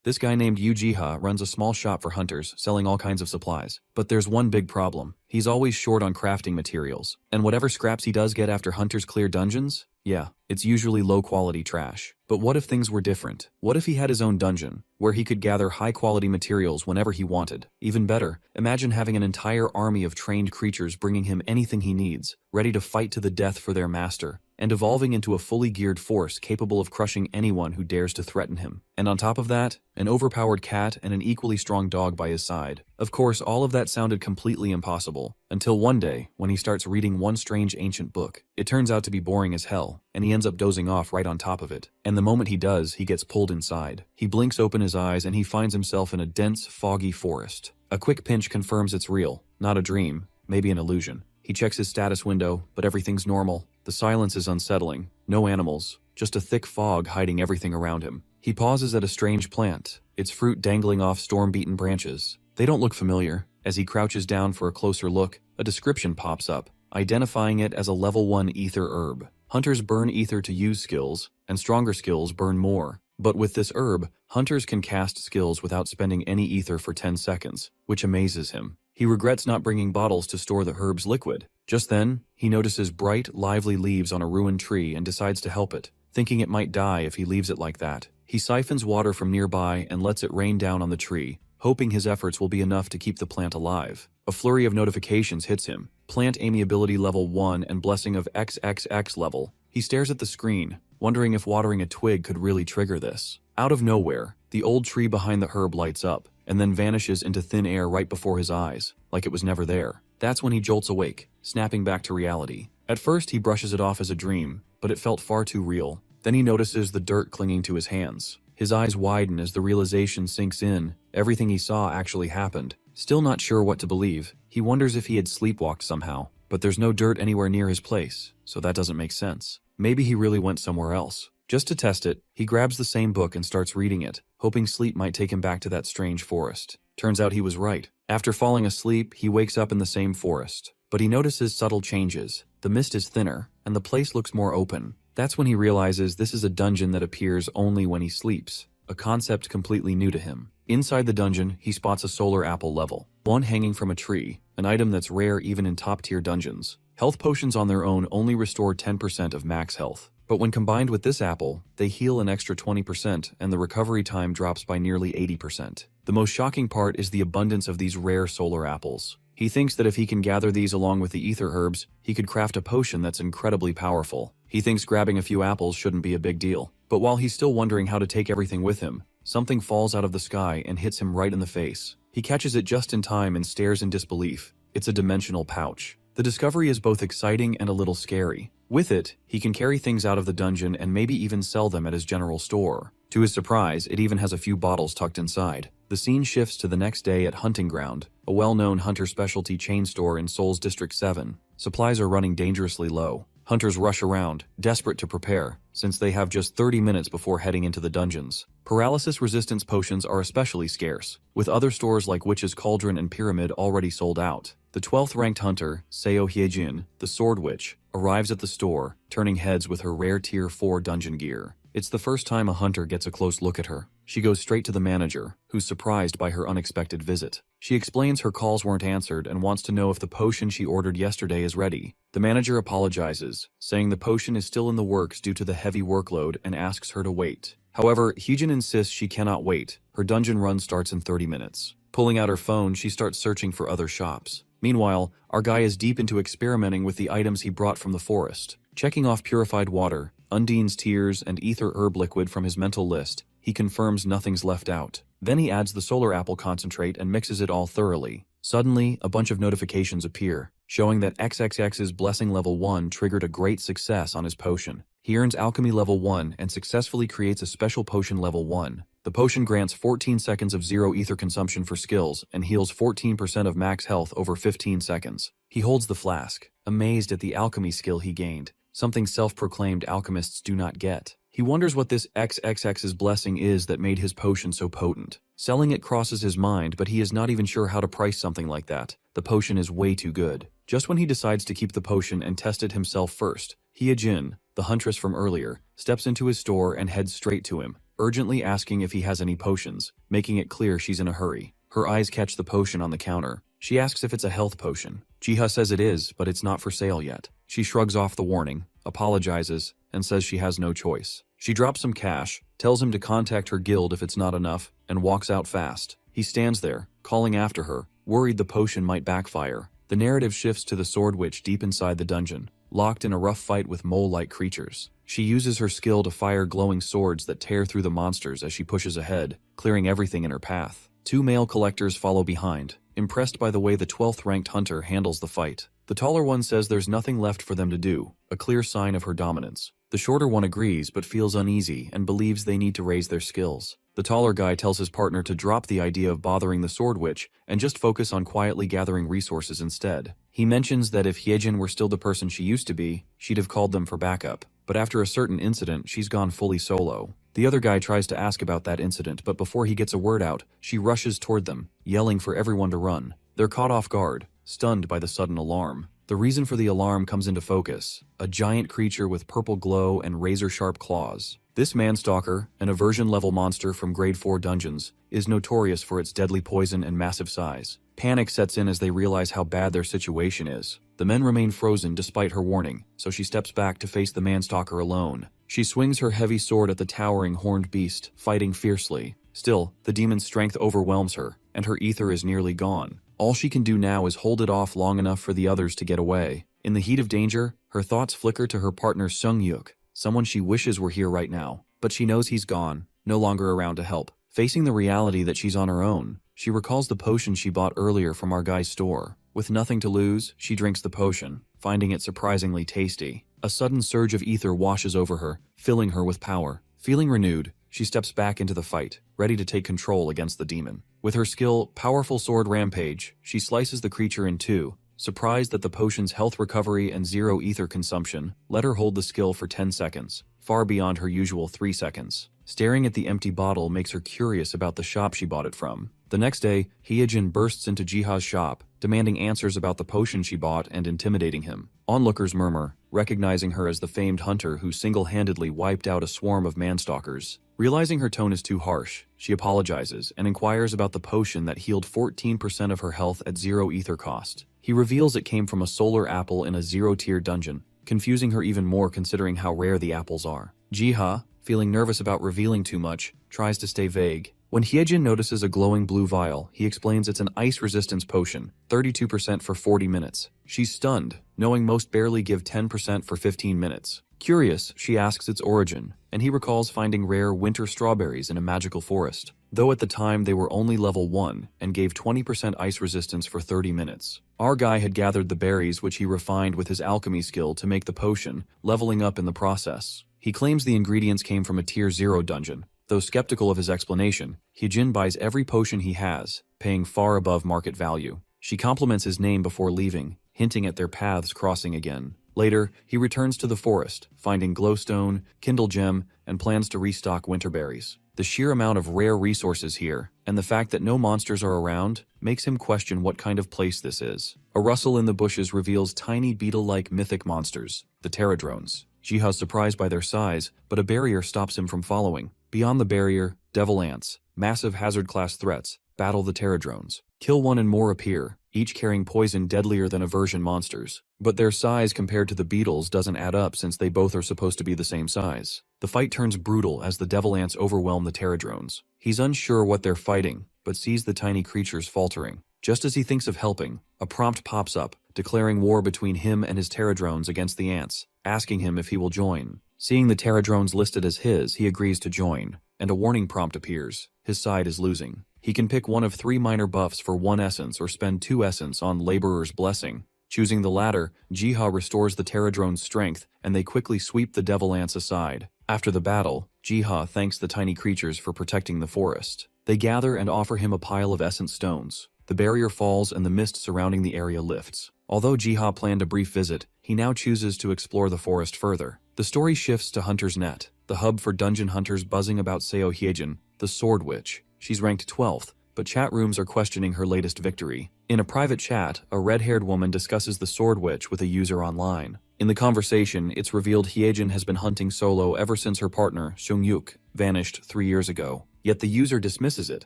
This guy named Ujiha runs a small shop for hunters, selling all kinds of supplies. But there's one big problem. He's always short on crafting materials. And whatever scraps he does get after hunters clear dungeons, yeah, it's usually low-quality trash. But what if things were different? What if he had his own dungeon, where he could gather high-quality materials whenever he wanted? Even better, imagine having an entire army of trained creatures bringing him anything he needs, ready to fight to the death for their master, and evolving into a fully geared force capable of crushing anyone who dares to threaten him. And on top of that, an overpowered cat and an equally strong dog by his side. Of course, all of that sounded completely impossible, until one day, when he starts reading one strange ancient book. It turns out to be boring as hell, and he ends up dozing off right on top of it. And the moment he does, he gets pulled inside. He blinks open his eyes and he finds himself in a dense, foggy forest. A quick pinch confirms it's real, not a dream, maybe an illusion. He checks his status window, but everything's normal. The silence is unsettling. No animals, just a thick fog hiding everything around him. He pauses at a strange plant, its fruit dangling off storm-beaten branches. They don't look familiar. As he crouches down for a closer look, a description pops up, identifying it as a level 1 ether herb. Hunters burn ether to use skills, and stronger skills burn more. But with this herb, hunters can cast skills without spending any ether for 10 seconds, which amazes him. He regrets not bringing bottles to store the herb's liquid. Just then, he notices bright, lively leaves on a ruined tree and decides to help it, thinking it might die if he leaves it like that. He siphons water from nearby and lets it rain down on the tree, hoping his efforts will be enough to keep the plant alive. A flurry of notifications hits him. Plant amiability level 1 and blessing of XXX level. He stares at the screen, wondering if watering a twig could really trigger this. Out of nowhere, the old tree behind the herb lights up, and then vanishes into thin air right before his eyes, like it was never there. That's when he jolts awake, snapping back to reality. At first, he brushes it off as a dream, but it felt far too real. Then he notices the dirt clinging to his hands. His eyes widen as the realization sinks in. Everything he saw actually happened. Still not sure what to believe, he wonders if he had sleepwalked somehow. But there's no dirt anywhere near his place, so that doesn't make sense. Maybe he really went somewhere else. Just to test it, he grabs the same book and starts reading it, hoping sleep might take him back to that strange forest. Turns out he was right. After falling asleep, he wakes up in the same forest. But he notices subtle changes. The mist is thinner, and the place looks more open. That's when he realizes this is a dungeon that appears only when he sleeps, a concept completely new to him. Inside the dungeon, he spots a solar apple level, one hanging from a tree, an item that's rare even in top-tier dungeons. Health potions on their own only restore 10% of max health. But when combined with this apple, they heal an extra 20% and the recovery time drops by nearly 80%. The most shocking part is the abundance of these rare solar apples. He thinks that if he can gather these along with the ether herbs, he could craft a potion that's incredibly powerful. He thinks grabbing a few apples shouldn't be a big deal. But while he's still wondering how to take everything with him, something falls out of the sky and hits him right in the face. He catches it just in time and stares in disbelief. It's a dimensional pouch. The discovery is both exciting and a little scary. With it, he can carry things out of the dungeon and maybe even sell them at his general store. To his surprise, it even has a few bottles tucked inside. The scene shifts to the next day at Hunting Ground, a well-known hunter specialty chain store in Seoul's District 7. Supplies are running dangerously low. Hunters rush around, desperate to prepare, since they have just 30 minutes before heading into the dungeons. Paralysis resistance potions are especially scarce, with other stores like Witch's Cauldron and Pyramid already sold out. The 12th ranked hunter, Seo Hyejin, the Sword Witch, arrives at the store, turning heads with her rare Tier 4 dungeon gear. It's the first time a hunter gets a close look at her. She goes straight to the manager, who's surprised by her unexpected visit. She explains her calls weren't answered and wants to know if the potion she ordered yesterday is ready. The manager apologizes, saying the potion is still in the works due to the heavy workload and asks her to wait. However, Hyejin insists she cannot wait. Her dungeon run starts in 30 minutes. Pulling out her phone, she starts searching for other shops. Meanwhile, our guy is deep into experimenting with the items he brought from the forest. Checking off purified water, Undine's tears, and ether herb liquid from his mental list, he confirms nothing's left out. Then he adds the solar apple concentrate and mixes it all thoroughly. Suddenly, a bunch of notifications appear, showing that XXX's blessing level 1 triggered a great success on his potion. He earns alchemy level 1 and successfully creates a special potion level 1. The potion grants 14 seconds of zero ether consumption for skills and heals 14% of max health over 15 seconds. He holds the flask, amazed at the alchemy skill he gained, something self-proclaimed alchemists do not get. He wonders what this XXX's blessing is that made his potion so potent. Selling it crosses his mind, but he is not even sure how to price something like that. The potion is way too good. Just when he decides to keep the potion and test it himself first, Hyejin, the huntress from earlier, steps into his store and heads straight to him. urgently asking if he has any potions, making it clear she's in a hurry. Her eyes catch the potion on the counter. She asks if it's a health potion. Jiha says it is, but it's not for sale yet. She shrugs off the warning, apologizes, and says she has no choice. She drops some cash, tells him to contact her guild if it's not enough, and walks out fast. He stands there, calling after her, worried the potion might backfire. The narrative shifts to the sword witch deep inside the dungeon, locked in a rough fight with mole-like creatures. She uses her skill to fire glowing swords that tear through the monsters as she pushes ahead, clearing everything in her path. Two male collectors follow behind, impressed by the way the 12th ranked hunter handles the fight. The taller one says there's nothing left for them to do, a clear sign of her dominance. The shorter one agrees but feels uneasy and believes they need to raise their skills. The taller guy tells his partner to drop the idea of bothering the sword witch and just focus on quietly gathering resources instead. He mentions that if Hyejin were still the person she used to be, she'd have called them for backup. But after a certain incident, she's gone fully solo. The other guy tries to ask about that incident, but before he gets a word out, she rushes toward them, yelling for everyone to run. They're caught off guard, stunned by the sudden alarm. The reason for the alarm comes into focus: a giant creature with purple glow and razor-sharp claws. This manstalker, an aversion-level monster from Grade 4 dungeons, is notorious for its deadly poison and massive size. Panic sets in as they realize how bad their situation is. The men remain frozen despite her warning, so she steps back to face the manstalker alone. She swings her heavy sword at the towering horned beast, fighting fiercely. Still, the demon's strength overwhelms her, and her ether is nearly gone. All she can do now is hold it off long enough for the others to get away. In the heat of danger, her thoughts flicker to her partner Sung-yuk, someone she wishes were here right now. But she knows he's gone, no longer around to help. Facing the reality that she's on her own, she recalls the potion she bought earlier from our guy's store. With nothing to lose, she drinks the potion, finding it surprisingly tasty. A sudden surge of ether washes over her, filling her with power. Feeling renewed, she steps back into the fight, ready to take control against the demon. With her skill, Powerful Sword Rampage, she slices the creature in two. Surprised that the potion's health recovery and zero ether consumption let her hold the skill for 10 seconds, far beyond her usual 3 seconds. Staring at the empty bottle makes her curious about the shop she bought it from. The next day, Hyejin bursts into Jiha's shop, demanding answers about the potion she bought and intimidating him. Onlookers murmur, recognizing her as the famed hunter who single-handedly wiped out a swarm of manstalkers. Realizing her tone is too harsh, she apologizes and inquires about the potion that healed 14% of her health at zero ether cost. He reveals it came from a solar apple in a zero-tier dungeon, confusing her even more considering how rare the apples are. Jiha, feeling nervous about revealing too much, tries to stay vague. When Hyejin notices a glowing blue vial, he explains it's an ice resistance potion, 32% for 40 minutes. She's stunned, knowing most barely give 10% for 15 minutes. Curious, she asks its origin, and he recalls finding rare winter strawberries in a magical forest, though at the time they were only level 1 and gave 20% ice resistance for 30 minutes. Our guy had gathered the berries which he refined with his alchemy skill to make the potion, leveling up in the process. He claims the ingredients came from a tier 0 dungeon. Though skeptical of his explanation, Hyejin buys every potion he has, paying far above market value. She compliments his name before leaving, hinting at their paths crossing again. Later, he returns to the forest, finding glowstone, kindle gem, and plans to restock winterberries. The sheer amount of rare resources here, and the fact that no monsters are around, makes him question what kind of place this is. A rustle in the bushes reveals tiny beetle-like mythic monsters, the pterodrones. Jiha's surprised by their size, but a barrier stops him from following. Beyond the barrier, devil ants, massive hazard-class threats, battle the pterodrones. Kill one and more appear, each carrying poison deadlier than aversion monsters. But their size compared to the beetles doesn't add up since they both are supposed to be the same size. The fight turns brutal as the devil ants overwhelm the pterodrones. He's unsure what they're fighting, but sees the tiny creatures faltering. Just as he thinks of helping, a prompt pops up, declaring war between him and his pterodrones against the ants, asking him if he will join. Seeing the pterodrones listed as his, he agrees to join, and a warning prompt appears. His side is losing. He can pick one of 3 minor buffs for 1 essence or spend 2 essence on Laborer's Blessing. Choosing the latter, Jiha restores the pterodrone's strength, and they quickly sweep the devil ants aside. After the battle, Jiha thanks the tiny creatures for protecting the forest. They gather and offer him a pile of essence stones. The barrier falls and the mist surrounding the area lifts. Although Jiha planned a brief visit, he now chooses to explore the forest further. The story shifts to Hunter's Net, the hub for dungeon hunters buzzing about Seo Hyejin, the Sword Witch. She's ranked 12th, but chat rooms are questioning her latest victory. In a private chat, a red-haired woman discusses the Sword Witch with a user online. In the conversation, it's revealed Hyejin has been hunting solo ever since her partner, Sung-yuk, vanished 3 years ago. Yet the user dismisses it,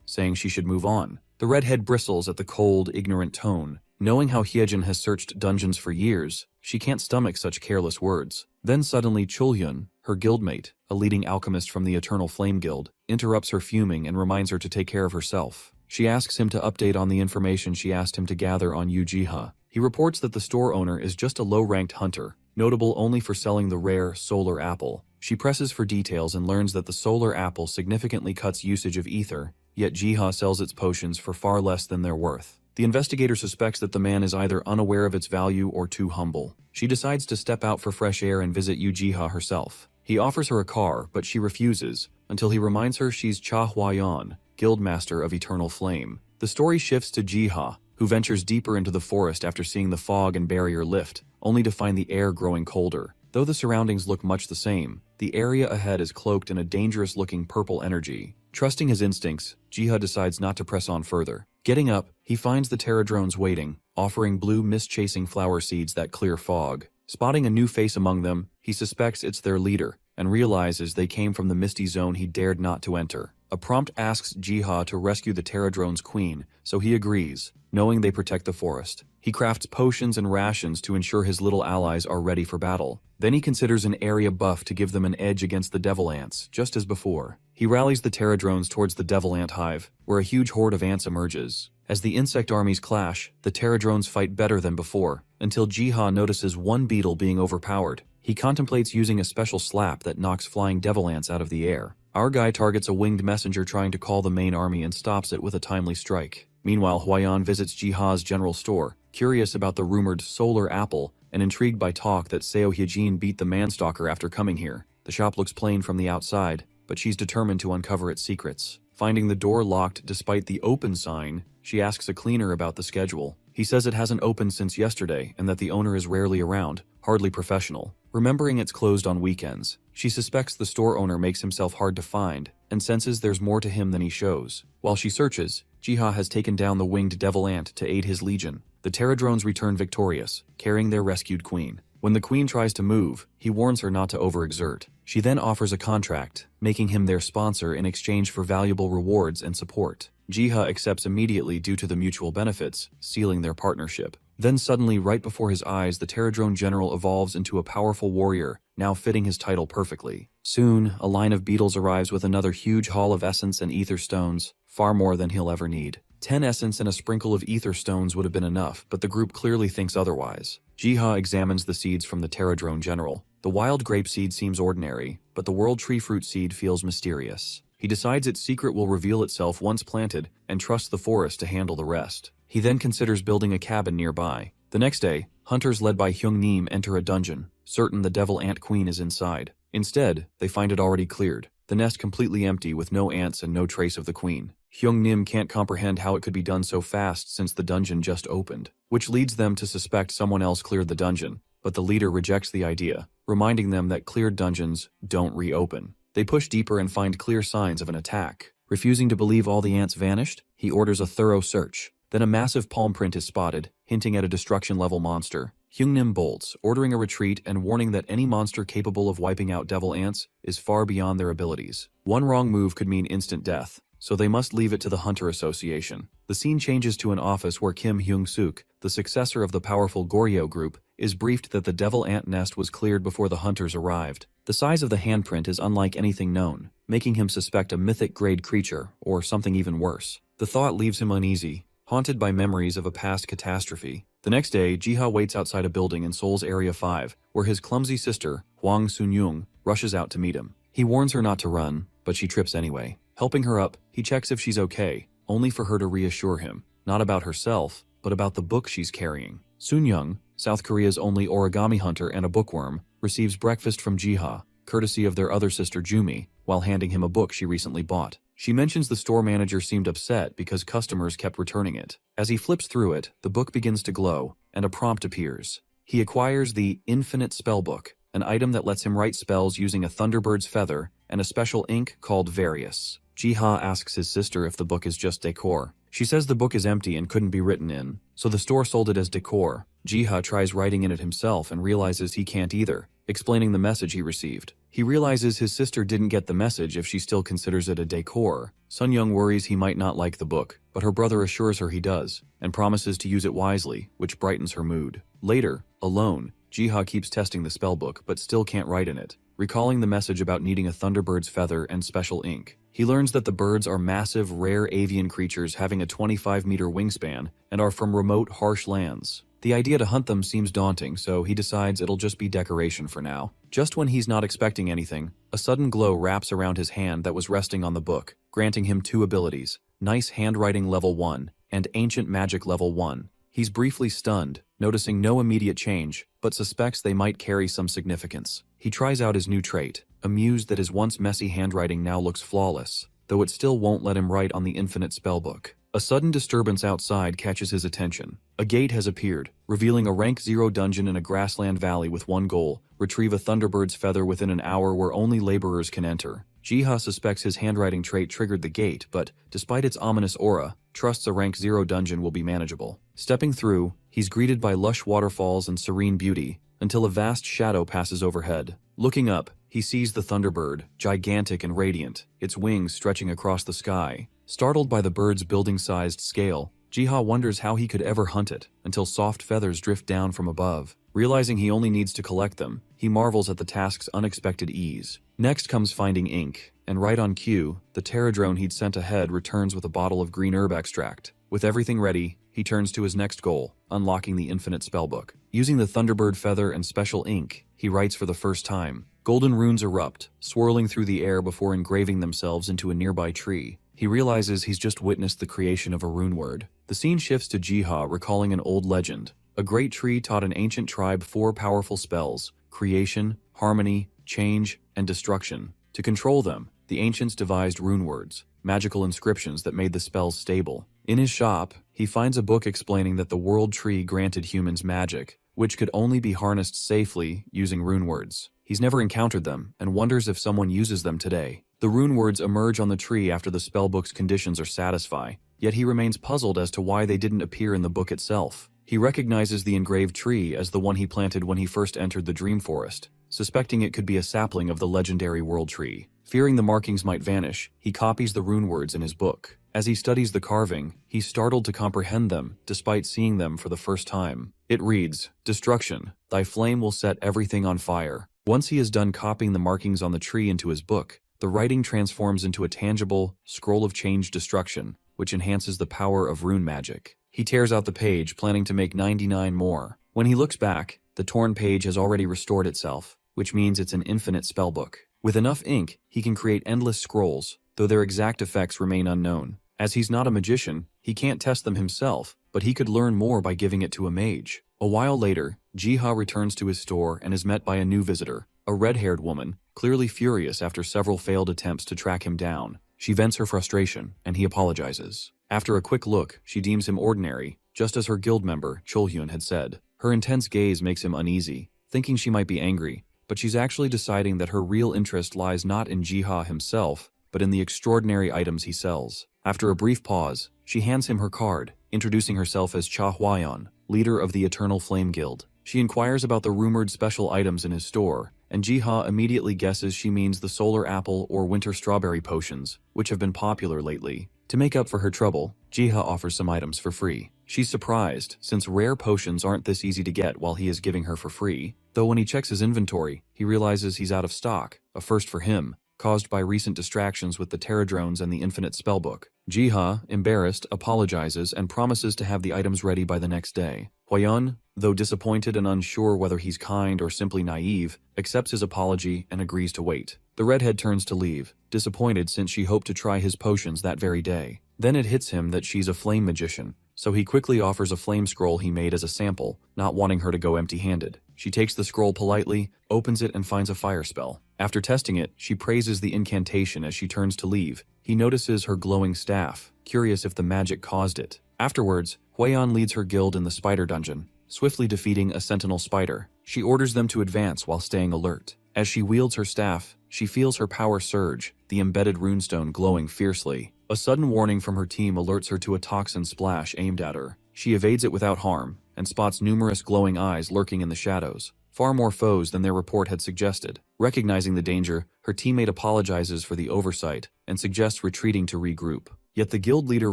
saying she should move on. The redhead bristles at the cold, ignorant tone. Knowing how Hyejin has searched dungeons for years, she can't stomach such careless words. Then suddenly Chulhyun, her guildmate, a leading alchemist from the Eternal Flame Guild, interrupts her fuming and reminds her to take care of herself. She asks him to update on the information she asked him to gather on Ujiha. He reports that the store owner is just a low-ranked hunter, notable only for selling the rare solar apple. She presses for details and learns that the solar apple significantly cuts usage of ether, yet Jiha sells its potions for far less than their worth. The investigator suspects that the man is either unaware of its value or too humble. She decides to step out for fresh air and visit Ujiha herself. He offers her a car, but she refuses, until he reminds her she's Cha Huayan, Guildmaster of Eternal Flame. The story shifts to Jiha, who ventures deeper into the forest after seeing the fog and barrier lift, only to find the air growing colder. Though the surroundings look much the same, the area ahead is cloaked in a dangerous-looking purple energy. Trusting his instincts, Jiha decides not to press on further. Getting up, he finds the Terradrones waiting, offering blue mist-chasing flower seeds that clear fog. Spotting a new face among them, he suspects it's their leader, and realizes they came from the misty zone he dared not to enter. A prompt asks Jiha to rescue the Terradrone's queen, so he agrees, knowing they protect the forest. He crafts potions and rations to ensure his little allies are ready for battle. Then he considers an area buff to give them an edge against the devil ants, just as before. He rallies the Terradrones towards the devil ant hive, where a huge horde of ants emerges. As the insect armies clash, the Terradrones fight better than before, until Jiha notices one beetle being overpowered. He contemplates using a special slap that knocks flying devil ants out of the air. Our guy targets a winged messenger trying to call the main army and stops it with a timely strike. Meanwhile, Huayan visits Jiha's general store, curious about the rumored solar apple and intrigued by talk that Seo Hyejin beat the manstalker after coming here. The shop looks plain from the outside, but she's determined to uncover its secrets. Finding the door locked despite the open sign, she asks a cleaner about the schedule. He says it hasn't opened since yesterday and that the owner is rarely around, hardly professional. Remembering it's closed on weekends, she suspects the store owner makes himself hard to find and senses there's more to him than he shows. While she searches, Jiha has taken down the winged devil ant to aid his legion. The Terradrones return victorious, carrying their rescued queen. When the queen tries to move, he warns her not to overexert. She then offers a contract, making him their sponsor in exchange for valuable rewards and support. Jiha accepts immediately due to the mutual benefits, sealing their partnership. Then suddenly, right before his eyes, the Terradrone general evolves into a powerful warrior, now fitting his title perfectly. Soon, a line of beetles arrives with another huge haul of essence and ether stones, far more than he'll ever need. 10 essence and a sprinkle of ether stones would have been enough, but the group clearly thinks otherwise. Jiha examines the seeds from the Terradrone general. The wild grape seed seems ordinary, but the world tree fruit seed feels mysterious. He decides its secret will reveal itself once planted and trusts the forest to handle the rest. He then considers building a cabin nearby. The next day, hunters led by Hyung-nim enter a dungeon, certain the devil ant queen is inside. Instead, they find it already cleared, the nest completely empty with no ants and no trace of the queen. Hyung-nim can't comprehend how it could be done so fast since the dungeon just opened, which leads them to suspect someone else cleared the dungeon, but the leader rejects the idea, reminding them that cleared dungeons don't reopen. They push deeper and find clear signs of an attack. Refusing to believe all the ants vanished, he orders a thorough search. Then a massive palm print is spotted, hinting at a destruction-level monster. Hyung-nim bolts, ordering a retreat and warning that any monster capable of wiping out devil ants is far beyond their abilities. One wrong move could mean instant death, so they must leave it to the Hunter Association. The scene changes to an office where Kim Hyung-suk, the successor of the powerful Goryeo group, is briefed that the devil ant nest was cleared before the hunters arrived. The size of the handprint is unlike anything known, making him suspect a mythic-grade creature, or something even worse. The thought leaves him uneasy, haunted by memories of a past catastrophe. The next day, Jiha waits outside a building in Seoul's Area 5, where his clumsy sister, Hwang Sun-young, rushes out to meet him. He warns her not to run, but she trips anyway. Helping her up, he checks if she's okay, only for her to reassure him, not about herself, but about the book she's carrying. Sun-young, South Korea's only origami hunter and a bookworm, receives breakfast from Jiha, courtesy of their other sister Jumi, while handing him a book she recently bought. She mentions the store manager seemed upset because customers kept returning it. As he flips through it, the book begins to glow, and a prompt appears. He acquires the Infinite Spellbook, an item that lets him write spells using a thunderbird's feather and a special ink called Various. Jiha asks his sister if the book is just decor. She says the book is empty and couldn't be written in, so the store sold it as decor. Jiha tries writing in it himself and realizes he can't either. explaining the message he received. He realizes his sister didn't get the message if she still considers it a decor. Sun Young worries he might not like the book, but her brother assures her he does, and promises to use it wisely, which brightens her mood. Later, alone, Jiha keeps testing the spellbook but still can't write in it, recalling the message about needing a thunderbird's feather and special ink. He learns that the birds are massive, rare avian creatures having a 25-meter wingspan and are from remote, harsh lands. The idea to hunt them seems daunting, so he decides it'll just be decoration for now. Just when he's not expecting anything, a sudden glow wraps around his hand that was resting on the book, granting him 2 abilities, Nice Handwriting Level 1 and Ancient Magic Level 1. He's briefly stunned, noticing no immediate change, but suspects they might carry some significance. He tries out his new trait, amused that his once messy handwriting now looks flawless, though it still won't let him write on the infinite spellbook. A sudden disturbance outside catches his attention. A gate has appeared, revealing a rank 0 dungeon in a grassland valley with one goal: retrieve a thunderbird's feather within an hour where only laborers can enter. Jiha suspects his handwriting trait triggered the gate, but, despite its ominous aura, trusts a rank 0 dungeon will be manageable. Stepping through, he's greeted by lush waterfalls and serene beauty, until a vast shadow passes overhead. Looking up, he sees the thunderbird, gigantic and radiant, its wings stretching across the sky. Startled by the bird's building-sized scale, Jiha wonders how he could ever hunt it, until soft feathers drift down from above. Realizing he only needs to collect them, he marvels at the task's unexpected ease. Next comes finding ink, and right on cue, the pterodrone he'd sent ahead returns with a bottle of green herb extract. With everything ready, he turns to his next goal, unlocking the infinite spellbook. Using the thunderbird feather and special ink, he writes for the first time. Golden runes erupt, swirling through the air before engraving themselves into a nearby tree. He realizes he's just witnessed the creation of a rune word. The scene shifts to Jiha recalling an old legend. A great tree taught an ancient tribe 4 powerful spells: creation, harmony, change, and destruction. To control them, the ancients devised rune words, magical inscriptions that made the spells stable. In his shop, he finds a book explaining that the world tree granted humans magic, which could only be harnessed safely using rune words. He's never encountered them, and wonders if someone uses them today. The rune words emerge on the tree after the spellbook's conditions are satisfied, yet he remains puzzled as to why they didn't appear in the book itself. He recognizes the engraved tree as the one he planted when he first entered the Dream Forest, suspecting it could be a sapling of the legendary world tree. Fearing the markings might vanish, he copies the rune words in his book. As he studies the carving, he's startled to comprehend them, despite seeing them for the first time. It reads, "Destruction, thy flame will set everything on fire." Once he is done copying the markings on the tree into his book, the writing transforms into a tangible scroll of change destruction, which enhances the power of rune magic. He tears out the page, planning to make 99 more. When he looks back, the torn page has already restored itself, which means it's an infinite spellbook. With enough ink, he can create endless scrolls, though their exact effects remain unknown. As he's not a magician, he can't test them himself, but he could learn more by giving it to a mage. A while later, Jiha returns to his store and is met by a new visitor, a red-haired woman, clearly furious after several failed attempts to track him down. She vents her frustration, and he apologizes. After a quick look, she deems him ordinary, just as her guild member, Cholhyun, had said. Her intense gaze makes him uneasy, thinking she might be angry, but she's actually deciding that her real interest lies not in Jiha himself, but in the extraordinary items he sells. After a brief pause, she hands him her card, introducing herself as Cha Hwayeon, leader of the Eternal Flame Guild. She inquires about the rumored special items in his store, and Jiha immediately guesses she means the solar apple or winter strawberry potions, which have been popular lately. To make up for her trouble, Jiha offers some items for free. She's surprised, since rare potions aren't this easy to get while he is giving her for free, though when he checks his inventory, he realizes he's out of stock, a first for him, caused by recent distractions with the pterodrones and the infinite spellbook. Jiha, embarrassed, apologizes and promises to have the items ready by the next day. Hwayeon, though disappointed and unsure whether he's kind or simply naive, accepts his apology and agrees to wait. The redhead turns to leave, disappointed since she hoped to try his potions that very day. Then it hits him that she's a flame magician, so he quickly offers a flame scroll he made as a sample, not wanting her to go empty-handed. She takes the scroll politely, opens it and finds a fire spell. After testing it, she praises the incantation as she turns to leave. He notices her glowing staff, curious if the magic caused it. Afterwards, Hwayeon leads her guild in the spider dungeon, swiftly defeating a sentinel spider. She orders them to advance while staying alert. As she wields her staff, she feels her power surge, the embedded runestone glowing fiercely. A sudden warning from her team alerts her to a toxin splash aimed at her. She evades it without harm, and spots numerous glowing eyes lurking in the shadows. far more foes than their report had suggested. Recognizing the danger, her teammate apologizes for the oversight and suggests retreating to regroup. Yet the guild leader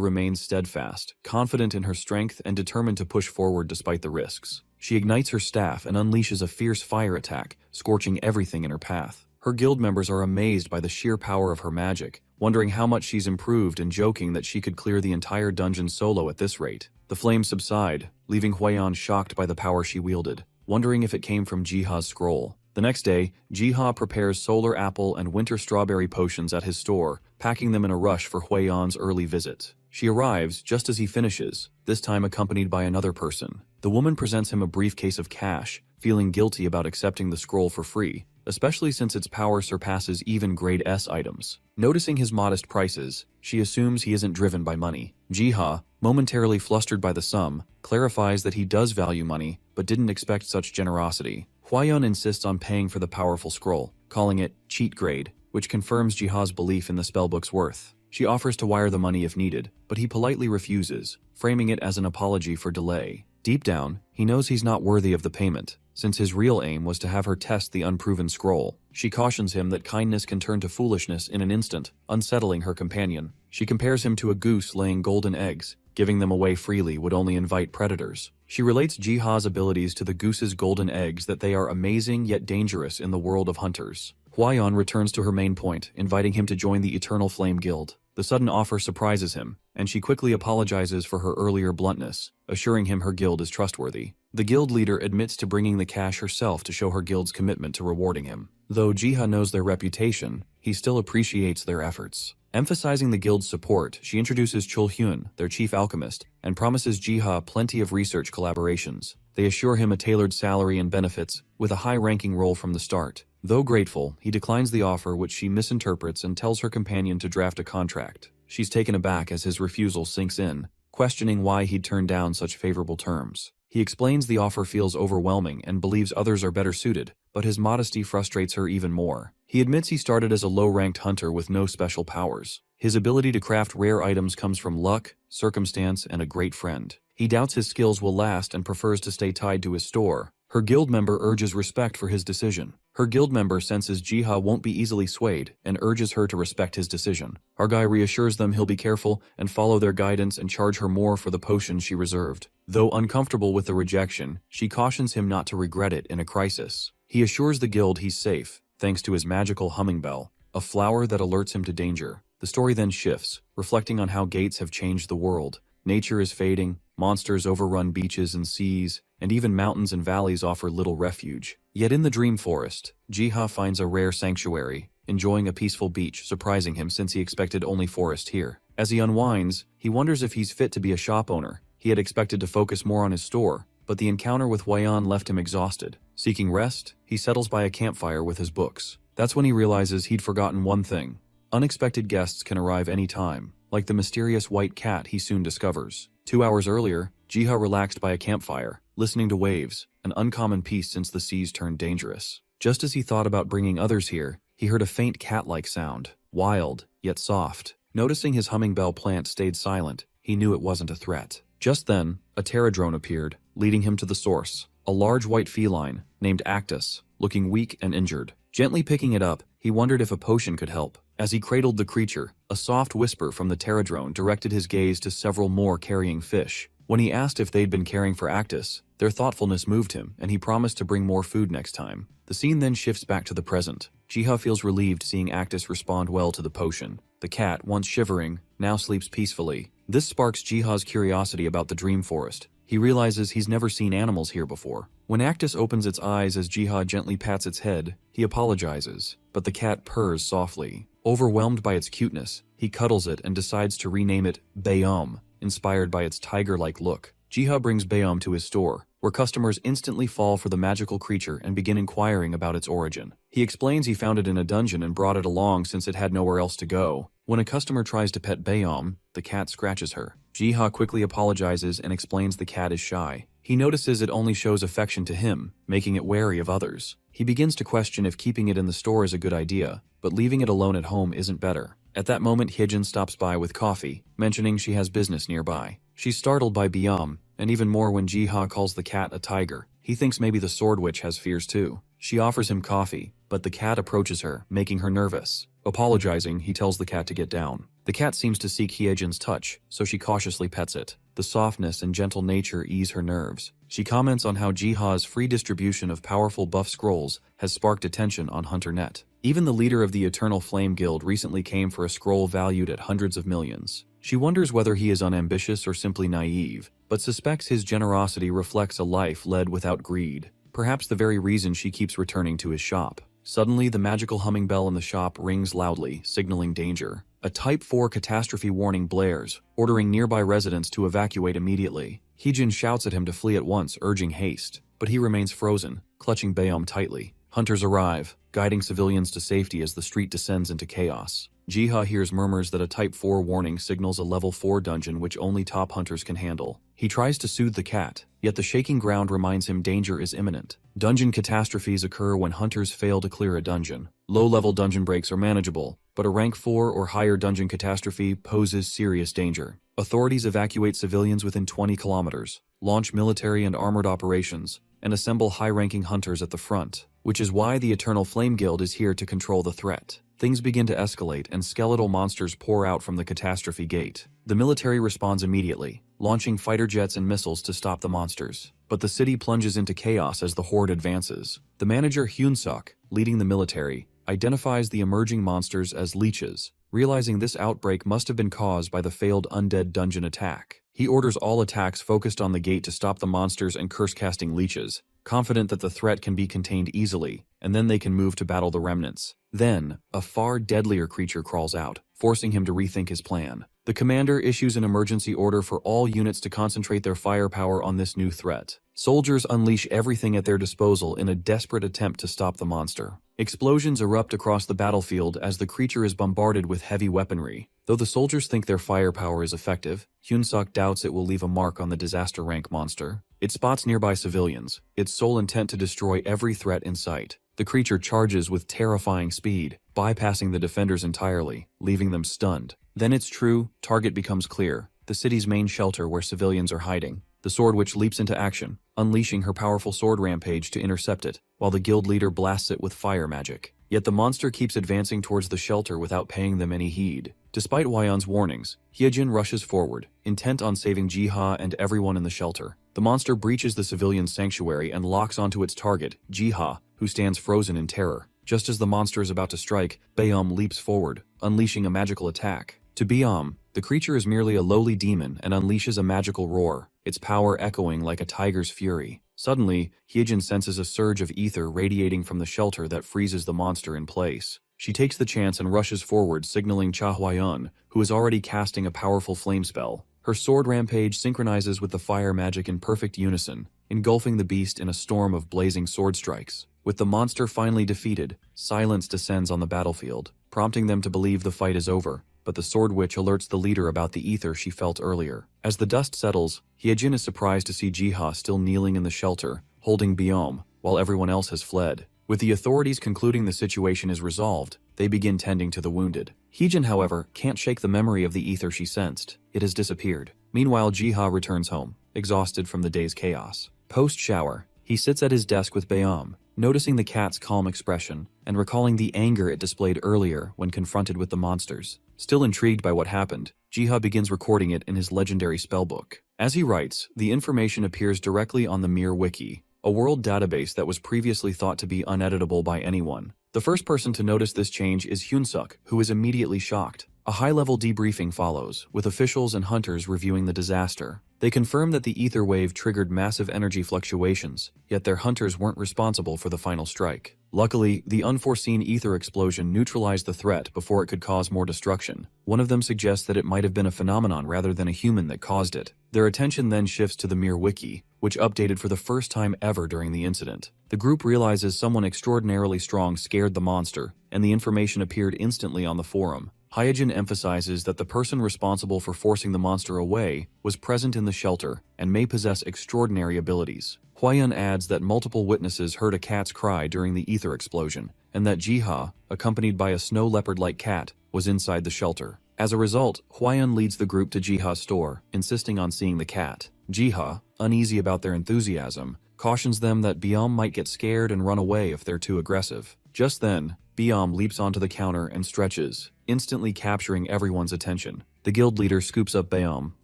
remains steadfast, confident in her strength and determined to push forward despite the risks. She ignites her staff and unleashes a fierce fire attack, scorching everything in her path. Her guild members are amazed by the sheer power of her magic, wondering how much she's improved and joking that she could clear the entire dungeon solo at this rate. The flames subside, leaving Huiyan shocked by the power she wielded, wondering if it came from Jiha's scroll. The next day, Jiha prepares solar apple and winter strawberry potions at his store, packing them in a rush for Huiyan's early visit. She arrives just as he finishes, this time accompanied by another person. The woman presents him a briefcase of cash, feeling guilty about accepting the scroll for free, especially since its power surpasses even grade S items. Noticing his modest prices, she assumes he isn't driven by money. Jiha, momentarily flustered by the sum, clarifies that he does value money, but didn't expect such generosity. Huiyan insists on paying for the powerful scroll, calling it cheat grade, which confirms Jiha's belief in the spellbook's worth. She offers to wire the money if needed, but he politely refuses, framing it as an apology for delay. Deep down, he knows he's not worthy of the payment, since his real aim was to have her test the unproven scroll. She cautions him that kindness can turn to foolishness in an instant, unsettling her companion. She compares him to a goose laying golden eggs. Giving them away freely would only invite predators. She relates Jiha's abilities to the goose's golden eggs, that they are amazing yet dangerous in the world of hunters. Huiyan returns to her main point, inviting him to join the Eternal Flame Guild. The sudden offer surprises him, and she quickly apologizes for her earlier bluntness, assuring him her guild is trustworthy. The guild leader admits to bringing the cash herself to show her guild's commitment to rewarding him. Though Jiha knows their reputation, he still appreciates their efforts. Emphasizing the guild's support, she introduces Chul-hyun, their chief alchemist, and promises Jiha plenty of research collaborations. They assure him a tailored salary and benefits, with a high-ranking role from the start. Though grateful, he declines the offer, which she misinterprets and tells her companion to draft a contract. She's taken aback as his refusal sinks in, questioning why he'd turned down such favorable terms. He explains the offer feels overwhelming and believes others are better suited, but his modesty frustrates her even more. He admits he started as a low-ranked hunter with no special powers. His ability to craft rare items comes from luck, circumstance, and a great friend. He doubts his skills will last and prefers to stay tied to his store. Her guild member urges respect for his decision. Her guild member senses Jiha won't be easily swayed and urges her to respect his decision. Our guy reassures them he'll be careful and follow their guidance and charge her more for the potion she reserved. Though uncomfortable with the rejection, she cautions him not to regret it in a crisis. He assures the guild he's safe, thanks to his magical humming bell, a flower that alerts him to danger. The story then shifts, reflecting on how gates have changed the world. Nature is fading, monsters overrun beaches and seas, and even mountains and valleys offer little refuge. Yet in the Dream Forest, Jiha finds a rare sanctuary, enjoying a peaceful beach, surprising him since he expected only forest here. As he unwinds, he wonders if he's fit to be a shop owner. He had expected to focus more on his store, but the encounter with Huiyan left him exhausted. Seeking rest, he settles by a campfire with his books. That's when he realizes he'd forgotten one thing. Unexpected guests can arrive any time, like the mysterious white cat he soon discovers. 2 hours earlier, Jiha relaxed by a campfire, listening to waves, an uncommon peace since the seas turned dangerous. Just as he thought about bringing others here, he heard a faint cat-like sound, wild, yet soft. Noticing his humming bell plant stayed silent, he knew it wasn't a threat. Just then, a pterodrone appeared, leading him to the source, a large white feline, named Actus, looking weak and injured. Gently picking it up, he wondered if a potion could help. As he cradled the creature, a soft whisper from the pterodrone directed his gaze to several more carrying fish. When he asked if they'd been caring for Actus, their thoughtfulness moved him, and he promised to bring more food next time. The scene then shifts back to the present. Jiha feels relieved seeing Actus respond well to the potion. The cat, once shivering, now sleeps peacefully. This sparks Jiha's curiosity about the Dream Forest. He realizes he's never seen animals here before. When Actus opens its eyes as Jiha gently pats its head, he apologizes, but the cat purrs softly. Overwhelmed by its cuteness, he cuddles it and decides to rename it Bayom, inspired by its tiger-like look. Jiha brings Bayom to his store, where customers instantly fall for the magical creature and begin inquiring about its origin. He explains he found it in a dungeon and brought it along since it had nowhere else to go. When a customer tries to pet Bayom, the cat scratches her. Jiha quickly apologizes and explains the cat is shy. He notices it only shows affection to him, making it wary of others. He begins to question if keeping it in the store is a good idea, but leaving it alone at home isn't better. At that moment, Hyejin stops by with coffee, mentioning she has business nearby. She's startled by Bayom, and even more when Jiha calls the cat a tiger. He thinks maybe the sword witch has fears too. She offers him coffee, but the cat approaches her, making her nervous. Apologizing, he tells the cat to get down. The cat seems to seek Hyejin's touch, so she cautiously pets it. The softness and gentle nature ease her nerves. She comments on how Jiha's free distribution of powerful buff scrolls has sparked attention on HunterNet. Even the leader of the Eternal Flame Guild recently came for a scroll valued at hundreds of millions. She wonders whether he is unambitious or simply naive, but suspects his generosity reflects a life led without greed. Perhaps the very reason she keeps returning to his shop. Suddenly, the magical humming bell in the shop rings loudly, signaling danger. A Type 4 catastrophe warning blares, ordering nearby residents to evacuate immediately. Hyejin shouts at him to flee at once, urging haste, but he remains frozen, clutching Baeom tightly. Hunters arrive, guiding civilians to safety as the street descends into chaos. Jiha hears murmurs that a Type 4 warning signals a Level 4 dungeon which only top hunters can handle. He tries to soothe the cat, yet the shaking ground reminds him danger is imminent. Dungeon catastrophes occur when hunters fail to clear a dungeon. Low-level dungeon breaks are manageable, but a rank 4 or higher dungeon catastrophe poses serious danger. Authorities evacuate civilians within 20 kilometers, launch military and armored operations, and assemble high-ranking hunters at the front, which is why the Eternal Flame Guild is here to control the threat. Things begin to escalate and skeletal monsters pour out from the catastrophe gate. The military responds immediately, launching fighter jets and missiles to stop the monsters. But the city plunges into chaos as the horde advances. The manager Hyun-suk, leading the military, identifies the emerging monsters as leeches, realizing this outbreak must have been caused by the failed undead dungeon attack. He orders all attacks focused on the gate to stop the monsters and curse-casting leeches, confident that the threat can be contained easily, and then they can move to battle the remnants. Then, a far deadlier creature crawls out, forcing him to rethink his plan. The commander issues an emergency order for all units to concentrate their firepower on this new threat. Soldiers unleash everything at their disposal in a desperate attempt to stop the monster. Explosions erupt across the battlefield as the creature is bombarded with heavy weaponry. Though the soldiers think their firepower is effective, Hyun-suk doubts it will leave a mark on the disaster rank monster. It spots nearby civilians, its sole intent to destroy every threat in sight. The creature charges with terrifying speed, bypassing the defenders entirely, leaving them stunned. Then its true target becomes clear, the city's main shelter where civilians are hiding. The sword witch leaps into action, unleashing her powerful sword rampage to intercept it, while the guild leader blasts it with fire magic. Yet the monster keeps advancing towards the shelter without paying them any heed. Despite Hwayeon's warnings, Hyejin rushes forward, intent on saving Jiha and everyone in the shelter. The monster breaches the civilian sanctuary and locks onto its target, Jiha, who stands frozen in terror. Just as the monster is about to strike, Baeom leaps forward, unleashing a magical attack. To Baeom, the creature is merely a lowly demon and unleashes a magical roar, its power echoing like a tiger's fury. Suddenly, Hyejin senses a surge of ether radiating from the shelter that freezes the monster in place. She takes the chance and rushes forward, signaling Cha Hwayeon, who is already casting a powerful flame spell. Her sword rampage synchronizes with the fire magic in perfect unison, engulfing the beast in a storm of blazing sword strikes. With the monster finally defeated, silence descends on the battlefield, prompting them to believe the fight is over. But the sword witch alerts the leader about the ether she felt earlier. As the dust settles, Hyejin is surprised to see Jiha still kneeling in the shelter, holding Baeom, while everyone else has fled. With the authorities concluding the situation is resolved, they begin tending to the wounded. Hyejin, however, can't shake the memory of the ether she sensed. It has disappeared. Meanwhile, Jiha returns home, exhausted from the day's chaos. Post-shower, he sits at his desk with Baeom, noticing the cat's calm expression and recalling the anger it displayed earlier when confronted with the monsters. Still intrigued by what happened, Jiha begins recording it in his legendary spellbook. As he writes, the information appears directly on the Mir Wiki, a world database that was previously thought to be uneditable by anyone. The first person to notice this change is Hyun-suk, who is immediately shocked. A high-level debriefing follows, with officials and hunters reviewing the disaster. They confirm that the ether wave triggered massive energy fluctuations, yet their hunters weren't responsible for the final strike. Luckily, the unforeseen ether explosion neutralized the threat before it could cause more destruction. One of them suggests that it might have been a phenomenon rather than a human that caused it. Their attention then shifts to the Mir Wiki, which updated for the first time ever during the incident. The group realizes someone extraordinarily strong scared the monster, and the information appeared instantly on the forum. Hyejin emphasizes that the person responsible for forcing the monster away was present in the shelter and may possess extraordinary abilities. Hwayeon adds that multiple witnesses heard a cat's cry during the ether explosion, and that Jiha, accompanied by a snow leopard-like cat, was inside the shelter. As a result, Hwayeon leads the group to Jiha's store, insisting on seeing the cat. Jiha, uneasy about their enthusiasm, cautions them that Biom might get scared and run away if they're too aggressive. Just then, Biom leaps onto the counter and stretches, instantly capturing everyone's attention. The guild leader scoops up Biom,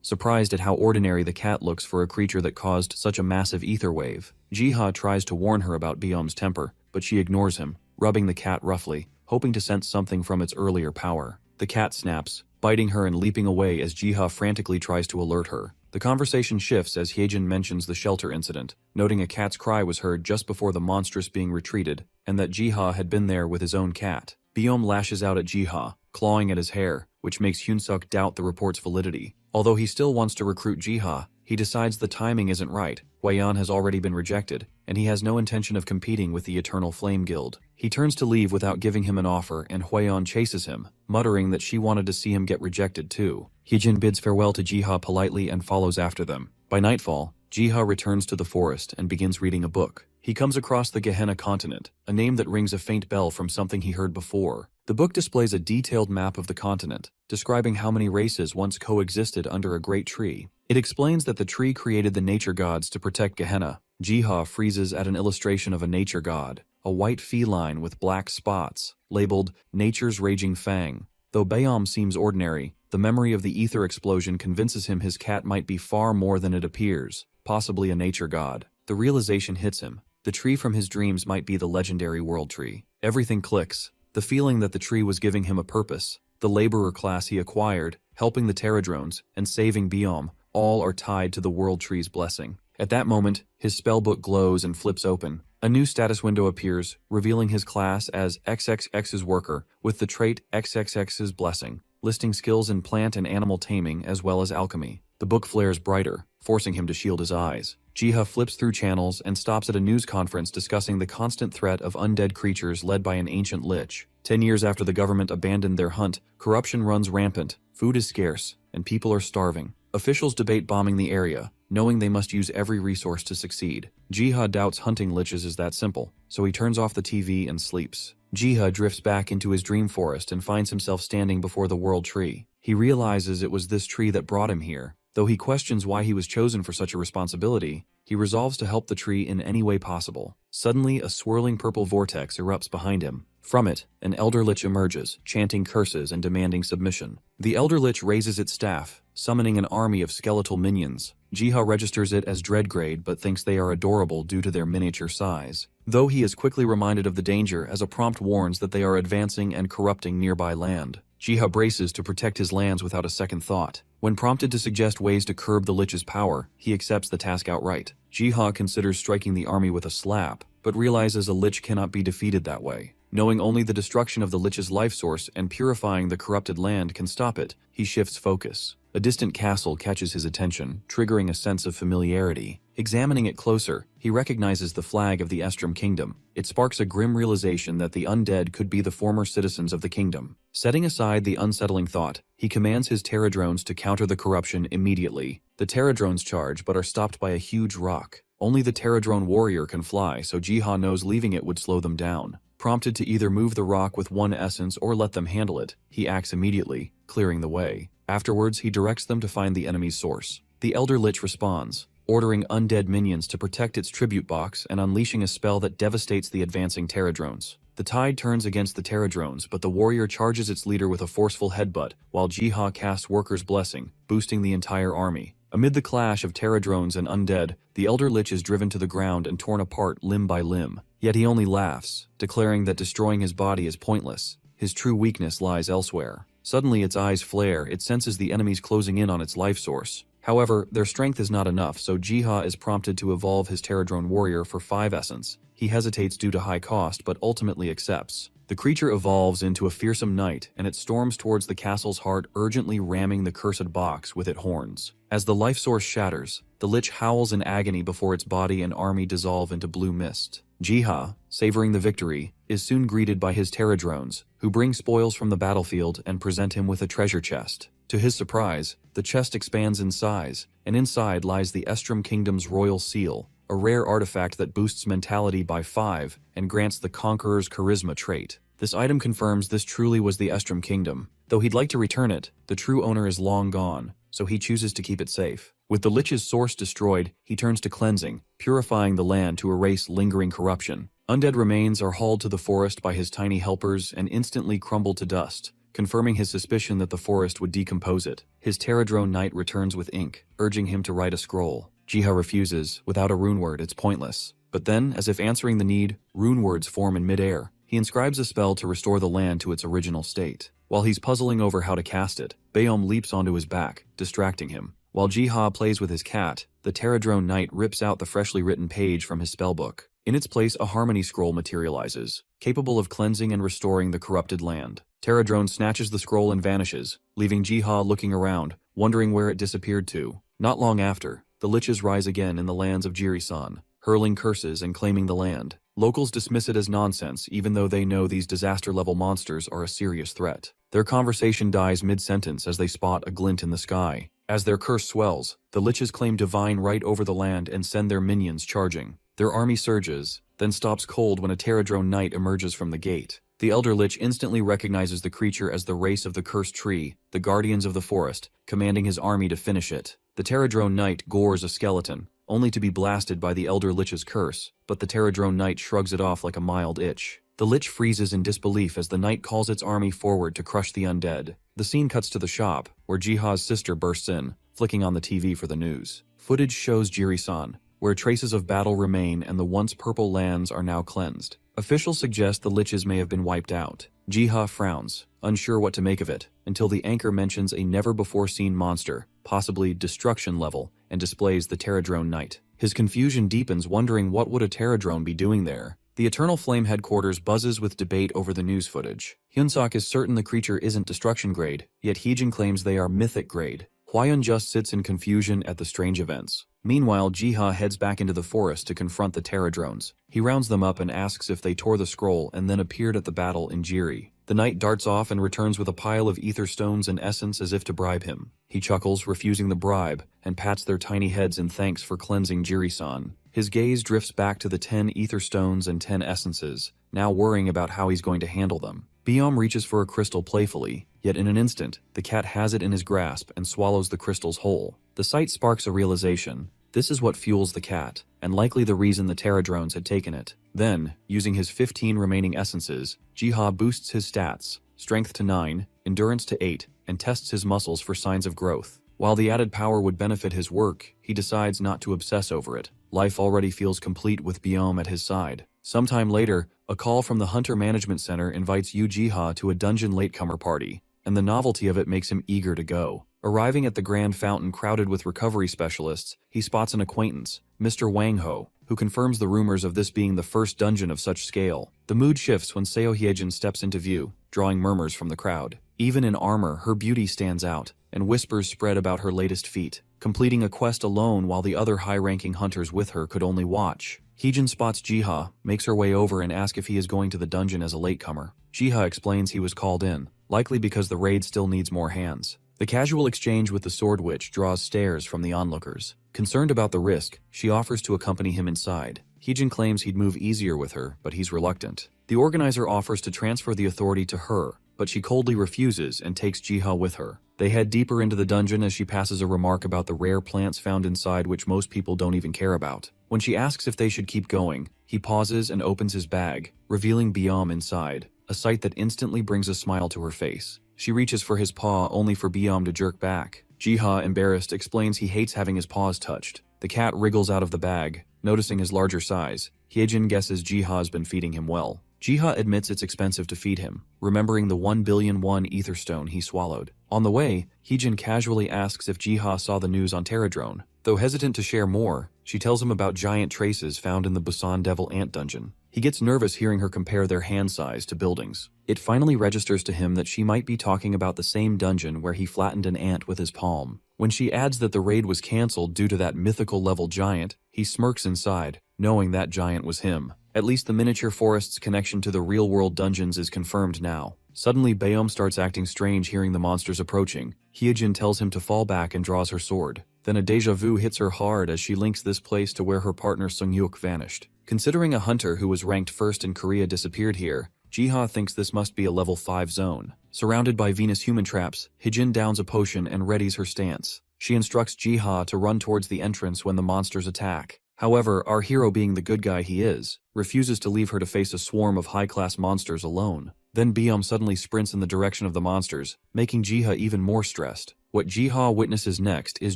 surprised at how ordinary the cat looks for a creature that caused such a massive ether wave. Jiha tries to warn her about Biom's temper, but she ignores him, rubbing the cat roughly, hoping to sense something from its earlier power. The cat snaps, biting her and leaping away as Jiha frantically tries to alert her. The conversation shifts as Hyejin mentions the shelter incident, noting a cat's cry was heard just before the monstrous being retreated, and that Jiha had been there with his own cat. Biom lashes out at Jiha, clawing at his hair, which makes Hyunsuk doubt the report's validity. Although he still wants to recruit Jiha, he decides the timing isn't right. Hwayan has already been rejected, and he has no intention of competing with the Eternal Flame Guild. He turns to leave without giving him an offer, and Hwayan chases him, muttering that she wanted to see him get rejected too. Hyejin bids farewell to Jiha politely and follows after them. By nightfall, Jiha returns to the forest and begins reading a book. He comes across the Gehenna continent, a name that rings a faint bell from something he heard before. The book displays a detailed map of the continent, describing how many races once coexisted under a great tree. It explains that the tree created the nature gods to protect Gehenna. Jiha freezes at an illustration of a nature god, a white feline with black spots, labeled Nature's Raging Fang. Though Biom seems ordinary, the memory of the ether explosion convinces him his cat might be far more than it appears, possibly a nature god. The realization hits him. The tree from his dreams might be the legendary world tree. Everything clicks. The feeling that the tree was giving him a purpose, the laborer class he acquired, helping the Pterodrones, and saving Biom, all are tied to the world tree's blessing. At that moment, his spellbook glows and flips open. A new status window appears, revealing his class as XXX's worker, with the trait XXX's blessing, listing skills in plant and animal taming as well as alchemy. The book flares brighter, forcing him to shield his eyes. Jiha flips through channels and stops at a news conference discussing the constant threat of undead creatures led by an ancient lich. 10 years after the government abandoned their hunt, corruption runs rampant, food is scarce, and people are starving. Officials debate bombing the area, knowing they must use every resource to succeed. Jiha doubts hunting liches is that simple, so he turns off the TV and sleeps. Jiha drifts back into his dream forest and finds himself standing before the world tree. He realizes it was this tree that brought him here. Though he questions why he was chosen for such a responsibility, he resolves to help the tree in any way possible. Suddenly, a swirling purple vortex erupts behind him. From it, an elder lich emerges, chanting curses and demanding submission. The elder lich raises its staff, summoning an army of skeletal minions. Jiha registers it as dreadgrade but thinks they are adorable due to their miniature size. Though he is quickly reminded of the danger as a prompt warns that they are advancing and corrupting nearby land. Jiha braces to protect his lands without a second thought. When prompted to suggest ways to curb the lich's power, he accepts the task outright. Jiha considers striking the army with a slap, but realizes a lich cannot be defeated that way. Knowing only the destruction of the lich's life source and purifying the corrupted land can stop it, he shifts focus. A distant castle catches his attention, triggering a sense of familiarity. Examining it closer, he recognizes the flag of the Estrom Kingdom. It sparks a grim realization that the undead could be the former citizens of the kingdom. Setting aside the unsettling thought, he commands his Pterodrones to counter the corruption immediately. The Pterodrones charge but are stopped by a huge rock. Only the Pterodrone warrior can fly, so Jiha knows leaving it would slow them down. Prompted to either move the rock with one essence or let them handle it, he acts immediately, clearing the way. Afterwards, he directs them to find the enemy's source. The Elder Lich responds, ordering undead minions to protect its tribute box and unleashing a spell that devastates the advancing Pterodrones. The tide turns against the Pterodrones, but the warrior charges its leader with a forceful headbutt, while Jiha casts Worker's Blessing, boosting the entire army. Amid the clash of Pterodrones and undead, the Elder Lich is driven to the ground and torn apart limb by limb. Yet he only laughs, declaring that destroying his body is pointless. His true weakness lies elsewhere. Suddenly its eyes flare, it senses the enemies closing in on its life source. However, their strength is not enough, so Jiha is prompted to evolve his Pterodrone warrior for 5 essence. He hesitates due to high cost, but ultimately accepts. The creature evolves into a fearsome knight, and it storms towards the castle's heart, urgently ramming the cursed box with its horns. As the life source shatters, the lich howls in agony before its body and army dissolve into blue mist. Jiha, savoring the victory, is soon greeted by his Pterodrones, who bring spoils from the battlefield and present him with a treasure chest. To his surprise, the chest expands in size, and inside lies the Estrom Kingdom's royal seal, a rare artifact that boosts mentality by 5 and grants the Conqueror's charisma trait. This item confirms this truly was the Estrom Kingdom. Though he'd like to return it, the true owner is long gone, so he chooses to keep it safe. With the Lich's source destroyed, he turns to cleansing, purifying the land to erase lingering corruption. Undead remains are hauled to the forest by his tiny helpers and instantly crumble to dust, confirming his suspicion that the forest would decompose it. His Terradrone Knight returns with ink, urging him to write a scroll. Jiha refuses. Without a rune word, it's pointless. But then, as if answering the need, rune words form in midair. He inscribes a spell to restore the land to its original state. While he's puzzling over how to cast it, Bayom leaps onto his back, distracting him. While Jiha plays with his cat, the Terradrone Knight rips out the freshly written page from his spellbook. In its place, a harmony scroll materializes, capable of cleansing and restoring the corrupted land. Terradrone snatches the scroll and vanishes, leaving Jiha looking around, wondering where it disappeared to. Not long after, the Liches rise again in the lands of Jirisan, hurling curses and claiming the land. Locals dismiss it as nonsense, even though they know these disaster-level monsters are a serious threat. Their conversation dies mid-sentence as they spot a glint in the sky. As their curse swells, the Liches claim divine right over the land and send their minions charging. Their army surges, then stops cold when a Terradrone Knight emerges from the gate. The Elder Lich instantly recognizes the creature as the race of the cursed tree, the guardians of the forest, commanding his army to finish it. The Terradrone Knight gores a skeleton, only to be blasted by the Elder Lich's curse, but the Terradrone Knight shrugs it off like a mild itch. The Lich freezes in disbelief as the Knight calls its army forward to crush the undead. The scene cuts to the shop, where Jiha's sister bursts in, flicking on the TV for the news. Footage shows Jirisan, where traces of battle remain and the once purple lands are now cleansed. Officials suggest the Liches may have been wiped out. Jiha frowns, unsure what to make of it, until the anchor mentions a never-before-seen monster, possibly destruction level, and displays the Terradrone Knight. His confusion deepens, wondering what would a Terradrone be doing there. The Eternal Flame headquarters buzzes with debate over the news footage. Hyunsok is certain the creature isn't destruction grade, yet Heejin claims they are mythic grade. Hwayun just sits in confusion at the strange events. Meanwhile, Jiha heads back into the forest to confront the Terradrones. He rounds them up and asks if they tore the scroll and then appeared at the battle in Jiri. The knight darts off and returns with a pile of ether stones and essence as if to bribe him. He chuckles, refusing the bribe, and pats their tiny heads in thanks for cleansing Jiri-san. His gaze drifts back to the 10 ether stones and 10 essences, now worrying about how he's going to handle them. Biom reaches for a crystal playfully, yet in an instant, the cat has it in his grasp and swallows the crystals whole. The sight sparks a realization. This is what fuels the cat, and likely the reason the Terradrones had taken it. Then, using his 15 remaining essences, Jiha boosts his stats, strength to 9, endurance to 8, and tests his muscles for signs of growth. While the added power would benefit his work, he decides not to obsess over it. Life already feels complete with Biom at his side. Sometime later, a call from the Hunter Management Center invites Yu Jiha to a dungeon latecomer party, and the novelty of it makes him eager to go. Arriving at the Grand Fountain crowded with recovery specialists, he spots an acquaintance, Mr. Wang Ho, who confirms the rumors of this being the first dungeon of such scale. The mood shifts when Seo Hyejin steps into view, drawing murmurs from the crowd. Even in armor, her beauty stands out, and whispers spread about her latest feat, completing a quest alone while the other high-ranking hunters with her could only watch. Hyejin spots Jiha, makes her way over and asks if he is going to the dungeon as a latecomer. Jiha explains he was called in, likely because the raid still needs more hands. The casual exchange with the Sword Witch draws stares from the onlookers. Concerned about the risk, she offers to accompany him inside. Hyejin claims he'd move easier with her, but he's reluctant. The organizer offers to transfer the authority to her, but she coldly refuses and takes Jiha with her. They head deeper into the dungeon as she passes a remark about the rare plants found inside which most people don't even care about. When she asks if they should keep going, he pauses and opens his bag, revealing Biom inside, a sight that instantly brings a smile to her face. She reaches for his paw only for Biom to jerk back. Jiha, embarrassed, explains he hates having his paws touched. The cat wriggles out of the bag, noticing his larger size. Hyejin guesses Jiha's been feeding him well. Jiha admits it's expensive to feed him, remembering the 1,000,000,001 ether stone he swallowed. On the way, Hyejin casually asks if Jiha saw the news on Terradrone. Though hesitant to share more, she tells him about giant traces found in the Busan Devil Ant dungeon. He gets nervous hearing her compare their hand size to buildings. It finally registers to him that she might be talking about the same dungeon where he flattened an ant with his palm. When she adds that the raid was cancelled due to that mythical level giant, he smirks inside, knowing that giant was him. At least the miniature forest's connection to the real-world dungeons is confirmed now. Suddenly, Bayom starts acting strange hearing the monsters approaching. Hyejin tells him to fall back and draws her sword. Then a deja vu hits her hard as she links this place to where her partner Sung-hyuk vanished. Considering a hunter who was ranked first in Korea disappeared here, Jiha thinks this must be a level 5 zone. Surrounded by Venus human traps, Hyejin downs a potion and readies her stance. She instructs Jiha to run towards the entrance when the monsters attack. However, our hero, being the good guy he is, refuses to leave her to face a swarm of high-class monsters alone. Then Byum suddenly sprints in the direction of the monsters, making Jiha even more stressed. What Jiha witnesses next is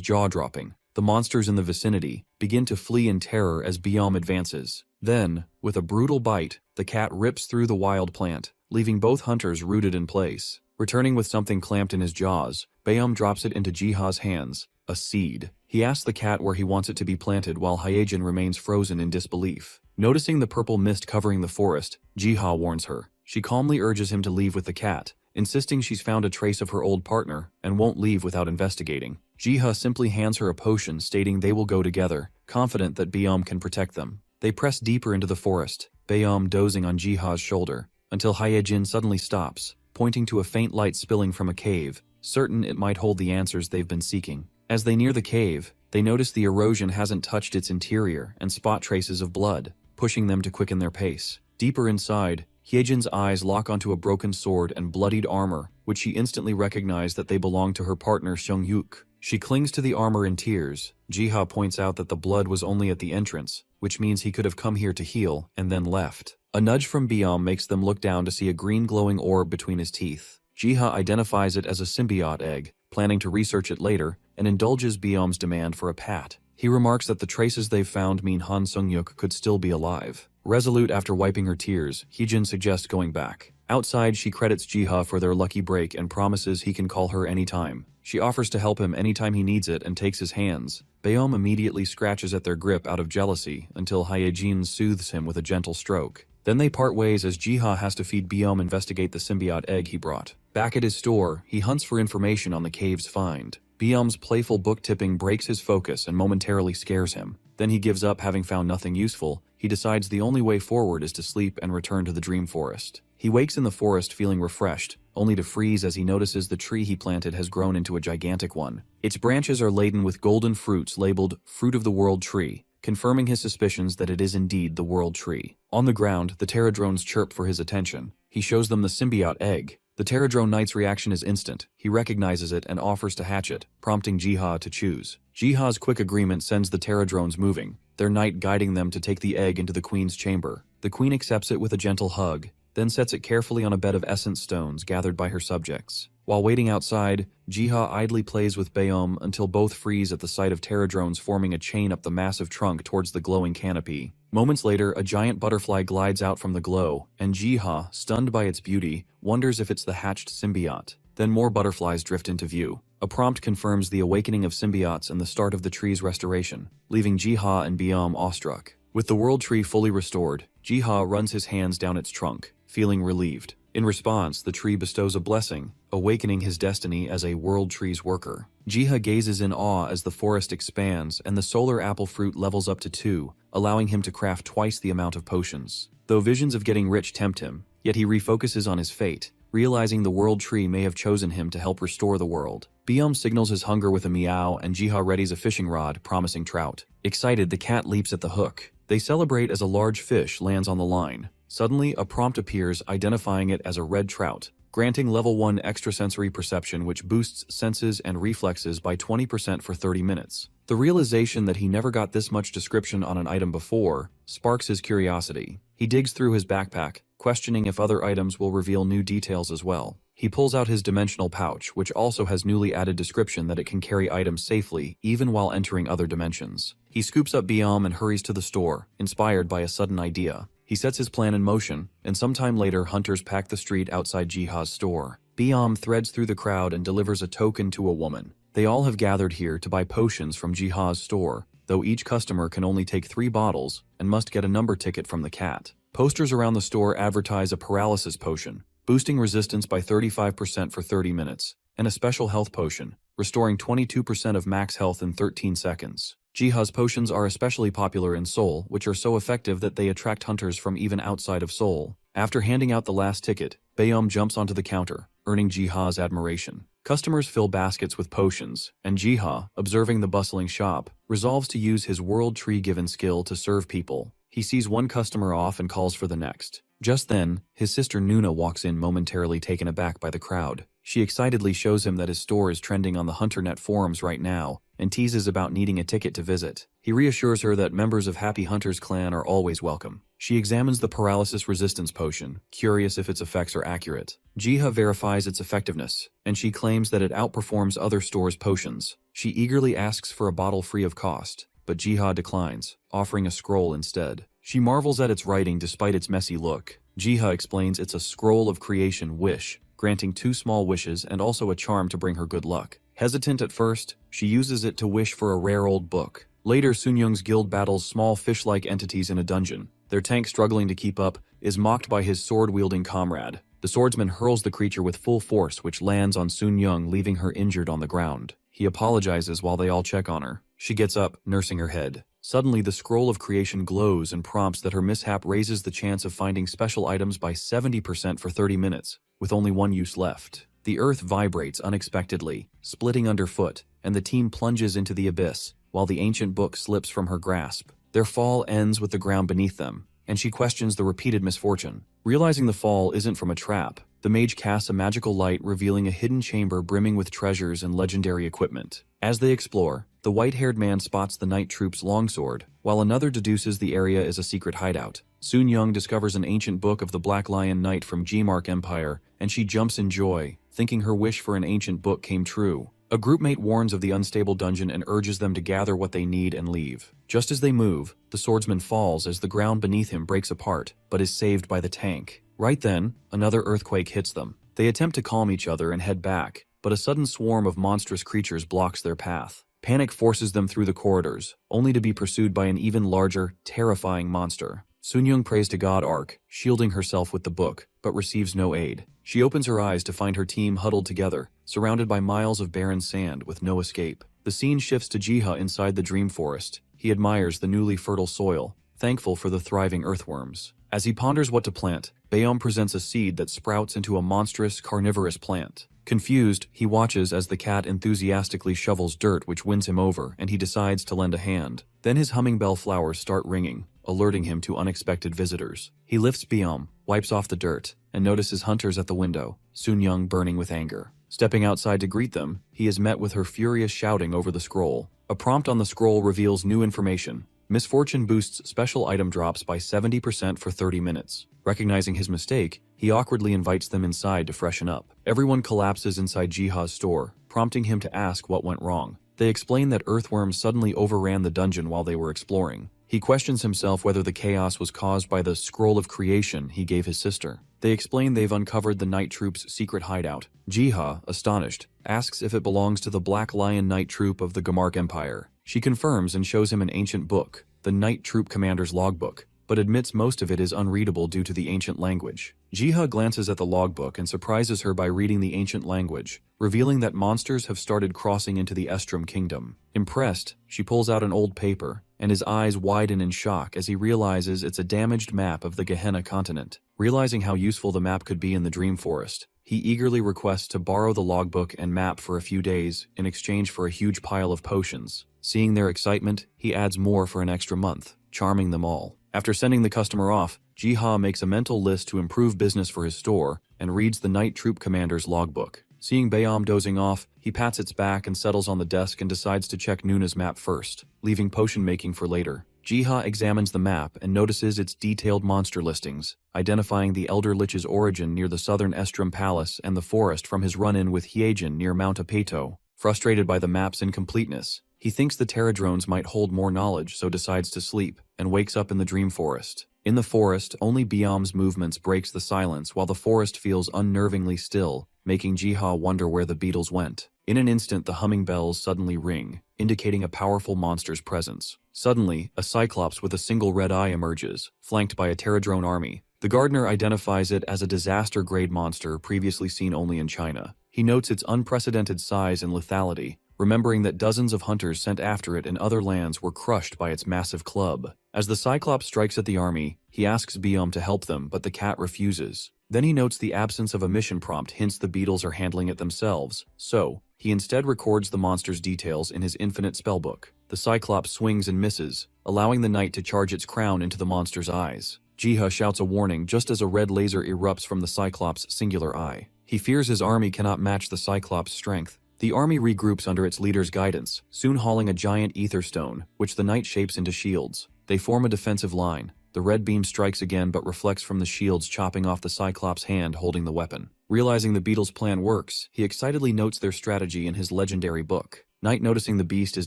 jaw-dropping. The monsters in the vicinity begin to flee in terror as Byum advances. Then, with a brutal bite, the cat rips through the wild plant, leaving both hunters rooted in place. Returning with something clamped in his jaws, Byum drops it into Jiha's hands, a seed. He asks the cat where he wants it to be planted while Hyejin remains frozen in disbelief. Noticing the purple mist covering the forest, Jiha warns her. She calmly urges him to leave with the cat, insisting she's found a trace of her old partner and won't leave without investigating. Jiha simply hands her a potion stating they will go together, confident that Byum can protect them. They press deeper into the forest, Byum dozing on Jiha's shoulder, until Hyejin suddenly stops, pointing to a faint light spilling from a cave, certain it might hold the answers they've been seeking. As they near the cave, they notice the erosion hasn't touched its interior and spot traces of blood, pushing them to quicken their pace. Deeper inside, Hyejin's eyes lock onto a broken sword and bloodied armor, which she instantly recognized that they belong to her partner Seung-yuk. She clings to the armor in tears. Jiha points out that the blood was only at the entrance, which means he could have come here to heal and then left. A nudge from Byum makes them look down to see a green glowing orb between his teeth. Jiha identifies it as a symbiote egg, planning to research it later, and indulges Byum's demand for a pat. He remarks that the traces they've found mean Han Seung-yuk could still be alive. Resolute after wiping her tears, Hyejin suggests going back. Outside, she credits Jiha for their lucky break and promises he can call her anytime. She offers to help him anytime he needs it and takes his hands. Byum immediately scratches at their grip out of jealousy until Hyejin soothes him with a gentle stroke. Then they part ways as Jiha has to feed Byum investigate the symbiote egg he brought. Back at his store, he hunts for information on the cave's find. Byum's playful book tipping breaks his focus and momentarily scares him. Then he gives up, having found nothing useful. He decides the only way forward is to sleep and return to the dream forest. He wakes in the forest feeling refreshed, only to freeze as he notices the tree he planted has grown into a gigantic one. Its branches are laden with golden fruits labeled Fruit of the World Tree, confirming his suspicions that it is indeed the World Tree. On the ground, the Pterodrones chirp for his attention. He shows them the symbiote egg. The Pterodrone Knight's reaction is instant. He recognizes it and offers to hatch it, prompting Jiha to choose. Jiha's quick agreement sends the Pterodrones moving, their knight guiding them to take the egg into the queen's chamber. The queen accepts it with a gentle hug, then sets it carefully on a bed of essence stones gathered by her subjects. While waiting outside, Jiha idly plays with Byum until both freeze at the sight of Pterodrones forming a chain up the massive trunk towards the glowing canopy. Moments later, a giant butterfly glides out from the glow, and Jiha, stunned by its beauty, wonders if it's the hatched symbiote. Then more butterflies drift into view. A prompt confirms the awakening of symbiotes and the start of the tree's restoration, leaving Jiha and Byum awestruck. With the world tree fully restored, Jiha runs his hands down its trunk, feeling relieved. In response, the tree bestows a blessing, awakening his destiny as a world tree's worker. Jiha gazes in awe as the forest expands and the solar apple fruit levels up to 2, allowing him to craft twice the amount of potions. Though visions of getting rich tempt him, yet he refocuses on his fate, realizing the world tree may have chosen him to help restore the world. Byum signals his hunger with a meow and Jiha readies a fishing rod, promising trout. Excited, the cat leaps at the hook. They celebrate as a large fish lands on the line. Suddenly, a prompt appears identifying it as a red trout, granting level 1 extrasensory perception, which boosts senses and reflexes by 20% for 30 minutes. The realization that he never got this much description on an item before sparks his curiosity. He digs through his backpack, questioning if other items will reveal new details as well. He pulls out his dimensional pouch, which also has newly added description that it can carry items safely, even while entering other dimensions. He scoops up Byum and hurries to the store, inspired by a sudden idea. He sets his plan in motion, and sometime later hunters pack the street outside Jiha's store. Byum threads through the crowd and delivers a token to a woman. They all have gathered here to buy potions from Jiha's store, though each customer can only take 3 bottles and must get a number ticket from the cat. Posters around the store advertise a paralysis potion, boosting resistance by 35% for 30 minutes, and a special health potion, restoring 22% of max health in 13 seconds. Jiha's potions are especially popular in Seoul, which are so effective that they attract hunters from even outside of Seoul. After handing out the last ticket, Byum jumps onto the counter, earning Jiha's admiration. Customers fill baskets with potions, and Jiha, observing the bustling shop, resolves to use his world tree-given skill to serve people. He sees one customer off and calls for the next. Just then, his sister Nuna walks in, momentarily taken aback by the crowd. She excitedly shows him that his store is trending on the HunterNet forums right now, and teases about needing a ticket to visit. He reassures her that members of Happy Hunter's clan are always welcome. She examines the paralysis resistance potion, curious if its effects are accurate. Jiha verifies its effectiveness, and she claims that it outperforms other stores' potions. She eagerly asks for a bottle free of cost, but Jiha declines, offering a scroll instead. She marvels at its writing despite its messy look. Jiha explains it's a scroll of creation wish, granting 2 small wishes and also a charm to bring her good luck. Hesitant at first, she uses it to wish for a rare old book. Later, Sunyoung's guild battles small fish-like entities in a dungeon. Their tank, struggling to keep up, is mocked by his sword-wielding comrade. The swordsman hurls the creature with full force, which lands on Sunyoung, leaving her injured on the ground. He apologizes while they all check on her. She gets up, nursing her head. Suddenly, the scroll of creation glows and prompts that her mishap raises the chance of finding special items by 70% for 30 minutes, with only 1 use left. The earth vibrates unexpectedly, splitting underfoot, and the team plunges into the abyss, while the ancient book slips from her grasp. Their fall ends with the ground beneath them, and she questions the repeated misfortune. Realizing the fall isn't from a trap, the mage casts a magical light, revealing a hidden chamber brimming with treasures and legendary equipment. As they explore, the white-haired man spots the night troop's longsword, while another deduces the area is a secret hideout. Sunyoung discovers an ancient book of the Black Lion Knight from Gmark Empire, and she jumps in joy, thinking her wish for an ancient book came true. A groupmate warns of the unstable dungeon and urges them to gather what they need and leave. Just as they move, the swordsman falls as the ground beneath him breaks apart, but is saved by the tank. Right then, another earthquake hits them. They attempt to calm each other and head back, but a sudden swarm of monstrous creatures blocks their path. Panic forces them through the corridors, only to be pursued by an even larger, terrifying monster. Sunyoung prays to God Ark, shielding herself with the book, but receives no aid. She opens her eyes to find her team huddled together, surrounded by miles of barren sand with no escape. The scene shifts to Jiha inside the dream forest. He admires the newly fertile soil, thankful for the thriving earthworms. As he ponders what to plant, Baeom presents a seed that sprouts into a monstrous, carnivorous plant. Confused, he watches as the cat enthusiastically shovels dirt, which wins him over, and he decides to lend a hand. Then his humming bell flowers start ringing, alerting him to unexpected visitors. He lifts Baeom, wipes off the dirt, and notices hunters at the window, Sunyoung burning with anger. Stepping outside to greet them, he is met with her furious shouting over the scroll. A prompt on the scroll reveals new information. Misfortune boosts special item drops by 70% for 30 minutes. Recognizing his mistake, he awkwardly invites them inside to freshen up. Everyone collapses inside Jiha's store, prompting him to ask what went wrong. They explain that earthworms suddenly overran the dungeon while they were exploring. He questions himself whether the chaos was caused by the scroll of creation he gave his sister. They explain they've uncovered the Night Troop's secret hideout. Jiha, astonished, asks if it belongs to the Black Lion Night Troop of the Gmark Empire. She confirms and shows him an ancient book, the Night Troop Commander's logbook, but admits most of it is unreadable due to the ancient language. Jiha glances at the logbook and surprises her by reading the ancient language, revealing that monsters have started crossing into the Estrom Kingdom. Impressed, she pulls out an old paper, and his eyes widen in shock as he realizes it's a damaged map of the Gehenna continent. Realizing how useful the map could be in the Dream Forest, he eagerly requests to borrow the logbook and map for a few days in exchange for a huge pile of potions. Seeing their excitement, he adds more for an extra month, charming them all. After sending the customer off, Jiha makes a mental list to improve business for his store and reads the Night Troop Commander's logbook. Seeing Baeom dozing off, he pats its back and settles on the desk and decides to check Nuna's map first, leaving potion making for later. Jiha examines the map and notices its detailed monster listings, identifying the Elder Lich's origin near the southern Estrom Palace and the forest from his run-in with Hyejin near Mount Apeto. Frustrated by the map's incompleteness, he thinks the Terradrones might hold more knowledge, so decides to sleep, and wakes up in the Dream Forest. In the forest, only Baeom's movements breaks the silence while the forest feels unnervingly still, making Jiha wonder where the beetles went. In an instant, the humming bells suddenly ring, indicating a powerful monster's presence. Suddenly, a Cyclops with a single red eye emerges, flanked by a Terradrone army. The gardener identifies it as a disaster-grade monster previously seen only in China. He notes its unprecedented size and lethality, remembering that dozens of hunters sent after it in other lands were crushed by its massive club. As the Cyclops strikes at the army, he asks Baeom to help them, but the cat refuses. Then he notes the absence of a mission prompt hints the beetles are handling it themselves, so he instead records the monster's details in his infinite spellbook. The Cyclops swings and misses, allowing the knight to charge its crown into the monster's eyes. Jiha shouts a warning just as a red laser erupts from the Cyclops' singular eye. He fears his army cannot match the Cyclops' strength. The army regroups under its leader's guidance, soon hauling a giant ether stone, which the knight shapes into shields. They form a defensive line. The red beam strikes again but reflects from the shields, chopping off the Cyclops' hand holding the weapon. Realizing the beetle's plan works, he excitedly notes their strategy in his legendary book. Knight, noticing the beast is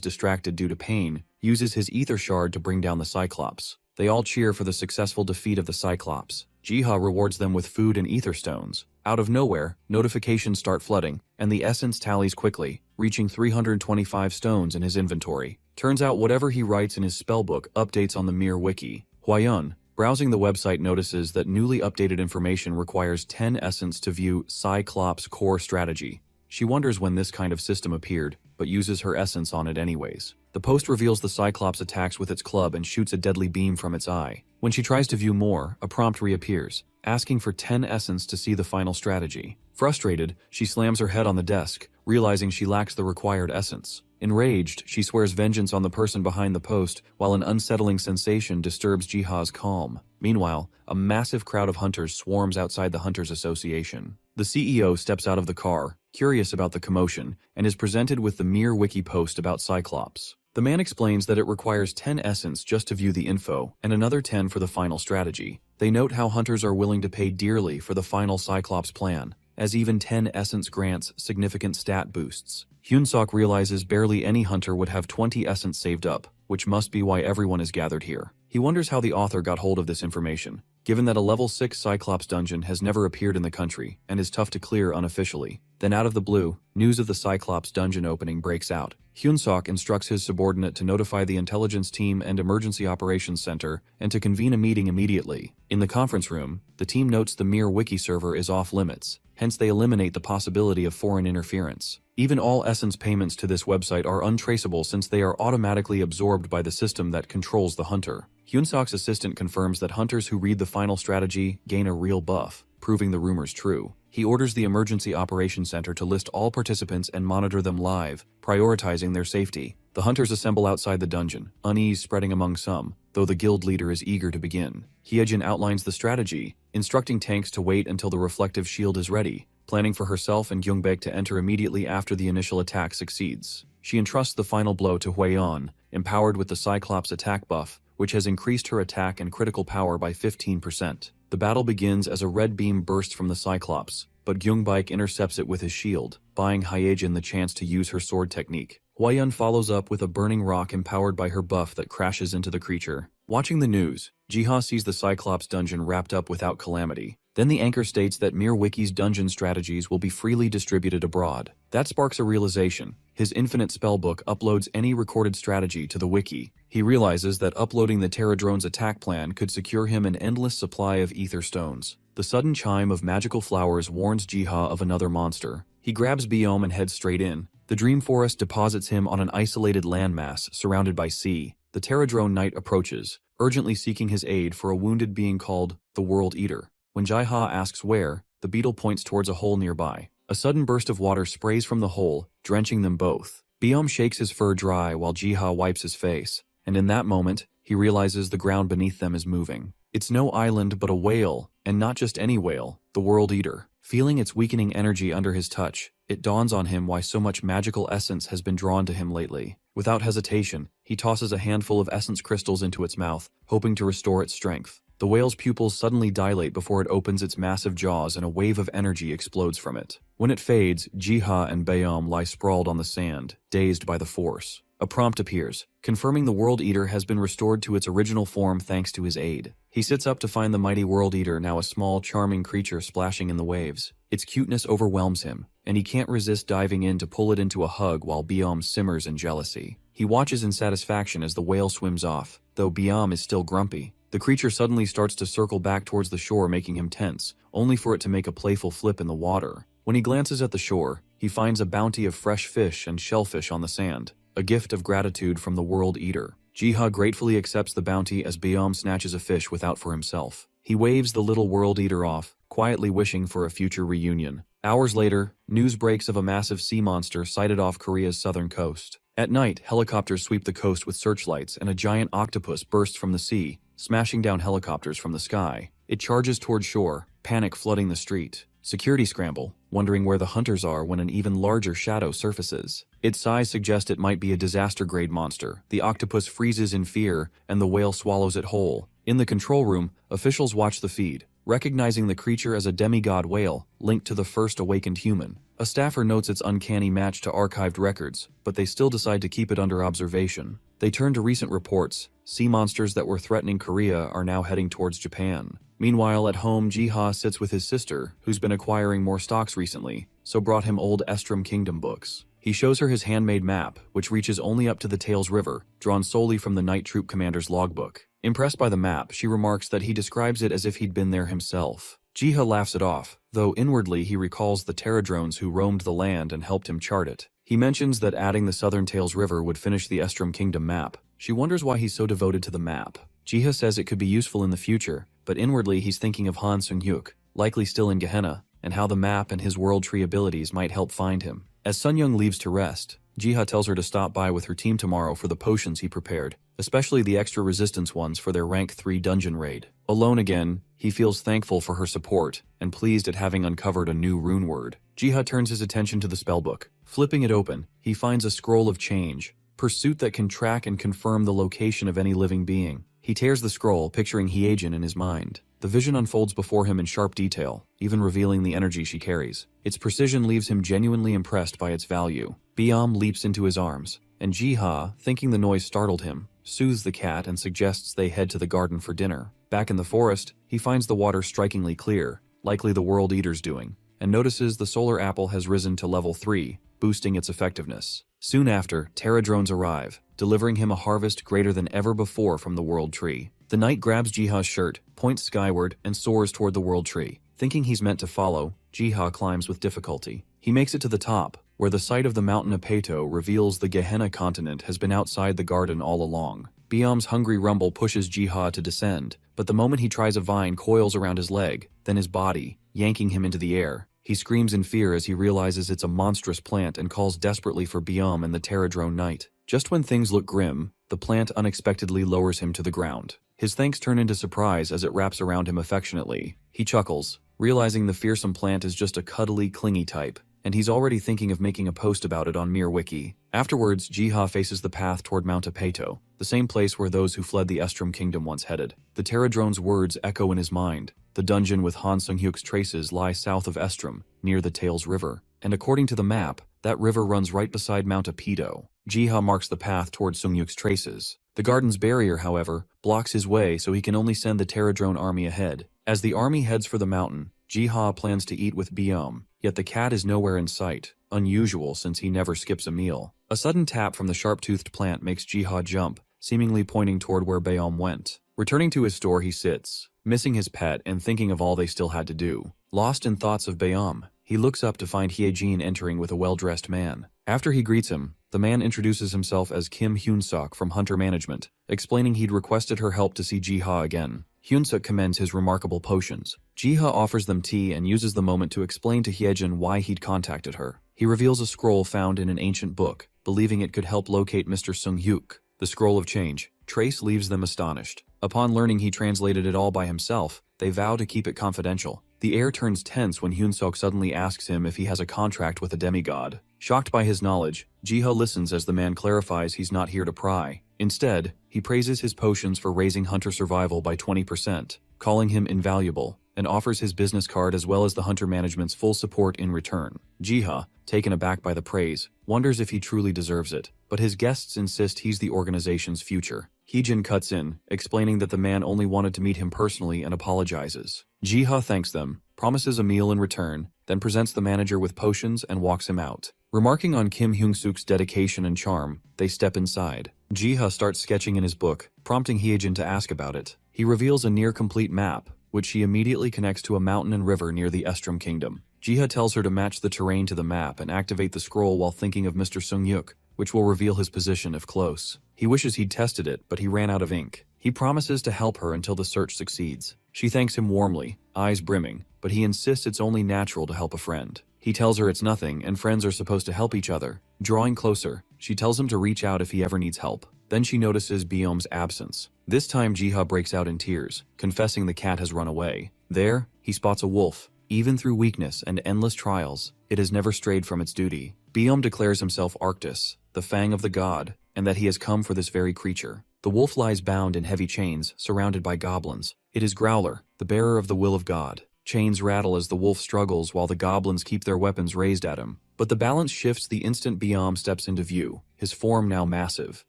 distracted due to pain, uses his ether shard to bring down the Cyclops. They all cheer for the successful defeat of the Cyclops. Jiha rewards them with food and ether stones. Out of nowhere, notifications start flooding, and the essence tallies quickly, reaching 325 stones in his inventory. Turns out whatever he writes in his spellbook updates on the Mir wiki. Huayun, browsing the website, notices that newly updated information requires 10 essence to view Cyclops' core strategy. She wonders when this kind of system appeared, but uses her essence on it anyways. The post reveals the Cyclops attacks with its club and shoots a deadly beam from its eye. When she tries to view more, a prompt reappears, asking for 10 essence to see the final strategy. Frustrated, she slams her head on the desk, realizing she lacks the required essence. Enraged, she swears vengeance on the person behind the post, while an unsettling sensation disturbs Jiha's calm. Meanwhile, a massive crowd of hunters swarms outside the Hunters Association. The CEO steps out of the car, curious about the commotion, and is presented with the Mir wiki post about Cyclops. The man explains that it requires 10 essence just to view the info, and another 10 for the final strategy. They note how hunters are willing to pay dearly for the final Cyclops plan, as even 10 essence grants significant stat boosts. Hyunsuk realizes barely any hunter would have 20 essence saved up, which must be why everyone is gathered here. He wonders how the author got hold of this information, given that a level 6 Cyclops dungeon has never appeared in the country and is tough to clear unofficially. Then out of the blue, news of the Cyclops dungeon opening breaks out. Hyunsuk instructs his subordinate to notify the intelligence team and emergency operations center and to convene a meeting immediately. In the conference room, the team notes the Mir wiki server is off limits, hence they eliminate the possibility of foreign interference. Even all essence payments to this website are untraceable since they are automatically absorbed by the system that controls the hunter. Hyunsuk's assistant confirms that hunters who read the final strategy gain a real buff, proving the rumors true. He orders the emergency operations center to list all participants and monitor them live, prioritizing their safety. The hunters assemble outside the dungeon, unease spreading among some, though the guild leader is eager to begin. Hyejin outlines the strategy, instructing tanks to wait until the reflective shield is ready, planning for herself and Yungbek to enter immediately after the initial attack succeeds. She entrusts the final blow to Huayan, empowered with the Cyclops attack buff, which has increased her attack and critical power by 15%. The battle begins as a red beam bursts from the Cyclops, but Yungbek intercepts it with his shield, buying Hyejin the chance to use her sword technique. Huayan follows up with a burning rock empowered by her buff that crashes into the creature. Watching the news, Jiha sees the Cyclops dungeon wrapped up without calamity. Then the anchor states that Mir Wiki's dungeon strategies will be freely distributed abroad. That sparks a realization. His infinite spellbook uploads any recorded strategy to the wiki. He realizes that uploading the Terradrone's attack plan could secure him an endless supply of ether stones. The sudden chime of magical flowers warns Jiha of another monster. He grabs Biome and heads straight in. The Dream Forest deposits him on an isolated landmass surrounded by sea. The Terradrone Knight approaches, urgently seeking his aid for a wounded being called the World Eater. When Jiha asks where, the beetle points towards a hole nearby. A sudden burst of water sprays from the hole, drenching them both. Biome shakes his fur dry while Jiha wipes his face, and in that moment, he realizes the ground beneath them is moving. It's no island but a whale, and not just any whale, the World Eater. Feeling its weakening energy under his touch, it dawns on him why so much magical essence has been drawn to him lately. Without hesitation, he tosses a handful of essence crystals into its mouth, hoping to restore its strength. The whale's pupils suddenly dilate before it opens its massive jaws and a wave of energy explodes from it. When it fades, Jiha and Biome lie sprawled on the sand, dazed by the force. A prompt appears, confirming the World Eater has been restored to its original form thanks to his aid. He sits up to find the mighty World Eater now a small, charming creature splashing in the waves. Its cuteness overwhelms him, and he can't resist diving in to pull it into a hug while Biome simmers in jealousy. He watches in satisfaction as the whale swims off, though Biome is still grumpy. The creature suddenly starts to circle back towards the shore, making him tense, only for it to make a playful flip in the water. When he glances at the shore, he finds a bounty of fresh fish and shellfish on the sand, a gift of gratitude from the World Eater. Jiha gratefully accepts the bounty as Biome snatches a fish without for himself. He waves the little World Eater off, quietly wishing for a future reunion. Hours later, news breaks of a massive sea monster sighted off Korea's southern coast. At night, helicopters sweep the coast with searchlights and a giant octopus bursts from the sea, smashing down helicopters from the sky. It charges toward shore, panic flooding the street. security scramble, wondering where the hunters are when an even larger shadow surfaces. Its size suggests it might be a disaster-grade monster. The octopus freezes in fear, and the whale swallows it whole. In the control room, officials watch the feed, recognizing the creature as a demigod whale linked to the first awakened human. A staffer notes its uncanny match to archived records, but they still decide to keep it under observation. They turn to recent reports. Sea monsters that were threatening Korea are now heading towards Japan. Meanwhile, at home, Jiha sits with his sister, who's been acquiring more stocks recently, so brought him old Estrom Kingdom books. He shows her his handmade map, which reaches only up to the Tails River, drawn solely from the Night Troop commander's logbook. Impressed by the map, she remarks that he describes it as if he'd been there himself. Jiha laughs it off, though inwardly he recalls the Terradrones who roamed the land and helped him chart it. He mentions that adding the southern Tails River would finish the Estrom Kingdom map. She wonders why he's so devoted to the map. Jiha says it could be useful in the future, but inwardly he's thinking of Han Sung-hyuk, likely still in Gehenna, and how the map and his world tree abilities might help find him. As Sun-young leaves to rest, Jiha tells her to stop by with her team tomorrow for the potions he prepared, especially the extra resistance ones for their rank 3 dungeon raid. Alone again, he feels thankful for her support and pleased at having uncovered a new rune word. Jiha turns his attention to the spellbook. Flipping it open, he finds a scroll of change, pursuit that can track and confirm the location of any living being. He tears the scroll, picturing Hyejin in his mind. The vision unfolds before him in sharp detail, even revealing the energy she carries. Its precision leaves him genuinely impressed by its value. Biam leaps into his arms, and Jiha, thinking the noise startled him, soothes the cat and suggests they head to the garden for dinner. Back in the forest, he finds the water strikingly clear, likely the World Eater's doing, and notices the solar apple has risen to level 3, boosting its effectiveness. Soon after, Terradrones arrive, delivering him a harvest greater than ever before from the World Tree. The knight grabs Jiha's shirt, points skyward, and soars toward the World Tree. Thinking he's meant to follow, Jiha climbs with difficulty. He makes it to the top, where the sight of the mountain Apeto reveals the Gehenna continent has been outside the garden all along. Biam's hungry rumble pushes Jiha to descend, but the moment he tries a vine coils around his leg, then his body, yanking him into the air. He screams in fear as he realizes it's a monstrous plant and calls desperately for Biam and the Terradrone Knight. Just when things look grim, the plant unexpectedly lowers him to the ground. His thanks turn into surprise as it wraps around him affectionately. He chuckles, realizing the fearsome plant is just a cuddly, clingy type, and he's already thinking of making a post about it on MirWiki. Afterwards, Jiha faces the path toward Mount Apeto, the same place where those who fled the Estrom Kingdom once headed. The Terradrone's words echo in his mind. The dungeon with Han Sung-hyuk's traces lies south of Estrom, near the Tails River, and according to the map, that river runs right beside Mount Apeto. Jiha marks the path toward Sung-hyuk's traces. The garden's barrier, however, blocks his way, so he can only send the Terradrone army ahead. As the army heads for the mountain, Jiha plans to eat with Biam, yet the cat is nowhere in sight, unusual since he never skips a meal. A sudden tap from the sharp-toothed plant makes Jiha jump, seemingly pointing toward where Biam went. Returning to his store, he sits, missing his pet and thinking of all they still had to do. Lost in thoughts of Biam, he looks up to find Hyejin entering with a well-dressed man. After he greets him, the man introduces himself as Kim Hyun-suk from Hunter Management, explaining he'd requested her help to see Jiha again. Hyun-suk commends his remarkable potions. Jiha offers them tea and uses the moment to explain to Hyejin why he'd contacted her. He reveals a scroll found in an ancient book, believing it could help locate Mr. Sung-hyuk, the Scroll of Change. Trace leaves them astonished. Upon learning he translated it all by himself, they vow to keep it confidential. The air turns tense when Hyun-suk suddenly asks him if he has a contract with a demigod. Shocked by his knowledge, Jiha listens as the man clarifies he's not here to pry. Instead, he praises his potions for raising hunter survival by 20%, calling him invaluable, and offers his business card as well as the Hunter Management's full support in return. Jiha, taken aback by the praise, wonders if he truly deserves it, but his guests insist he's the organization's future. Hyejin cuts in, explaining that the man only wanted to meet him personally and apologizes. Jiha thanks them, promises a meal in return, then presents the manager with potions and walks him out. Remarking on Kim Hyun-suk's dedication and charm, they step inside. Jiha starts sketching in his book, prompting Hyejin to ask about it. He reveals a near-complete map, which she immediately connects to a mountain and river near the Estrom Kingdom. Jiha tells her to match the terrain to the map and activate the scroll while thinking of Mr. Sung-hyuk, which will reveal his position if close. He wishes he'd tested it, but he ran out of ink. He promises to help her until the search succeeds. She thanks him warmly, eyes brimming, but he insists it's only natural to help a friend. He tells her it's nothing and friends are supposed to help each other. Drawing closer, she tells him to reach out if he ever needs help. Then she notices Biom's absence. This time Jiha breaks out in tears, confessing the cat has run away. There, he spots a wolf, Even through weakness and endless trials, it has never strayed from its duty. Biome declares himself Arctus, the fang of the god, and that he has come for this very creature. The wolf lies bound in heavy chains, surrounded by goblins. It is Growler, the bearer of the will of God. Chains rattle as the wolf struggles while the goblins keep their weapons raised at him. But the balance shifts the instant Biome steps into view, his form now massive.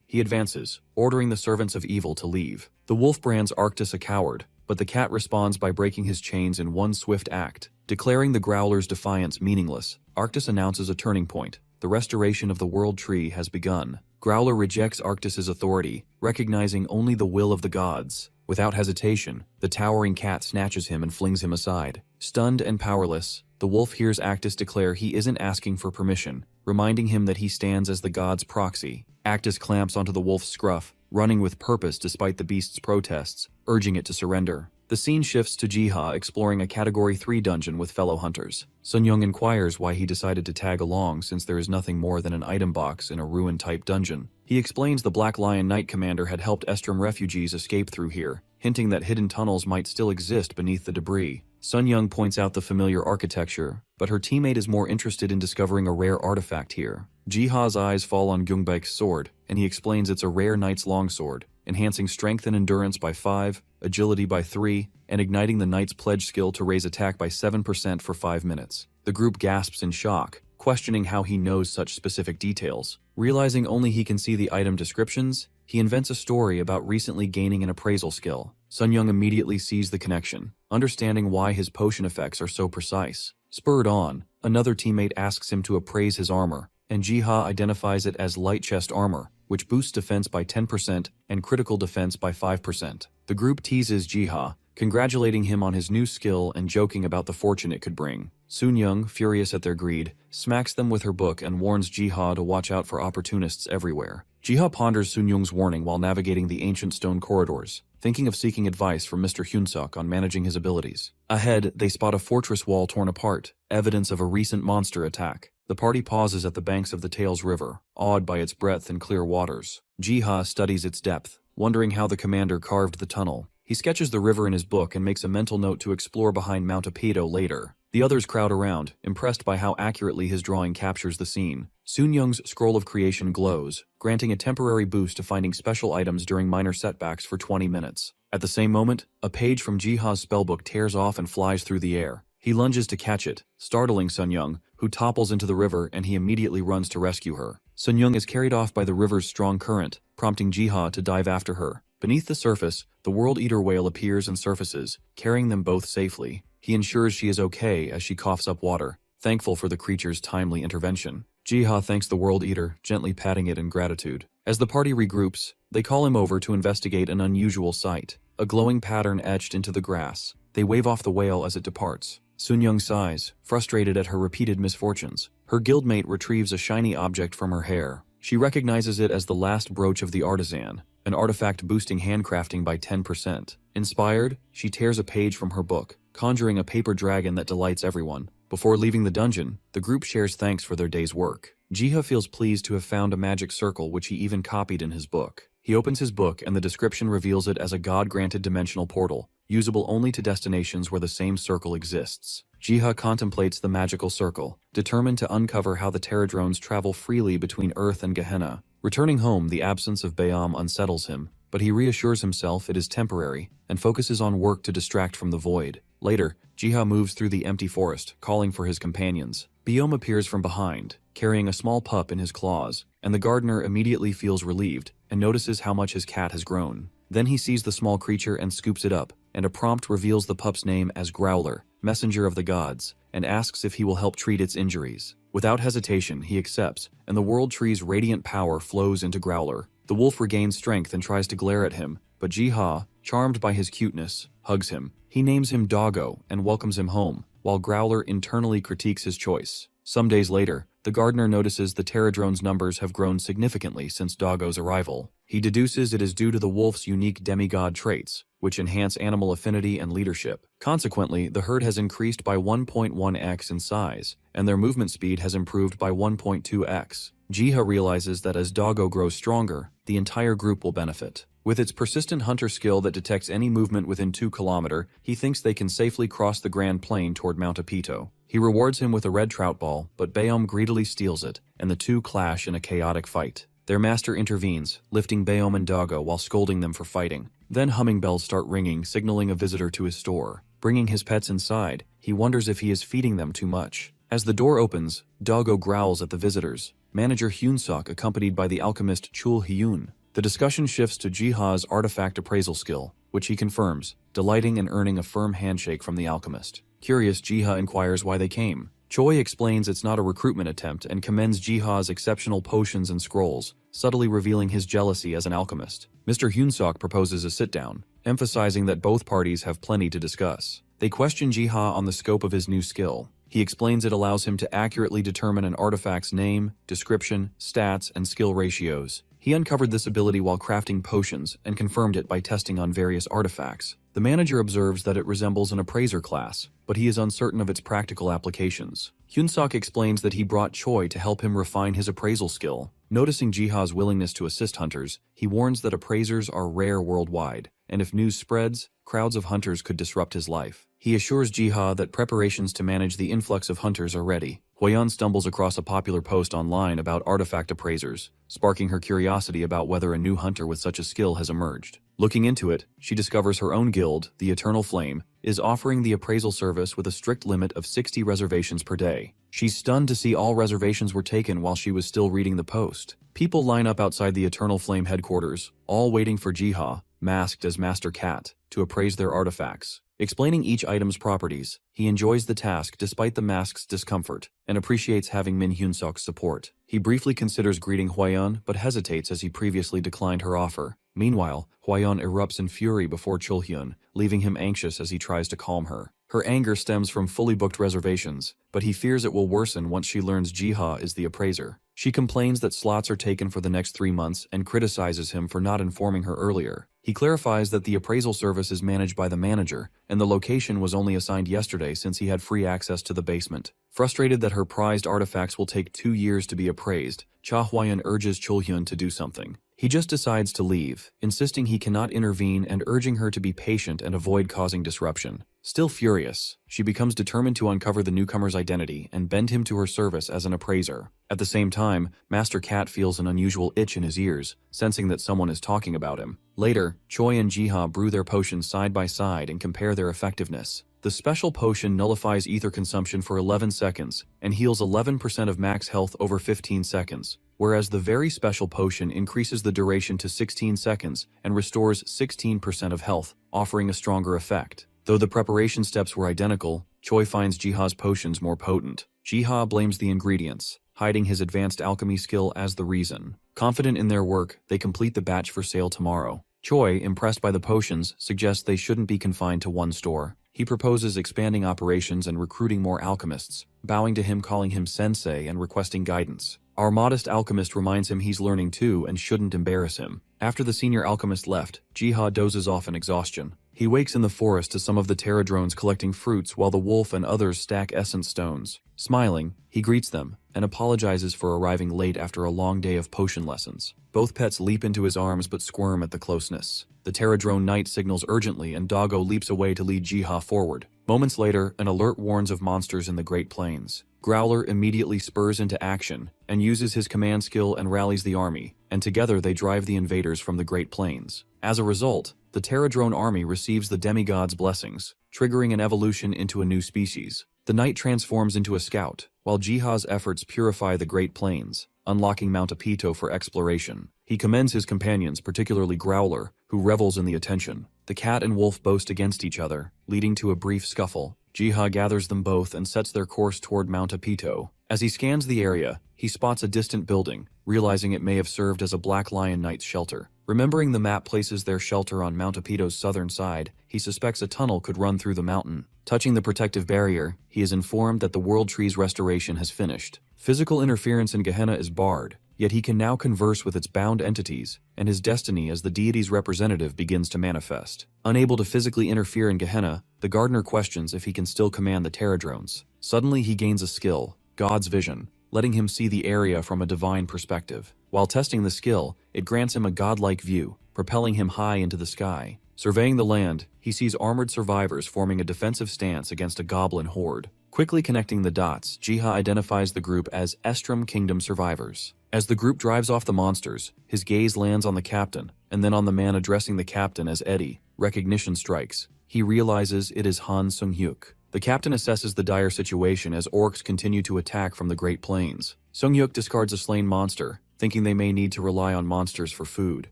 He advances, ordering the servants of evil to leave. The wolf brands Arctus a coward, but the cat responds by breaking his chains in one swift act. Declaring the Growler's defiance meaningless, Arctus announces a turning point. The restoration of the world tree has begun. Growler rejects Arctus's authority, recognizing only the will of the gods. Without hesitation, the towering cat snatches him and flings him aside. Stunned and powerless, the wolf hears Actus declare he isn't asking for permission, reminding him that he stands as the god's proxy. Actus clamps onto the wolf's scruff, running with purpose despite the beast's protests, urging it to surrender. The scene shifts to Jiha exploring a Category 3 dungeon with fellow hunters. Sunyoung inquires why he decided to tag along since there is nothing more than an item box in a ruin-type dungeon. He explains the Black Lion Knight commander had helped Estrom refugees escape through here, hinting that hidden tunnels might still exist beneath the debris. Sunyoung points out the familiar architecture, but her teammate is more interested in discovering a rare artifact here. Jiha's eyes fall on Gyungbaek's sword, and he explains it's a rare knight's longsword, enhancing strength and endurance by 5, agility by 3, and igniting the knight's pledge skill to raise attack by 7% for 5 minutes. The group gasps in shock, questioning how he knows such specific details. Realizing only he can see the item descriptions, he invents a story about recently gaining an appraisal skill. Sunyoung immediately sees the connection, understanding why his potion effects are so precise. Spurred on, another teammate asks him to appraise his armor, and Jiha identifies it as light chest armor, which boosts defense by 10% and critical defense by 5%. The group teases Jiha, congratulating him on his new skill and joking about the fortune it could bring. Sunyoung, furious at their greed, smacks them with her book and warns Jiha to watch out for opportunists everywhere. Jiha ponders Sunyoung's warning while navigating the ancient stone corridors, thinking of seeking advice from Mr. Hyunsuk on managing his abilities. Ahead, they spot a fortress wall torn apart, evidence of a recent monster attack. The party pauses at the banks of the Tails River, awed by its breadth and clear waters. Jiha studies its depth, wondering how the commander carved the tunnel. He sketches the river in his book and makes a mental note to explore behind Mount Apido later. The others crowd around, impressed by how accurately his drawing captures the scene. Sunyoung's scroll of creation glows, granting a temporary boost to finding special items during minor setbacks for 20 minutes. At the same moment, a page from Jiha's spellbook tears off and flies through the air. He lunges to catch it, startling Sunyoung, who topples into the river, and he immediately runs to rescue her. Sunyoung is carried off by the river's strong current, prompting Jiha to dive after her. Beneath the surface, the World Eater whale appears and surfaces, carrying them both safely. He ensures she is okay as she coughs up water, thankful for the creature's timely intervention. Jiha thanks the World Eater, gently patting it in gratitude. As the party regroups, they call him over to investigate an unusual sight, a glowing pattern etched into the grass. They wave off the whale as it departs. Sunyoung sighs, frustrated at her repeated misfortunes. Her guildmate retrieves a shiny object from her hair. She recognizes it as the last brooch of the artisan, an artifact boosting handcrafting by 10%. Inspired, she tears a page from her book, conjuring a paper dragon that delights everyone. Before leaving the dungeon, the group shares thanks for their day's work. Jiha feels pleased to have found a magic circle which he even copied in his book. He opens his book and the description reveals it as a god-granted dimensional portal, usable only to destinations where the same circle exists. Jiha contemplates the magical circle, determined to uncover how the Terradrones travel freely between Earth and Gehenna. Returning home, the absence of Bayam unsettles him, but he reassures himself it is temporary and focuses on work to distract from the void. Later, Jiha moves through the empty forest, calling for his companions. Biome appears from behind, carrying a small pup in his claws, and the gardener immediately feels relieved and notices how much his cat has grown. Then he sees the small creature and scoops it up, and a prompt reveals the pup's name as Growler, messenger of the gods, and asks if he will help treat its injuries. Without hesitation, he accepts, and the world tree's radiant power flows into Growler. The wolf regains strength and tries to glare at him, but Jiha, charmed by his cuteness, hugs him. He names him Doggo and welcomes him home, while Growler internally critiques his choice. Some days later, the gardener notices the Terradrone's numbers have grown significantly since Doggo's arrival. He deduces it is due to the wolf's unique demigod traits, which enhance animal affinity and leadership. Consequently, the herd has increased by 1.1x in size, and their movement speed has improved by 1.2x. Jiha realizes that as Doggo grows stronger, the entire group will benefit. With its persistent hunter skill that detects any movement within 2 kilometers, he thinks they can safely cross the Grand Plain toward Mount Apito. He rewards him with a red trout ball, but Bayom greedily steals it, and the two clash in a chaotic fight. Their master intervenes, lifting Bayom and Doggo while scolding them for fighting. Then humming bells start ringing, signaling a visitor to his store. Bringing his pets inside, he wonders if he is feeding them too much. As the door opens, Doggo growls at the visitors. Manager Hyunsuk accompanied by the alchemist Chul Hyun. The discussion shifts to Jiha's artifact appraisal skill, which he confirms, delighting in earning a firm handshake from the alchemist. Curious, Jiha inquires why they came. Choi explains it's not a recruitment attempt and commends Jiha's exceptional potions and scrolls, subtly revealing his jealousy as an alchemist. Mr. Hyunsuk proposes a sit-down, emphasizing that both parties have plenty to discuss. They question Jiha on the scope of his new skill. He explains it allows him to accurately determine an artifact's name, description, stats, and skill ratios. He uncovered this ability while crafting potions and confirmed it by testing on various artifacts. The manager observes that it resembles an appraiser class, but he is uncertain of its practical applications. Hyunsuk explains that he brought Choi to help him refine his appraisal skill. Noticing Jiha's willingness to assist hunters, he warns that appraisers are rare worldwide, and if news spreads, crowds of hunters could disrupt his life. He assures Jiha that preparations to manage the influx of hunters are ready. Hwayeon stumbles across a popular post online about artifact appraisers, sparking her curiosity about whether a new hunter with such a skill has emerged. Looking into it, she discovers her own guild, the Eternal Flame, is offering the appraisal service with a strict limit of 60 reservations per day. She's stunned to see all reservations were taken while she was still reading the post. People line up outside the Eternal Flame headquarters, all waiting for Jiha, masked as Master Cat, to appraise their artifacts. Explaining each item's properties, he enjoys the task despite the mask's discomfort, and appreciates having Min Hyunsuk's support. He briefly considers greeting Hwayeon, but hesitates as he previously declined her offer. Meanwhile, Hwayeon erupts in fury before Chulhyun, leaving him anxious as he tries to calm her. Her anger stems from fully booked reservations, but he fears it will worsen once she learns Jiha is the appraiser. She complains that slots are taken for the next 3 months and criticizes him for not informing her earlier. He clarifies that the appraisal service is managed by the manager, and the location was only assigned yesterday since he had free access to the basement. Frustrated that her prized artifacts will take 2 years to be appraised, Cha Hwayeon urges Chulhyun to do something. He just decides to leave, insisting he cannot intervene and urging her to be patient and avoid causing disruption. Still furious, she becomes determined to uncover the newcomer's identity and bend him to her service as an appraiser. At the same time, Master Cat feels an unusual itch in his ears, sensing that someone is talking about him. Later, Choi and Jiha brew their potions side by side and compare their effectiveness. The special potion nullifies ether consumption for 11 seconds and heals 11% of max health over 15 seconds, whereas the very special potion increases the duration to 16 seconds and restores 16% of health, offering a stronger effect. Though the preparation steps were identical, Choi finds Jiha's potions more potent. Jiha blames the ingredients, hiding his advanced alchemy skill as the reason. Confident in their work, they complete the batch for sale tomorrow. Choi, impressed by the potions, suggests they shouldn't be confined to one store. He proposes expanding operations and recruiting more alchemists, bowing to him, calling him sensei and requesting guidance. Our modest alchemist reminds him he's learning too and shouldn't embarrass him. After the senior alchemist left, Jiha dozes off in exhaustion. He wakes in the forest to some of the pterodrones collecting fruits while the wolf and others stack essence stones. Smiling, he greets them and apologizes for arriving late after a long day of potion lessons. Both pets leap into his arms but squirm at the closeness. The pterodrone knight signals urgently and Doggo leaps away to lead Jiha forward. Moments later, an alert warns of monsters in the Great Plains. Growler immediately spurs into action and uses his command skill and rallies the army, and together they drive the invaders from the Great Plains. As a result, the pterodrone army receives the demigod's blessings, triggering an evolution into a new species. The knight transforms into a scout, while Jiha's efforts purify the Great Plains, unlocking Mount Apito for exploration. He commends his companions, particularly Growler, who revels in the attention. The cat and wolf boast against each other, leading to a brief scuffle. Jiha gathers them both and sets their course toward Mount Apito. As he scans the area, he spots a distant building, realizing it may have served as a Black Lion Knight's shelter. Remembering the map places their shelter on Mount Apito's southern side, he suspects a tunnel could run through the mountain. Touching the protective barrier, he is informed that the World Tree's restoration has finished. Physical interference in Gehenna is barred, yet he can now converse with its bound entities, and his destiny as the deity's representative begins to manifest. Unable to physically interfere in Gehenna, the gardener questions if he can still command the pterodrones. Suddenly he gains a skill, God's vision, letting him see the area from a divine perspective. While testing the skill, it grants him a godlike view, propelling him high into the sky. Surveying the land, he sees armored survivors forming a defensive stance against a goblin horde. Quickly connecting the dots, Jiha identifies the group as Estrom Kingdom survivors. As the group drives off the monsters, his gaze lands on the captain, and then on the man addressing the captain as Eddie. Recognition strikes. He realizes it is Han Sung-hyuk. The captain assesses the dire situation as orcs continue to attack from the Great Plains. Sung-hyuk discards a slain monster, thinking they may need to rely on monsters for food.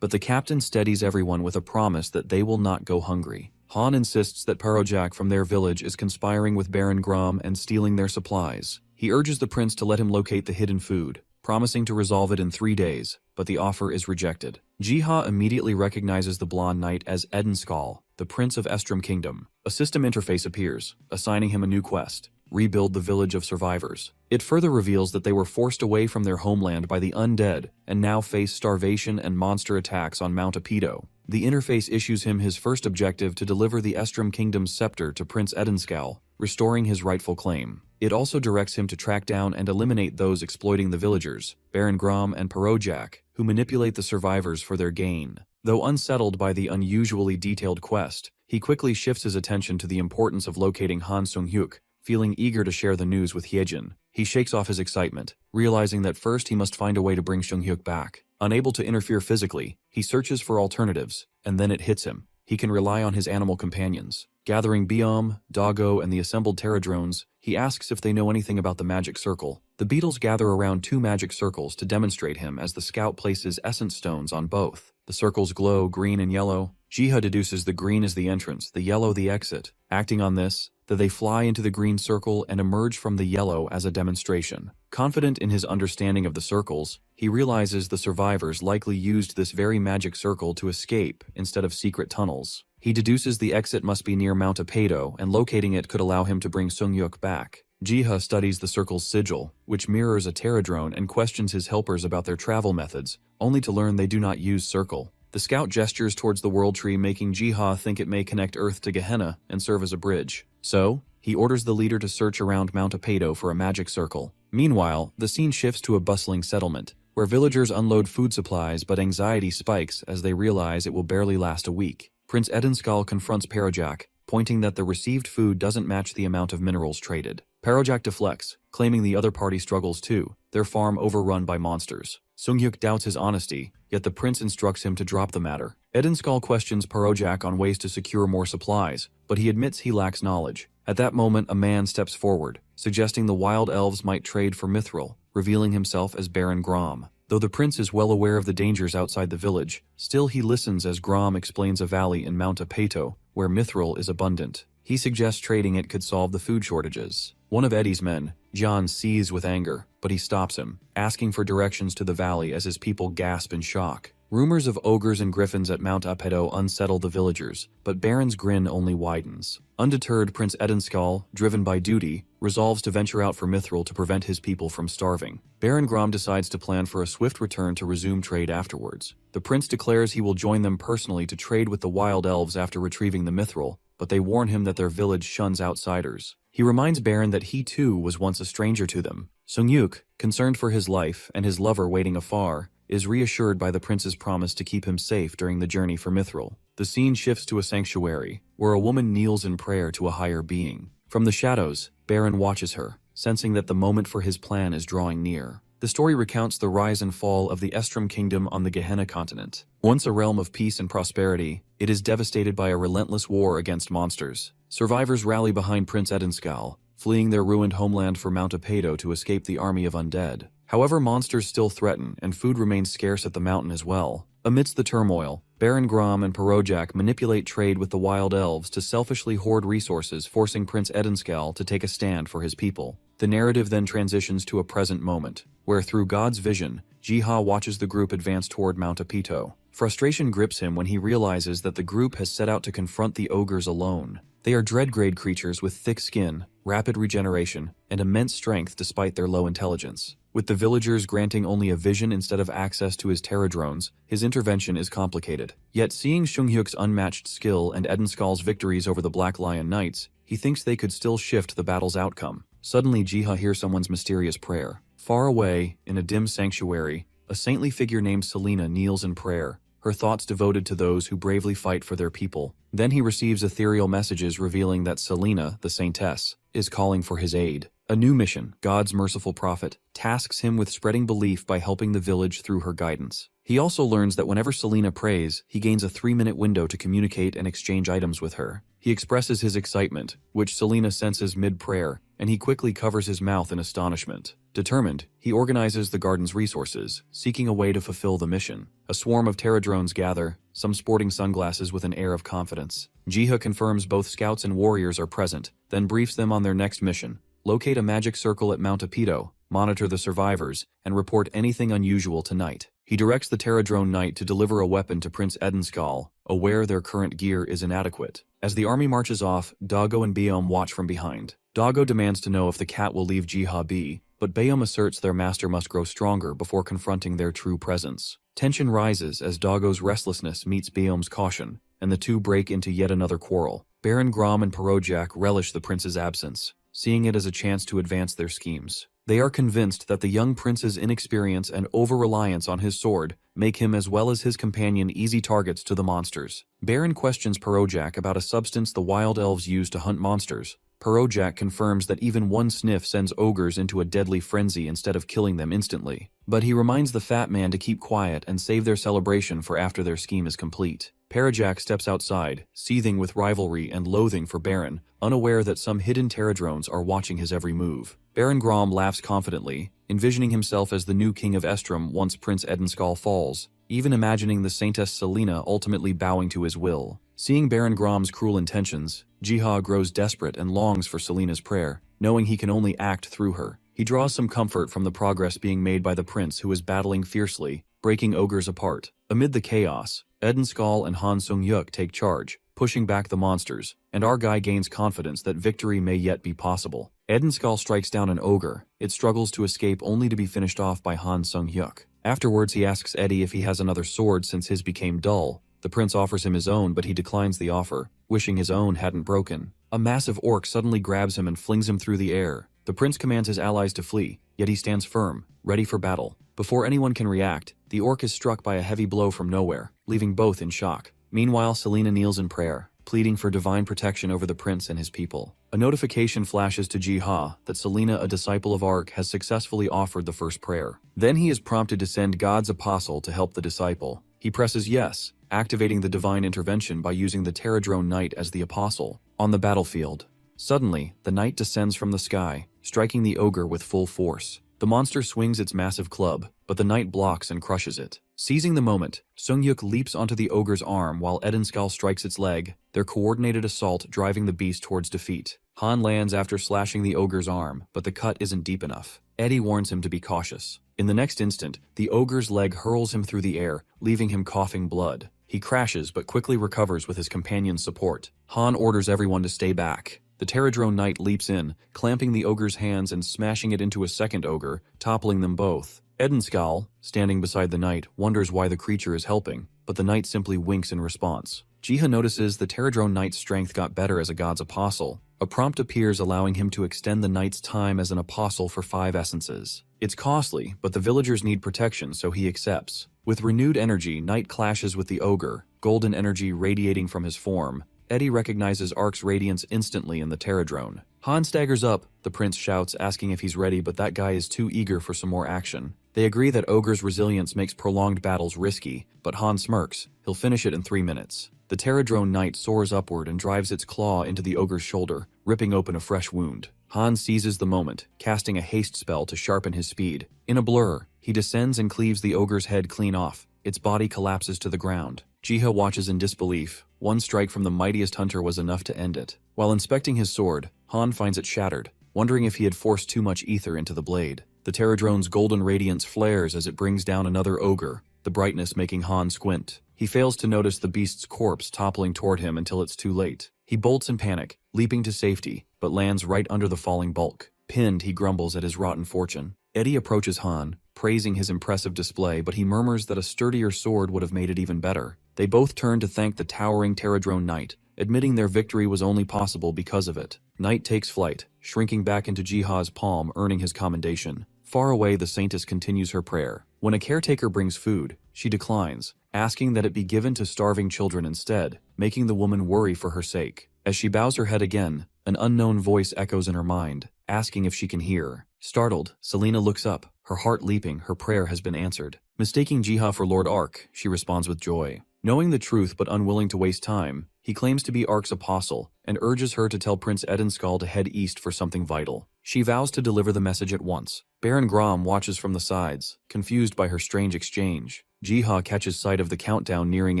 But the captain steadies everyone with a promise that they will not go hungry. Han insists that Parojak from their village is conspiring with Baron Grom and stealing their supplies. He urges the prince to let him locate the hidden food, promising to resolve it in 3 days, but the offer is rejected. Jiha immediately recognizes the blonde knight as Edenskal, the prince of Estrom Kingdom. A system interface appears, assigning him a new quest: rebuild the village of survivors. It further reveals that they were forced away from their homeland by the undead and now face starvation and monster attacks on Mount Apido. The interface issues him his first objective to deliver the Estrom Kingdom's scepter to Prince Edenskal, restoring his rightful claim. It also directs him to track down and eliminate those exploiting the villagers, Baron Grom and Parojak, who manipulate the survivors for their gain. Though unsettled by the unusually detailed quest, he quickly shifts his attention to the importance of locating Han Sung-hyuk, feeling eager to share the news with Hyejin. He shakes off his excitement, realizing that first he must find a way to bring Sung-hyuk back. Unable to interfere physically, he searches for alternatives, and then it hits him. He can rely on his animal companions. Gathering Biom, Doggo, and the assembled Terradrones, he asks if they know anything about the magic circle. The beetles gather around 2 magic circles to demonstrate him as the scout places essence stones on both. The circles glow green and yellow. Jiha deduces the green is the entrance, the yellow the exit. Acting on this, they fly into the green circle and emerge from the yellow as a demonstration. Confident in his understanding of the circles, he realizes the survivors likely used this very magic circle to escape instead of secret tunnels. He deduces the exit must be near Mount Apedo, and locating it could allow him to bring Sung-hyuk back. Jiha studies the circle's sigil, which mirrors a Terradrone, and questions his helpers about their travel methods, only to learn they do not use circle. The scout gestures towards the world tree, making Jiha think it may connect Earth to Gehenna and serve as a bridge. So, he orders the leader to search around Mount Apedo for a magic circle. Meanwhile, the scene shifts to a bustling settlement, where villagers unload food supplies, but anxiety spikes as they realize it will barely last a week. Prince Edenskal confronts Parojak, pointing that the received food doesn't match the amount of minerals traded. Parojak deflects, claiming the other party struggles too, their farm overrun by monsters. Sung-hyuk doubts his honesty, yet the prince instructs him to drop the matter. Edenskal questions Parojak on ways to secure more supplies, but he admits he lacks knowledge. At that moment, a man steps forward, suggesting the wild elves might trade for mithril, revealing himself as Baron Grom. Though the prince is well aware of the dangers outside the village, still he listens as Grom explains a valley in Mount Apeto, where mithril is abundant. He suggests trading it could solve the food shortages. One of Eddie's men, John, seethes with anger, but he stops him, asking for directions to the valley as his people gasp in shock. Rumors of ogres and griffins at Mount Apedo unsettle the villagers, but Baron's grin only widens. Undeterred, Prince Edenskal, driven by duty, resolves to venture out for mithril to prevent his people from starving. Baron Grom decides to plan for a swift return to resume trade afterwards. The prince declares he will join them personally to trade with the wild elves after retrieving the mithril, but they warn him that their village shuns outsiders. He reminds Baron that he too was once a stranger to them. Sung-hyuk, concerned for his life and his lover waiting afar, is reassured by the prince's promise to keep him safe during the journey for mithril. The scene shifts to a sanctuary, where a woman kneels in prayer to a higher being. From the shadows, Baron watches her, sensing that the moment for his plan is drawing near. The story recounts the rise and fall of the Estrom Kingdom on the Gehenna continent. Once a realm of peace and prosperity, it is devastated by a relentless war against monsters. Survivors rally behind Prince Edenskal, fleeing their ruined homeland for Mount Apedo to escape the army of undead. However, monsters still threaten, and food remains scarce at the mountain as well. Amidst the turmoil, Baron Grom and Parojak manipulate trade with the wild elves to selfishly hoard resources, forcing Prince Edenskal to take a stand for his people. The narrative then transitions to a present moment, where through God's vision, Jiha watches the group advance toward Mount Apeto. Frustration grips him when he realizes that the group has set out to confront the ogres alone. They are dread-grade creatures with thick skin, rapid regeneration, and immense strength despite their low intelligence. With the villagers granting only a vision instead of access to his Terradrones, his intervention is complicated. Yet seeing Sung-hyuk's unmatched skill and Edenskal's victories over the Black Lion Knights, he thinks they could still shift the battle's outcome. Suddenly, Jiha hears someone's mysterious prayer. Far away, in a dim sanctuary, A saintly figure named Selena kneels in prayer, her thoughts devoted to those who bravely fight for their people. Then he receives ethereal messages revealing that Selena, the saintess, is calling for his aid. A new mission, God's merciful prophet, tasks him with spreading belief by helping the village through her guidance. He also learns that whenever Selena prays, he gains a 3-minute window to communicate and exchange items with her. He expresses his excitement, which Selena senses mid-prayer, and he quickly covers his mouth in astonishment. Determined, he organizes the garden's resources, seeking a way to fulfill the mission. A swarm of pterodrones gather, some sporting sunglasses with an air of confidence. Jiha confirms both scouts and warriors are present, then briefs them on their next mission. Locate a magic circle at Mount Apido, monitor the survivors, and report anything unusual to Knight. He directs the Pterodrone Knight to deliver a weapon to Prince Edenskal, aware their current gear is inadequate. As the army marches off, Dago and Beom watch from behind. Dago demands to know if the cat will leave Jiha be, but Beom asserts their master must grow stronger before confronting their true presence. Tension rises as Dago's restlessness meets Beom's caution, and the two break into yet another quarrel. Baron Grom and Perojak relish the prince's absence, seeing it as a chance to advance their schemes. They are convinced that the young prince's inexperience and over-reliance on his sword make him as well as his companion easy targets to the monsters. Baron questions Perojak about a substance the wild elves use to hunt monsters. Perojak confirms that even one sniff sends ogres into a deadly frenzy instead of killing them instantly. But he reminds the fat man to keep quiet and save their celebration for after their scheme is complete. Perojak steps outside, seething with rivalry and loathing for Baron, unaware that some hidden pterodrones are watching his every move. Baron Grom laughs confidently, envisioning himself as the new king of Estrom once Prince Edenskal falls, even imagining the Saintess Selena ultimately bowing to his will. Seeing Baron Grom's cruel intentions, Jiha grows desperate and longs for Selena's prayer, knowing he can only act through her. He draws some comfort from the progress being made by the prince who is battling fiercely, breaking ogres apart. Amid the chaos, Edenskal and Han Sung-yuk take charge, pushing back the monsters, and our guy gains confidence that victory may yet be possible. Edenskal strikes down an ogre. It struggles to escape only to be finished off by Han Sung-yuk. Afterwards, he asks Eddie if he has another sword since his became dull. The prince offers him his own, but he declines the offer, wishing his own hadn't broken. A massive orc suddenly grabs him and flings him through the air. The prince commands his allies to flee, yet he stands firm, ready for battle. Before anyone can react, the orc is struck by a heavy blow from nowhere, leaving both in shock. Meanwhile, Selena kneels in prayer, pleading for divine protection over the prince and his people. A notification flashes to Jiha that Selena, a disciple of Ark, has successfully offered the first prayer. Then he is prompted to send God's apostle to help the disciple. He presses yes, activating the divine intervention by using the Pterodrone Knight as the apostle. On the battlefield, suddenly, the knight descends from the sky, striking the ogre with full force. The monster swings its massive club, but the knight blocks and crushes it. Seizing the moment, Sung-yuk leaps onto the ogre's arm while Edenskal strikes its leg, their coordinated assault driving the beast towards defeat. Han lands after slashing the ogre's arm, but the cut isn't deep enough. Eddie warns him to be cautious. In the next instant, the ogre's leg hurls him through the air, leaving him coughing blood. He crashes but quickly recovers with his companion's support. Han orders everyone to stay back. The Pterodrone Knight leaps in, clamping the ogre's hands and smashing it into a second ogre, toppling them both. Edenskal, standing beside the knight, wonders why the creature is helping, but the knight simply winks in response. Jiha notices the Pterodrone Knight's strength got better as a god's apostle. A prompt appears allowing him to extend the knight's time as an apostle for 5 essences. It's costly, but the villagers need protection, so he accepts. With renewed energy, Knight clashes with the ogre, golden energy radiating from his form. Eddie recognizes Ark's radiance instantly in the Pterodrone. Han staggers up, the prince shouts, asking if he's ready, but that guy is too eager for some more action. They agree that Ogre's resilience makes prolonged battles risky, but Han smirks. He'll finish it in 3 minutes. The Pterodrone Knight soars upward and drives its claw into the ogre's shoulder, ripping open a fresh wound. Han seizes the moment, casting a haste spell to sharpen his speed. In a blur, he descends and cleaves the ogre's head clean off. Its body collapses to the ground. Jiha watches in disbelief. One strike from the mightiest hunter was enough to end it. While inspecting his sword, Han finds it shattered, wondering if he had forced too much ether into the blade. The Pterodrone's golden radiance flares as it brings down another ogre, the brightness making Han squint. He fails to notice the beast's corpse toppling toward him until it's too late. He bolts in panic, leaping to safety, but lands right under the falling bulk. Pinned, he grumbles at his rotten fortune. Eddie approaches Han, praising his impressive display, but he murmurs that a sturdier sword would have made it even better. They both turn to thank the towering Pterodrone Knight, admitting their victory was only possible because of it. Knight takes flight, shrinking back into Jiha's palm, earning his commendation. Far away, the saintess continues her prayer. When a caretaker brings food, she declines, asking that it be given to starving children instead, making the woman worry for her sake. As she bows her head again, an unknown voice echoes in her mind, asking if she can hear. Startled, Selena looks up, her heart leaping. Her prayer has been answered. Mistaking Jiha for Lord Ark, she responds with joy. Knowing the truth but unwilling to waste time, he claims to be Ark's apostle and urges her to tell Prince Edenskal to head east for something vital. She vows to deliver the message at once. Baron Grom watches from the sides, confused by her strange exchange. Jiha catches sight of the countdown nearing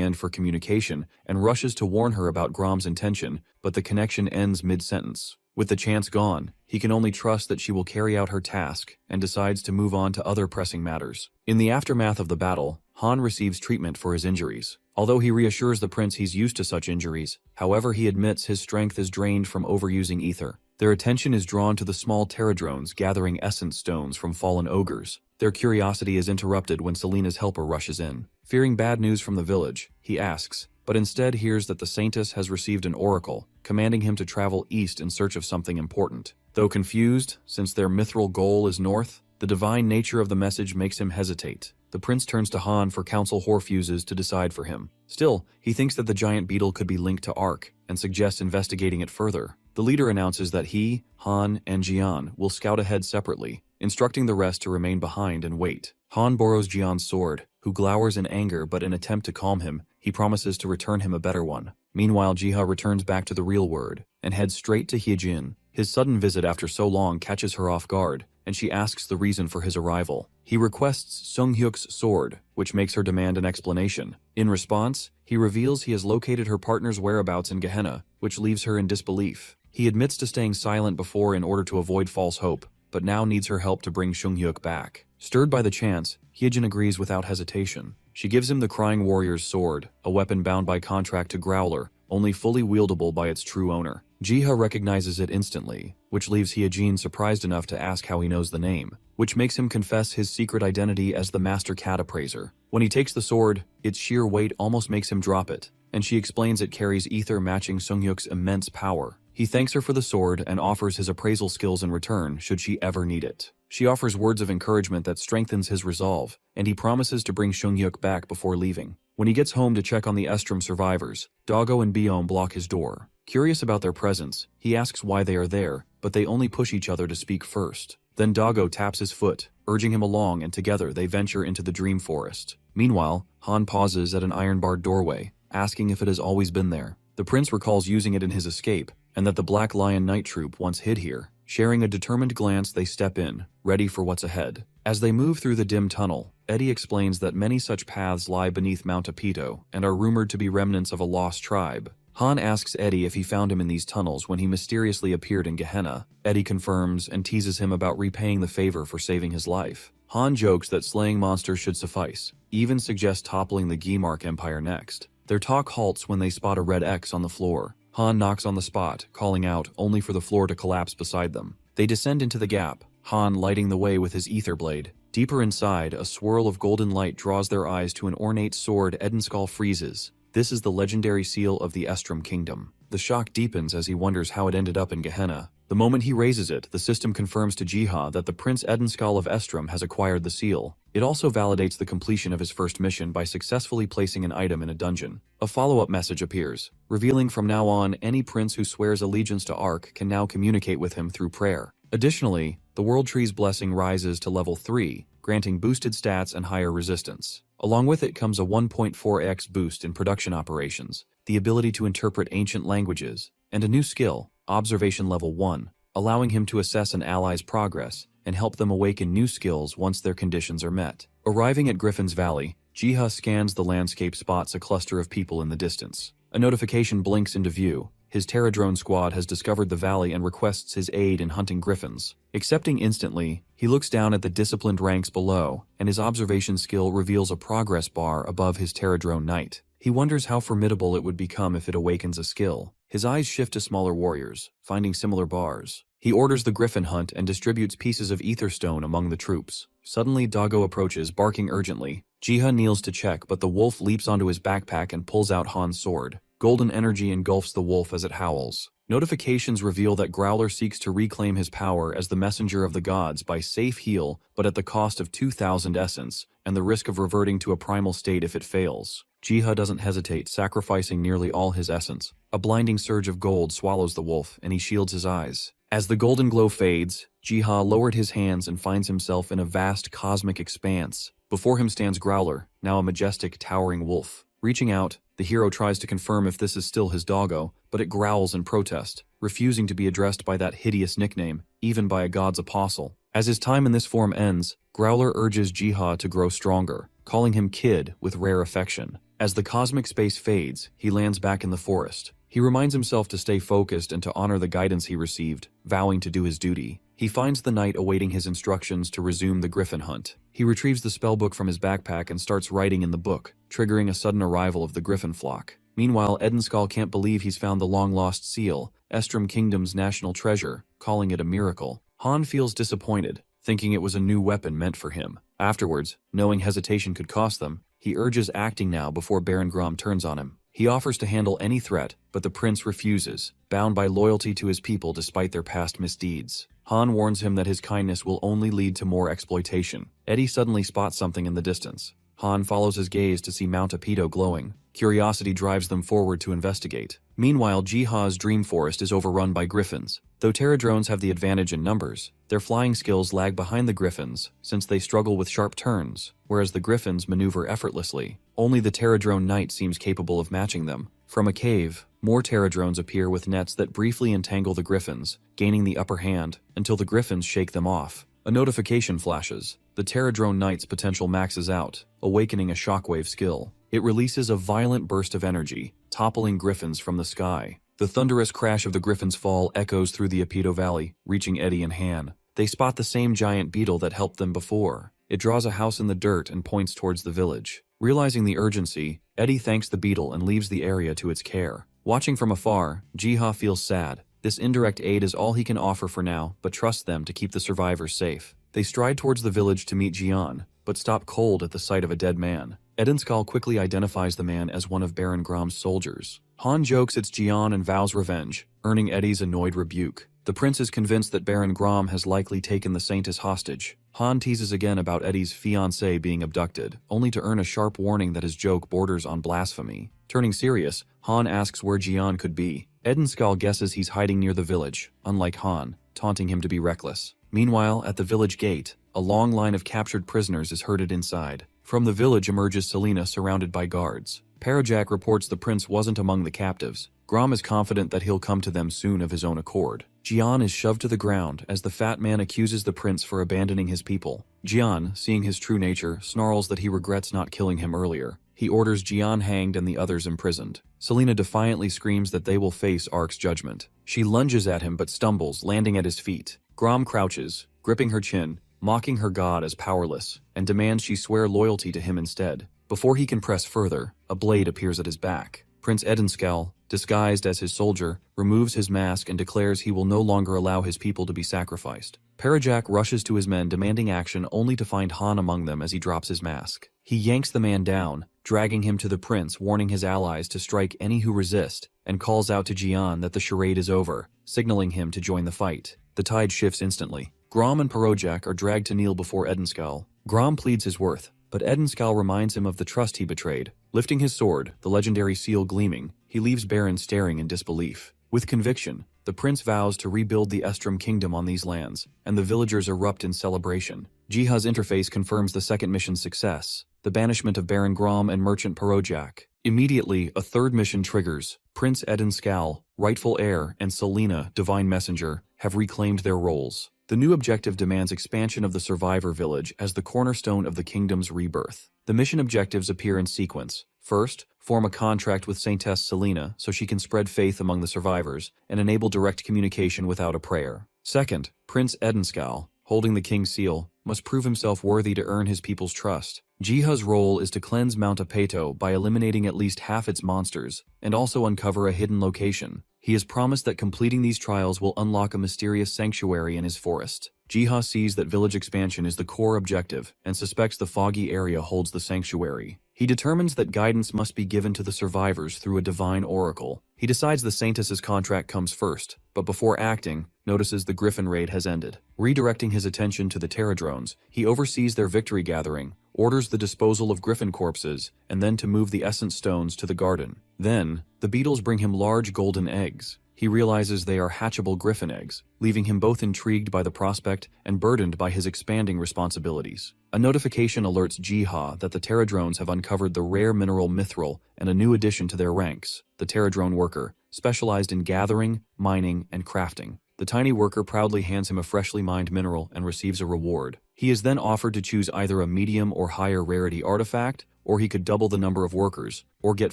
end for communication and rushes to warn her about Grom's intention, but the connection ends mid-sentence. With the chance gone, he can only trust that she will carry out her task and decides to move on to other pressing matters. In the aftermath of the battle, Han receives treatment for his injuries. Although he reassures the prince he's used to such injuries, however, he admits his strength is drained from overusing ether. Their attention is drawn to the small pterodrones gathering essence stones from fallen ogres. Their curiosity is interrupted when Selena's helper rushes in. Fearing bad news from the village, he asks, but instead hears that the saintess has received an oracle, commanding him to travel east in search of something important. Though confused, since their mithril goal is north, the divine nature of the message makes him hesitate. The prince turns to Han for council Horfuses to decide for him. Still, he thinks that the giant beetle could be linked to Ark, and suggests investigating it further. The leader announces that he, Han, and Jian will scout ahead separately, instructing the rest to remain behind and wait. Han borrows Jian's sword, who glowers in anger, but in an attempt to calm him, he promises to return him a better one. Meanwhile, Jiha returns back to the real world, and heads straight to Hyejin. His sudden visit after so long catches her off guard, and she asks the reason for his arrival. He requests Sunghyuk's sword, which makes her demand an explanation. In response, he reveals he has located her partner's whereabouts in Gehenna, which leaves her in disbelief. He admits to staying silent before in order to avoid false hope, but now needs her help to bring Sunghyuk back. Stirred by the chance, Hyejin agrees without hesitation. She gives him the Crying Warrior's sword, a weapon bound by contract to Growler, only fully wieldable by its true owner. Jiha recognizes it instantly, which leaves Hyejin surprised enough to ask how he knows the name, which makes him confess his secret identity as the Master Cat Appraiser. When he takes the sword, its sheer weight almost makes him drop it, and she explains it carries ether matching Sunghyuk's immense power. He thanks her for the sword and offers his appraisal skills in return should she ever need it. She offers words of encouragement that strengthens his resolve, and he promises to bring Sunghyuk back before leaving. When he gets home to check on the Estrom survivors, Doggo and Biome block his door. Curious about their presence, he asks why they are there, but they only push each other to speak first. Then Doggo taps his foot, urging him along, and together they venture into the Dream Forest. Meanwhile, Han pauses at an iron-barred doorway, asking if it has always been there. The prince recalls using it in his escape, and that the Black Lion Night Troop once hid here. Sharing a determined glance, they step in, ready for what's ahead. As they move through the dim tunnel, Eddie explains that many such paths lie beneath Mount Apito and are rumored to be remnants of a lost tribe. Han asks Eddie if he found him in these tunnels when he mysteriously appeared in Gehenna. Eddie confirms and teases him about repaying the favor for saving his life. Han jokes that slaying monsters should suffice, even suggests toppling the Gimark Empire next. Their talk halts when they spot a red X on the floor. Han knocks on the spot, calling out, only for the floor to collapse beside them. They descend into the gap, Han lighting the way with his ether blade. Deeper inside, a swirl of golden light draws their eyes to an ornate sword Edenskal freezes. This is the legendary seal of the Estrom Kingdom. The shock deepens as he wonders how it ended up in Gehenna. The moment he raises it, the system confirms to Jiha that the Prince Edenskal of Estrom has acquired the seal. It also validates the completion of his first mission by successfully placing an item in a dungeon. A follow-up message appears, revealing from now on any prince who swears allegiance to Ark can now communicate with him through prayer. Additionally, the World Tree's blessing rises to level 3, granting boosted stats and higher resistance. Along with it comes a 1.4x boost in production operations, the ability to interpret ancient languages, and a new skill, Observation Level 1, allowing him to assess an ally's progress and help them awaken new skills once their conditions are met. Arriving at Griffin's Valley, Jiha scans the landscape, spots a cluster of people in the distance. A notification blinks into view. His Terradrone squad has discovered the valley and requests his aid in hunting griffins. Accepting instantly, he looks down at the disciplined ranks below, and his observation skill reveals a progress bar above his Terradrone knight. He wonders how formidable it would become if it awakens a skill. His eyes shift to smaller warriors, finding similar bars. He orders the griffin hunt and distributes pieces of etherstone among the troops. Suddenly, Doggo approaches, barking urgently. Jiha kneels to check, but the wolf leaps onto his backpack and pulls out Han's sword. Golden energy engulfs the wolf as it howls. Notifications reveal that Growler seeks to reclaim his power as the messenger of the gods by safe heal, but at the cost of 2,000 essence, and the risk of reverting to a primal state if it fails. Jiha doesn't hesitate, sacrificing nearly all his essence. A blinding surge of gold swallows the wolf, and he shields his eyes. As the golden glow fades, Jiha lowered his hands and finds himself in a vast cosmic expanse. Before him stands Growler, now a majestic, towering wolf. Reaching out, the hero tries to confirm if this is still his doggo, but it growls in protest, refusing to be addressed by that hideous nickname, even by a god's apostle. As his time in this form ends, Growler urges Jiha to grow stronger, calling him Kid with rare affection. As the cosmic space fades, he lands back in the forest. He reminds himself to stay focused and to honor the guidance he received, vowing to do his duty. He finds the knight awaiting his instructions to resume the griffin hunt. He retrieves the spellbook from his backpack and starts writing in the book, triggering a sudden arrival of the griffin flock. Meanwhile, Edenskal can't believe he's found the long-lost seal, Estrom Kingdom's national treasure, calling it a miracle. Han feels disappointed, thinking it was a new weapon meant for him. Afterwards, knowing hesitation could cost them, he urges acting now before Baron Grom turns on him. He offers to handle any threat, but the prince refuses, bound by loyalty to his people despite their past misdeeds. Han warns him that his kindness will only lead to more exploitation. Eddie suddenly spots something in the distance. Han follows his gaze to see Mount Apito glowing. Curiosity drives them forward to investigate. Meanwhile, Jiha's dream forest is overrun by griffins. Though Pterodrones have the advantage in numbers, their flying skills lag behind the griffins since they struggle with sharp turns, whereas the griffins maneuver effortlessly. Only the Pterodrone knight seems capable of matching them. From a cave, more Pterodrones appear with nets that briefly entangle the griffins, gaining the upper hand until the griffins shake them off. A notification flashes. The Pterodrone knight's potential maxes out, awakening a shockwave skill. It releases a violent burst of energy, toppling griffins from the sky. The thunderous crash of the griffin's fall echoes through the Apito Valley, reaching Eddie and Han. They spot the same giant beetle that helped them before. It draws a house in the dirt and points towards the village. Realizing the urgency, Eddie thanks the beetle and leaves the area to its care. Watching from afar, Jiha feels sad. This indirect aid is all he can offer for now, but trusts them to keep the survivors safe. They stride towards the village to meet Jian, but stop cold at the sight of a dead man. Edenskal quickly identifies the man as one of Baron Grom's soldiers. Han jokes it's Jian and vows revenge, earning Eddie's annoyed rebuke. The prince is convinced that Baron Grom has likely taken the saint as hostage. Han teases again about Eddie's fiancée being abducted, only to earn a sharp warning that his joke borders on blasphemy. Turning serious, Han asks where Jian could be. Edenskal guesses he's hiding near the village, unlike Han, taunting him to be reckless. Meanwhile, at the village gate, a long line of captured prisoners is herded inside. From the village emerges Selena surrounded by guards. Parajak reports the prince wasn't among the captives. Grom is confident that he'll come to them soon of his own accord. Jian is shoved to the ground as the fat man accuses the prince for abandoning his people. Jian, seeing his true nature, snarls that he regrets not killing him earlier. He orders Jian hanged and the others imprisoned. Selena defiantly screams that they will face Ark's judgment. She lunges at him but stumbles, landing at his feet. Grom crouches, gripping her chin, mocking her god as powerless, and demands she swear loyalty to him instead. Before he can press further, a blade appears at his back. Prince Edenskal, disguised as his soldier, removes his mask and declares he will no longer allow his people to be sacrificed. Parajak rushes to his men demanding action only to find Han among them as he drops his mask. He yanks the man down, dragging him to the prince, warning his allies to strike any who resist, and calls out to Jian that the charade is over, signaling him to join the fight. The tide shifts instantly. Grom and Parojak are dragged to kneel before Edenskal. Grom pleads his worth, but Edenskal reminds him of the trust he betrayed. Lifting his sword, the legendary seal gleaming, he leaves Baron staring in disbelief. With conviction, the prince vows to rebuild the Estrom Kingdom on these lands, and the villagers erupt in celebration. Jiha's interface confirms the second mission's success, the banishment of Baron Grom and Merchant Parojak. Immediately, a third mission triggers. Prince Edenskal, rightful heir, and Selena, divine messenger, have reclaimed their roles. The new objective demands expansion of the survivor village as the cornerstone of the kingdom's rebirth. The mission objectives appear in sequence. First, form a contract with Saintess Selena so she can spread faith among the survivors and enable direct communication without a prayer. Second, Prince Edenskal, holding the king's seal, must prove himself worthy to earn his people's trust. Jiha's role is to cleanse Mount Apeto by eliminating at least half its monsters and also uncover a hidden location. He has promised that completing these trials will unlock a mysterious sanctuary in his forest. Jiha sees that village expansion is the core objective and suspects the foggy area holds the sanctuary. He determines that guidance must be given to the survivors through a divine oracle. He decides the Saintess's contract comes first, but before acting, notices the Griffin raid has ended. Redirecting his attention to the Terradrones, he oversees their victory gathering, orders the disposal of Griffin corpses, and then to move the Essence Stones to the garden. Then, the beetles bring him large golden eggs. He realizes they are hatchable Griffin eggs, leaving him both intrigued by the prospect and burdened by his expanding responsibilities. A notification alerts Jiha that the Terradrones have uncovered the rare mineral mithril and a new addition to their ranks, the Terradrone worker, specialized in gathering, mining, and crafting. The tiny worker proudly hands him a freshly mined mineral and receives a reward. He is then offered to choose either a medium or higher rarity artifact, or he could double the number of workers, or get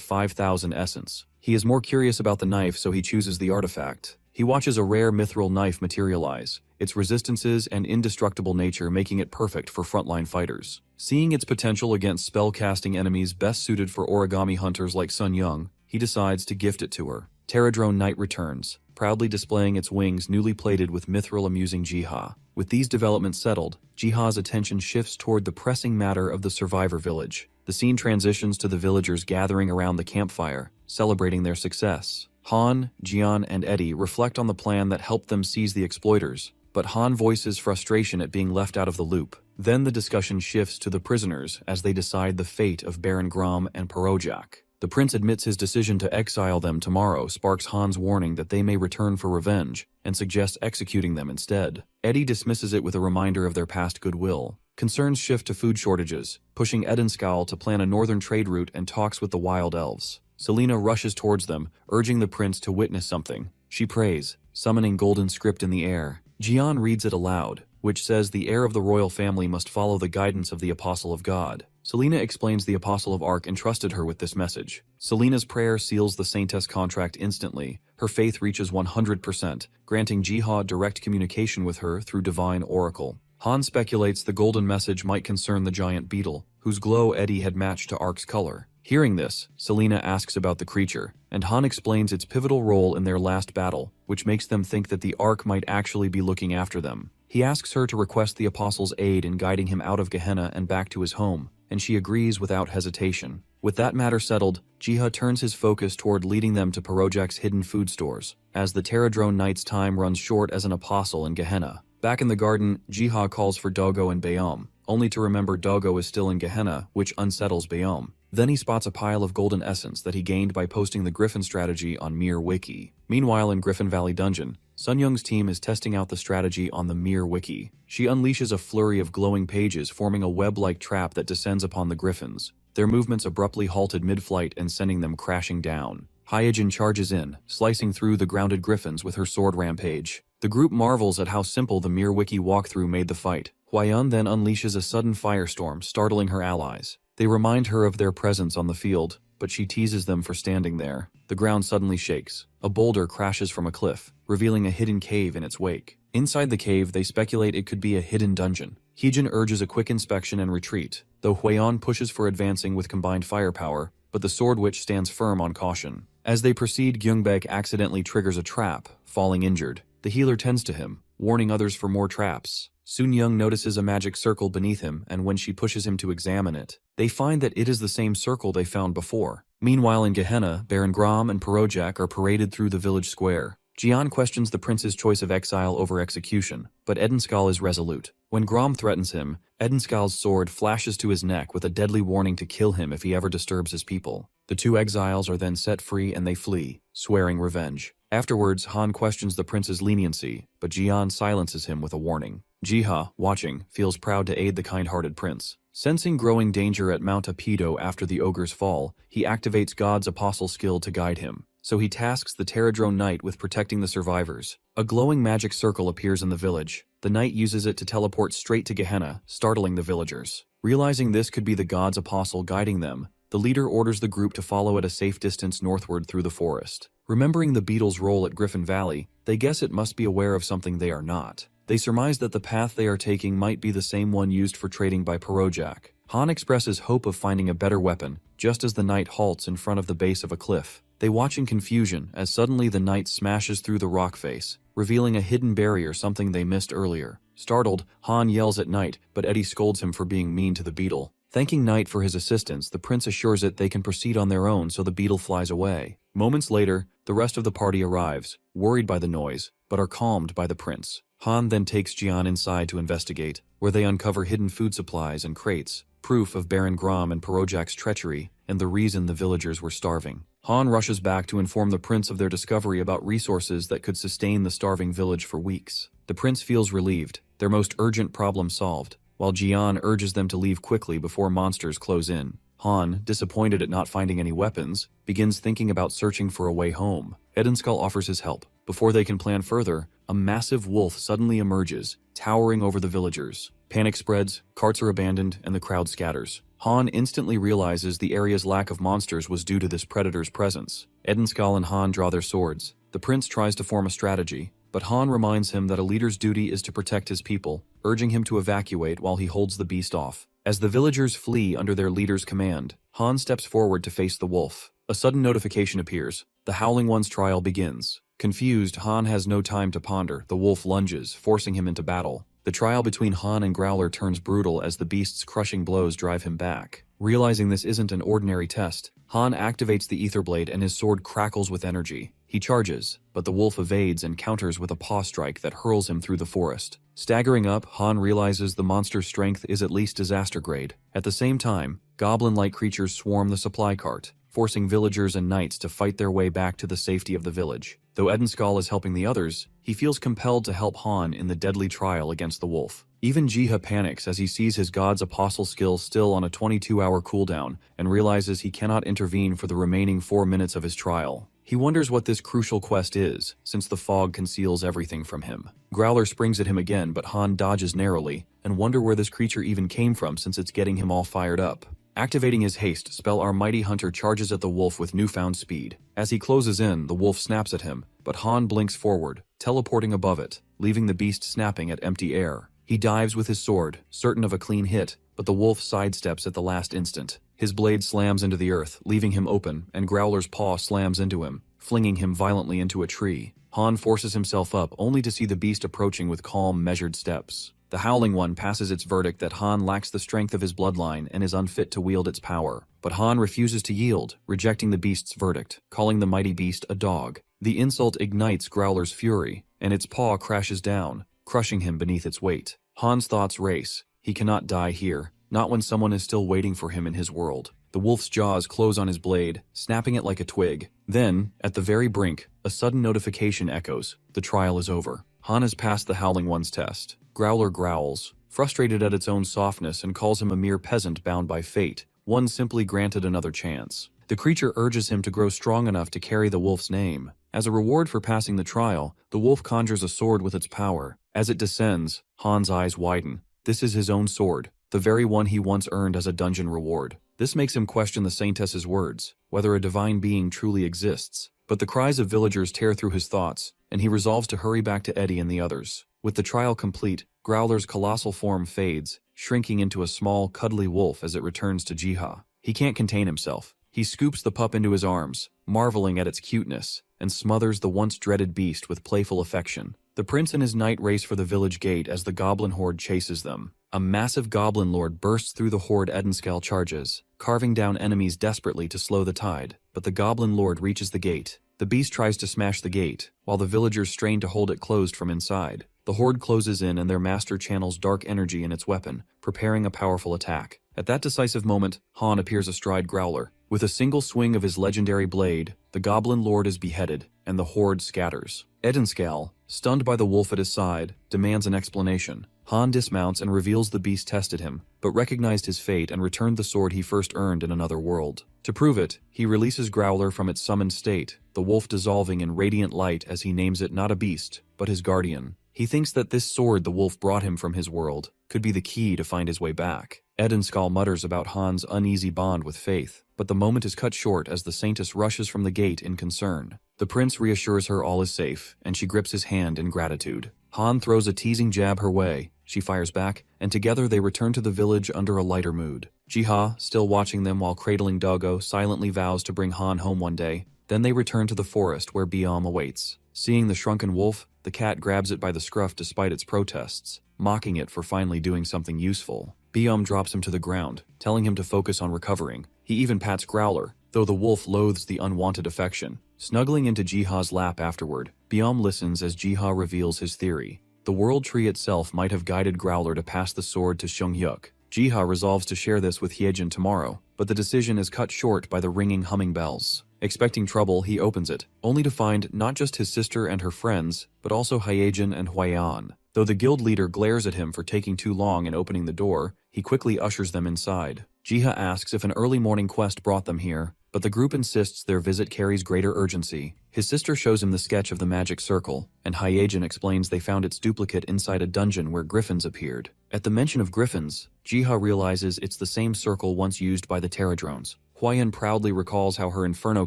5,000 essence. He is more curious about the knife, so he chooses the artifact. He watches a rare mithril knife materialize, its resistances and indestructible nature making it perfect for frontline fighters. Seeing its potential against spellcasting enemies best suited for origami hunters like Sun Young, he decides to gift it to her. Terradrone Knight returns, proudly displaying its wings newly plated with mithril amusing Jiha. With these developments settled, Jiha's attention shifts toward the pressing matter of the survivor village. The scene transitions to the villagers gathering around the campfire, celebrating their success. Han, Jian, and Eddie reflect on the plan that helped them seize the exploiters, but Han voices frustration at being left out of the loop. Then the discussion shifts to the prisoners as they decide the fate of Baron Grom and Parojak. The prince admits his decision to exile them tomorrow sparks Han's warning that they may return for revenge, and suggests executing them instead. Eddie dismisses it with a reminder of their past goodwill. Concerns shift to food shortages, pushing Edenskal to plan a northern trade route and talks with the wild elves. Selena rushes towards them, urging the prince to witness something. She prays, summoning golden script in the air. Jian reads it aloud, which says the heir of the royal family must follow the guidance of the Apostle of God. Selena explains the Apostle of Ark entrusted her with this message. Selena's prayer seals the Saintess contract instantly. Her faith reaches 100%, granting Jiha direct communication with her through divine oracle. Han speculates the golden message might concern the giant beetle, whose glow Eddie had matched to Ark's color. Hearing this, Selena asks about the creature, and Han explains its pivotal role in their last battle, which makes them think that the Ark might actually be looking after them. He asks her to request the Apostle's aid in guiding him out of Gehenna and back to his home, and she agrees without hesitation. With that matter settled, Jiha turns his focus toward leading them to Parojak's hidden food stores, as the Terradrone Knight's time runs short as an apostle in Gehenna. Back in the garden, Jiha calls for Dogo and Bayom, only to remember Dogo is still in Gehenna, which unsettles Bayom. Then he spots a pile of golden essence that he gained by posting the Griffin strategy on Mir Wiki. Meanwhile in Griffin Valley Dungeon, Sun Young's team is testing out the strategy on the Mir Wiki. She unleashes a flurry of glowing pages forming a web-like trap that descends upon the Griffins. Their movements abruptly halted mid-flight and sending them crashing down. Hyojin charges in, slicing through the grounded Griffins with her sword rampage. The group marvels at how simple the Mir Wiki walkthrough made the fight. Huayun then unleashes a sudden firestorm, startling her allies. They remind her of their presence on the field, but she teases them for standing there. The ground suddenly shakes. A boulder crashes from a cliff, revealing a hidden cave in its wake. Inside the cave, they speculate it could be a hidden dungeon. Hyojin urges a quick inspection and retreat, though Huayun pushes for advancing with combined firepower, but the Sword Witch stands firm on caution. As they proceed, Gyungbek accidentally triggers a trap, falling injured. The healer tends to him, warning others for more traps. Sun Young notices a magic circle beneath him, and when she pushes him to examine it, they find that it is the same circle they found before. Meanwhile in Gehenna, Baron Grom and Parojak are paraded through the village square. Jian questions the prince's choice of exile over execution, but Edenskal is resolute. When Grom threatens him, Edenskal's sword flashes to his neck with a deadly warning to kill him if he ever disturbs his people. The two exiles are then set free and they flee, swearing revenge. Afterwards, Han questions the prince's leniency, but Jian silences him with a warning. Jiha, watching, feels proud to aid the kind-hearted prince. Sensing growing danger at Mount Apido after the ogre's fall, he activates God's apostle skill to guide him. So he tasks the Terradrone Knight with protecting the survivors. A glowing magic circle appears in the village. The knight uses it to teleport straight to Gehenna, startling the villagers. Realizing this could be the God's apostle guiding them, the leader orders the group to follow at a safe distance northward through the forest. Remembering the beetles' role at Griffin Valley, they guess it must be aware of something they are not. They surmise that the path they are taking might be the same one used for trading by Parojak. Han expresses hope of finding a better weapon, just as the knight halts in front of the base of a cliff. They watch in confusion as suddenly the knight smashes through the rock face, revealing a hidden barrier, something they missed earlier. Startled, Han yells at Knight, but Eddie scolds him for being mean to the beetle. Thanking Knight for his assistance, the prince assures it they can proceed on their own, so the beetle flies away. Moments later, the rest of the party arrives, worried by the noise, but are calmed by the prince. Han then takes Jian inside to investigate, where they uncover hidden food supplies and crates, proof of Baron Grom and Perojak's treachery, and the reason the villagers were starving. Han rushes back to inform the prince of their discovery about resources that could sustain the starving village for weeks. The prince feels relieved, their most urgent problem solved, while Jian urges them to leave quickly before monsters close in. Han, disappointed at not finding any weapons, begins thinking about searching for a way home. Edenskull offers his help. Before they can plan further, a massive wolf suddenly emerges, towering over the villagers. Panic spreads, carts are abandoned, and the crowd scatters. Han instantly realizes the area's lack of monsters was due to this predator's presence. Edenskull and Han draw their swords. The prince tries to form a strategy, but Han reminds him that a leader's duty is to protect his people, urging him to evacuate while he holds the beast off. As the villagers flee under their leader's command, Han steps forward to face the wolf. A sudden notification appears. The Howling One's trial begins. Confused, Han has no time to ponder. The wolf lunges, forcing him into battle. The trial between Han and Growler turns brutal as the beast's crushing blows drive him back. Realizing this isn't an ordinary test, Han activates the Ether Blade and his sword crackles with energy. He charges, but the wolf evades and counters with a paw strike that hurls him through the forest. Staggering up, Han realizes the monster's strength is at least disaster grade. At the same time, goblin-like creatures swarm the supply cart, forcing villagers and knights to fight their way back to the safety of the village. Though Edenskull is helping the others, he feels compelled to help Han in the deadly trial against the wolf. Even Jiha panics as he sees his god's apostle skill still on a 22-hour cooldown and realizes he cannot intervene for the remaining 4 minutes of his trial. He wonders what this crucial quest is, since the fog conceals everything from him. Growler springs at him again, but Han dodges narrowly, and wonder where this creature even came from since it's getting him all fired up. Activating his haste spell, our mighty hunter charges at the wolf with newfound speed. As he closes in, the wolf snaps at him, but Han blinks forward, teleporting above it, leaving the beast snapping at empty air. He dives with his sword, certain of a clean hit, but the wolf sidesteps at the last instant. His blade slams into the earth, leaving him open, and Growler's paw slams into him, flinging him violently into a tree. Han forces himself up, only to see the beast approaching with calm, measured steps. The Howling One passes its verdict that Han lacks the strength of his bloodline and is unfit to wield its power. But Han refuses to yield, rejecting the beast's verdict, calling the mighty beast a dog. The insult ignites Growler's fury, and its paw crashes down, crushing him beneath its weight. Han's thoughts race. He cannot die here, not when someone is still waiting for him in his world. The wolf's jaws close on his blade, snapping it like a twig. Then, at the very brink, a sudden notification echoes. The trial is over. Han has passed the Howling One's test. Growler growls, frustrated at its own softness, and calls him a mere peasant bound by fate, one simply granted another chance. The creature urges him to grow strong enough to carry the wolf's name. As a reward for passing the trial, the wolf conjures a sword with its power. As it descends, Han's eyes widen. This is his own sword, the very one he once earned as a dungeon reward. This makes him question the Saintess's words, whether a divine being truly exists. But the cries of villagers tear through his thoughts, and he resolves to hurry back to Eddie and the others. With the trial complete, Growler's colossal form fades, shrinking into a small, cuddly wolf as it returns to Jiha. He can't contain himself. He scoops the pup into his arms, marveling at its cuteness, and smothers the once dreaded beast with playful affection. The prince and his knight race for the village gate as the goblin horde chases them. A massive goblin lord bursts through the horde. Edenskull charges, carving down enemies desperately to slow the tide, but the goblin lord reaches the gate. The beast tries to smash the gate, while the villagers strain to hold it closed from inside. The horde closes in and their master channels dark energy in its weapon, preparing a powerful attack. At that decisive moment, Han appears astride Growler. With a single swing of his legendary blade, the goblin lord is beheaded, and the horde scatters. Edenskull, stunned by the wolf at his side, demands an explanation. Han dismounts and reveals the beast tested him, but recognized his fate and returned the sword he first earned in another world. To prove it, he releases Growler from its summoned state, the wolf dissolving in radiant light as he names it not a beast, but his guardian. He thinks that this sword the wolf brought him from his world could be the key to find his way back. Edenskull mutters about Han's uneasy bond with Faith, but the moment is cut short as the Saintess rushes from the gate in concern. The prince reassures her all is safe, and she grips his hand in gratitude. Han throws a teasing jab her way. She fires back, and together they return to the village under a lighter mood. Jiha, still watching them while cradling Doggo, silently vows to bring Han home one day. Then they return to the forest where Biam awaits. Seeing the shrunken wolf, the cat grabs it by the scruff despite its protests, mocking it for finally doing something useful. Biom drops him to the ground, telling him to focus on recovering. He even pats Growler, though the wolf loathes the unwanted affection. Snuggling into Jiha's lap afterward, Biom listens as Jiha reveals his theory. The world tree itself might have guided Growler to pass the sword to Seonghyuk. Jiha resolves to share this with Hyejin tomorrow, but the decision is cut short by the ringing humming bells. Expecting trouble, he opens it, only to find not just his sister and her friends, but also Hyejin and Hwaeon. Though the guild leader glares at him for taking too long in opening the door, he quickly ushers them inside. Jiha asks if an early morning quest brought them here, but the group insists their visit carries greater urgency. His sister shows him the sketch of the magic circle, and Hyejin explains they found its duplicate inside a dungeon where griffins appeared. At the mention of griffins, Jiha realizes it's the same circle once used by the Pterodrones. Hwaeon proudly recalls how her Inferno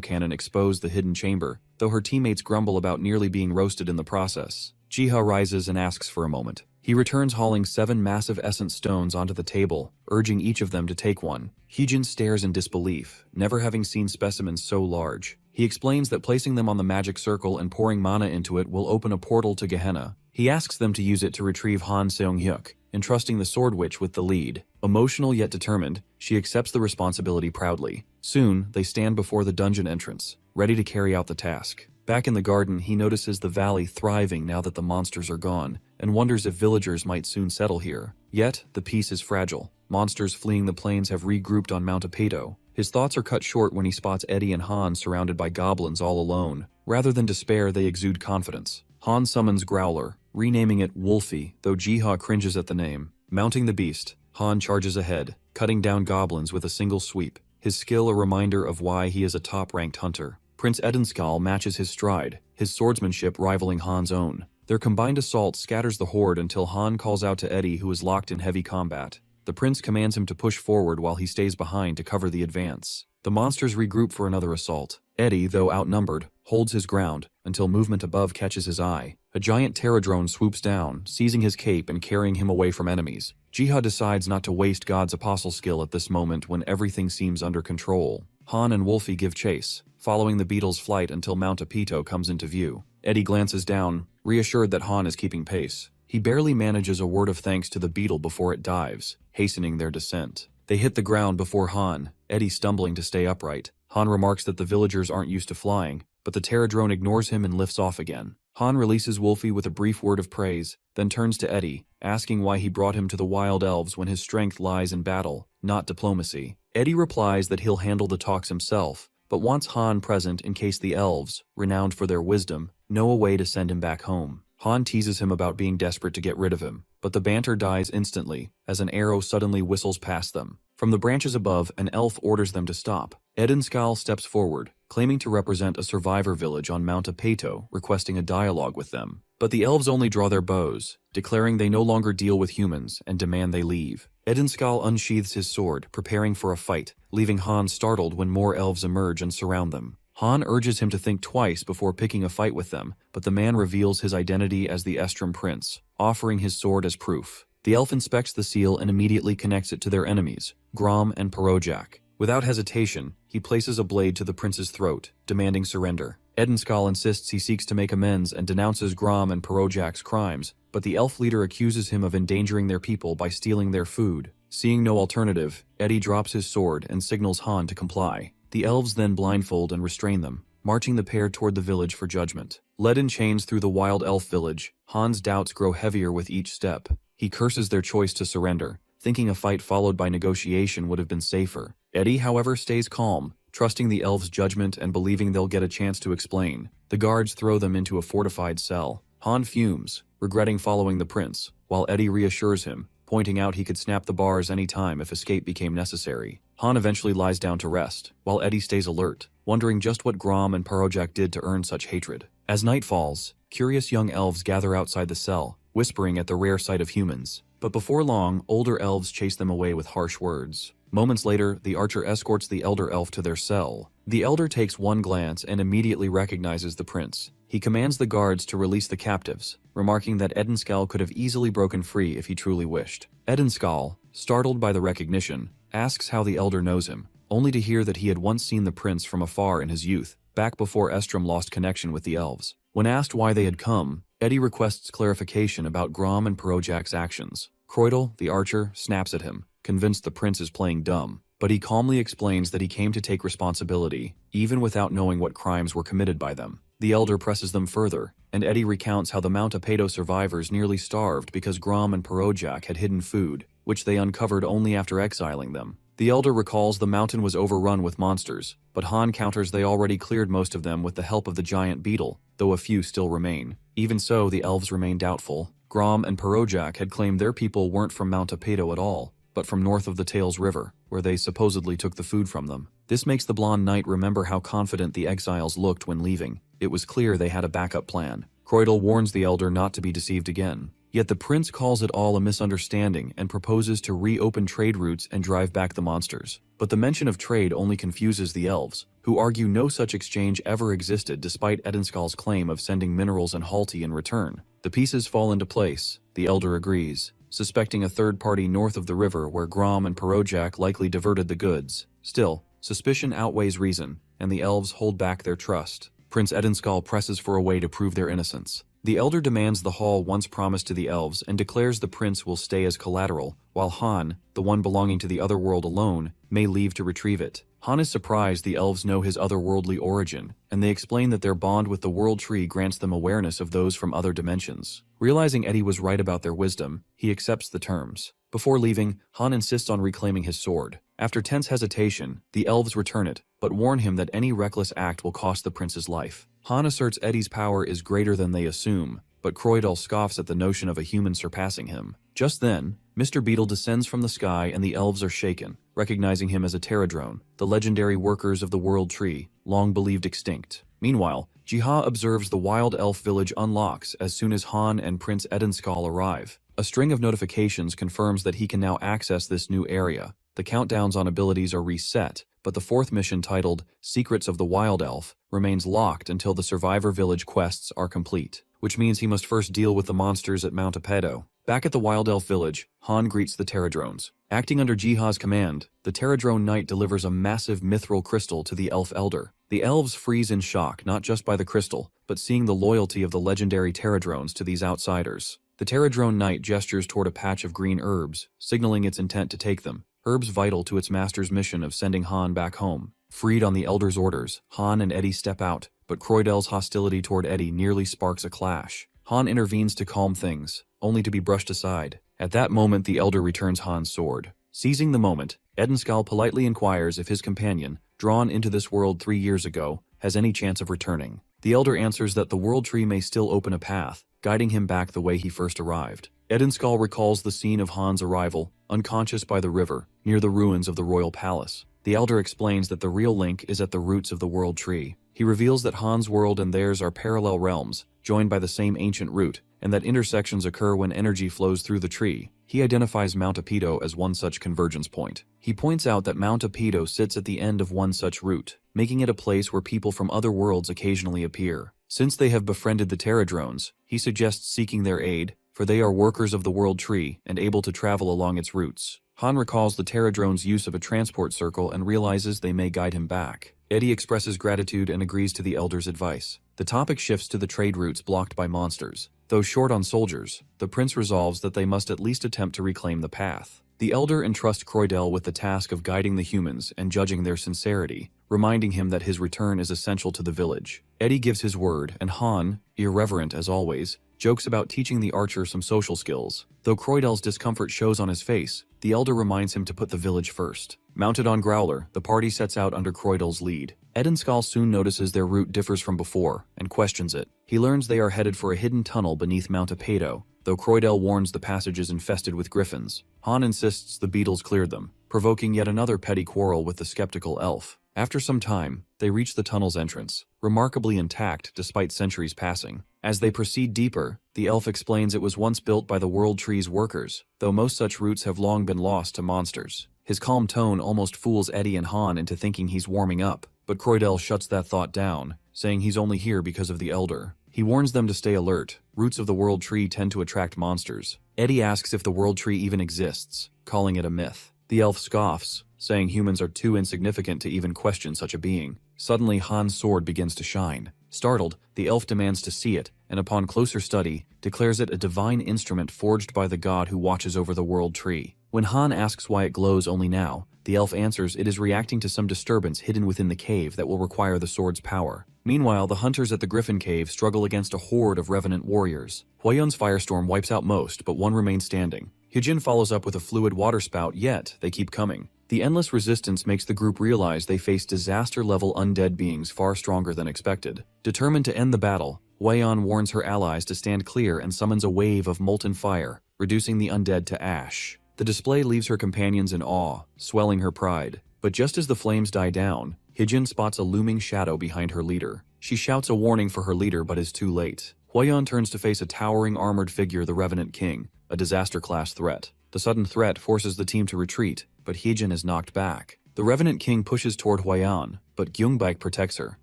cannon exposed the hidden chamber, though her teammates grumble about nearly being roasted in the process. Jiha rises and asks for a moment. He returns hauling 7 massive essence stones onto the table, urging each of them to take one. Hyejin stares in disbelief, never having seen specimens so large. He explains that placing them on the magic circle and pouring mana into it will open a portal to Gehenna. He asks them to use it to retrieve Han Seonghyuk, entrusting the Sword Witch with the lead. Emotional yet determined, she accepts the responsibility proudly. Soon, they stand before the dungeon entrance, ready to carry out the task. Back in the garden, he notices the valley thriving now that the monsters are gone, and wonders if villagers might soon settle here. Yet, the peace is fragile. Monsters fleeing the plains have regrouped on Mount Apeto. His thoughts are cut short when he spots Eddie and Han surrounded by goblins all alone. Rather than despair, they exude confidence. Han summons Growler, renaming it Wolfie, though Jiha cringes at the name. Mounting the beast, Han charges ahead, cutting down goblins with a single sweep. His skill a reminder of why he is a top-ranked hunter. Prince Edenskal matches his stride, his swordsmanship rivaling Han's own. Their combined assault scatters the horde until Han calls out to Eddie, who is locked in heavy combat. The prince commands him to push forward while he stays behind to cover the advance. The monsters regroup for another assault. Eddie, though outnumbered, holds his ground until movement above catches his eye. A giant Pterodrone swoops down, seizing his cape and carrying him away from enemies. Jiha decides not to waste God's apostle skill at this moment when everything seems under control. Han and Wolfie give chase, following the beetle's flight until Mount Apito comes into view. Eddie glances down, reassured that Han is keeping pace. He barely manages a word of thanks to the beetle before it dives, hastening their descent. They hit the ground before Han, Eddie stumbling to stay upright. Han remarks that the villagers aren't used to flying, but the Pterodrone ignores him and lifts off again. Han releases Wolfie with a brief word of praise, then turns to Eddie, asking why he brought him to the Wild Elves when his strength lies in battle, not diplomacy. Eddie replies that he'll handle the talks himself, but wants Han present in case the elves, renowned for their wisdom, know a way to send him back home. Han teases him about being desperate to get rid of him, but the banter dies instantly as an arrow suddenly whistles past them. From the branches above, an elf orders them to stop. Edenskal steps forward, claiming to represent a survivor village on Mount Apeto, requesting a dialogue with them. But the elves only draw their bows, declaring they no longer deal with humans and demand they leave. Edenskal unsheathes his sword, preparing for a fight, leaving Han startled when more elves emerge and surround them. Han urges him to think twice before picking a fight with them, but the man reveals his identity as the Estrom Prince, offering his sword as proof. The elf inspects the seal and immediately connects it to their enemies, Grom and Parojak. Without hesitation, he places a blade to the prince's throat, demanding surrender. Edenskal insists he seeks to make amends and denounces Grom and Parojak's crimes, but the elf leader accuses him of endangering their people by stealing their food. Seeing no alternative, Eddie drops his sword and signals Han to comply. The elves then blindfold and restrain them, marching the pair toward the village for judgment. Led in chains through the wild elf village, Han's doubts grow heavier with each step. He curses their choice to surrender, thinking a fight followed by negotiation would have been safer. Eddie, however, stays calm, trusting the elves' judgment and believing they'll get a chance to explain. The guards throw them into a fortified cell. Han fumes, regretting following the prince, while Eddie reassures him, pointing out he could snap the bars any time if escape became necessary. Han eventually lies down to rest, while Eddie stays alert, wondering just what Grom and Parojak did to earn such hatred. As night falls, curious young elves gather outside the cell, whispering at the rare sight of humans. But before long, older elves chase them away with harsh words. Moments later, the archer escorts the elder elf to their cell. The elder takes one glance and immediately recognizes the prince. He commands the guards to release the captives, remarking that Edenskal could have easily broken free if he truly wished. Edenskal, startled by the recognition, asks how the elder knows him, only to hear that he had once seen the prince from afar in his youth, back before Estrom lost connection with the elves. When asked why they had come, Eddie requests clarification about Grom and Parojak's actions. Croydel, the archer, snaps at him, convinced the prince is playing dumb. But he calmly explains that he came to take responsibility, even without knowing what crimes were committed by them. The elder presses them further, and Eddie recounts how the Mount Apedo survivors nearly starved because Grom and Parojak had hidden food, which they uncovered only after exiling them. The elder recalls the mountain was overrun with monsters, but Han counters they already cleared most of them with the help of the giant beetle, though a few still remain. Even so, the elves remain doubtful. Grom and Parojak had claimed their people weren't from Mount Apedo at all, but from north of the Tails River, where they supposedly took the food from them. This makes the blonde knight remember how confident the exiles looked when leaving. It was clear they had a backup plan. Croydel warns the elder not to be deceived again. Yet the prince calls it all a misunderstanding and proposes to reopen trade routes and drive back the monsters. But the mention of trade only confuses the elves, who argue no such exchange ever existed despite Edenskal's claim of sending minerals and Halti in return. The pieces fall into place. The elder agrees, suspecting a third party north of the river where Grom and Parojak likely diverted the goods. Still, suspicion outweighs reason, and the elves hold back their trust. Prince Edenskal presses for a way to prove their innocence. The elder demands the hall once promised to the elves and declares the prince will stay as collateral, while Han, the one belonging to the other world alone, may leave to retrieve it. Han is surprised the elves know his otherworldly origin, and they explain that their bond with the world tree grants them awareness of those from other dimensions. Realizing Eddie was right about their wisdom, he accepts the terms. Before leaving, Han insists on reclaiming his sword. After tense hesitation, the elves return it, but warn him that any reckless act will cost the prince's life. Han asserts Eddie's power is greater than they assume, but Croydel scoffs at the notion of a human surpassing him. Just then, Mr. Beetle descends from the sky and the elves are shaken, recognizing him as a Pterodrone, the legendary workers of the World Tree, long believed extinct. Meanwhile, Jiha observes the wild elf village unlocks as soon as Han and Prince Edenskal arrive. A string of notifications confirms that he can now access this new area. The countdowns on abilities are reset, but the fourth mission titled Secrets of the Wild Elf remains locked until the Survivor Village quests are complete, which means he must first deal with the monsters at Mount Apedo. Back at the Wild Elf Village, Han greets the Pterodrones. Acting under Jiha's command, the Pterodrone Knight delivers a massive mithril crystal to the Elf Elder. The elves freeze in shock not just by the crystal, but seeing the loyalty of the legendary Pterodrones to these outsiders. The Pterodrone Knight gestures toward a patch of green herbs, signaling its intent to take them. Herbs vital to its master's mission of sending Han back home. Freed on the Elder's orders, Han and Eddie step out, but Croydel's hostility toward Eddie nearly sparks a clash. Han intervenes to calm things, only to be brushed aside. At that moment, the Elder returns Han's sword. Seizing the moment, Edenskal politely inquires if his companion, drawn into this world 3 years ago, has any chance of returning. The Elder answers that the World Tree may still open a path, guiding him back the way he first arrived. Edenskal recalls the scene of Han's arrival, unconscious by the river, near the ruins of the royal palace. The Elder explains that the real link is at the roots of the World Tree. He reveals that Han's world and theirs are parallel realms, joined by the same ancient root, and that intersections occur when energy flows through the tree. He identifies Mount Apedo as one such convergence point. He points out that Mount Apedo sits at the end of one such route, making it a place where people from other worlds occasionally appear. Since they have befriended the Pterodrones, he suggests seeking their aid, for they are workers of the World Tree and able to travel along its routes. Han recalls the Pterodrones' use of a transport circle and realizes they may guide him back. Eddie expresses gratitude and agrees to the Elder's advice. The topic shifts to the trade routes blocked by monsters. Though short on soldiers, the prince resolves that they must at least attempt to reclaim the path. The Elder entrusts Croydel with the task of guiding the humans and judging their sincerity, reminding him that his return is essential to the village. Eddie gives his word, and Han, irreverent as always, jokes about teaching the archer some social skills. Though Croydel's discomfort shows on his face, the Elder reminds him to put the village first. Mounted on Growler, the party sets out under Croydel's lead. Edenskal soon notices their route differs from before, and questions it. He learns they are headed for a hidden tunnel beneath Mount Apedo, though Croydel warns the passage is infested with griffins. Han insists the beetles cleared them, provoking yet another petty quarrel with the skeptical elf. After some time, they reach the tunnel's entrance, remarkably intact despite centuries passing. As they proceed deeper, the elf explains it was once built by the World Tree's workers, though most such routes have long been lost to monsters. His calm tone almost fools Eddie and Han into thinking he's warming up, but Croydel shuts that thought down, saying he's only here because of the Elder. He warns them to stay alert. Roots of the World Tree tend to attract monsters. Eddie asks if the World Tree even exists, calling it a myth. The elf scoffs, saying humans are too insignificant to even question such a being. Suddenly, Han's sword begins to shine. Startled, the elf demands to see it, and upon closer study, declares it a divine instrument forged by the god who watches over the world tree. When Han asks why it glows only now, the elf answers it is reacting to some disturbance hidden within the cave that will require the sword's power. Meanwhile, the hunters at the Griffin Cave struggle against a horde of revenant warriors. Huayun's firestorm wipes out most, but one remains standing. Hyejin follows up with a fluid waterspout, yet they keep coming. The endless resistance makes the group realize they face disaster-level undead beings far stronger than expected. Determined to end the battle, Huayun warns her allies to stand clear and summons a wave of molten fire, reducing the undead to ash. The display leaves her companions in awe, swelling her pride. But just as the flames die down, Hyejin spots a looming shadow behind her leader. She shouts a warning for her leader but is too late. Huayun turns to face a towering armored figure, the Revenant King, a disaster-class threat. The sudden threat forces the team to retreat, but Hyejin is knocked back. The Revenant King pushes toward Huayun, but Gyungbak protects her.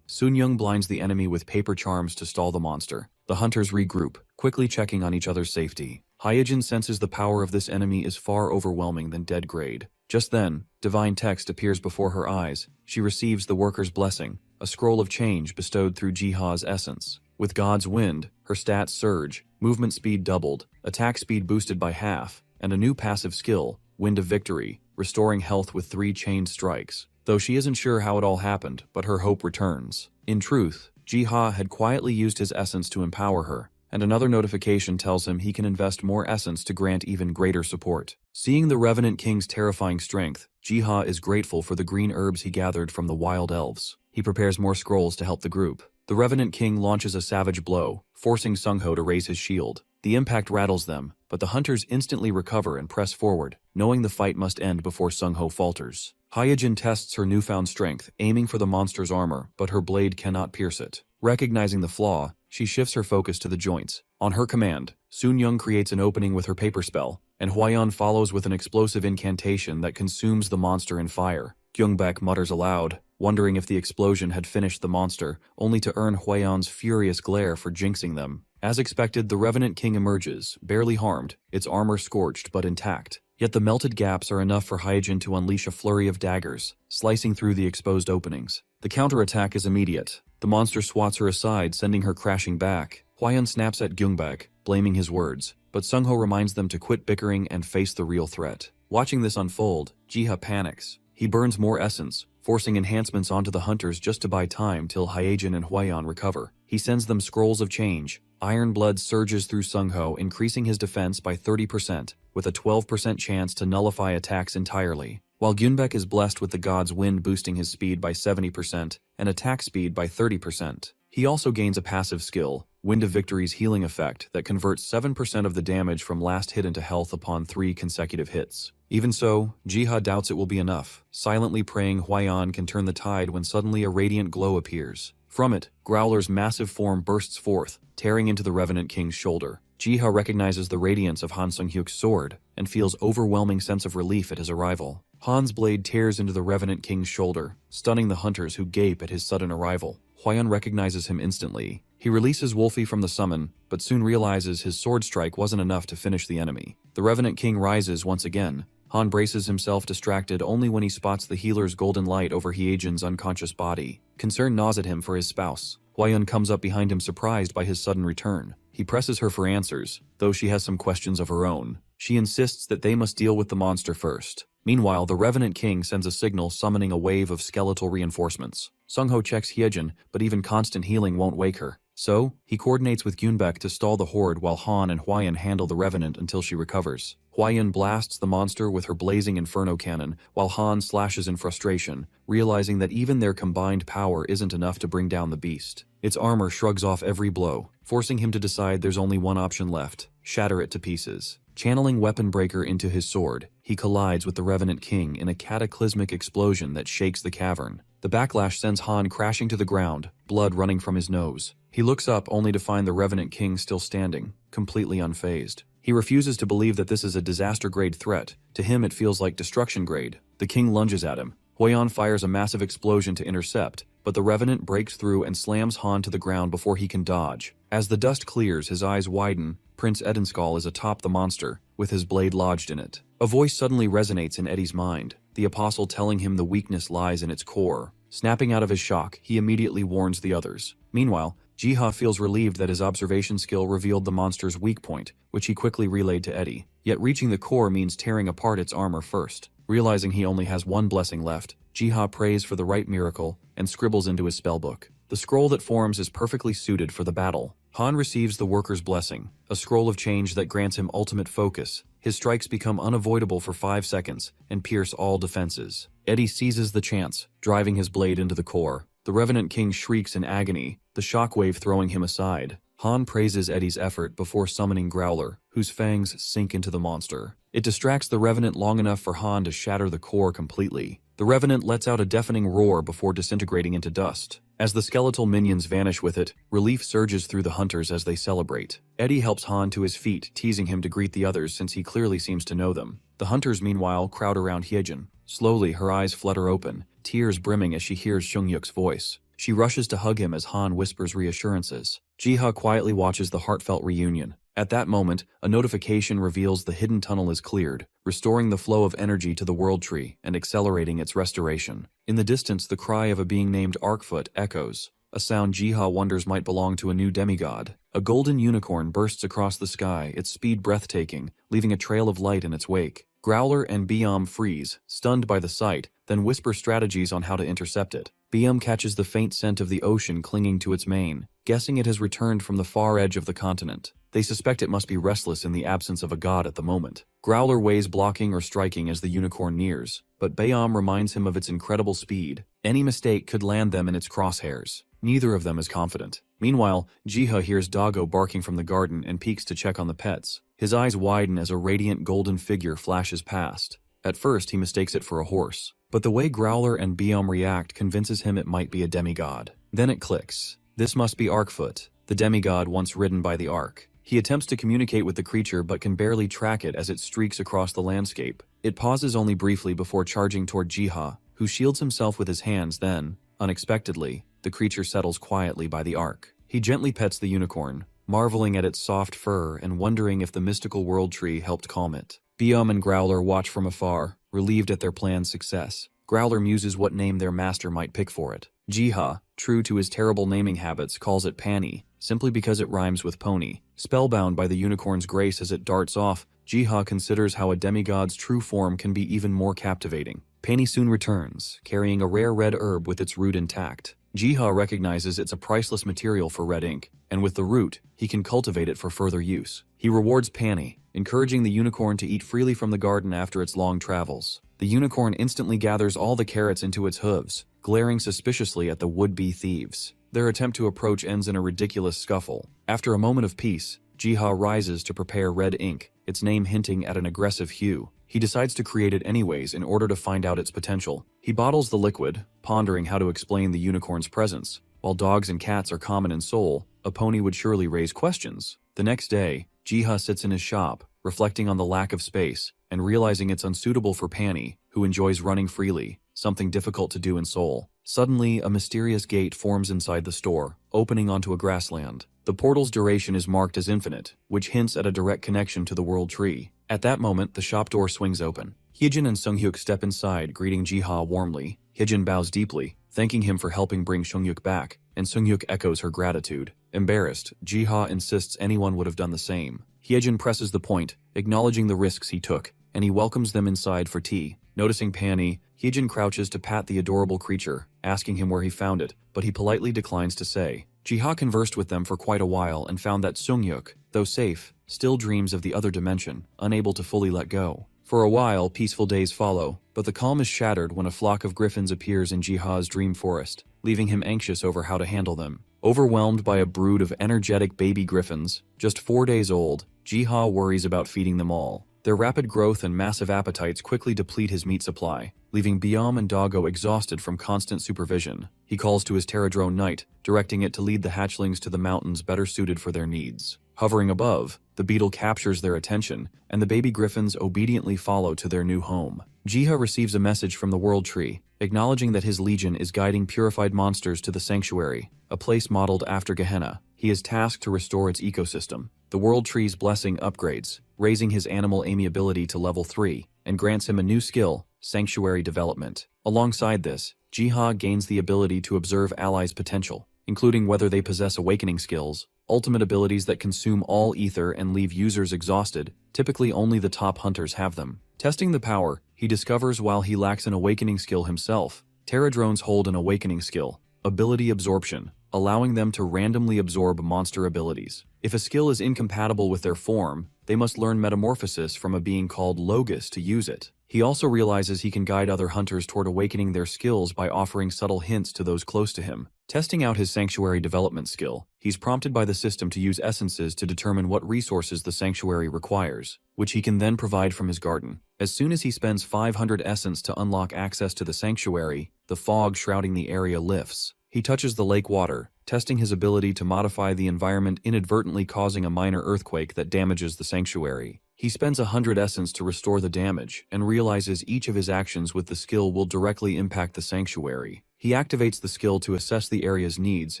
Sun-young blinds the enemy with paper charms to stall the monster. The hunters regroup, quickly checking on each other's safety. Hyejin senses the power of this enemy is far overwhelming than dead grade. Just then, divine text appears before her eyes. She receives the worker's blessing, a scroll of change bestowed through Jiha's essence. With God's wind, her stats surge, movement speed doubled, attack speed boosted by half, and a new passive skill, Wind of Victory, restoring health with 3 chained strikes. Though she isn't sure how it all happened, but her hope returns. In truth, Jiha had quietly used his essence to empower her, and another notification tells him he can invest more essence to grant even greater support. Seeing the Revenant King's terrifying strength, Jiha is grateful for the green herbs he gathered from the wild elves. He prepares more scrolls to help the group. The Revenant King launches a savage blow, forcing Sungho to raise his shield. The impact rattles them, but the hunters instantly recover and press forward, knowing the fight must end before Sungho falters. Hyejin tests her newfound strength, aiming for the monster's armor, but her blade cannot pierce it. Recognizing the flaw, she shifts her focus to the joints. On her command, Sun-young creates an opening with her paper spell, and Huayun follows with an explosive incantation that consumes the monster in fire. Gyungbak mutters aloud, wondering if the explosion had finished the monster, only to earn Huayun's furious glare for jinxing them. As expected, the Revenant King emerges, barely harmed, its armor scorched but intact. Yet the melted gaps are enough for Hyejin to unleash a flurry of daggers, slicing through the exposed openings. The counterattack is immediate. The monster swats her aside, sending her crashing back. Huayun snaps at Gyungbak, blaming his words, but Sungho reminds them to quit bickering and face the real threat. Watching this unfold, Jiha panics. He burns more essence, forcing enhancements onto the hunters just to buy time till Hyejin and Huayun recover. He sends them scrolls of change. Iron blood surges through Sungho, increasing his defense by 30%, with a 12% chance to nullify attacks entirely, while Gyunbek is blessed with the god's wind boosting his speed by 70% and attack speed by 30%. He also gains a passive skill, Wind of Victory's healing effect, that converts 7% of the damage from last hit into health upon 3 consecutive hits. Even so, Jiha doubts it will be enough, silently praying Huayun can turn the tide when suddenly a radiant glow appears. From it, Growler's massive form bursts forth, tearing into the Revenant King's shoulder. Jiha recognizes the radiance of Han Sung-hyuk's sword and feels overwhelming sense of relief at his arrival. Han's blade tears into the Revenant King's shoulder, stunning the hunters who gape at his sudden arrival. Huayun recognizes him instantly. He releases Wolfie from the summon, but soon realizes his sword strike wasn't enough to finish the enemy. The Revenant King rises once again. Han braces himself, distracted only when he spots the healer's golden light over Hyejin's unconscious body. Concern gnaws at him for his spouse. Huayun comes up behind him, surprised by his sudden return. He presses her for answers, though she has some questions of her own. She insists that they must deal with the monster first. Meanwhile, the Revenant King sends a signal summoning a wave of skeletal reinforcements. Sungho checks Hyejin, but even constant healing won't wake her. So, he coordinates with Gyunbek to stall the horde while Han and Huayun handle the Revenant until she recovers. Huayun blasts the monster with her blazing inferno cannon, while Han slashes in frustration, realizing that even their combined power isn't enough to bring down the beast. Its armor shrugs off every blow, forcing him to decide there's only one option left: shatter it to pieces. Channeling Weapon Breaker into his sword, he collides with the Revenant King in a cataclysmic explosion that shakes the cavern. The backlash sends Han crashing to the ground, blood running from his nose. He looks up only to find the Revenant King still standing, completely unfazed. He refuses to believe that this is a disaster-grade threat. To him, it feels like destruction-grade. The king lunges at him. Huayun fires a massive explosion to intercept, but the Revenant breaks through and slams Han to the ground before he can dodge. As the dust clears, his eyes widen. Prince Edenskal is atop the monster, with his blade lodged in it. A voice suddenly resonates in Eddie's mind, the apostle telling him the weakness lies in its core. Snapping out of his shock, he immediately warns the others. Meanwhile, Jiha feels relieved that his observation skill revealed the monster's weak point, which he quickly relayed to Eddie. Yet reaching the core means tearing apart its armor first. Realizing he only has one blessing left, Jiha prays for the right miracle and scribbles into his spellbook. The scroll that forms is perfectly suited for the battle. Han receives the worker's blessing, a scroll of change that grants him ultimate focus. His strikes become unavoidable for 5 seconds and pierce all defenses. Eddie seizes the chance, driving his blade into the core. The Revenant King shrieks in agony, the shockwave throwing him aside. Han praises Eddie's effort before summoning Growler, whose fangs sink into the monster. It distracts the Revenant long enough for Han to shatter the core completely. The Revenant lets out a deafening roar before disintegrating into dust. As the skeletal minions vanish with it, relief surges through the hunters as they celebrate. Eddie helps Han to his feet, teasing him to greet the others since he clearly seems to know them. The hunters, meanwhile, crowd around Hyejin. Slowly, her eyes flutter open, tears brimming as she hears Sungyuk's voice. She rushes to hug him as Han whispers reassurances. Jiha quietly watches the heartfelt reunion. At that moment, a notification reveals the hidden tunnel is cleared, restoring the flow of energy to the World Tree and accelerating its restoration. In the distance, the cry of a being named Arkfoot echoes, a sound Jiha wonders might belong to a new demigod. A golden unicorn bursts across the sky, its speed breathtaking, leaving a trail of light in its wake. Growler and Biam freeze, stunned by the sight, then whisper strategies on how to intercept it. Biam catches the faint scent of the ocean clinging to its mane, guessing it has returned from the far edge of the continent. They suspect it must be restless in the absence of a god at the moment. Growler weighs blocking or striking as the unicorn nears, but Biam reminds him of its incredible speed. Any mistake could land them in its crosshairs. Neither of them is confident. Meanwhile, Jiha hears Doggo barking from the garden and peeks to check on the pets. His eyes widen as a radiant golden figure flashes past. At first, he mistakes it for a horse, but the way Growler and Biam react convinces him it might be a demigod. Then it clicks. This must be Arkfoot, the demigod once ridden by the Ark. He attempts to communicate with the creature but can barely track it as it streaks across the landscape. It pauses only briefly before charging toward Jiha, who shields himself with his hands. Then, unexpectedly, the creature settles quietly by the Ark. He gently pets the unicorn, marveling at its soft fur and wondering if the mystical world tree helped calm it. Biam and Growler watch from afar, relieved at their plan's success. Growler muses what name their master might pick for it. Jiha, true to his terrible naming habits, calls it Pani, simply because it rhymes with pony. Spellbound by the unicorn's grace as it darts off, Jiha considers how a demigod's true form can be even more captivating. Pani soon returns, carrying a rare red herb with its root intact. Jiha recognizes it's a priceless material for red ink, and with the root, he can cultivate it for further use. He rewards Pani, encouraging the unicorn to eat freely from the garden after its long travels. The unicorn instantly gathers all the carrots into its hooves, glaring suspiciously at the would-be thieves. Their attempt to approach ends in a ridiculous scuffle. After a moment of peace, Jiha rises to prepare red ink, its name hinting at an aggressive hue. He decides to create it anyways in order to find out its potential. He bottles the liquid, pondering how to explain the unicorn's presence. While dogs and cats are common in Seoul, a pony would surely raise questions. The next day, Jiha sits in his shop, reflecting on the lack of space, and realizing it's unsuitable for Pani, who enjoys running freely, something difficult to do in Seoul. Suddenly, a mysterious gate forms inside the store, opening onto a grassland. The portal's duration is marked as infinite, which hints at a direct connection to the World Tree. At that moment, the shop door swings open. Hyejin and Sungyuk step inside, greeting Jiha warmly. Hyejin bows deeply, thanking him for helping bring Sungyuk back, and Sungyuk echoes her gratitude. Embarrassed, Jiha insists anyone would have done the same. Hyejin presses the point, acknowledging the risks he took, and he welcomes them inside for tea. Noticing Pani, Hyejin crouches to pat the adorable creature, asking him where he found it, but he politely declines to say. Jiha conversed with them for quite a while and found that Sungyuk, though safe, still dreams of the other dimension, unable to fully let go. For a while, peaceful days follow, but the calm is shattered when a flock of griffins appears in Jiha's dream forest, leaving him anxious over how to handle them. Overwhelmed by a brood of energetic baby griffins, just 4 days old, Jiha worries about feeding them all. Their rapid growth and massive appetites quickly deplete his meat supply, leaving Biam and Doggo exhausted from constant supervision. He calls to his Pterodrone Knight, directing it to lead the hatchlings to the mountains better suited for their needs. Hovering above, the beetle captures their attention, and the baby griffins obediently follow to their new home. Jiha receives a message from the World Tree, acknowledging that his legion is guiding purified monsters to the Sanctuary, a place modeled after Gehenna. He is tasked to restore its ecosystem. The World Tree's blessing upgrades, raising his animal amiability to level 3, and grants him a new skill, Sanctuary Development. Alongside this, Jiha gains the ability to observe allies' potential, including whether they possess awakening skills, ultimate abilities that consume all ether and leave users exhausted. Typically only the top hunters have them. Testing the power, he discovers while he lacks an awakening skill himself, Pterodrones hold an awakening skill, ability absorption, allowing them to randomly absorb monster abilities. If a skill is incompatible with their form, they must learn metamorphosis from a being called Logos to use it. He also realizes he can guide other hunters toward awakening their skills by offering subtle hints to those close to him. Testing out his sanctuary development skill, he's prompted by the system to use essences to determine what resources the sanctuary requires, which he can then provide from his garden. As soon as he spends 500 essence to unlock access to the sanctuary, the fog shrouding the area lifts. He touches the lake water, testing his ability to modify the environment, inadvertently causing a minor earthquake that damages the sanctuary. He spends 100 essence to restore the damage, and realizes each of his actions with the skill will directly impact the sanctuary. He activates the skill to assess the area's needs,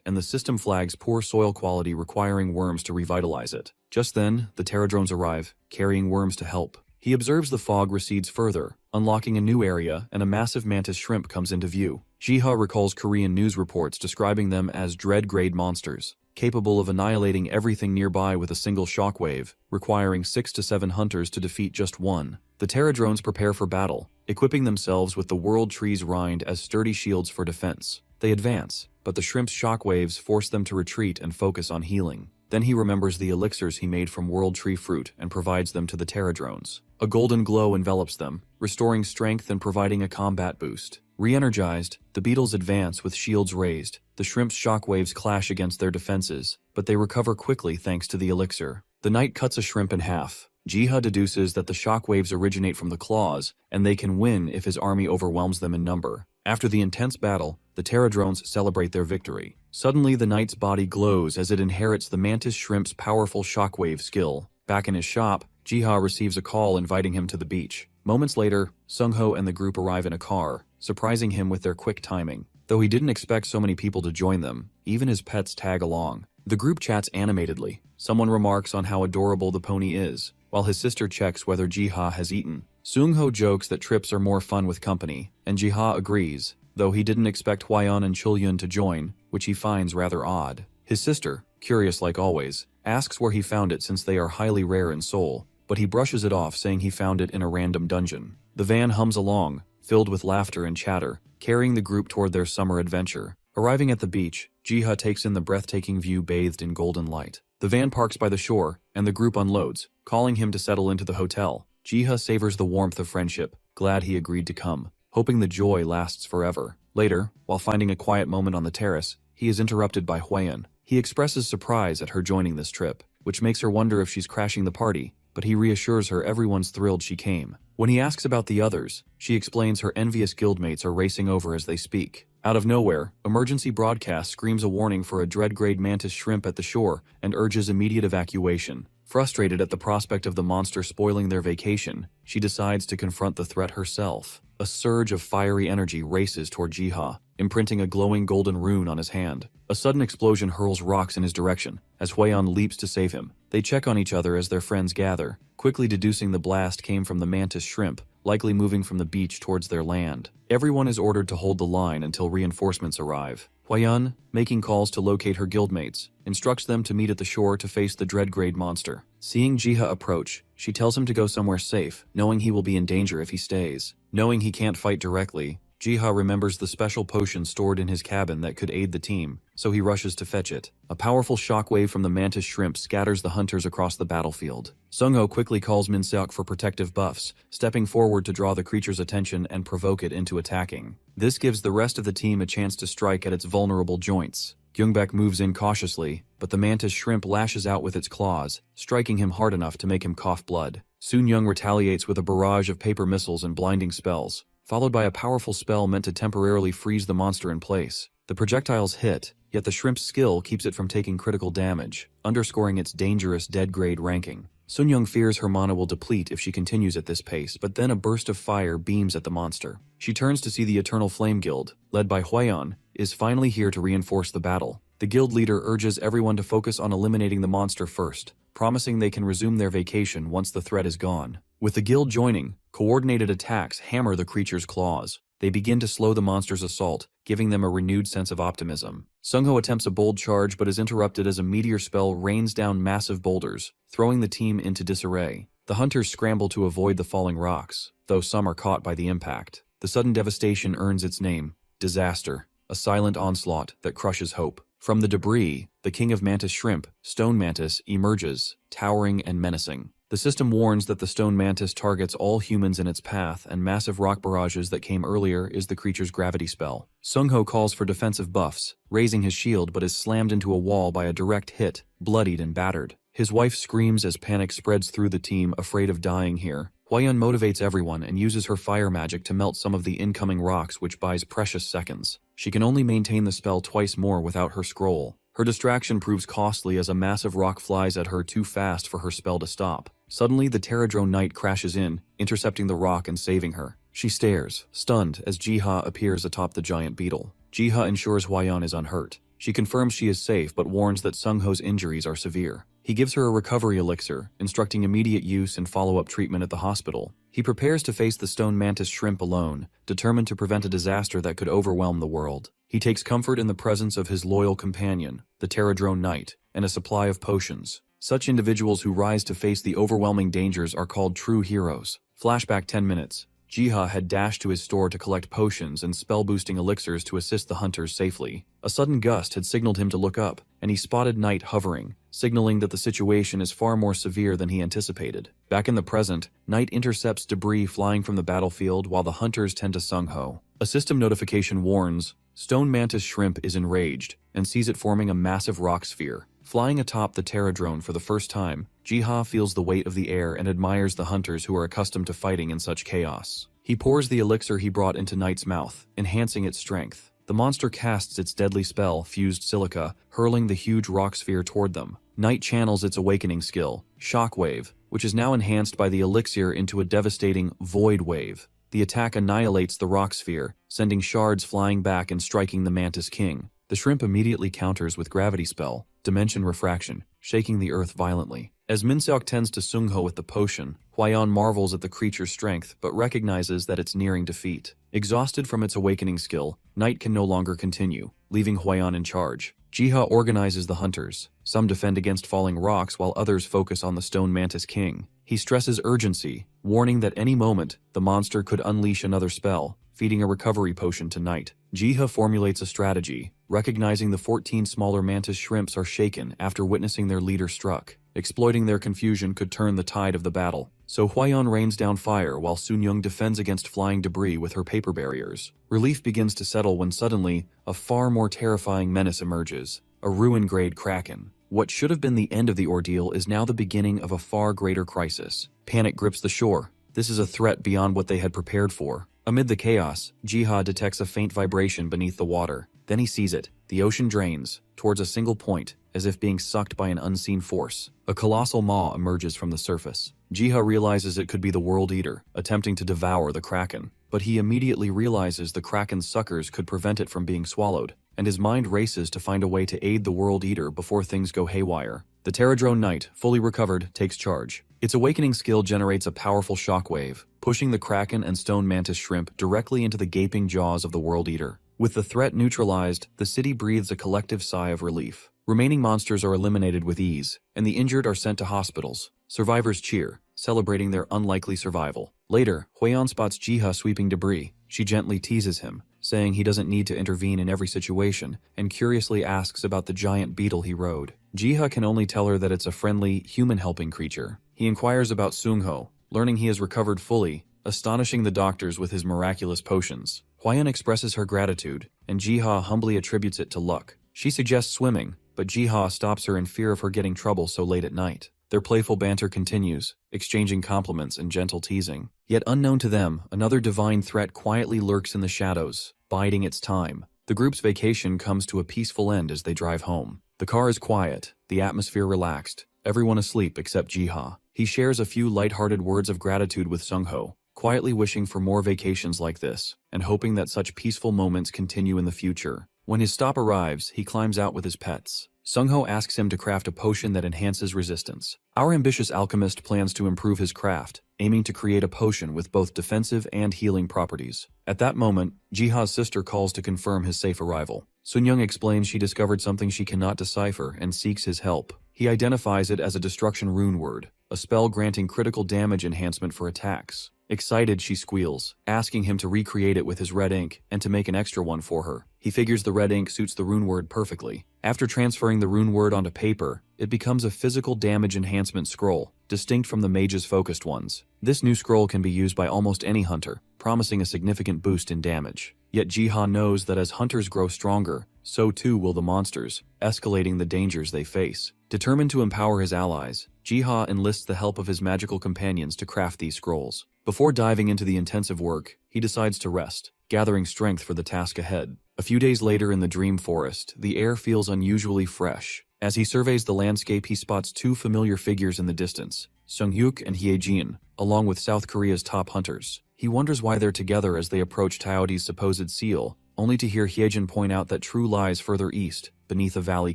and the system flags poor soil quality requiring worms to revitalize it. Just then, the Pterodrones arrive, carrying worms to help. He observes the fog recedes further, unlocking a new area, and a massive mantis shrimp comes into view. Jiha recalls Korean news reports describing them as dread-grade monsters, capable of annihilating everything nearby with a single shockwave, requiring 6 to 7 hunters to defeat just one. The Pterodrones prepare for battle, equipping themselves with the world tree's rind as sturdy shields for defense. They advance, but the shrimp's shockwaves force them to retreat and focus on healing. Then he remembers the elixirs he made from world tree fruit and provides them to the Pterodrones. A golden glow envelops them, restoring strength and providing a combat boost. Re-energized, the beetles advance with shields raised. The shrimp's shockwaves clash against their defenses, but they recover quickly thanks to the elixir. The knight cuts a shrimp in half. Jiha deduces that the shockwaves originate from the claws, and they can win if his army overwhelms them in number. After the intense battle, the Pterodrones celebrate their victory. Suddenly, the knight's body glows as it inherits the mantis shrimp's powerful shockwave skill. Back in his shop, Jiha receives a call inviting him to the beach. Moments later, Sung-ho and the group arrive in a car, surprising him with their quick timing. Though he didn't expect so many people to join them, even his pets tag along. The group chats animatedly. Someone remarks on how adorable the pony is, while his sister checks whether Jiha has eaten. Sung-ho jokes that trips are more fun with company, and Jiha agrees, though he didn't expect Hwayeon and Chulyun to join, which he finds rather odd. His sister, curious like always, asks where he found it since they are highly rare in Seoul, but he brushes it off saying he found it in a random dungeon. The van hums along, filled with laughter and chatter, carrying the group toward their summer adventure. Arriving at the beach, Jiha takes in the breathtaking view bathed in golden light. The van parks by the shore, and the group unloads, calling him to settle into the hotel. Jiha savors the warmth of friendship, glad he agreed to come, hoping the joy lasts forever. Later, while finding a quiet moment on the terrace, he is interrupted by Hwayeon. He expresses surprise at her joining this trip, which makes her wonder if she's crashing the party, but he reassures her everyone's thrilled she came. When he asks about the others, she explains her envious guildmates are racing over as they speak. Out of nowhere, emergency broadcast screams a warning for a dread-grade mantis shrimp at the shore and urges immediate evacuation. Frustrated at the prospect of the monster spoiling their vacation, she decides to confront the threat herself. A surge of fiery energy races toward Jiha, imprinting a glowing golden rune on his hand. A sudden explosion hurls rocks in his direction, as Hwayeon leaps to save him. They check on each other as their friends gather, quickly deducing the blast came from the mantis shrimp, likely moving from the beach towards their land. Everyone is ordered to hold the line until reinforcements arrive. Hwayeon, making calls to locate her guildmates, instructs them to meet at the shore to face the dread-grade monster. Seeing Jiha approach, she tells him to go somewhere safe, knowing he will be in danger if he stays. Knowing he can't fight directly, Jiha remembers the special potion stored in his cabin that could aid the team, so he rushes to fetch it. A powerful shockwave from the mantis shrimp scatters the hunters across the battlefield. Sung-ho quickly calls Min-seok for protective buffs, stepping forward to draw the creature's attention and provoke it into attacking. This gives the rest of the team a chance to strike at its vulnerable joints. Gyungbek moves in cautiously, but the mantis shrimp lashes out with its claws, striking him hard enough to make him cough blood. Soon-young retaliates with a barrage of paper missiles and blinding spells, followed by a powerful spell meant to temporarily freeze the monster in place. The projectiles hit, yet the shrimp's skill keeps it from taking critical damage, underscoring its dangerous dead-grade ranking. Soon-young fears her mana will deplete if she continues at this pace, but then a burst of fire beams at the monster. She turns to see the Eternal Flame Guild, led by Hwayeon, is finally here to reinforce the battle. The guild leader urges everyone to focus on eliminating the monster first, promising they can resume their vacation once the threat is gone. With the guild joining, coordinated attacks hammer the creature's claws. They begin to slow the monster's assault, giving them a renewed sense of optimism. Sungho attempts a bold charge but is interrupted as a meteor spell rains down massive boulders, throwing the team into disarray. The hunters scramble to avoid the falling rocks, though some are caught by the impact. The sudden devastation earns its name, disaster, a silent onslaught that crushes hope. From the debris, the king of mantis shrimp, Stone Mantis, emerges, towering and menacing. The system warns that the stone mantis targets all humans in its path, and massive rock barrages that came earlier is the creature's gravity spell. Sungho calls for defensive buffs, raising his shield but is slammed into a wall by a direct hit, bloodied and battered. His wife screams as panic spreads through the team, afraid of dying here. Hwayeon motivates everyone and uses her fire magic to melt some of the incoming rocks, which buys precious seconds. She can only maintain the spell twice more without her scroll. Her distraction proves costly as a massive rock flies at her too fast for her spell to stop. Suddenly, the Pterodrone Knight crashes in, intercepting the rock and saving her. She stares, stunned, as Jiha appears atop the giant beetle. Jiha ensures Hwayeon is unhurt. She confirms she is safe but warns that Sungho's injuries are severe. He gives her a recovery elixir, instructing immediate use and follow-up treatment at the hospital. He prepares to face the stone mantis shrimp alone, determined to prevent a disaster that could overwhelm the world. He takes comfort in the presence of his loyal companion, the Pterodrone Knight, and a supply of potions. Such individuals who rise to face the overwhelming dangers are called true heroes. Flashback 10 minutes. Jiha had dashed to his store to collect potions and spell-boosting elixirs to assist the hunters safely. A sudden gust had signaled him to look up, and he spotted Knight hovering, signaling that the situation is far more severe than he anticipated. Back in the present, Knight intercepts debris flying from the battlefield while the hunters tend to Sungho. A system notification warns, Stone Mantis Shrimp is enraged, and sees it forming a massive rock sphere. Flying atop the Pterodrone for the first time, Jiha feels the weight of the air and admires the hunters who are accustomed to fighting in such chaos. He pours the elixir he brought into Knight's mouth, enhancing its strength. The monster casts its deadly spell, Fused Silica, hurling the huge rock sphere toward them. Knight channels its awakening skill, Shockwave, which is now enhanced by the elixir into a devastating Void Wave. The attack annihilates the rock sphere, sending shards flying back and striking the Mantis King. The shrimp immediately counters with Gravity Spell, Dimension Refraction, shaking the earth violently. As Minseok tends to Sungho with the potion, Hwayeon marvels at the creature's strength but recognizes that it's nearing defeat. Exhausted from its awakening skill, Knight can no longer continue, leaving Hwayeon in charge. Jiha organizes the hunters. Some defend against falling rocks while others focus on the Stone Mantis King. He stresses urgency, warning that any moment, the monster could unleash another spell, feeding a recovery potion to Knight. Jiha formulates a strategy, recognizing the 14 smaller mantis shrimps are shaken after witnessing their leader struck. Exploiting their confusion could turn the tide of the battle. So Hwayeon rains down fire while Sunyoung defends against flying debris with her paper barriers. Relief begins to settle when suddenly, a far more terrifying menace emerges, a ruin-grade kraken. What should have been the end of the ordeal is now the beginning of a far greater crisis. Panic grips the shore. This is a threat beyond what they had prepared for. Amid the chaos, Jiha detects a faint vibration beneath the water. Then he sees it. The ocean drains, towards a single point, as if being sucked by an unseen force. A colossal maw emerges from the surface. Jiha realizes it could be the World Eater, attempting to devour the kraken. But he immediately realizes the kraken's suckers could prevent it from being swallowed, and his mind races to find a way to aid the World Eater before things go haywire. The Pterodrone Knight, fully recovered, takes charge. Its awakening skill generates a powerful shockwave, pushing the kraken and stone mantis shrimp directly into the gaping jaws of the World Eater. With the threat neutralized, the city breathes a collective sigh of relief. Remaining monsters are eliminated with ease, and the injured are sent to hospitals. Survivors cheer, celebrating their unlikely survival. Later, Hwayeon spots Jiha sweeping debris. She gently teases him, saying he doesn't need to intervene in every situation, and curiously asks about the giant beetle he rode. Jiha can only tell her that it's a friendly, human-helping creature. He inquires about Sungho, learning he has recovered fully, astonishing the doctors with his miraculous potions. Hwayeon expresses her gratitude, and Jiha humbly attributes it to luck. She suggests swimming, but Jiha stops her in fear of her getting trouble so late at night. Their playful banter continues, exchanging compliments and gentle teasing. Yet unknown to them, another divine threat quietly lurks in the shadows, biding its time. The group's vacation comes to a peaceful end as they drive home. The car is quiet, the atmosphere relaxed, everyone asleep except Jiha. He shares a few light-hearted words of gratitude with Sungho, quietly wishing for more vacations like this, and hoping that such peaceful moments continue in the future. When his stop arrives, he climbs out with his pets. Sungho asks him to craft a potion that enhances resistance. Our ambitious alchemist plans to improve his craft, aiming to create a potion with both defensive and healing properties. At that moment, Jiha's sister calls to confirm his safe arrival. Sunyoung explains she discovered something she cannot decipher and seeks his help. He identifies it as a destruction rune word, a spell granting critical damage enhancement for attacks. Excited, she squeals, asking him to recreate it with his red ink and to make an extra one for her. He figures the red ink suits the rune word perfectly. After transferring the rune word onto paper, it becomes a physical damage enhancement scroll, distinct from the mage's focused ones. This new scroll can be used by almost any hunter, promising a significant boost in damage. Yet Jiha knows that as hunters grow stronger, so too will the monsters, escalating the dangers they face. Determined to empower his allies, Jiha enlists the help of his magical companions to craft these scrolls. Before diving into the intensive work, he decides to rest, gathering strength for the task ahead. A few days later in the Dream Forest, the air feels unusually fresh. As he surveys the landscape, he spots two familiar figures in the distance, Sung-hyuk and Hye-jin, along with South Korea's top hunters. He wonders why they're together as they approach Taoti's supposed seal, only to hear Hye-jin point out that True lies further east, beneath a valley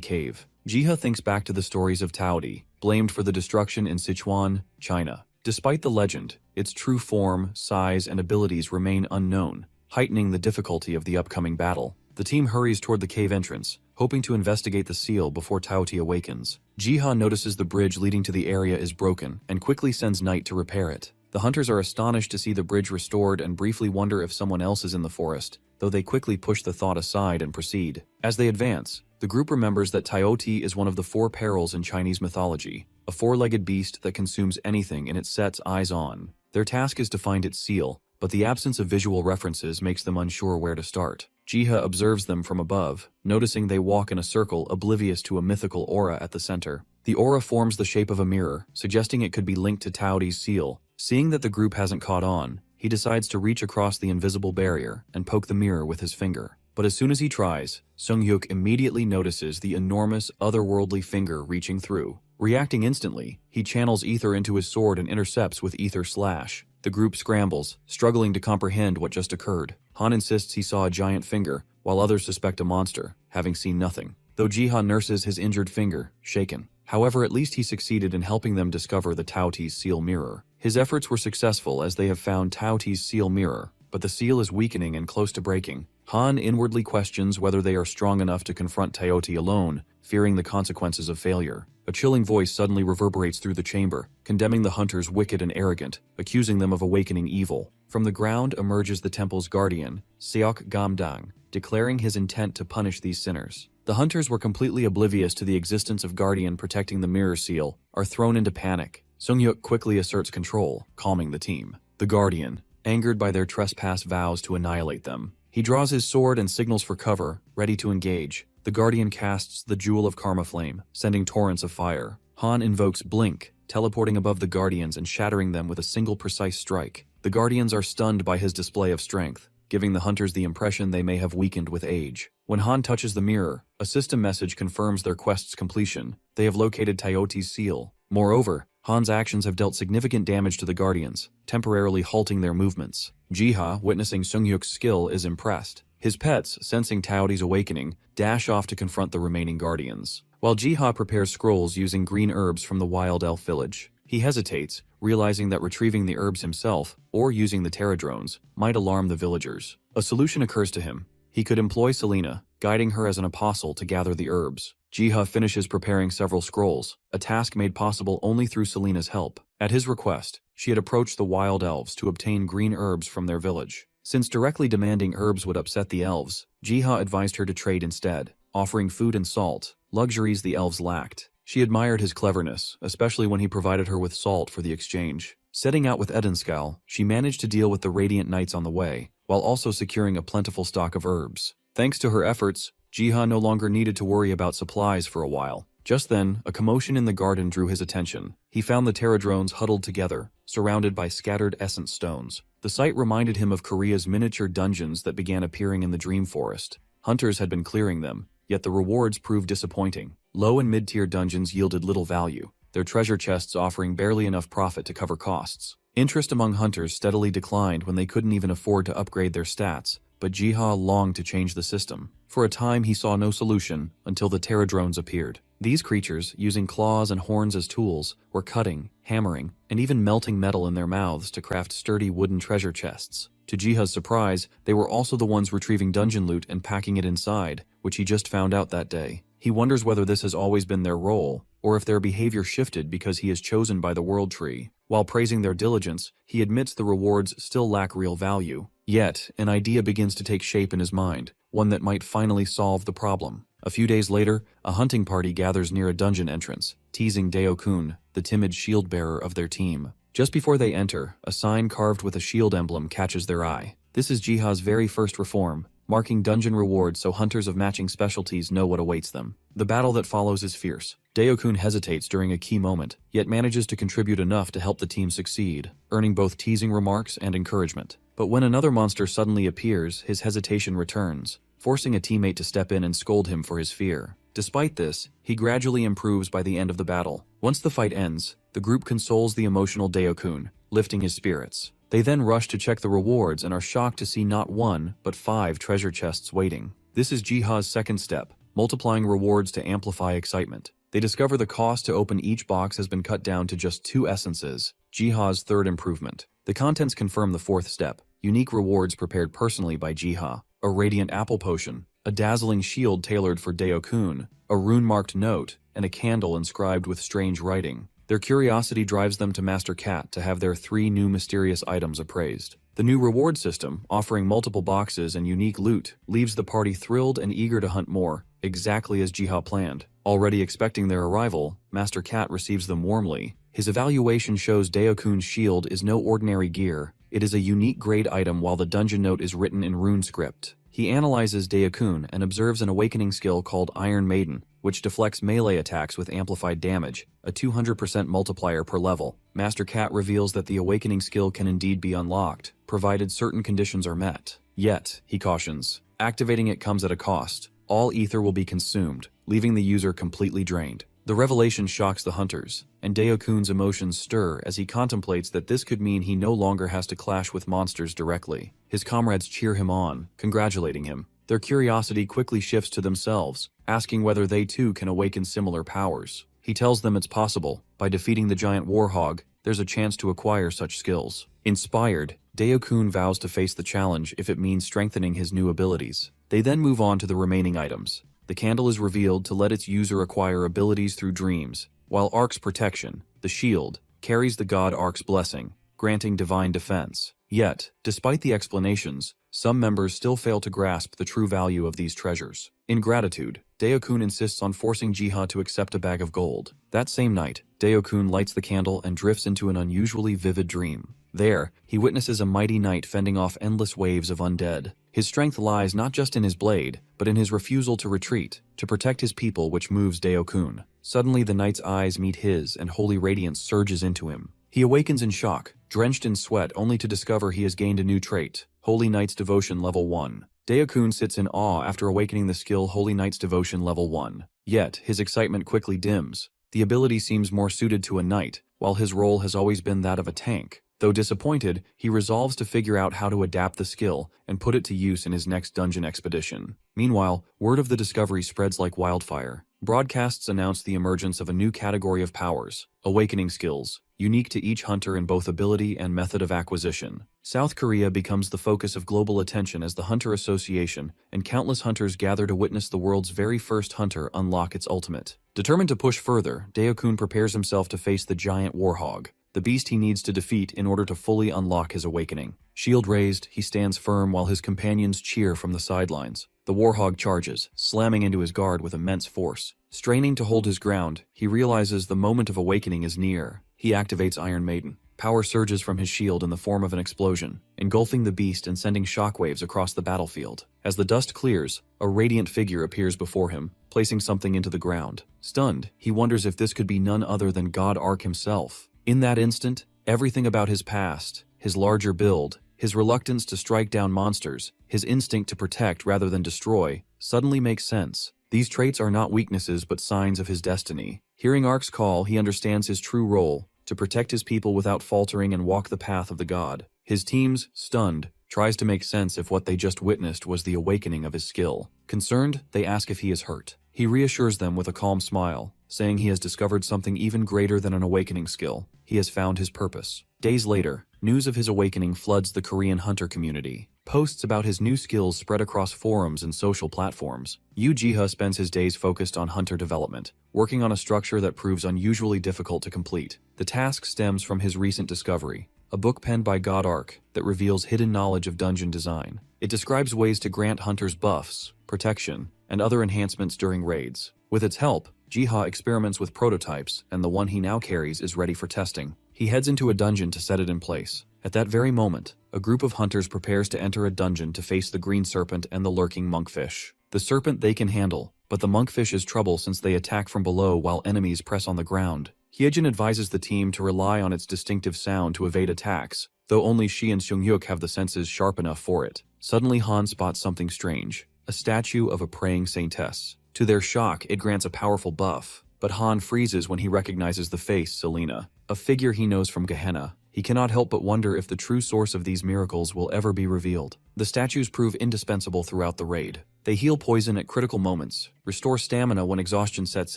cave. Jiha thinks back to the stories of Taoti, blamed for the destruction in Sichuan, China. Despite the legend, its true form, size, and abilities remain unknown, heightening the difficulty of the upcoming battle. The team hurries toward the cave entrance, hoping to investigate the seal before Taoti awakens. Jiha notices the bridge leading to the area is broken and quickly sends Knight to repair it. The hunters are astonished to see the bridge restored and briefly wonder if someone else is in the forest, though they quickly push the thought aside and proceed. As they advance, the group remembers that Taoti is one of the four perils in Chinese mythology, a four-legged beast that consumes anything it sets eyes on. Their task is to find its seal, but the absence of visual references makes them unsure where to start. Jiha observes them from above, noticing they walk in a circle oblivious to a mythical aura at the center. The aura forms the shape of a mirror, suggesting it could be linked to Taoti's seal. Seeing that the group hasn't caught on, he decides to reach across the invisible barrier and poke the mirror with his finger. But as soon as he tries, Sung-hyuk immediately notices the enormous, otherworldly finger reaching through. Reacting instantly, he channels ether into his sword and intercepts with ether slash. The group scrambles, struggling to comprehend what just occurred. Han insists he saw a giant finger, while others suspect a monster, having seen nothing. Though Jiha nurses his injured finger, shaken. However, at least he succeeded in helping them discover the Taoti's seal mirror. His efforts were successful as they have found Taoti's seal mirror, but the seal is weakening and close to breaking. Han inwardly questions whether they are strong enough to confront Taoti alone, fearing the consequences of failure. A chilling voice suddenly reverberates through the chamber, condemning the hunters wicked and arrogant, accusing them of awakening evil. From the ground emerges the temple's guardian, Seok Gamdang, declaring his intent to punish these sinners. The hunters were completely oblivious to the existence of Guardian protecting the mirror seal, are thrown into panic. Sung-hyuk quickly asserts control, calming the team. The Guardian, angered by their trespass, vows to annihilate them. He draws his sword and signals for cover, ready to engage. The Guardian casts the Jewel of Karma Flame, sending torrents of fire. Han invokes Blink, teleporting above the Guardians and shattering them with a single precise strike. The Guardians are stunned by his display of strength, giving the hunters the impression they may have weakened with age. When Han touches the mirror, a system message confirms their quest's completion. They have located Taoti's seal. Moreover, Han's actions have dealt significant damage to the Guardians, temporarily halting their movements. Jiha, witnessing Sung-hyuk's skill, is impressed. His pets, sensing Taoti's awakening, dash off to confront the remaining Guardians. While Jiha prepares scrolls using green herbs from the wild elf village, he hesitates, realizing that retrieving the herbs himself, or using the pterodrones, might alarm the villagers. A solution occurs to him. He could employ Selena, guiding her as an apostle to gather the herbs. Jiha finishes preparing several scrolls, a task made possible only through Selena's help. At his request, she had approached the wild elves to obtain green herbs from their village. Since directly demanding herbs would upset the elves, Jiha advised her to trade instead, offering food and salt, luxuries the elves lacked. She admired his cleverness, especially when he provided her with salt for the exchange. Setting out with Edenskal, she managed to deal with the Radiant Knights on the way, while also securing a plentiful stock of herbs. Thanks to her efforts, Jiha no longer needed to worry about supplies for a while. Just then, a commotion in the garden drew his attention. He found the pterodrones huddled together, surrounded by scattered essence stones. The sight reminded him of Korea's miniature dungeons that began appearing in the Dream Forest. Hunters had been clearing them, yet the rewards proved disappointing. Low and mid-tier dungeons yielded little value, their treasure chests offering barely enough profit to cover costs. Interest among hunters steadily declined when they couldn't even afford to upgrade their stats, but Jiha longed to change the system. For a time he saw no solution until the pterodrones appeared. These creatures, using claws and horns as tools, were cutting, hammering, and even melting metal in their mouths to craft sturdy wooden treasure chests. To Jiha's surprise, they were also the ones retrieving dungeon loot and packing it inside, which he just found out that day. He wonders whether this has always been their role, or if their behavior shifted because he is chosen by the World Tree. While praising their diligence, he admits the rewards still lack real value. Yet, an idea begins to take shape in his mind, one that might finally solve the problem. A few days later, a hunting party gathers near a dungeon entrance, teasing Deo-kun, the timid shield-bearer of their team. Just before they enter, a sign carved with a shield emblem catches their eye. This is Jiha's very first reform, marking dungeon rewards so hunters of matching specialties know what awaits them. The battle that follows is fierce. Deo-kun hesitates during a key moment, yet manages to contribute enough to help the team succeed, earning both teasing remarks and encouragement. But when another monster suddenly appears, his hesitation returns, forcing a teammate to step in and scold him for his fear. Despite this, he gradually improves by the end of the battle. Once the fight ends, the group consoles the emotional Deo-kun, lifting his spirits. They then rush to check the rewards and are shocked to see not 1, but 5 treasure chests waiting. This is Jiha's second step, multiplying rewards to amplify excitement. They discover the cost to open each box has been cut down to just 2 essences, Jiha's third improvement. The contents confirm the fourth step, unique rewards prepared personally by Jiha, a radiant apple potion, a dazzling shield tailored for Deo-kun, a rune-marked note, and a candle inscribed with strange writing. Their curiosity drives them to Master Cat to have their 3 new mysterious items appraised. The new reward system, offering multiple boxes and unique loot, leaves the party thrilled and eager to hunt more, exactly as Jiha planned. Already expecting their arrival, Master Cat receives them warmly. His evaluation shows Deo-kun's shield is no ordinary gear. It is a unique grade item while the dungeon note is written in rune script. He analyzes Deo-kun and observes an awakening skill called Iron Maiden, which deflects melee attacks with amplified damage, a 200% multiplier per level. Master Cat reveals that the awakening skill can indeed be unlocked, provided certain conditions are met. Yet, he cautions, activating it comes at a cost. All ether will be consumed, leaving the user completely drained. The revelation shocks the hunters, and Deo-kun's emotions stir as he contemplates that this could mean he no longer has to clash with monsters directly. His comrades cheer him on, congratulating him. Their curiosity quickly shifts to themselves, asking whether they too can awaken similar powers. He tells them it's possible. By defeating the giant warhog, there's a chance to acquire such skills. Inspired, Deo-kun vows to face the challenge if it means strengthening his new abilities. They then move on to the remaining items. The candle is revealed to let its user acquire abilities through dreams, while Ark's protection, the shield, carries the god Ark's blessing, granting divine defense. Yet, despite the explanations, some members still fail to grasp the true value of these treasures. In gratitude, Deo-kun insists on forcing Jiha to accept a bag of gold. That same night, Deo-kun lights the candle and drifts into an unusually vivid dream. There, he witnesses a mighty knight fending off endless waves of undead. His strength lies not just in his blade, but in his refusal to retreat, to protect his people, which moves Deo-kun. Suddenly the knight's eyes meet his and holy radiance surges into him. He awakens in shock, drenched in sweat only to discover he has gained a new trait, Holy Knight's Devotion Level 1. Deo-kun sits in awe after awakening the skill Holy Knight's Devotion Level 1. Yet, his excitement quickly dims. The ability seems more suited to a knight, while his role has always been that of a tank. Though disappointed, he resolves to figure out how to adapt the skill and put it to use in his next dungeon expedition. Meanwhile, word of the discovery spreads like wildfire. Broadcasts announce the emergence of a new category of powers, awakening skills, unique to each hunter in both ability and method of acquisition. South Korea becomes the focus of global attention as the Hunter Association and countless hunters gather to witness the world's very first hunter unlock its ultimate. Determined to push further, Deo-kun prepares himself to face the giant warhog, the beast he needs to defeat in order to fully unlock his awakening. Shield raised, he stands firm while his companions cheer from the sidelines. The warhog charges, slamming into his guard with immense force. Straining to hold his ground, he realizes the moment of awakening is near. He activates Iron Maiden. Power surges from his shield in the form of an explosion, engulfing the beast and sending shockwaves across the battlefield. As the dust clears, a radiant figure appears before him, placing something into the ground. Stunned, he wonders if this could be none other than God Ark himself. In that instant, everything about his past, his larger build, his reluctance to strike down monsters, his instinct to protect rather than destroy, suddenly makes sense. These traits are not weaknesses but signs of his destiny. Hearing Ark's call, he understands his true role, to protect his people without faltering and walk the path of the god. His teams, stunned, tries to make sense if what they just witnessed was the awakening of his skill. Concerned, they ask if he is hurt. He reassures them with a calm smile, saying he has discovered something even greater than an awakening skill. He has found his purpose. Days later, news of his awakening floods the Korean hunter community. Posts about his new skills spread across forums and social platforms. Yu Jiha spends his days focused on hunter development, working on a structure that proves unusually difficult to complete. The task stems from his recent discovery, a book penned by God Arc that reveals hidden knowledge of dungeon design. It describes ways to grant hunters buffs, protection, and other enhancements during raids. With its help, Jiha experiments with prototypes, and the one he now carries is ready for testing. He heads into a dungeon to set it in place. At that very moment, a group of hunters prepares to enter a dungeon to face the green serpent and the lurking monkfish. The serpent they can handle, but the monkfish is trouble since they attack from below while enemies press on the ground. Hyejin advises the team to rely on its distinctive sound to evade attacks, though only she and Seunghyuk have the senses sharp enough for it. Suddenly Han spots something strange, a statue of a praying saintess. To their shock, it grants a powerful buff, but Han freezes when he recognizes the face Selena, a figure he knows from Gehenna. He cannot help but wonder if the true source of these miracles will ever be revealed. The statues prove indispensable throughout the raid. They heal poison at critical moments, restore stamina when exhaustion sets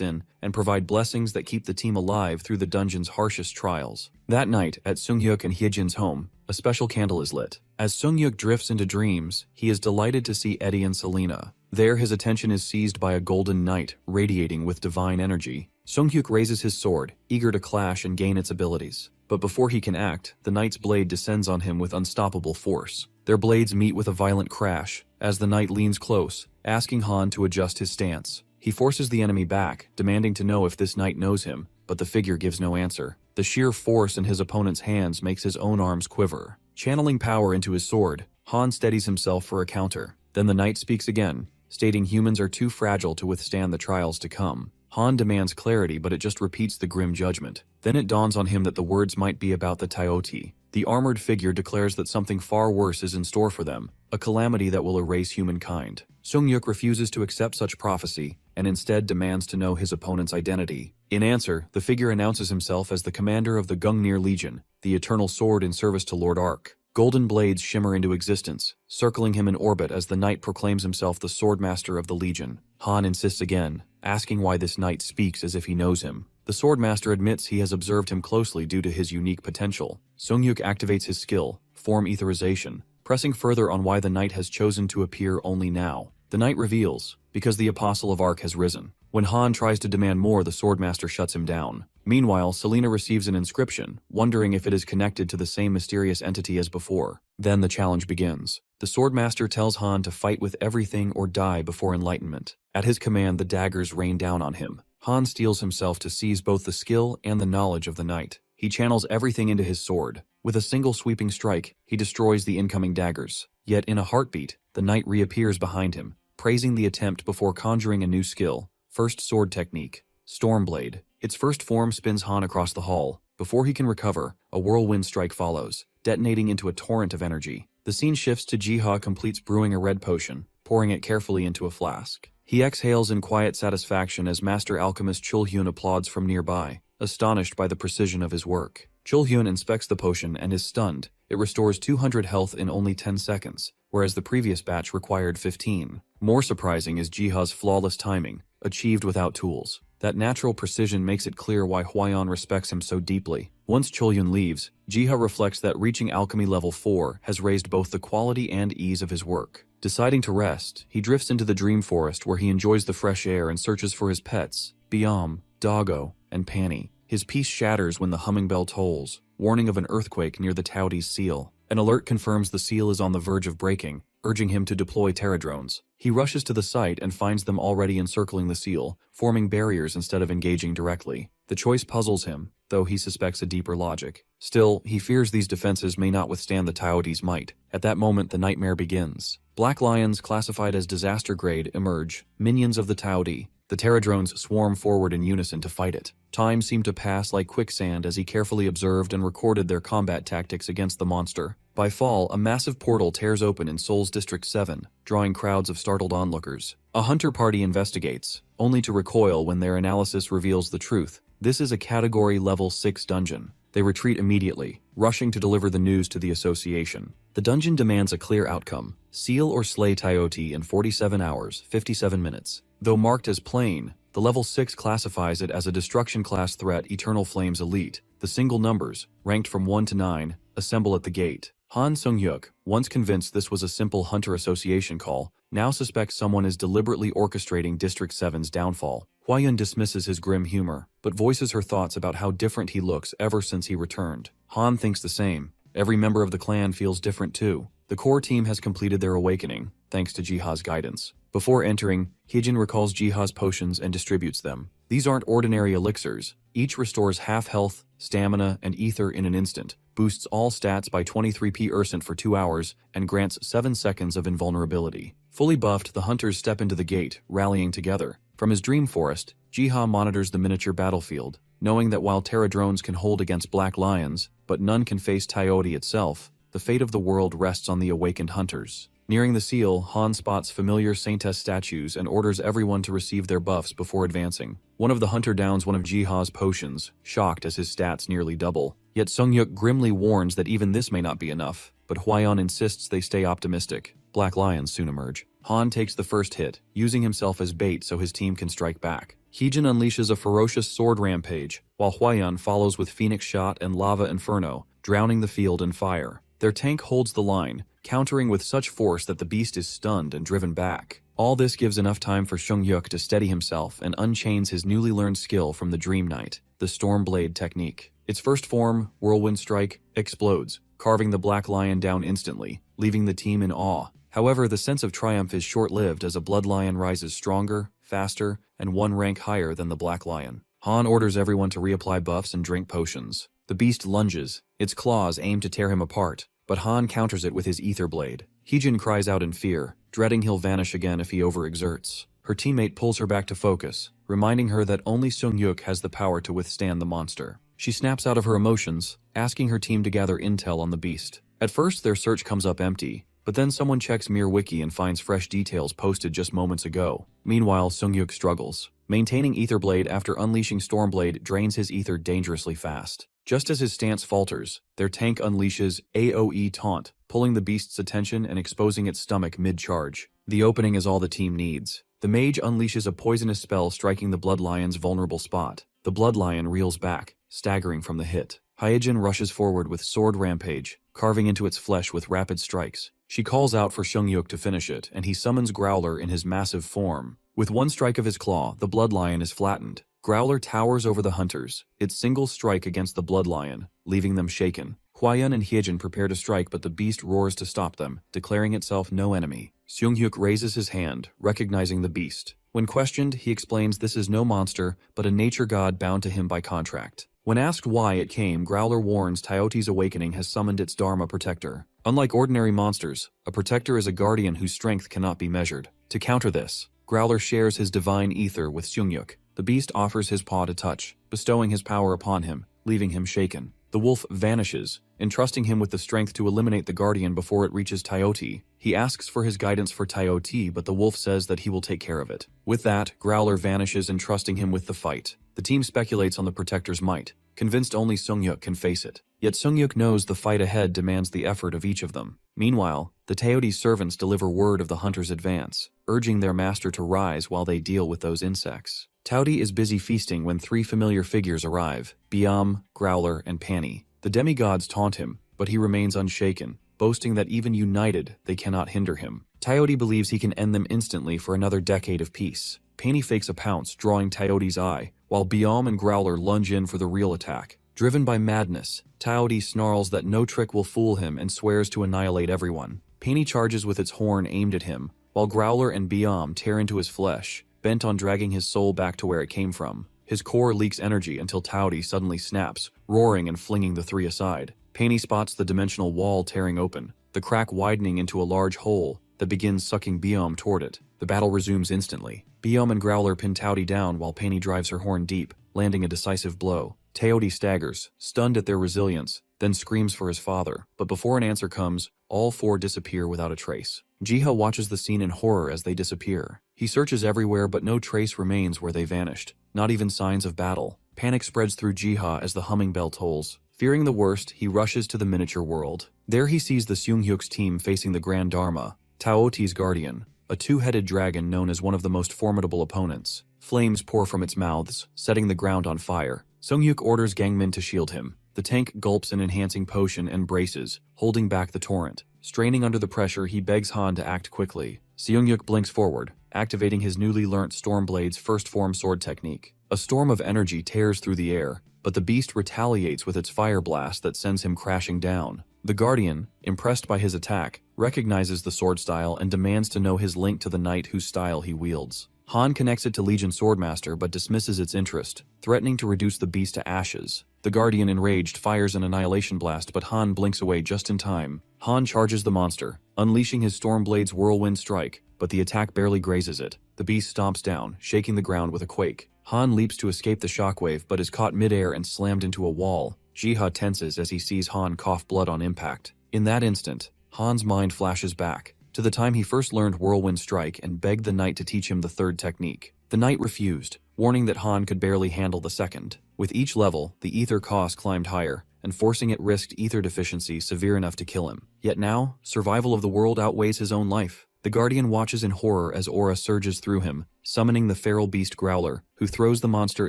in, and provide blessings that keep the team alive through the dungeon's harshest trials. That night, at Seunghyuk and Hyejin's home, a special candle is lit. As Seunghyuk drifts into dreams, he is delighted to see Eddie and Selena. There, his attention is seized by a golden knight, radiating with divine energy. Seunghyuk raises his sword, eager to clash and gain its abilities. But before he can act, the knight's blade descends on him with unstoppable force. Their blades meet with a violent crash, as the knight leans close, asking Han to adjust his stance. He forces the enemy back, demanding to know if this knight knows him, but the figure gives no answer. The sheer force in his opponent's hands makes his own arms quiver. Channeling power into his sword, Han steadies himself for a counter. Then the knight speaks again, stating humans are too fragile to withstand the trials to come. Han demands clarity, but it just repeats the grim judgment. Then it dawns on him that the words might be about the Taioti. The armored figure declares that something far worse is in store for them, a calamity that will erase humankind. Seunghyuk refuses to accept such prophecy, and instead demands to know his opponent's identity. In answer, the figure announces himself as the commander of the Gungnir Legion, the eternal sword in service to Lord Arc. Golden blades shimmer into existence, circling him in orbit as the knight proclaims himself the swordmaster of the Legion. Han insists again, asking why this knight speaks as if he knows him. The swordmaster admits he has observed him closely due to his unique potential. Seunghyuk activates his skill, form etherization, pressing further on why the knight has chosen to appear only now. The knight reveals, because the apostle of Arc has risen. When Han tries to demand more, the swordmaster shuts him down. Meanwhile, Selena receives an inscription, wondering if it is connected to the same mysterious entity as before. Then the challenge begins. The swordmaster tells Han to fight with everything or die before enlightenment. At his command, the daggers rain down on him. Han steels himself to seize both the skill and the knowledge of the knight. He channels everything into his sword. With a single sweeping strike, he destroys the incoming daggers. Yet in a heartbeat, the knight reappears behind him, praising the attempt before conjuring a new skill. First sword technique, Stormblade. Its first form spins Han across the hall. Before he can recover, a whirlwind strike follows, detonating into a torrent of energy. The scene shifts to Jiha completes brewing a red potion, pouring it carefully into a flask. He exhales in quiet satisfaction as Master Alchemist Chulhyun applauds from nearby, astonished by the precision of his work. Chulhyun inspects the potion and is stunned. It restores 200 health in only 10 seconds, whereas the previous batch required 15. More surprising is Jiha's flawless timing, achieved without tools. That natural precision makes it clear why Hwaeon respects him so deeply. Once Chulhyun leaves, Jiha reflects that reaching alchemy level 4 has raised both the quality and ease of his work. Deciding to rest, he drifts into the dream forest where he enjoys the fresh air and searches for his pets, Biam, Doggo, and Panny. His peace shatters when the humming bell tolls, warning of an earthquake near the Tauti's seal. An alert confirms the seal is on the verge of breaking, urging him to deploy terradrones. He rushes to the site and finds them already encircling the seal, forming barriers instead of engaging directly. The choice puzzles him, though he suspects a deeper logic. Still, he fears these defenses may not withstand the Tauti's might. At that moment, the nightmare begins. Black lions, classified as disaster grade, emerge, minions of the Tauti. The terradrones swarm forward in unison to fight it. Time seemed to pass like quicksand as he carefully observed and recorded their combat tactics against the monster. By fall, a massive portal tears open in Seoul's District 7, drawing crowds of startled onlookers. A hunter party investigates, only to recoil when their analysis reveals the truth. This is a Category Level 6 dungeon. They retreat immediately, rushing to deliver the news to the association. The dungeon demands a clear outcome: seal or slay Taioti in 47 hours, 57 minutes. Though marked as plain, the Level 6 classifies it as a Destruction Class threat Eternal Flames Elite. The single numbers, ranked from 1 to 9, assemble at the gate. Han Sung-hyuk, once convinced this was a simple hunter association call, now suspects someone is deliberately orchestrating District 7's downfall. Hwa-yeon dismisses his grim humor, but voices her thoughts about how different he looks ever since he returned. Han thinks the same. Every member of the clan feels different too. The core team has completed their awakening, thanks to Jiha's guidance. Before entering, Hyejin recalls Jiha's potions and distributes them. These aren't ordinary elixirs. Each restores half health, stamina, and ether in an instant, boosts all stats by 23% for 2 hours, and grants 7 seconds of invulnerability. Fully buffed, the hunters step into the gate, rallying together. From his dream forest, Jiha monitors the miniature battlefield, knowing that while Terra drones can hold against black lions, but none can face Taioti itself, the fate of the world rests on the awakened hunters. Nearing the seal, Han spots familiar Saintess statues and orders everyone to receive their buffs before advancing. One of the hunter downs one of Jiha's potions, shocked as his stats nearly double. Yet Sung-hyuk grimly warns that even this may not be enough, but Hwa-yeon insists they stay optimistic. Black lions soon emerge. Han takes the first hit, using himself as bait so his team can strike back. Hyejin unleashes a ferocious sword rampage, while Hwa-yeon follows with Phoenix Shot and Lava Inferno, drowning the field in fire. Their tank holds the line, countering with such force that the beast is stunned and driven back. All this gives enough time for Sung-hyuk to steady himself and unchains his newly learned skill from the Dream Knight, the Storm Blade technique. Its first form, Whirlwind Strike, explodes, carving the Black Lion down instantly, leaving the team in awe. However, the sense of triumph is short-lived as a Blood Lion rises stronger, faster, and one rank higher than the Black Lion. Han orders everyone to reapply buffs and drink potions. The beast lunges, its claws aim to tear him apart, but Han counters it with his ether blade. Hyejin cries out in fear, dreading he'll vanish again if he overexerts. Her teammate pulls her back to focus, reminding her that only Sung-hyuk has the power to withstand the monster. She snaps out of her emotions, asking her team to gather intel on the beast. At first, their search comes up empty, but then someone checks Mir Wiki and finds fresh details posted just moments ago. Meanwhile, Sung-hyuk struggles. Maintaining Etherblade after unleashing Stormblade drains his ether dangerously fast. Just as his stance falters, their tank unleashes AoE Taunt, pulling the beast's attention and exposing its stomach mid-charge. The opening is all the team needs. The mage unleashes a poisonous spell striking the Blood Lion's vulnerable spot. The Blood Lion reels back, staggering from the hit. Hyejin rushes forward with Sword Rampage, carving into its flesh with rapid strikes. She calls out for Sung-hyuk to finish it, and he summons Growler in his massive form. With one strike of his claw, the Blood Lion is flattened. Growler towers over the hunters, its single strike against the Blood Lion, leaving them shaken. Hwa-yeon and Hyejin prepare to strike, but the beast roars to stop them, declaring itself no enemy. Sung-hyuk raises his hand, recognizing the beast. When questioned, he explains this is no monster, but a nature god bound to him by contract. When asked why it came, Growler warns Taioti's awakening has summoned its Dharma protector. Unlike ordinary monsters, a protector is a guardian whose strength cannot be measured. To counter this, Growler shares his divine ether with Sung-hyuk. The beast offers his paw to touch, bestowing his power upon him, leaving him shaken. The wolf vanishes, entrusting him with the strength to eliminate the guardian before it reaches Taioti. He asks for his guidance for Taioti, but the wolf says that he will take care of it. With that, Growler vanishes, entrusting him with the fight. The team speculates on the protector's might, convinced only Sung-hyuk can face it. Yet Sung-hyuk knows the fight ahead demands the effort of each of them. Meanwhile, the Taioti servants deliver word of the hunter's advance, urging their master to rise while they deal with those insects. Taoti is busy feasting when 3 familiar figures arrive, Biam, Growler, and Pani. The demigods taunt him, but he remains unshaken, boasting that even united, they cannot hinder him. Taioti believes he can end them instantly for another decade of peace. Pani fakes a pounce, drawing Taioti's eye, while Biam and Growler lunge in for the real attack. Driven by madness, Taioti snarls that no trick will fool him and swears to annihilate everyone. Pani charges with its horn aimed at him, while Growler and Biam tear into his flesh, bent on dragging his soul back to where it came from. His core leaks energy until Taioti suddenly snaps, roaring and flinging the 3 aside. Pani spots the dimensional wall tearing open, the crack widening into a large hole that begins sucking Biam toward it. The battle resumes instantly. Biam and Growler pin Taioti down while Pani drives her horn deep, landing a decisive blow. Taioti staggers, stunned at their resilience, then screams for his father, but before an answer comes, all 4 disappear without a trace. Jiha watches the scene in horror as they disappear. He searches everywhere, but no trace remains where they vanished, not even signs of battle. Panic spreads through Jiha as the humming bell tolls. Fearing the worst, he rushes to the miniature world. There he sees the Sung-hyuk's team facing the Grand Dharma, Taoti's guardian, a 2-headed dragon known as one of the most formidable opponents. Flames pour from its mouths, setting the ground on fire. Sung-hyuk orders Gangmin to shield him. The tank gulps an enhancing potion and braces, holding back the torrent. Straining under the pressure, he begs Han to act quickly. Seung-yuk blinks forward, activating his newly learnt Stormblade's first form sword technique. A storm of energy tears through the air, but the beast retaliates with its fire blast that sends him crashing down. The Guardian, impressed by his attack, recognizes the sword style and demands to know his link to the knight whose style he wields. Han connects it to Legion Swordmaster but dismisses its interest, threatening to reduce the beast to ashes. The Guardian, enraged, fires an annihilation blast, but Han blinks away just in time. Han charges the monster, unleashing his Stormblade's whirlwind strike, but the attack barely grazes it. The beast stomps down, shaking the ground with a quake. Han leaps to escape the shockwave but is caught midair and slammed into a wall. Jiha tenses as he sees Han cough blood on impact. In that instant, Han's mind flashes back to the time he first learned Whirlwind Strike and begged the knight to teach him the third technique. The knight refused, warning that Han could barely handle the second. With each level, the ether cost climbed higher, and forcing it risked ether deficiency severe enough to kill him. Yet now, survival of the world outweighs his own life. The Guardian watches in horror as aura surges through him, summoning the feral beast Growler, who throws the monster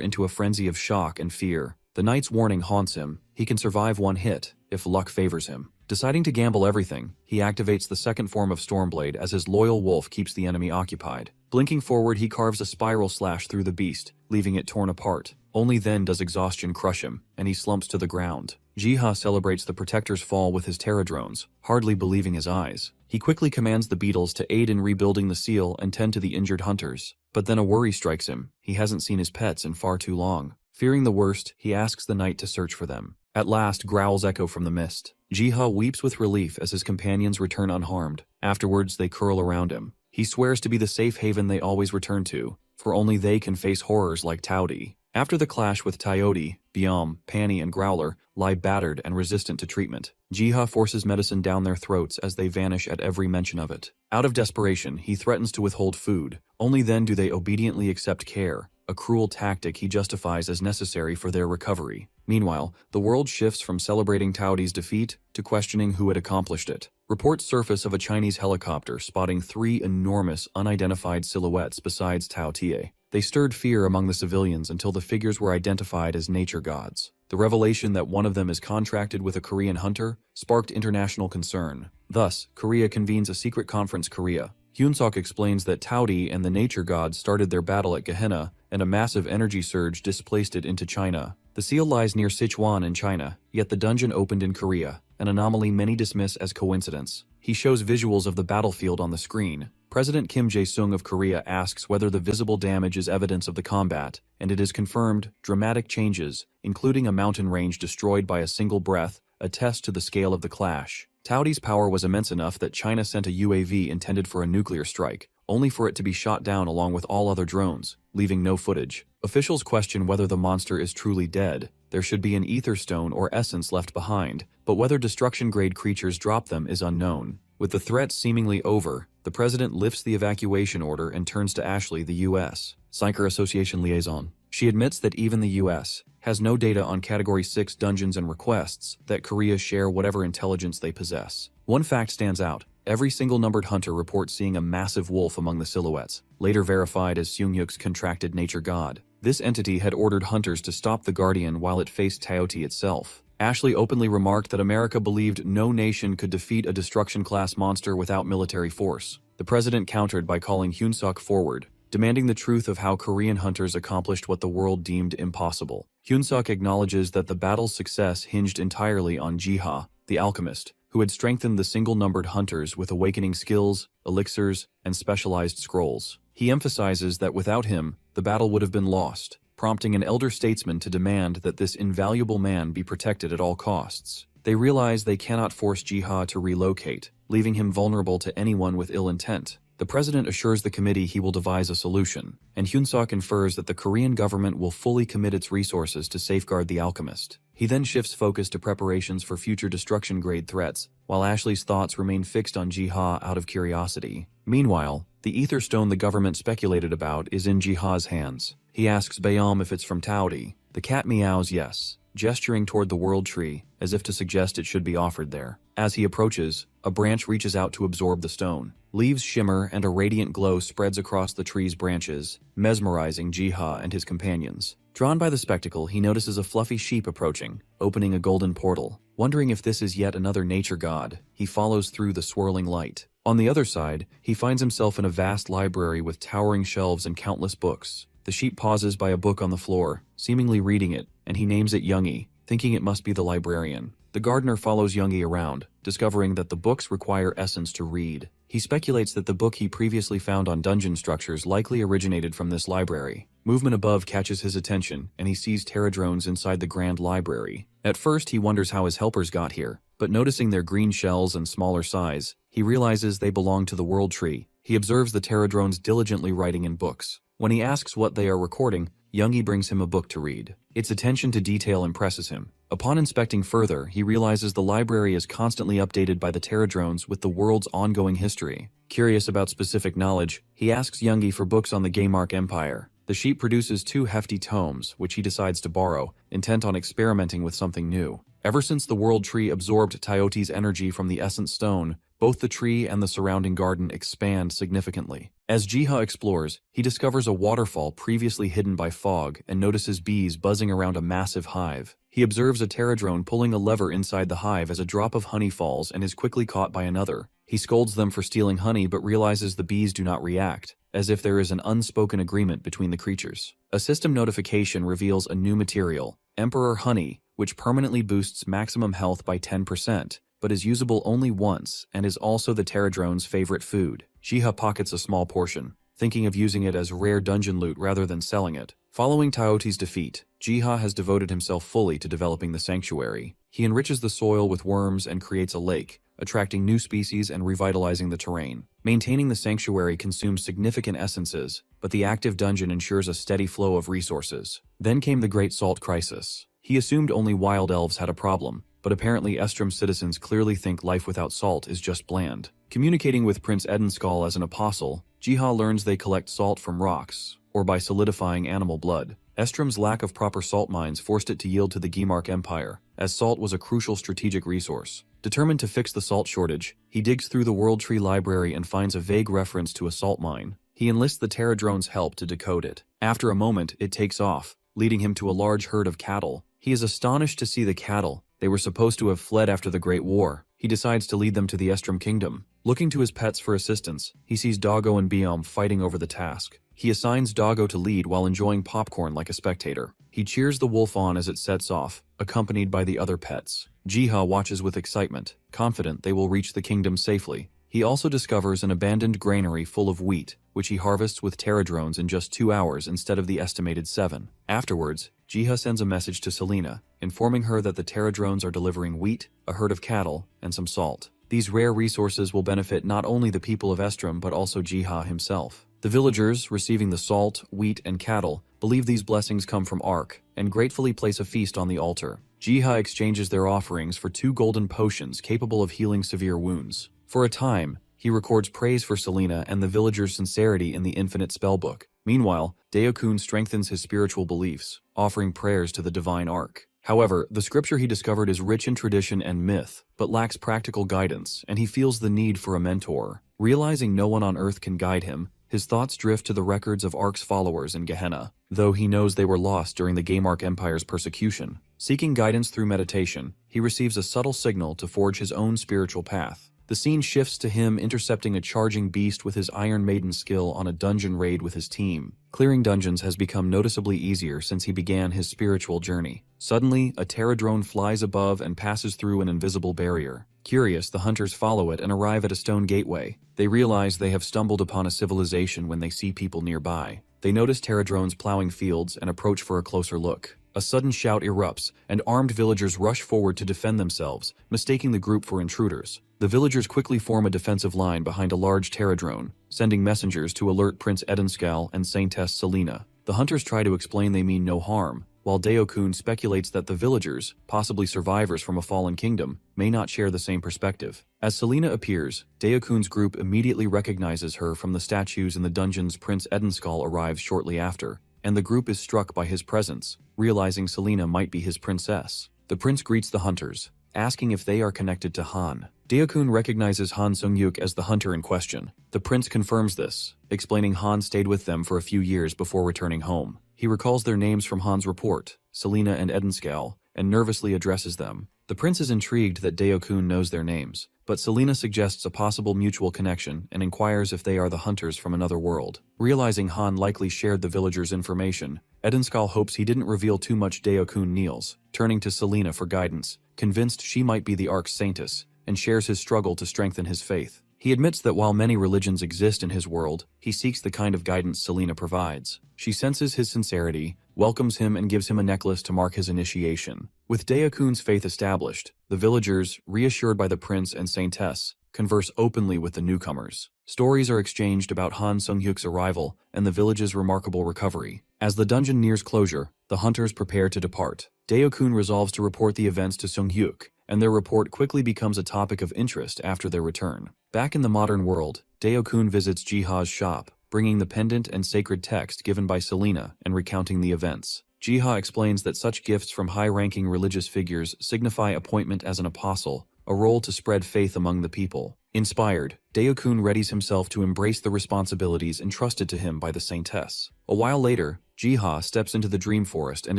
into a frenzy of shock and fear. The knight's warning haunts him. He can survive one hit, if luck favors him. Deciding to gamble everything, he activates the second form of Stormblade as his loyal wolf keeps the enemy occupied. Blinking forward, he carves a spiral slash through the beast, leaving it torn apart. Only then does exhaustion crush him, and he slumps to the ground. Jiha celebrates the Protector's fall with his Terradrones, hardly believing his eyes. He quickly commands the beetles to aid in rebuilding the seal and tend to the injured hunters. But then a worry strikes him. He hasn't seen his pets in far too long. Fearing the worst, he asks the knight to search for them. At last, growls echo from the mist. Jiha weeps with relief as his companions return unharmed. Afterwards, they curl around him. He swears to be the safe haven they always return to, for only they can face horrors like Taudi. After the clash with Tayoti, Biam, Pani, and Growler lie battered and resistant to treatment. Jiha forces medicine down their throats as they vanish at every mention of it. Out of desperation, he threatens to withhold food. Only then do they obediently accept care, a cruel tactic he justifies as necessary for their recovery. Meanwhile, the world shifts from celebrating Taudi's defeat to questioning who had accomplished it. Reports surface of a Chinese helicopter spotting 3 enormous, unidentified silhouettes besides Tao Tie. They stirred fear among the civilians until the figures were identified as nature gods. The revelation that one of them is contracted with a Korean hunter sparked international concern. Thus, Korea convenes a secret conference Korea. Hyunsuk explains that Taudi and the nature gods started their battle at Gehenna, and a massive energy surge displaced it into China. The seal lies near Sichuan in China, yet the dungeon opened in Korea, an anomaly many dismiss as coincidence. He shows visuals of the battlefield on the screen. President Kim Jae-sung of Korea asks whether the visible damage is evidence of the combat, and it is confirmed. Dramatic changes, including a mountain range destroyed by a single breath, attest to the scale of the clash. Taudi's power was immense enough that China sent a UAV intended for a nuclear strike, only for it to be shot down along with all other drones, leaving no footage. Officials question whether the monster is truly dead. There should be an ether stone or essence left behind, but whether destruction-grade creatures drop them is unknown. With the threat seemingly over, the president lifts the evacuation order and turns to Ashley, the U.S. Psyker Association liaison. She admits that even the U.S. has no data on Category 6 dungeons and requests that Korea share whatever intelligence they possess. One fact stands out. Every single numbered hunter reports seeing a massive wolf among the silhouettes, later verified as Seung-yuk's contracted nature god. This entity had ordered hunters to stop the Guardian while it faced Taoti itself. Ashley openly remarked that America believed no nation could defeat a destruction-class monster without military force. The president countered by calling Hyunsuk forward, demanding the truth of how Korean hunters accomplished what the world deemed impossible. Hyunsuk acknowledges that the battle's success hinged entirely on Jiha, the alchemist, who had strengthened the single-numbered hunters with awakening skills, elixirs, and specialized scrolls. He emphasizes that without him, the battle would have been lost, prompting an elder statesman to demand that this invaluable man be protected at all costs. They realize they cannot force Jiha to relocate, leaving him vulnerable to anyone with ill intent. The president assures the committee he will devise a solution, and Hyunsuk infers that the Korean government will fully commit its resources to safeguard the alchemist. He then shifts focus to preparations for future destruction-grade threats, while Ashley's thoughts remain fixed on Jiha out of curiosity. Meanwhile, the ether stone the government speculated about is in Jiha's hands. He asks Bayam if it's from Taudi, The cat meows yes, gesturing toward the world tree, as if to suggest it should be offered there. As he approaches, a branch reaches out to absorb the stone. Leaves shimmer and a radiant glow spreads across the tree's branches, mesmerizing Jiha and his companions. Drawn by the spectacle, he notices a fluffy sheep approaching, opening a golden portal. Wondering if this is yet another nature god, he follows through the swirling light. On the other side, he finds himself in a vast library with towering shelves and countless books. The sheep pauses by a book on the floor, seemingly reading it, and he names it Youngie, thinking it must be the librarian. The gardener follows Youngie around, discovering that the books require essence to read. He speculates that the book he previously found on dungeon structures likely originated from this library. Movement above catches his attention, and he sees pterodrones inside the grand library. At first, he wonders how his helpers got here, but noticing their green shells and smaller size, he realizes they belong to the world tree. He observes the pterodrones diligently writing in books. When he asks what they are recording, Youngie brings him a book to read. Its attention to detail impresses him. Upon inspecting further, he realizes the library is constantly updated by the pterodrones with the world's ongoing history. Curious about specific knowledge, he asks Youngie for books on the Gaymark Empire. The sheep produces 2 hefty tomes, which he decides to borrow, intent on experimenting with something new. Ever since the world tree absorbed Tyote's energy from the essence stone, both the tree and the surrounding garden expand significantly. As Jiha explores, he discovers a waterfall previously hidden by fog and notices bees buzzing around a massive hive. He observes a pterodrone pulling a lever inside the hive as a drop of honey falls and is quickly caught by another. He scolds them for stealing honey but realizes the bees do not react, as if there is an unspoken agreement between the creatures. A system notification reveals a new material, Emperor Honey, which permanently boosts maximum health by 10%, but is usable only once and is also the pterodrone's favorite food. Jiha pockets a small portion, thinking of using it as rare dungeon loot rather than selling it. Following Tyote's defeat, Jiha has devoted himself fully to developing the sanctuary. He enriches the soil with worms and creates a lake, attracting new species and revitalizing the terrain. Maintaining the sanctuary consumes significant essences, but the active dungeon ensures a steady flow of resources. Then came the Great Salt Crisis. He assumed only wild elves had a problem, but apparently Estrom's citizens clearly think life without salt is just bland. Communicating with Prince Edenskal as an apostle, Jiha learns they collect salt from rocks, or by solidifying animal blood. Estrom's lack of proper salt mines forced it to yield to the Gaymark Empire, as salt was a crucial strategic resource. Determined to fix the salt shortage, he digs through the World Tree Library and finds a vague reference to a salt mine. He enlists the pterodrone's help to decode it. After a moment, it takes off, leading him to a large herd of cattle. He is astonished to see the cattle. They were supposed to have fled after the Great War. He decides to lead them to the Estrom Kingdom. Looking to his pets for assistance, he sees Doggo and Biom fighting over the task. He assigns Doggo to lead while enjoying popcorn like a spectator. He cheers the wolf on as it sets off, accompanied by the other pets. Jiha watches with excitement, confident they will reach the kingdom safely. He also discovers an abandoned granary full of wheat, which he harvests with pterodrones in just 2 hours instead of the estimated 7. Afterwards, Jiha sends a message to Selena, informing her that the pterodrones are delivering wheat, a herd of cattle, and some salt. These rare resources will benefit not only the people of Estrom but also Jiha himself. The villagers, receiving the salt, wheat, and cattle, believe these blessings come from Ark, and gratefully place a feast on the altar. Jiha exchanges their offerings for 2 golden potions capable of healing severe wounds. For a time, he records praise for Selena and the villagers' sincerity in the infinite spellbook. Meanwhile, Deokun strengthens his spiritual beliefs, offering prayers to the divine Ark. However, the scripture he discovered is rich in tradition and myth, but lacks practical guidance, and he feels the need for a mentor. Realizing no one on Earth can guide him, his thoughts drift to the records of Ark's followers in Gehenna, though he knows they were lost during the Gaymark Empire's persecution. Seeking guidance through meditation, he receives a subtle signal to forge his own spiritual path. The scene shifts to him intercepting a charging beast with his Iron Maiden skill on a dungeon raid with his team. Clearing dungeons has become noticeably easier since he began his spiritual journey. Suddenly, a pterodrone flies above and passes through an invisible barrier. Curious, the hunters follow it and arrive at a stone gateway. They realize they have stumbled upon a civilization when they see people nearby. They notice pterodrones plowing fields and approach for a closer look. A sudden shout erupts, and armed villagers rush forward to defend themselves, mistaking the group for intruders. The villagers quickly form a defensive line behind a large pterodrone, sending messengers to alert Prince Edenskal and Saintess Selena. The hunters try to explain they mean no harm, while Deokun speculates that the villagers, possibly survivors from a fallen kingdom, may not share the same perspective. As Selena appears, Deokun's group immediately recognizes her from the statues in the dungeons. Prince Edenskal arrives shortly after. and the group is struck by his presence, realizing Selena might be his princess. The prince greets the hunters, asking if they are connected to Han. Dae-kun recognizes Han Sung-hyuk as the hunter in question. The prince confirms this, explaining Han stayed with them for a few years before returning home. He recalls their names from Han's report, Selena and Edenskal, and nervously addresses them. The prince is intrigued that Dae-kun knows their names, but Selena suggests a possible mutual connection and inquires if they are the hunters from another world. Realizing Han likely shared the villagers' information, Edenskal hopes he didn't reveal too much. Dae-kun kneels, turning to Selena for guidance, convinced she might be the Arch-Saintess, and shares his struggle to strengthen his faith. He admits that while many religions exist in his world, he seeks the kind of guidance Selena provides. She senses his sincerity, welcomes him and gives him a necklace to mark his initiation. With Dae-kun's faith established, the villagers, reassured by the prince and Saintess, converse openly with the newcomers. Stories are exchanged about Han Sung-hyuk's arrival and the village's remarkable recovery. As the dungeon nears closure, the hunters prepare to depart. Dae-kun resolves to report the events to Sung-hyuk, and their report quickly becomes a topic of interest after their return. Back in the modern world, Dae-kun visits Jiha's shop, bringing the pendant and sacred text given by Selena and recounting the events. Jiha explains that such gifts from high-ranking religious figures signify appointment as an apostle, a role to spread faith among the people. Inspired, Dae-kun readies himself to embrace the responsibilities entrusted to him by the Saintess. A while later, Jiha steps into the dream forest and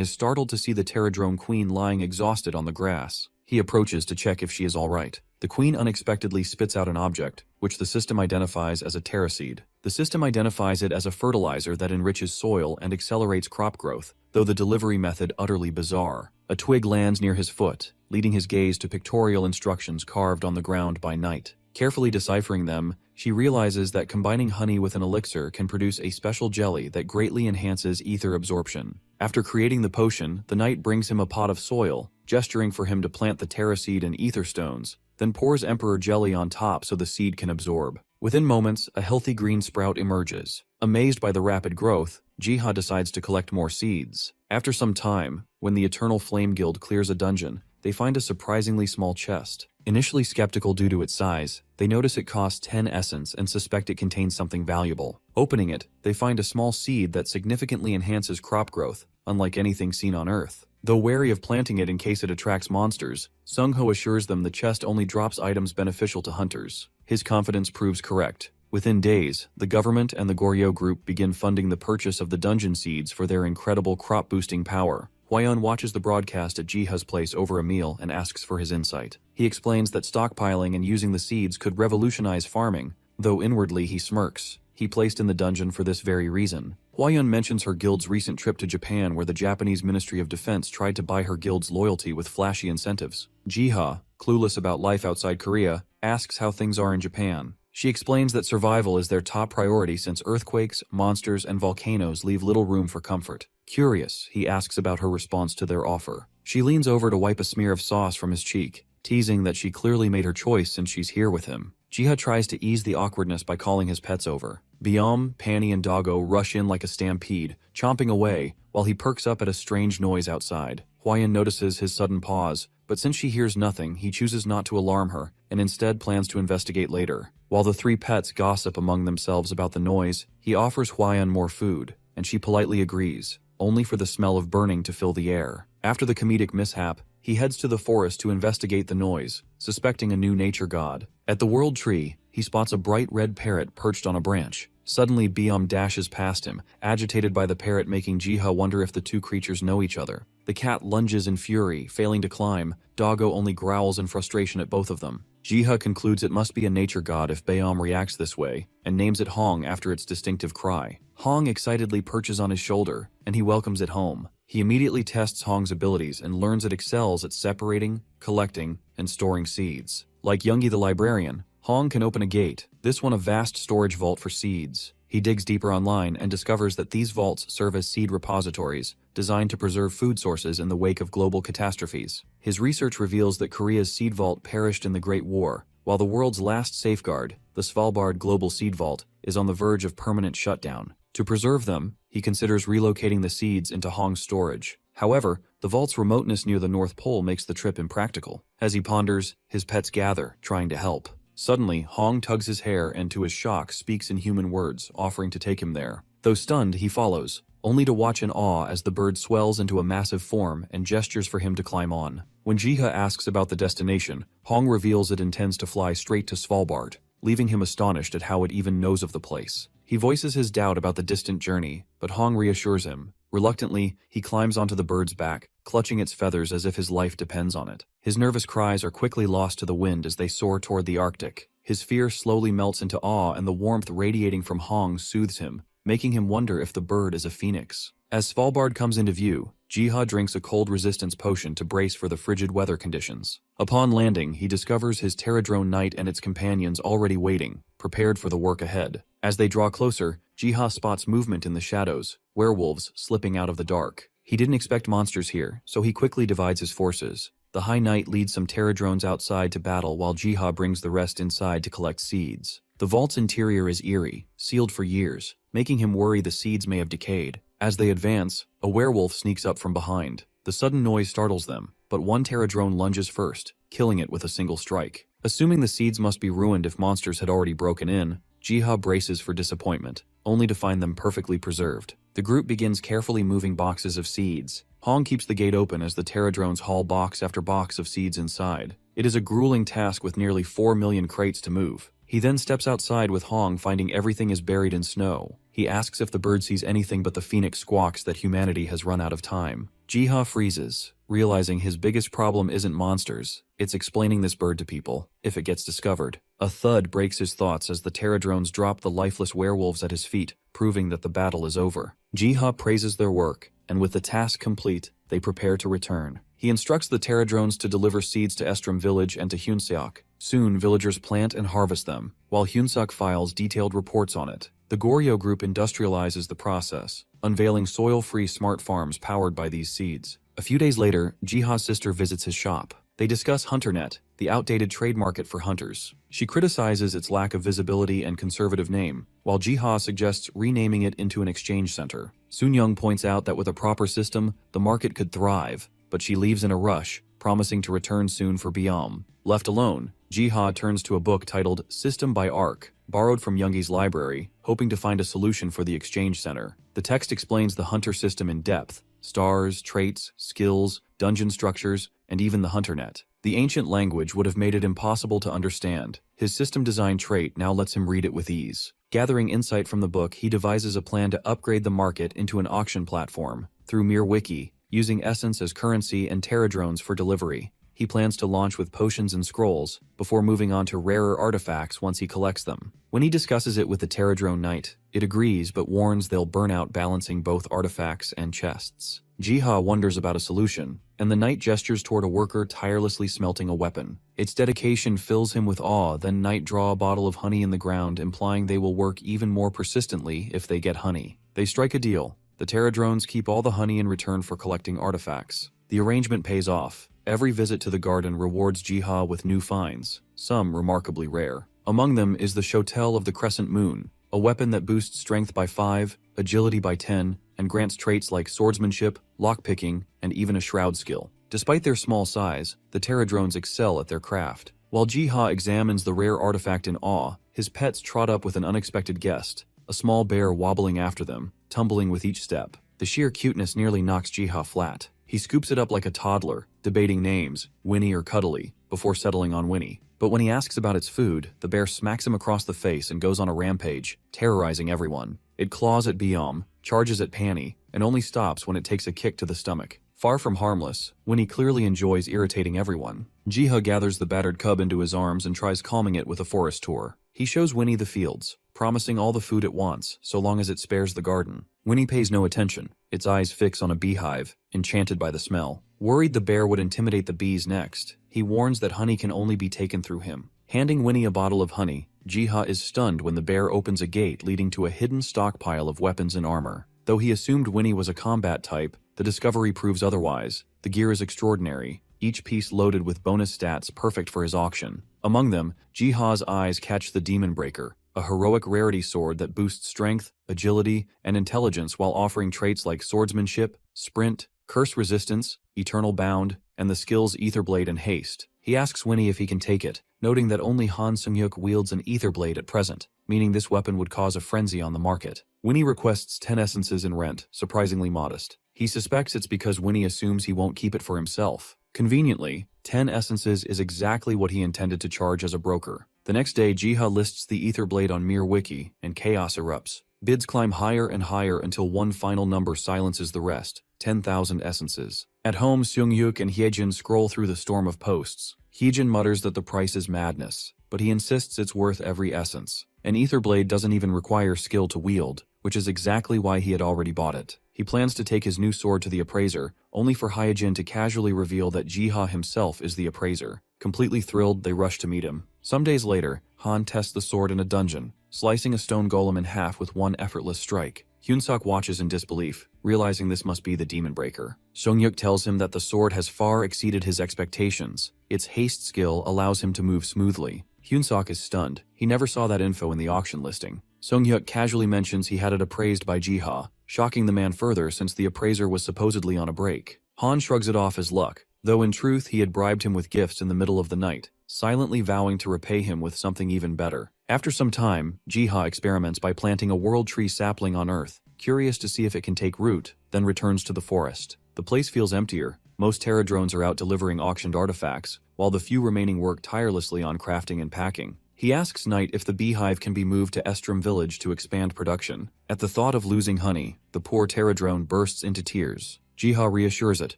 is startled to see the Pterodrome Queen lying exhausted on the grass. He approaches to check if she is alright. The queen unexpectedly spits out an object, which the system identifies as a pteroseed. The system identifies it as a fertilizer that enriches soil and accelerates crop growth, though the delivery method utterly bizarre. A twig lands near his foot, leading his gaze to pictorial instructions carved on the ground by night. Carefully deciphering them, she realizes that combining honey with an elixir can produce a special jelly that greatly enhances ether absorption. After creating the potion, the knight brings him a pot of soil, gesturing for him to plant the pteroseed and ether stones, then pours emperor jelly on top so the seed can absorb. Within moments, a healthy green sprout emerges. Amazed by the rapid growth, Jiha decides to collect more seeds. After some time, when the Eternal Flame Guild clears a dungeon, they find a surprisingly small chest. Initially skeptical due to its size, they notice it costs 10 essence and suspect it contains something valuable. Opening it, they find a small seed that significantly enhances crop growth, unlike anything seen on Earth. Though wary of planting it in case it attracts monsters, Sung-ho assures them the chest only drops items beneficial to hunters. His confidence proves correct. Within days, the government and the Goryeo group begin funding the purchase of the dungeon seeds for their incredible crop-boosting power. Hwaeun watches the broadcast at Jiha's place over a meal and asks for his insight. He explains that stockpiling and using the seeds could revolutionize farming, though inwardly he smirks. He placed in the dungeon for this very reason. Hwaeun mentions her guild's recent trip to Japan where the Japanese Ministry of Defense tried to buy her guild's loyalty with flashy incentives. Jiha, clueless about life outside Korea, asks how things are in Japan. She explains that survival is their top priority since earthquakes, monsters, and volcanoes leave little room for comfort. Curious, he asks about her response to their offer. She leans over to wipe a smear of sauce from his cheek, teasing that she clearly made her choice since she's here with him. Jiha tries to ease the awkwardness by calling his pets over. Biom, Panny, and Doggo rush in like a stampede, chomping away, while he perks up at a strange noise outside. Hwaeun notices his sudden pause, but since she hears nothing, he chooses not to alarm her, and instead plans to investigate later. While the three pets gossip among themselves about the noise, he offers Hwaeun more food, and she politely agrees, only for the smell of burning to fill the air. After the comedic mishap, he heads to the forest to investigate the noise, suspecting a new nature god. At the World Tree, he spots a bright red parrot perched on a branch. Suddenly, Biom dashes past him, agitated by the parrot, making Jiha wonder if the two creatures know each other. The cat lunges in fury, failing to climb. Doggo only growls in frustration at both of them. Jiha concludes it must be a nature god if Biom reacts this way, and names it Hong after its distinctive cry. Hong excitedly perches on his shoulder, and he welcomes it home. He immediately tests Hong's abilities and learns it excels at separating, collecting, and storing seeds. Like Youngie the librarian, Hong can open a gate, this one a vast storage vault for seeds. He digs deeper online and discovers that these vaults serve as seed repositories, designed to preserve food sources in the wake of global catastrophes. His research reveals that Korea's seed vault perished in the Great War, while the world's last safeguard, the Svalbard Global Seed Vault, is on the verge of permanent shutdown. To preserve them, he considers relocating the seeds into Hong's storage. However, the vault's remoteness near the North Pole makes the trip impractical. As he ponders, his pets gather, trying to help. Suddenly, Hong tugs his hair and to his shock speaks in human words, offering to take him there. Though stunned, he follows, only to watch in awe as the bird swells into a massive form and gestures for him to climb on. When Jiha asks about the destination, Hong reveals it intends to fly straight to Svalbard, leaving him astonished at how it even knows of the place. He voices his doubt about the distant journey, but Hong reassures him. Reluctantly, he climbs onto the bird's back, clutching its feathers as if his life depends on it. His nervous cries are quickly lost to the wind as they soar toward the Arctic. His fear slowly melts into awe, and the warmth radiating from Hong soothes him, making him wonder if the bird is a phoenix. As Svalbard comes into view, Jiha drinks a cold resistance potion to brace for the frigid weather conditions. Upon landing, he discovers his Terradrone knight and its companions already waiting, prepared for the work ahead. As they draw closer, Jiha spots movement in the shadows, werewolves slipping out of the dark. He didn't expect monsters here, so he quickly divides his forces. The High Knight leads some Terradrones outside to battle while Jiha brings the rest inside to collect seeds. The vault's interior is eerie, sealed for years, making him worry the seeds may have decayed. As they advance, a werewolf sneaks up from behind. The sudden noise startles them, but one Terradrone lunges first, killing it with a single strike. Assuming the seeds must be ruined if monsters had already broken in, Jiha braces for disappointment, only to find them perfectly preserved. The group begins carefully moving boxes of seeds. Hong keeps the gate open as the Terradrones haul box after box of seeds inside. It is a grueling task with nearly 4 million crates to move. He then steps outside with Hong, finding everything is buried in snow. He asks if the bird sees anything but the phoenix squawks that humanity has run out of time. Jiha freezes, realizing his biggest problem isn't monsters, it's explaining this bird to people, if it gets discovered. A thud breaks his thoughts as the Terradrones drop the lifeless werewolves at his feet, proving that the battle is over. Jiha praises their work, and with the task complete, they prepare to return. He instructs the Terradrones to deliver seeds to Estrom village and to Hyunseok. Soon, villagers plant and harvest them, while Hyunseok files detailed reports on it. The Goryeo group industrializes the process, unveiling soil-free smart farms powered by these seeds. A few days later, Jiha's sister visits his shop. They discuss HunterNet, the outdated trade market for hunters. She criticizes its lack of visibility and conservative name, while Jiha suggests renaming it into an exchange center. Soon-young points out that with a proper system, the market could thrive, but she leaves in a rush, promising to return soon for Byam. Left alone, Jiha turns to a book titled System by Arc, borrowed from Youngi's library, hoping to find a solution for the exchange center. The text explains the hunter system in depth: stars, traits, skills, dungeon structures, and even the HunterNet. The ancient language would have made it impossible to understand. His system design trait now lets him read it with ease. Gathering insight from the book, he devises a plan to upgrade the market into an auction platform. Through MirWiki, using Essence as currency and Terradrones for delivery, he plans to launch with potions and scrolls, before moving on to rarer artifacts once he collects them. When he discusses it with the Terradrone Knight, it agrees but warns they'll burn out balancing both artifacts and chests. Jiha wonders about a solution, and the Knight gestures toward a worker tirelessly smelting a weapon. Its dedication fills him with awe. Then Knight draw a bottle of honey in the ground, implying they will work even more persistently if they get honey. They strike a deal. The Terradrones keep all the honey in return for collecting artifacts. The arrangement pays off. Every visit to the garden rewards Jiha with new finds, some remarkably rare. Among them is the Shotel of the Crescent Moon, a weapon that boosts strength by 5, agility by 10, and grants traits like swordsmanship, lockpicking, and even a shroud skill. Despite their small size, the Terradrones excel at their craft. While Jiha examines the rare artifact in awe, his pets trot up with an unexpected guest, a small bear wobbling after them, tumbling with each step. The sheer cuteness nearly knocks Jiha flat. He scoops it up like a toddler, debating names, Winnie or Cuddly, before settling on Winnie. But when he asks about its food, the bear smacks him across the face and goes on a rampage, terrorizing everyone. It claws at Byam, charges at Panny, and only stops when it takes a kick to the stomach. Far from harmless, Winnie clearly enjoys irritating everyone. Jiha gathers the battered cub into his arms and tries calming it with a forest tour. He shows Winnie the fields, promising all the food it wants, so long as it spares the garden. Winnie pays no attention, its eyes fix on a beehive, enchanted by the smell. Worried the bear would intimidate the bees next, he warns that honey can only be taken through him. Handing Winnie a bottle of honey, Jiha is stunned when the bear opens a gate leading to a hidden stockpile of weapons and armor. Though he assumed Winnie was a combat type, the discovery proves otherwise. The gear is extraordinary, each piece loaded with bonus stats perfect for his auction. Among them, Jiha's eyes catch the Demon Breaker, a heroic rarity sword that boosts strength, agility, and intelligence while offering traits like swordsmanship, sprint, curse resistance, eternal bound, and the skills Etherblade and haste. He asks Winnie if he can take it, noting that only Han Sung-hyuk wields an Etherblade at present. meaning this weapon would cause a frenzy on the market. Winnie requests 10 essences in rent, surprisingly modest. He suspects it's because Winnie assumes he won't keep it for himself. Conveniently, 10 essences is exactly what he intended to charge as a broker. The next day, Jiha lists the ether blade on Mir Wiki, and chaos erupts. Bids climb higher and higher until one final number silences the rest, 10,000 essences. At home, Seung-hyuk and Hyejin scroll through the storm of posts. Hyejin mutters that the price is madness, but he insists it's worth every essence. An ether blade doesn't even require skill to wield, which is exactly why he had already bought it. He plans to take his new sword to the appraiser, only for Hyejin to casually reveal that Jiha himself is the appraiser. Completely thrilled, they rush to meet him. Some days later, Han tests the sword in a dungeon, slicing a stone golem in half with one effortless strike. Hyunsuk watches in disbelief, realizing this must be the Demon Breaker. Seung-hyuk tells him that the sword has far exceeded his expectations. Its haste skill allows him to move smoothly. Hyunsuk is stunned. He never saw that info in the auction listing. Seung-hyuk casually mentions he had it appraised by Jiha, shocking the man further since the appraiser was supposedly on a break. Han shrugs it off as luck, though in truth he had bribed him with gifts in the middle of the night, silently vowing to repay him with something even better. After some time, Jiha experiments by planting a world tree sapling on Earth, curious to see if it can take root, then returns to the forest. The place feels emptier. Most Terra drones are out delivering auctioned artifacts, while the few remaining work tirelessly on crafting and packing. He asks Knight if the beehive can be moved to Estrom village to expand production. At the thought of losing honey, the poor Terra drone bursts into tears. Jiha reassures it,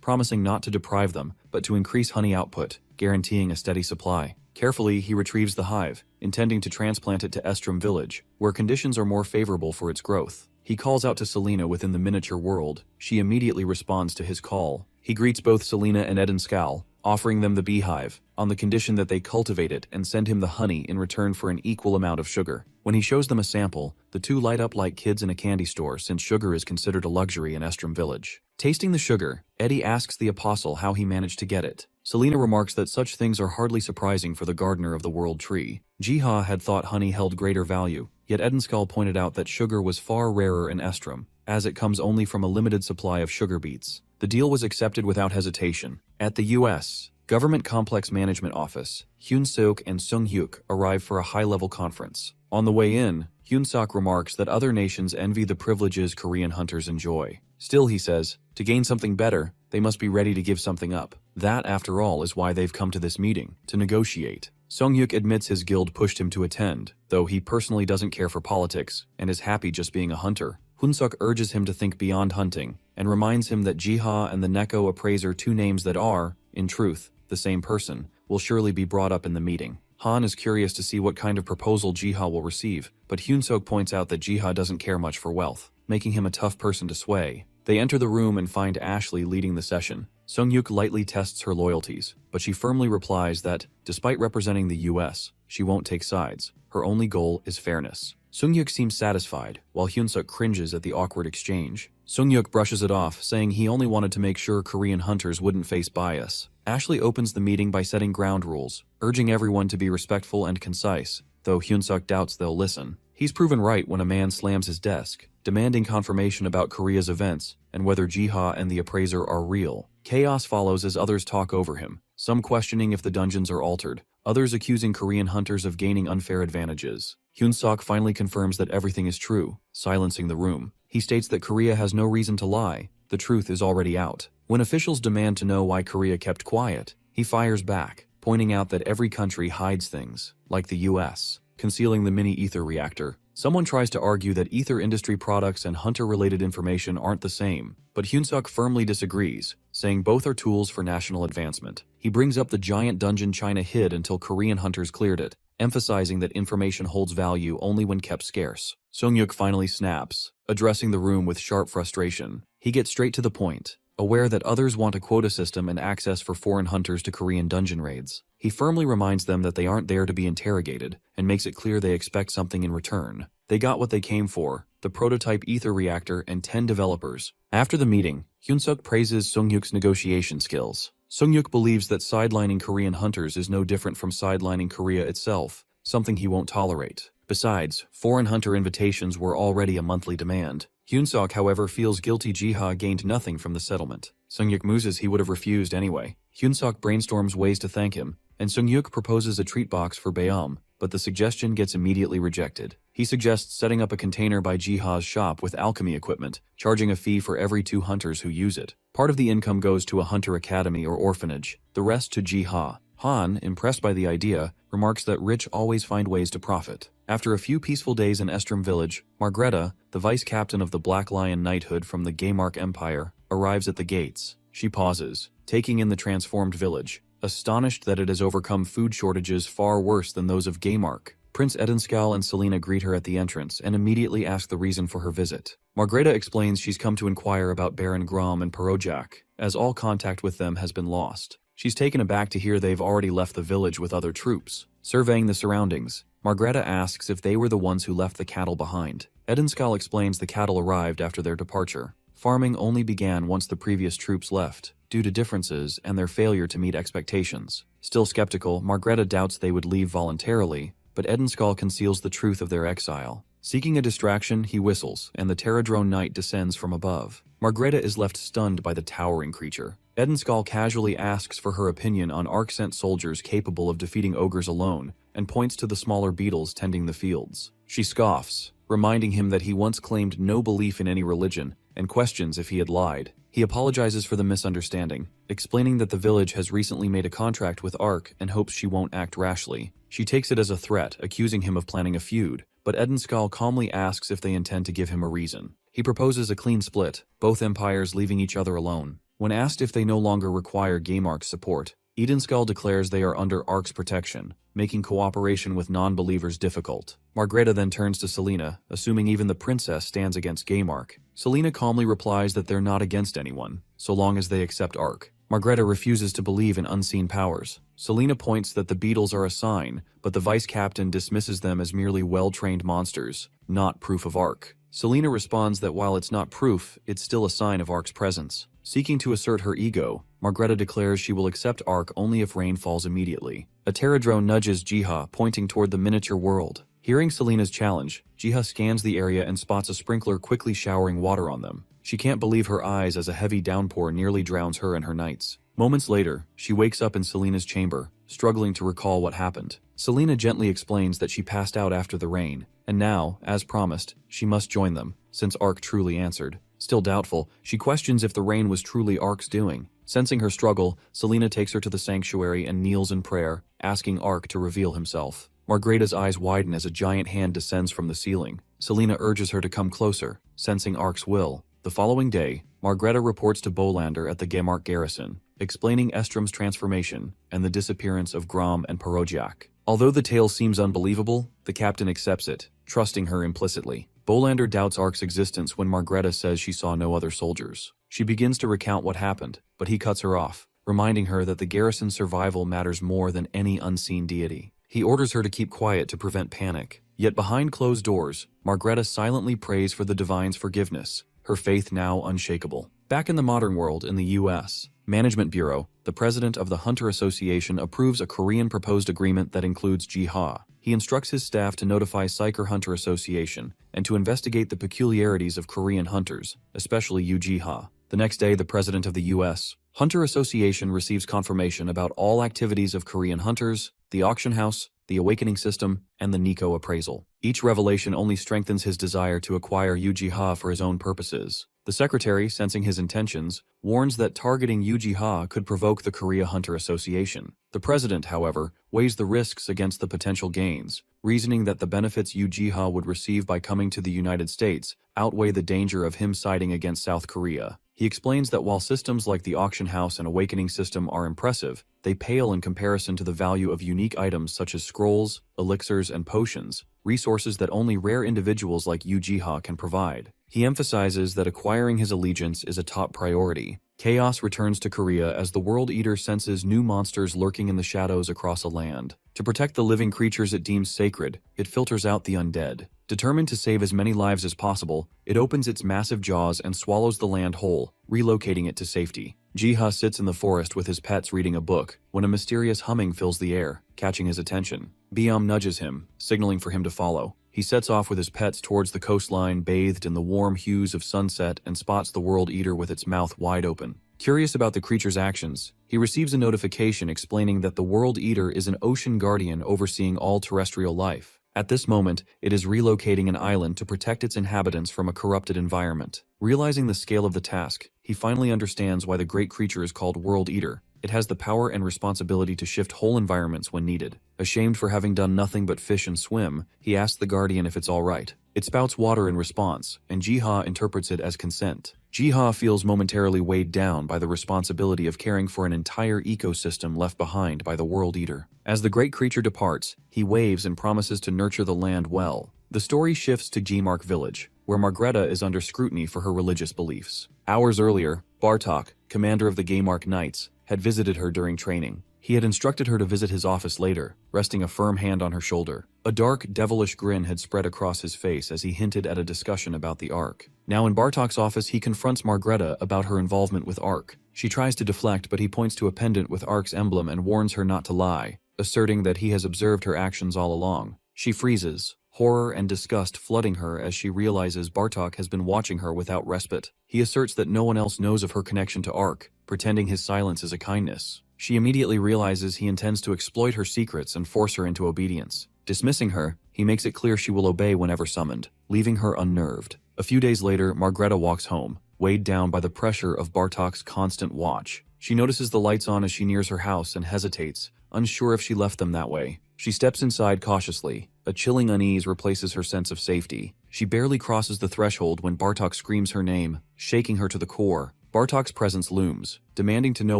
promising not to deprive them, but to increase honey output, guaranteeing a steady supply. Carefully, he retrieves the hive, intending to transplant it to Estrom village, where conditions are more favorable for its growth. He calls out to Selena within the miniature world. She immediately responds to his call. He greets both Selena and Eden Skal, offering them the beehive, on the condition that they cultivate it and send him the honey in return for an equal amount of sugar. When he shows them a sample, the two light up like kids in a candy store since sugar is considered a luxury in Estrom village. Tasting the sugar, Eddie asks the apostle how he managed to get it. Selena remarks that such things are hardly surprising for the gardener of the world tree. Jiha had thought honey held greater value, yet Edenskal pointed out that sugar was far rarer in Estrom, as it comes only from a limited supply of sugar beets. The deal was accepted without hesitation. At the U.S. Government Complex Management Office, Hyun-seok and Seung-hyuk arrive for a high-level conference. On the way in, Hyun-seok remarks that other nations envy the privileges Korean hunters enjoy. Still, he says, to gain something better, they must be ready to give something up. That, after all, is why they've come to this meeting, to negotiate. Seung-hyuk admits his guild pushed him to attend, though he personally doesn't care for politics and is happy just being a hunter. Hyun-seok urges him to think beyond hunting and reminds him that Jiha and the Neko appraiser, two names that are, in truth, the same person, will surely be brought up in the meeting. Han is curious to see what kind of proposal Jiha will receive, but Hyun-seok points out that Jiha doesn't care much for wealth, making him a tough person to sway. They enter the room and find Ashley leading the session. Seung-hyuk lightly tests her loyalties, but she firmly replies that, despite representing the US, she won't take sides. Her only goal is fairness. Seung-hyuk seems satisfied, while Hyun-seok cringes at the awkward exchange. Seung-hyuk brushes it off, saying he only wanted to make sure Korean hunters wouldn't face bias. Ashley opens the meeting by setting ground rules, urging everyone to be respectful and concise, though Hyun-seok doubts they'll listen. He's proven right when a man slams his desk, demanding confirmation about Korea's events and whether Jiha and the appraiser are real. Chaos follows as others talk over him, some questioning if the dungeons are altered, others accusing Korean hunters of gaining unfair advantages. Hyun-seok finally confirms that everything is true, silencing the room. He states that Korea has no reason to lie. The truth is already out. When officials demand to know why Korea kept quiet, he fires back, pointing out that every country hides things, like the US, concealing the mini-ether reactor. Someone tries to argue that ether industry products and hunter-related information aren't the same, but Hyun-seok firmly disagrees, saying both are tools for national advancement. He brings up the giant dungeon China hid until Korean hunters cleared it, emphasizing that information holds value only when kept scarce. Seung-hyuk finally snaps, addressing the room with sharp frustration. He gets straight to the point, aware that others want a quota system and access for foreign hunters to Korean dungeon raids. He firmly reminds them that they aren't there to be interrogated, and makes it clear they expect something in return. They got what they came for, the prototype ether reactor and 10 developers. After the meeting, Hyun-seok praises Seung-hyuk's negotiation skills. Seung-hyuk believes that sidelining Korean hunters is no different from sidelining Korea itself, something he won't tolerate. Besides, foreign hunter invitations were already a monthly demand. Hyun-seok, however, feels guilty Jiha gained nothing from the settlement. Seung-hyuk muses he would have refused anyway. Hyun-seok brainstorms ways to thank him, and Seung-hyuk proposes a treat box for Baeom, but the suggestion gets immediately rejected. He suggests setting up a container by Jiha's shop with alchemy equipment, charging a fee for every 2 hunters who use it. Part of the income goes to a hunter academy or orphanage, the rest to Jiha. Han, impressed by the idea, remarks that rich always find ways to profit. After a few peaceful days in Estrom village, Margreta, the vice captain of the Black Lion Knighthood from the Gaymark Empire, arrives at the gates. She pauses, taking in the transformed village, astonished that it has overcome food shortages far worse than those of Gaymark. Prince Edenskal and Selena greet her at the entrance and immediately ask the reason for her visit. Margreta explains she's come to inquire about Baron Grom and Perojak, as all contact with them has been lost. She's taken aback to hear they've already left the village with other troops. Surveying the surroundings, Margreta asks if they were the ones who left the cattle behind. Edenskal explains the cattle arrived after their departure. Farming only began once the previous troops left, due to differences and their failure to meet expectations. Still skeptical, Margreta doubts they would leave voluntarily, but Edenskal conceals the truth of their exile. Seeking a distraction, he whistles, and the Terradrone Knight descends from above. Margreta is left stunned by the towering creature. Edenskal casually asks for her opinion on Arc-sent soldiers capable of defeating ogres alone, and points to the smaller beetles tending the fields. She scoffs, reminding him that he once claimed no belief in any religion, and questions if he had lied. He apologizes for the misunderstanding, explaining that the village has recently made a contract with Arc and hopes she won't act rashly. She takes it as a threat, accusing him of planning a feud, but Edenskal calmly asks if they intend to give him a reason. He proposes a clean split, both empires leaving each other alone. When asked if they no longer require Gaymark's support, Edenskal declares they are under Arc's protection, making cooperation with non-believers difficult. Margreta then turns to Selena, assuming even the princess stands against Gaymark. Selena calmly replies that they're not against anyone, so long as they accept Arc. Margreta refuses to believe in unseen powers. Selena points that the beetles are a sign, but the vice captain dismisses them as merely well-trained monsters, not proof of Arc. Selena responds that while it's not proof, it's still a sign of Arc's presence. Seeking to assert her ego, Margreta declares she will accept Arc only if rain falls immediately. A Terradrone nudges Jiha, pointing toward the miniature world. Hearing Selena's challenge, Jiha scans the area and spots a sprinkler quickly showering water on them. She can't believe her eyes as a heavy downpour nearly drowns her and her knights. Moments later, she wakes up in Selena's chamber, struggling to recall what happened. Selena gently explains that she passed out after the rain, and now, as promised, she must join them, since Arc truly answered. Still doubtful, she questions if the rain was truly Arc's doing. Sensing her struggle, Selena takes her to the sanctuary and kneels in prayer, asking Arc to reveal himself. Margreta's eyes widen as a giant hand descends from the ceiling. Selena urges her to come closer, sensing Arc's will. The following day, Margreta reports to Bolander at the Gaymark garrison, explaining Estrom's transformation and the disappearance of Grom and Perojak. Although the tale seems unbelievable, the captain accepts it, trusting her implicitly. Bolander doubts Arc's existence when Margreta says she saw no other soldiers. She begins to recount what happened, but he cuts her off, reminding her that the garrison's survival matters more than any unseen deity. He orders her to keep quiet to prevent panic. Yet behind closed doors, Margreta silently prays for the divine's forgiveness, her faith now unshakable. Back in the modern world in the U.S., Management Bureau, the president of the Hunter Association approves a Korean proposed agreement that includes Jiha. He instructs his staff to notify Psyker Hunter Association and to investigate the peculiarities of Korean hunters, especially Jiha. The next day, the president of the U.S. Hunter Association receives confirmation about all activities of Korean hunters, the auction house, the awakening system, and the Nico appraisal. Each revelation only strengthens his desire to acquire Jiha for his own purposes. The secretary, sensing his intentions, warns that targeting Jiha could provoke the Korea Hunter Association. The president, however, weighs the risks against the potential gains, reasoning that the benefits Jiha would receive by coming to the United States outweigh the danger of him siding against South Korea. He explains that while systems like the auction house and awakening system are impressive, they pale in comparison to the value of unique items such as scrolls, elixirs, and potions, resources that only rare individuals like Jiha can provide. He emphasizes that acquiring his allegiance is a top priority. Chaos returns to Korea as the World Eater senses new monsters lurking in the shadows across a land. To protect the living creatures it deems sacred, it filters out the undead. Determined to save as many lives as possible, it opens its massive jaws and swallows the land whole, relocating it to safety. Jiha sits in the forest with his pets reading a book, when a mysterious humming fills the air, catching his attention. Biam nudges him, signaling for him to follow. He sets off with his pets towards the coastline bathed in the warm hues of sunset and spots the World Eater with its mouth wide open. Curious about the creature's actions, he receives a notification explaining that the World Eater is an ocean guardian overseeing all terrestrial life. At this moment, it is relocating an island to protect its inhabitants from a corrupted environment. Realizing the scale of the task, he finally understands why the great creature is called World Eater. It has the power and responsibility to shift whole environments when needed. Ashamed for having done nothing but fish and swim, he asks the guardian if it's alright. It spouts water in response, and Jiha interprets it as consent. Jiha feels momentarily weighed down by the responsibility of caring for an entire ecosystem left behind by the World Eater. As the great creature departs, he waves and promises to nurture the land well. The story shifts to Gmark Village, where Margreta is under scrutiny for her religious beliefs. Hours earlier, Bartok, commander of the Gmark Knights, had visited her during training. He had instructed her to visit his office later, resting a firm hand on her shoulder. A dark, devilish grin had spread across his face as he hinted at a discussion about the Ark. Now in Bartok's office, he confronts Margreta about her involvement with Ark. She tries to deflect, but he points to a pendant with Ark's emblem and warns her not to lie, asserting that he has observed her actions all along. She freezes, horror and disgust flooding her as she realizes Bartok has been watching her without respite. He asserts that no one else knows of her connection to Ark, pretending his silence is a kindness. She immediately realizes he intends to exploit her secrets and force her into obedience. Dismissing her, he makes it clear she will obey whenever summoned, leaving her unnerved. A few days later, Margreta walks home, weighed down by the pressure of Bartok's constant watch. She notices the lights on as she nears her house and hesitates, unsure if she left them that way. She steps inside cautiously. A chilling unease replaces her sense of safety. She barely crosses the threshold when Bartok screams her name, shaking her to the core. Bartok's presence looms, demanding to know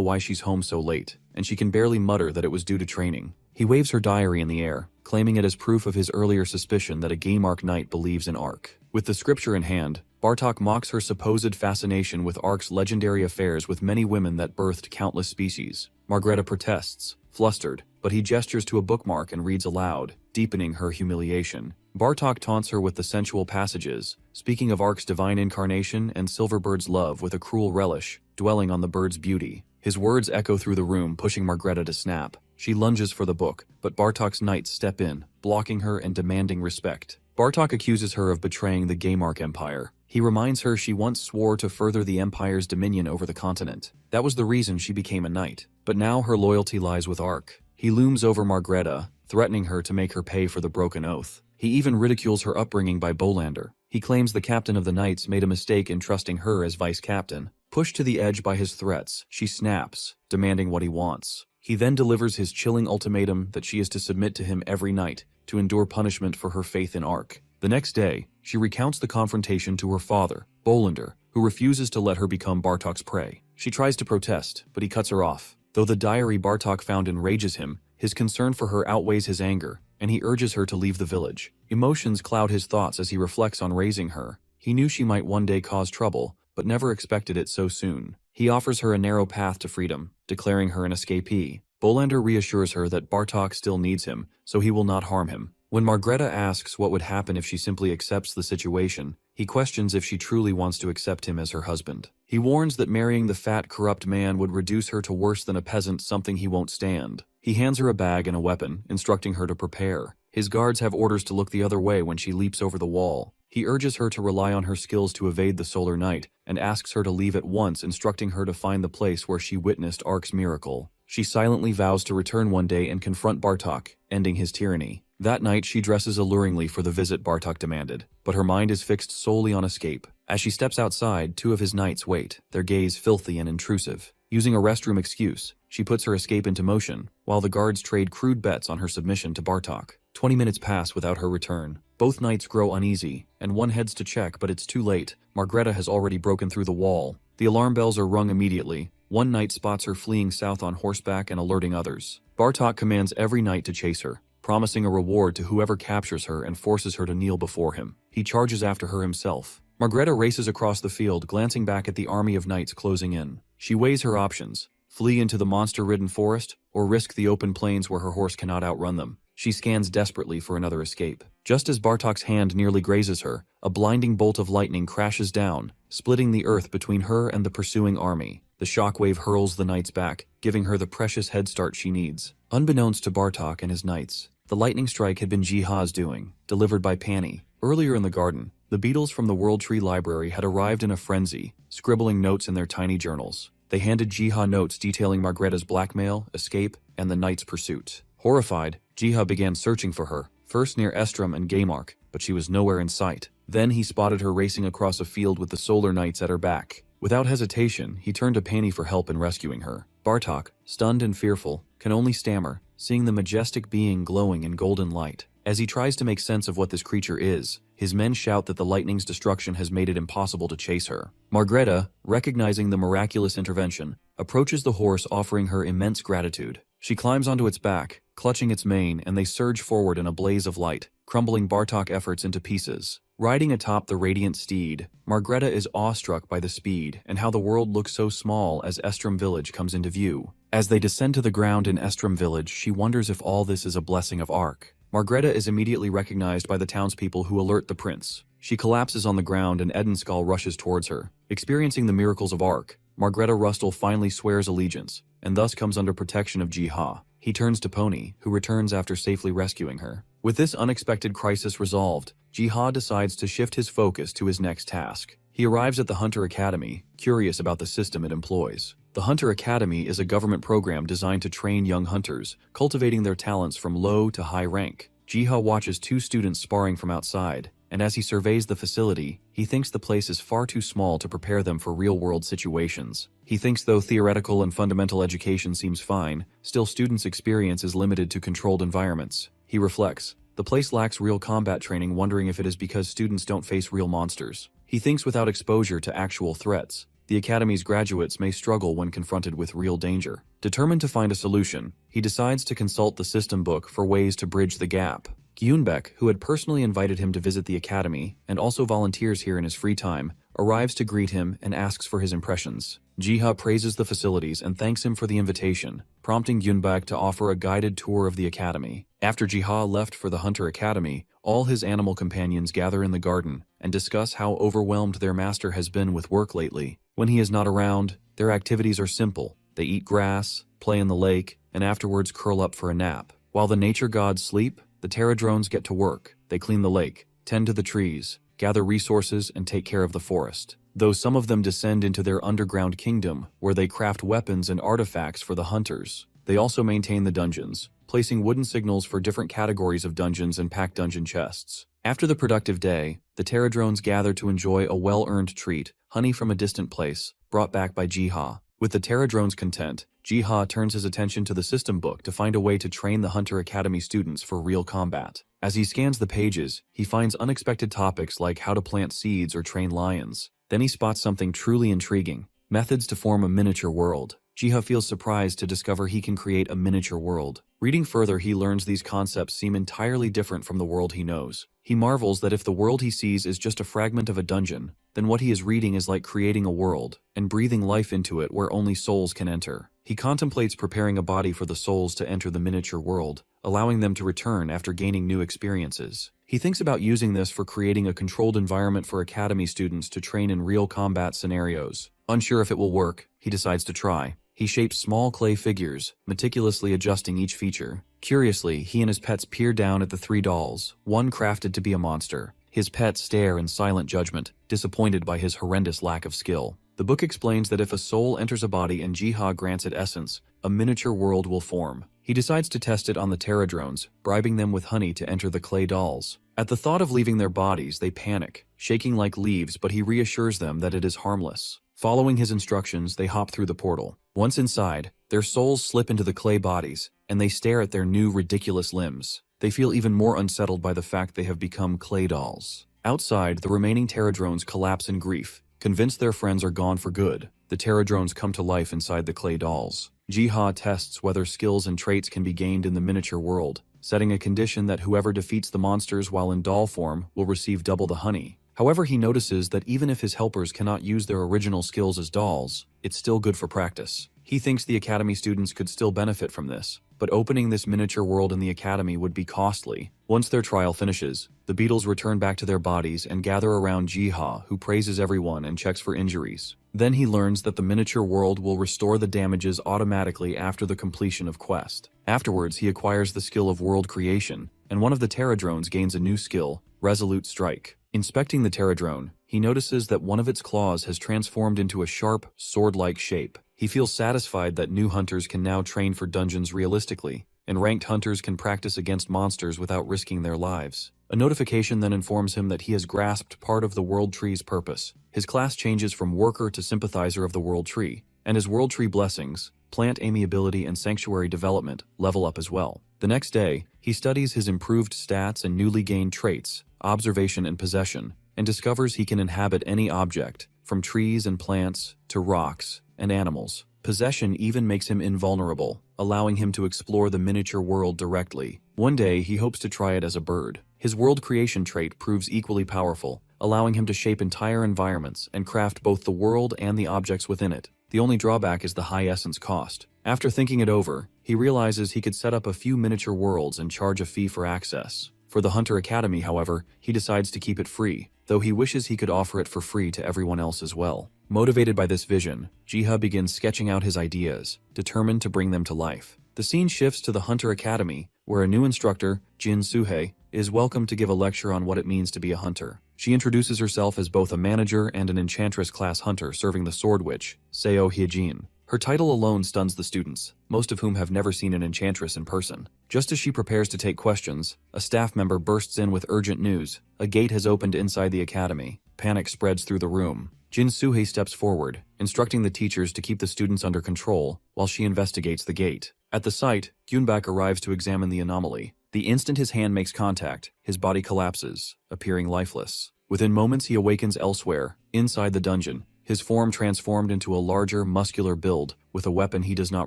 why she's home so late, and she can barely mutter that it was due to training. He waves her diary in the air, claiming it as proof of his earlier suspicion that a Gmark Knight believes in Ark. With the scripture in hand, Bartok mocks her supposed fascination with Ark's legendary affairs with many women that birthed countless species. Margreta protests, flustered, but he gestures to a bookmark and reads aloud, deepening her humiliation. Bartok taunts her with the sensual passages, speaking of Ark's divine incarnation and Silverbird's love with a cruel relish, dwelling on the bird's beauty. His words echo through the room, pushing Margreta to snap. She lunges for the book, but Bartok's knights step in, blocking her and demanding respect. Bartok accuses her of betraying the Gmark Empire. He reminds her she once swore to further the Empire's dominion over the continent. That was the reason she became a knight. But now her loyalty lies with Ark. He looms over Margreta, threatening her to make her pay for the broken oath. He even ridicules her upbringing by Bolander. He claims the captain of the knights made a mistake in trusting her as vice-captain. Pushed to the edge by his threats, she snaps, demanding what he wants. He then delivers his chilling ultimatum that she is to submit to him every night, to endure punishment for her faith in Ark. The next day, she recounts the confrontation to her father, Bolander, who refuses to let her become Bartok's prey. She tries to protest, but he cuts her off. Though the diary Bartok found enrages him, his concern for her outweighs his anger, and he urges her to leave the village. Emotions cloud his thoughts as he reflects on raising her. He knew she might one day cause trouble, but never expected it so soon. He offers her a narrow path to freedom, declaring her an escapee. Bolander reassures her that Bartok still needs him, so he will not harm him. When Margreta asks what would happen if she simply accepts the situation, he questions if she truly wants to accept him as her husband. He warns that marrying the fat, corrupt man would reduce her to worse than a peasant, something he won't stand. He hands her a bag and a weapon, instructing her to prepare. His guards have orders to look the other way when she leaps over the wall. He urges her to rely on her skills to evade the Solar Knight, and asks her to leave at once, instructing her to find the place where she witnessed Ark's miracle. She silently vows to return one day and confront Bartok, ending his tyranny. That night, she dresses alluringly for the visit Bartok demanded, but her mind is fixed solely on escape. As she steps outside, two of his knights wait, their gaze filthy and intrusive. Using a restroom excuse, she puts her escape into motion, while the guards trade crude bets on her submission to Bartok. 20 minutes pass without her return. Both knights grow uneasy, and one heads to check, but it's too late. Margreta has already broken through the wall. The alarm bells are rung immediately. One knight spots her fleeing south on horseback and alerting others. Bartok commands every knight to chase her, promising a reward to whoever captures her and forces her to kneel before him. He charges after her himself. Margreta races across the field, glancing back at the army of knights closing in. She weighs her options: flee into the monster-ridden forest, or risk the open plains where her horse cannot outrun them. She scans desperately for another escape. Just as Bartok's hand nearly grazes her, a blinding bolt of lightning crashes down, splitting the earth between her and the pursuing army. The shockwave hurls the knights back, giving her the precious head start she needs. Unbeknownst to Bartok and his knights, the lightning strike had been Jiha's doing, delivered by Pani. Earlier in the garden, the beetles from the World Tree Library had arrived in a frenzy, scribbling notes in their tiny journals. They handed Jiha notes detailing Margreta's blackmail, escape, and the knight's pursuit. Horrified, Jiha began searching for her, first near Estrom and Gaymark, but she was nowhere in sight. Then he spotted her racing across a field with the Solar Knights at her back. Without hesitation, he turned to Pani for help in rescuing her. Bartok, stunned and fearful, can only stammer, seeing the majestic being glowing in golden light. As he tries to make sense of what this creature is, his men shout that the lightning's destruction has made it impossible to chase her. Margreta, recognizing the miraculous intervention, approaches the horse, offering her immense gratitude. She climbs onto its back, clutching its mane, and they surge forward in a blaze of light, crumbling Bartok efforts into pieces. Riding atop the radiant steed, Margreta is awestruck by the speed and how the world looks so small as Estrom village comes into view. As they descend to the ground in Estrom village, she wonders if all this is a blessing of Ark. Margreta is immediately recognized by the townspeople who alert the prince. She collapses on the ground and Edenskal rushes towards her. Experiencing the miracles of Ark, Margreta Rustle finally swears allegiance, and thus comes under protection of Jiha. He turns to Pony, who returns after safely rescuing her. With this unexpected crisis resolved, Jiha decides to shift his focus to his next task. He arrives at the Hunter Academy, curious about the system it employs. The Hunter Academy is a government program designed to train young hunters, cultivating their talents from low to high rank. Jiha watches two students sparring from outside, and as he surveys the facility, he thinks the place is far too small to prepare them for real-world situations. He thinks though theoretical and fundamental education seems fine, still students' experience is limited to controlled environments. He reflects, the place lacks real combat training, wondering if it is because students don't face real monsters. He thinks without exposure to actual threats, the Academy's graduates may struggle when confronted with real danger. Determined to find a solution, he decides to consult the system book for ways to bridge the gap. Gyunbek, who had personally invited him to visit the Academy and also volunteers here in his free time, arrives to greet him and asks for his impressions. Jiha praises the facilities and thanks him for the invitation, prompting Gyunbek to offer a guided tour of the Academy. After Jiha left for the Hunter Academy, all his animal companions gather in the garden and discuss how overwhelmed their master has been with work lately. When he is not around, their activities are simple. They eat grass, play in the lake, and afterwards curl up for a nap. While the nature gods sleep, the Terradrones get to work. They clean the lake, tend to the trees, gather resources, and take care of the forest. Though some of them descend into their underground kingdom, where they craft weapons and artifacts for the hunters. They also maintain the dungeons, placing wooden signals for different categories of dungeons and pack dungeon chests. After the productive day, the Terradrones gather to enjoy a well-earned treat, honey from a distant place, brought back by Jiha. With the Terradrones content, Jiha turns his attention to the system book to find a way to train the Hunter Academy students for real combat. As he scans the pages, he finds unexpected topics like how to plant seeds or train lions. Then he spots something truly intriguing: methods to form a miniature world. Jiha feels surprised to discover he can create a miniature world. Reading further, he learns these concepts seem entirely different from the world he knows. He marvels that if the world he sees is just a fragment of a dungeon, then what he is reading is like creating a world and breathing life into it where only souls can enter. He contemplates preparing a body for the souls to enter the miniature world, allowing them to return after gaining new experiences. He thinks about using this for creating a controlled environment for Academy students to train in real combat scenarios. Unsure if it will work, he decides to try. He shapes small clay figures, meticulously adjusting each feature. Curiously, he and his pets peer down at the three dolls, one crafted to be a monster. His pets stare in silent judgment, disappointed by his horrendous lack of skill. The book explains that if a soul enters a body and Jiha grants it essence, a miniature world will form. He decides to test it on the Terradrones, bribing them with honey to enter the clay dolls. At the thought of leaving their bodies, they panic, shaking like leaves, but he reassures them that it is harmless. Following his instructions, they hop through the portal. Once inside, their souls slip into the clay bodies, and they stare at their new ridiculous limbs. They feel even more unsettled by the fact they have become clay dolls. Outside, the remaining Terradrones collapse in grief, convinced their friends are gone for good. The Terradrones come to life inside the clay dolls. Jiha tests whether skills and traits can be gained in the miniature world, setting a condition that whoever defeats the monsters while in doll form will receive double the honey. However, he notices that even if his helpers cannot use their original skills as dolls, it's still good for practice. He thinks the Academy students could still benefit from this, but opening this miniature world in the Academy would be costly. Once their trial finishes, the beetles return back to their bodies and gather around Jiha, who praises everyone and checks for injuries. Then he learns that the miniature world will restore the damages automatically after the completion of quest. Afterwards, he acquires the skill of world creation, and one of the Terradrones gains a new skill, Resolute Strike. Inspecting the Terradrone, he notices that one of its claws has transformed into a sharp, sword-like shape. He feels satisfied that new hunters can now train for dungeons realistically, and ranked hunters can practice against monsters without risking their lives. A notification then informs him that he has grasped part of the World Tree's purpose. His class changes from worker to sympathizer of the World Tree, and his World Tree blessings, plant amiability and sanctuary development, level up as well. The next day, he studies his improved stats and newly gained traits, observation and possession, and discovers he can inhabit any object, from trees and plants to rocks and animals. Possession even makes him invulnerable, allowing him to explore the miniature world directly. One day, he hopes to try it as a bird. His world creation trait proves equally powerful, allowing him to shape entire environments and craft both the world and the objects within it. The only drawback is the high essence cost. After thinking it over, he realizes he could set up a few miniature worlds and charge a fee for access. For the Hunter Academy, however, he decides to keep it free, though he wishes he could offer it for free to everyone else as well. Motivated by this vision, Jiha begins sketching out his ideas, determined to bring them to life. The scene shifts to the Hunter Academy, where a new instructor, Jin Suhei, is welcome to give a lecture on what it means to be a hunter. She introduces herself as both a manager and an enchantress-class hunter serving the Sword Witch, Seo Hyejin. Her title alone stuns the students, most of whom have never seen an enchantress in person. Just as she prepares to take questions, a staff member bursts in with urgent news. A gate has opened inside the academy. Panic spreads through the room. Jin Suhei steps forward, instructing the teachers to keep the students under control while she investigates the gate. At the site, Gyunbak arrives to examine the anomaly. The instant his hand makes contact, his body collapses, appearing lifeless. Within moments, he awakens elsewhere, inside the dungeon, his form transformed into a larger, muscular build with a weapon he does not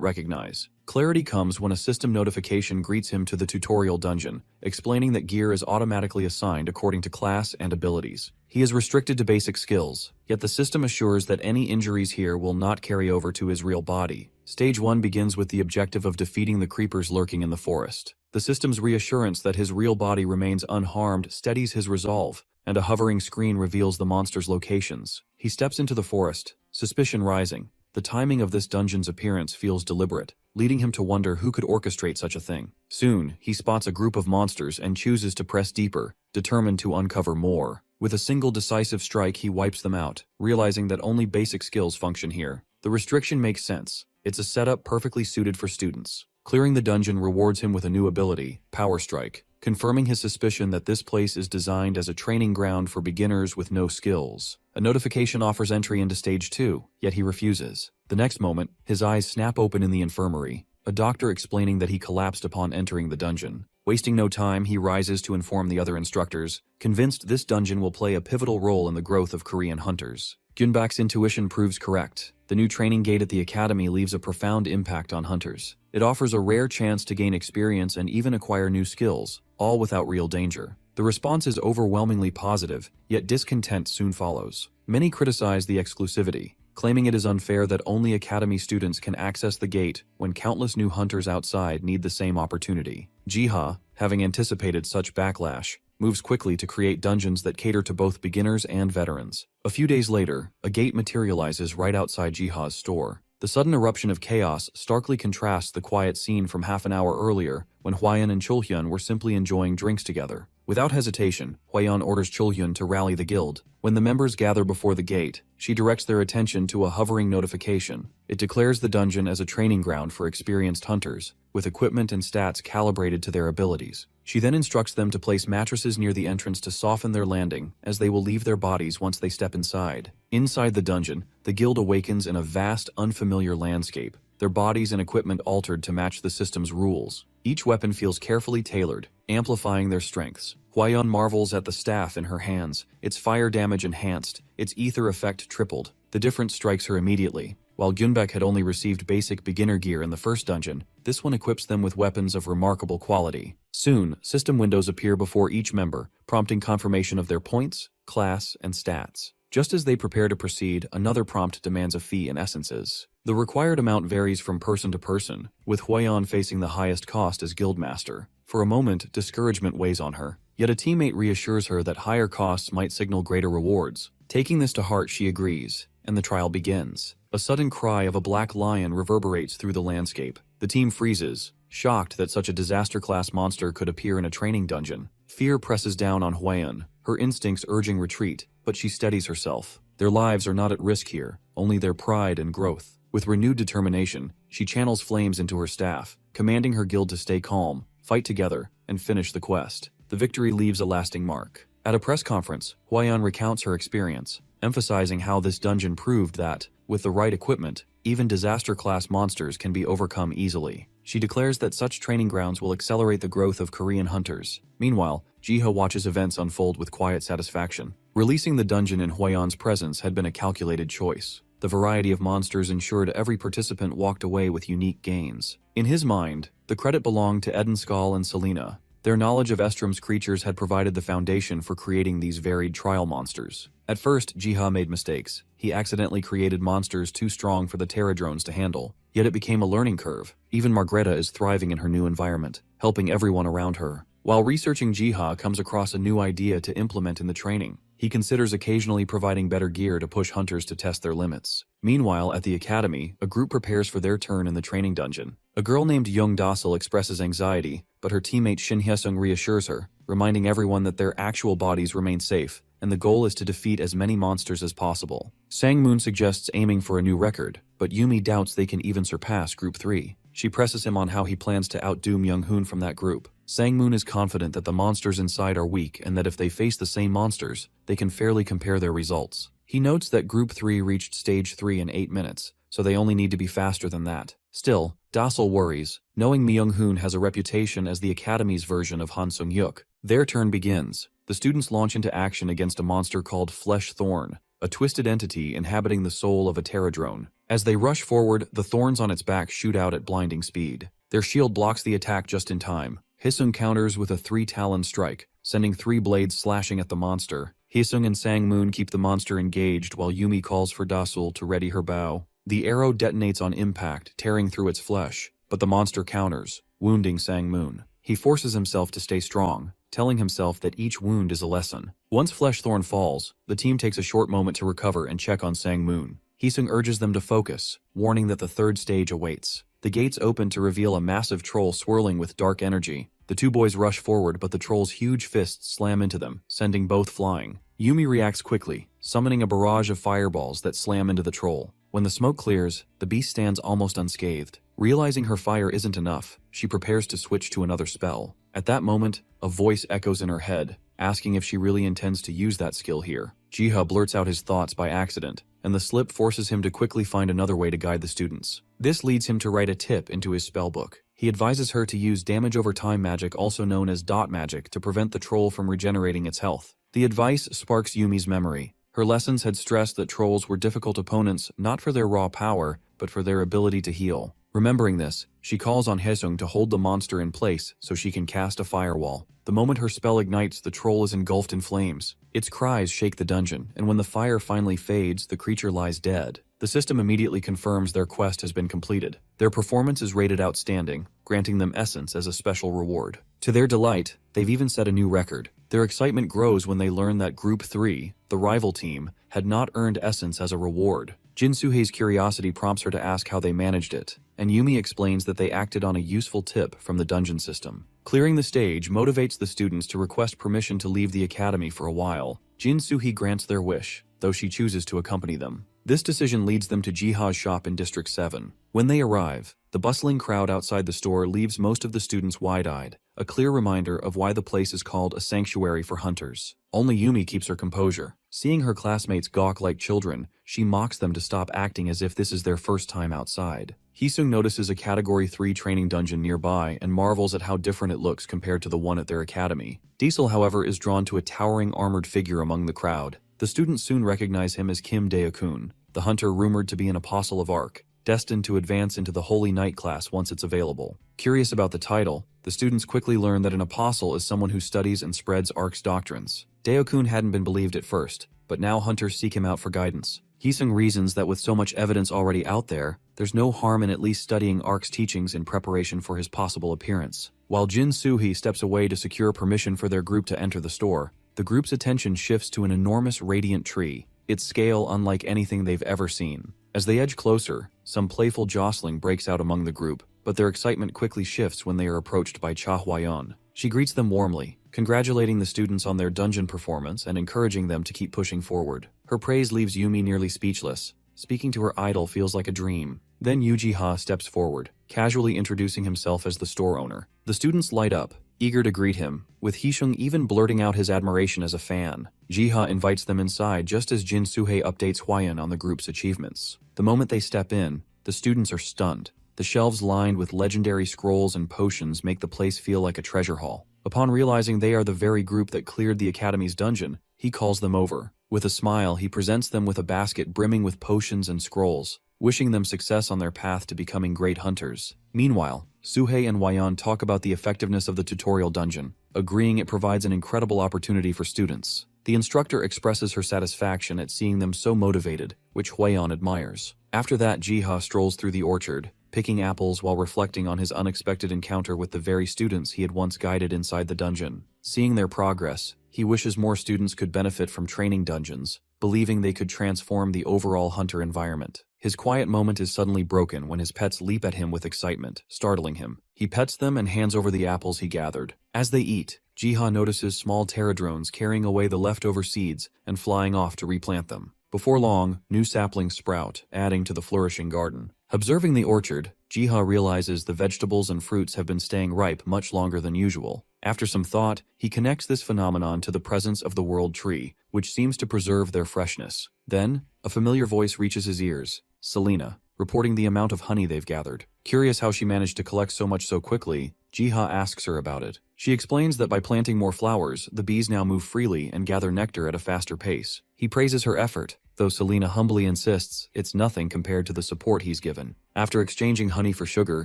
recognize. Clarity comes when a system notification greets him to the tutorial dungeon, explaining that gear is automatically assigned according to class and abilities. He is restricted to basic skills, yet the system assures that any injuries here will not carry over to his real body. Stage 1 begins with the objective of defeating the creepers lurking in the forest. The system's reassurance that his real body remains unharmed steadies his resolve, and a hovering screen reveals the monster's locations. He steps into the forest, suspicion rising. The timing of this dungeon's appearance feels deliberate, leading him to wonder who could orchestrate such a thing. Soon, he spots a group of monsters and chooses to press deeper, determined to uncover more. With a single decisive strike, he wipes them out, realizing that only basic skills function here. The restriction makes sense. It's a setup perfectly suited for students. Clearing the dungeon rewards him with a new ability, Power Strike, confirming his suspicion that this place is designed as a training ground for beginners with no skills. A notification offers entry into Stage 2, yet he refuses. The next moment, his eyes snap open in the infirmary, a doctor explaining that he collapsed upon entering the dungeon. Wasting no time, he rises to inform the other instructors, convinced this dungeon will play a pivotal role in the growth of Korean hunters. Gyunbak's intuition proves correct. The new training gate at the academy leaves a profound impact on hunters. It offers a rare chance to gain experience and even acquire new skills, all without real danger. The response is overwhelmingly positive, yet discontent soon follows. Many criticize the exclusivity, claiming it is unfair that only academy students can access the gate when countless new hunters outside need the same opportunity. Jiha, having anticipated such backlash, moves quickly to create dungeons that cater to both beginners and veterans. A few days later, a gate materializes right outside Jiha's store. The sudden eruption of chaos starkly contrasts the quiet scene from half an hour earlier when Hwayeon and Chulhyun were simply enjoying drinks together. Without hesitation, Hwayeon orders Chulhyun to rally the guild. When the members gather before the gate, she directs their attention to a hovering notification. It declares the dungeon as a training ground for experienced hunters, with equipment and stats calibrated to their abilities. She then instructs them to place mattresses near the entrance to soften their landing, as they will leave their bodies once they step inside. Inside the dungeon, the guild awakens in a vast, unfamiliar landscape, their bodies and equipment altered to match the system's rules. Each weapon feels carefully tailored, amplifying their strengths. Hwayeon marvels at the staff in her hands, its fire damage enhanced, its ether effect tripled. The difference strikes her immediately. While Gyunbak had only received basic beginner gear in the first dungeon, this one equips them with weapons of remarkable quality. Soon, system windows appear before each member, prompting confirmation of their points, class, and stats. Just as they prepare to proceed, another prompt demands a fee in essences. The required amount varies from person to person, with Hwayeon facing the highest cost as guildmaster. For a moment, discouragement weighs on her, yet a teammate reassures her that higher costs might signal greater rewards. Taking this to heart, she agrees, and the trial begins. A sudden cry of a black lion reverberates through the landscape. The team freezes, shocked that such a disaster-class monster could appear in a training dungeon. Fear presses down on Hwayeon, her instincts urging retreat, but she steadies herself. Their lives are not at risk here, only their pride and growth. With renewed determination, she channels flames into her staff, commanding her guild to stay calm, fight together, and finish the quest. The victory leaves a lasting mark. At a press conference, Hwayeon recounts her experience, emphasizing how this dungeon proved that, with the right equipment, even disaster-class monsters can be overcome easily. She declares that such training grounds will accelerate the growth of Korean hunters. Meanwhile, Jiha watches events unfold with quiet satisfaction. Releasing the dungeon in Hwayeon's presence had been a calculated choice. The variety of monsters ensured every participant walked away with unique gains. In his mind, the credit belonged to Edenskal and Selena. Their knowledge of Estrom's creatures had provided the foundation for creating these varied trial monsters. At first, Jiha made mistakes. He accidentally created monsters too strong for the Terradrones to handle. Yet it became a learning curve. Even Margreta is thriving in her new environment, helping everyone around her. While researching, Jiha comes across a new idea to implement in the training. He considers occasionally providing better gear to push hunters to test their limits. Meanwhile, at the academy, a group prepares for their turn in the training dungeon. A girl named Young Dasil expresses anxiety, but her teammate Shin Hyesung reassures her, reminding everyone that their actual bodies remain safe, and the goal is to defeat as many monsters as possible. Sangmoon suggests aiming for a new record, but Yumi doubts they can even surpass Group 3. She presses him on how he plans to outdo Myung-hoon from that group. Sangmoon is confident that the monsters inside are weak and that if they face the same monsters, they can fairly compare their results. He notes that Group 3 reached Stage 3 in 8 minutes, so they only need to be faster than that. Still, Dasil worries, knowing Myung-hoon has a reputation as the Academy's version of Han Sung-yuk. Their turn begins. The students launch into action against a monster called Flesh Thorn, a twisted entity inhabiting the soul of a Terradrone. As they rush forward, the thorns on its back shoot out at blinding speed. Their shield blocks the attack just in time. Hisung counters with a 3-talon strike, sending 3 blades slashing at the monster. Hisung and Sangmoon keep the monster engaged while Yumi calls for Dasul to ready her bow. The arrow detonates on impact, tearing through its flesh, but the monster counters, wounding Sangmoon. He forces himself to stay strong, telling himself that each wound is a lesson. Once Fleshthorn falls, the team takes a short moment to recover and check on Sangmoon. Hisung urges them to focus, warning that the third stage awaits. The gates open to reveal a massive troll swirling with dark energy. The two boys rush forward, but the troll's huge fists slam into them, sending both flying. Yumi reacts quickly, summoning a barrage of fireballs that slam into the troll. When the smoke clears, the beast stands almost unscathed. Realizing her fire isn't enough, she prepares to switch to another spell. At that moment, a voice echoes in her head, asking if she really intends to use that skill here. Jiha blurts out his thoughts by accident, and the slip forces him to quickly find another way to guide the students. This leads him to write a tip into his spellbook. He advises her to use damage over time magic, also known as dot magic, to prevent the troll from regenerating its health. The advice sparks Yumi's memory. Her lessons had stressed that trolls were difficult opponents not for their raw power, but for their ability to heal. Remembering this, she calls on Haesung to hold the monster in place so she can cast a firewall. The moment her spell ignites, the troll is engulfed in flames. Its cries shake the dungeon, and when the fire finally fades, the creature lies dead. The system immediately confirms their quest has been completed. Their performance is rated outstanding, granting them essence as a special reward. To their delight, they've even set a new record. Their excitement grows when they learn that Group 3, the rival team, had not earned essence as a reward. Jin Suhei's curiosity prompts her to ask how they managed it, and Yumi explains that they acted on a useful tip from the dungeon system. Clearing the stage motivates the students to request permission to leave the academy for a while. Jin Suhei grants their wish, though she chooses to accompany them. This decision leads them to Jiha's shop in District 7. When they arrive, the bustling crowd outside the store leaves most of the students wide-eyed, a clear reminder of why the place is called a sanctuary for hunters. Only Yumi keeps her composure. Seeing her classmates gawk like children, she mocks them to stop acting as if this is their first time outside. Hisung notices a Category 3 training dungeon nearby and marvels at how different it looks compared to the one at their academy. Diesel, however, is drawn to a towering armored figure among the crowd. The students soon recognize him as Kim Dae-kun, the hunter rumored to be an apostle of Arc, destined to advance into the Holy Knight class once it's available. Curious about the title, the students quickly learn that an apostle is someone who studies and spreads Arc's doctrines. Dae-kun hadn't been believed at first, but now hunters seek him out for guidance. Hisung reasons that with so much evidence already out there, there's no harm in at least studying Arc's teachings in preparation for his possible appearance. While Jin Suhei steps away to secure permission for their group to enter the store, the group's attention shifts to an enormous radiant tree, its scale unlike anything they've ever seen. As they edge closer, some playful jostling breaks out among the group, but their excitement quickly shifts when they are approached by Cha Hwayeon. She greets them warmly, congratulating the students on their dungeon performance and encouraging them to keep pushing forward. Her praise leaves Yumi nearly speechless. Speaking to her idol feels like a dream. Then Yu-Ji-ha steps forward, casually introducing himself as the store owner. The students light up, eager to greet him, with Hee-sung even blurting out his admiration as a fan. Ji-ha invites them inside just as Jin Soo-hye updates Hwaeun on the group's achievements. The moment they step in, the students are stunned. The shelves lined with legendary scrolls and potions make the place feel like a treasure haul. Upon realizing they are the very group that cleared the academy's dungeon, he calls them over. With a smile, he presents them with a basket brimming with potions and scrolls, wishing them success on their path to becoming great hunters. Meanwhile, Soo-hye and Hwaeun talk about the effectiveness of the tutorial dungeon, agreeing it provides an incredible opportunity for students. The instructor expresses her satisfaction at seeing them so motivated, which Hwaeun admires. After that, Ji-ha strolls through the orchard, picking apples while reflecting on his unexpected encounter with the very students he had once guided inside the dungeon. Seeing their progress, he wishes more students could benefit from training dungeons, believing they could transform the overall hunter environment. His quiet moment is suddenly broken when his pets leap at him with excitement, startling him. He pets them and hands over the apples he gathered. As they eat, Ji-ha notices small pterodrones carrying away the leftover seeds and flying off to replant them. Before long, new saplings sprout, adding to the flourishing garden. Observing the orchard, Ji-ha realizes the vegetables and fruits have been staying ripe much longer than usual. After some thought, he connects this phenomenon to the presence of the world tree, which seems to preserve their freshness. Then, a familiar voice reaches his ears, Selena, reporting the amount of honey they've gathered. Curious how she managed to collect so much so quickly, Ji-ha asks her about it. She explains that by planting more flowers, the bees now move freely and gather nectar at a faster pace. He praises her effort, though Selena humbly insists it's nothing compared to the support he's given. After exchanging honey for sugar,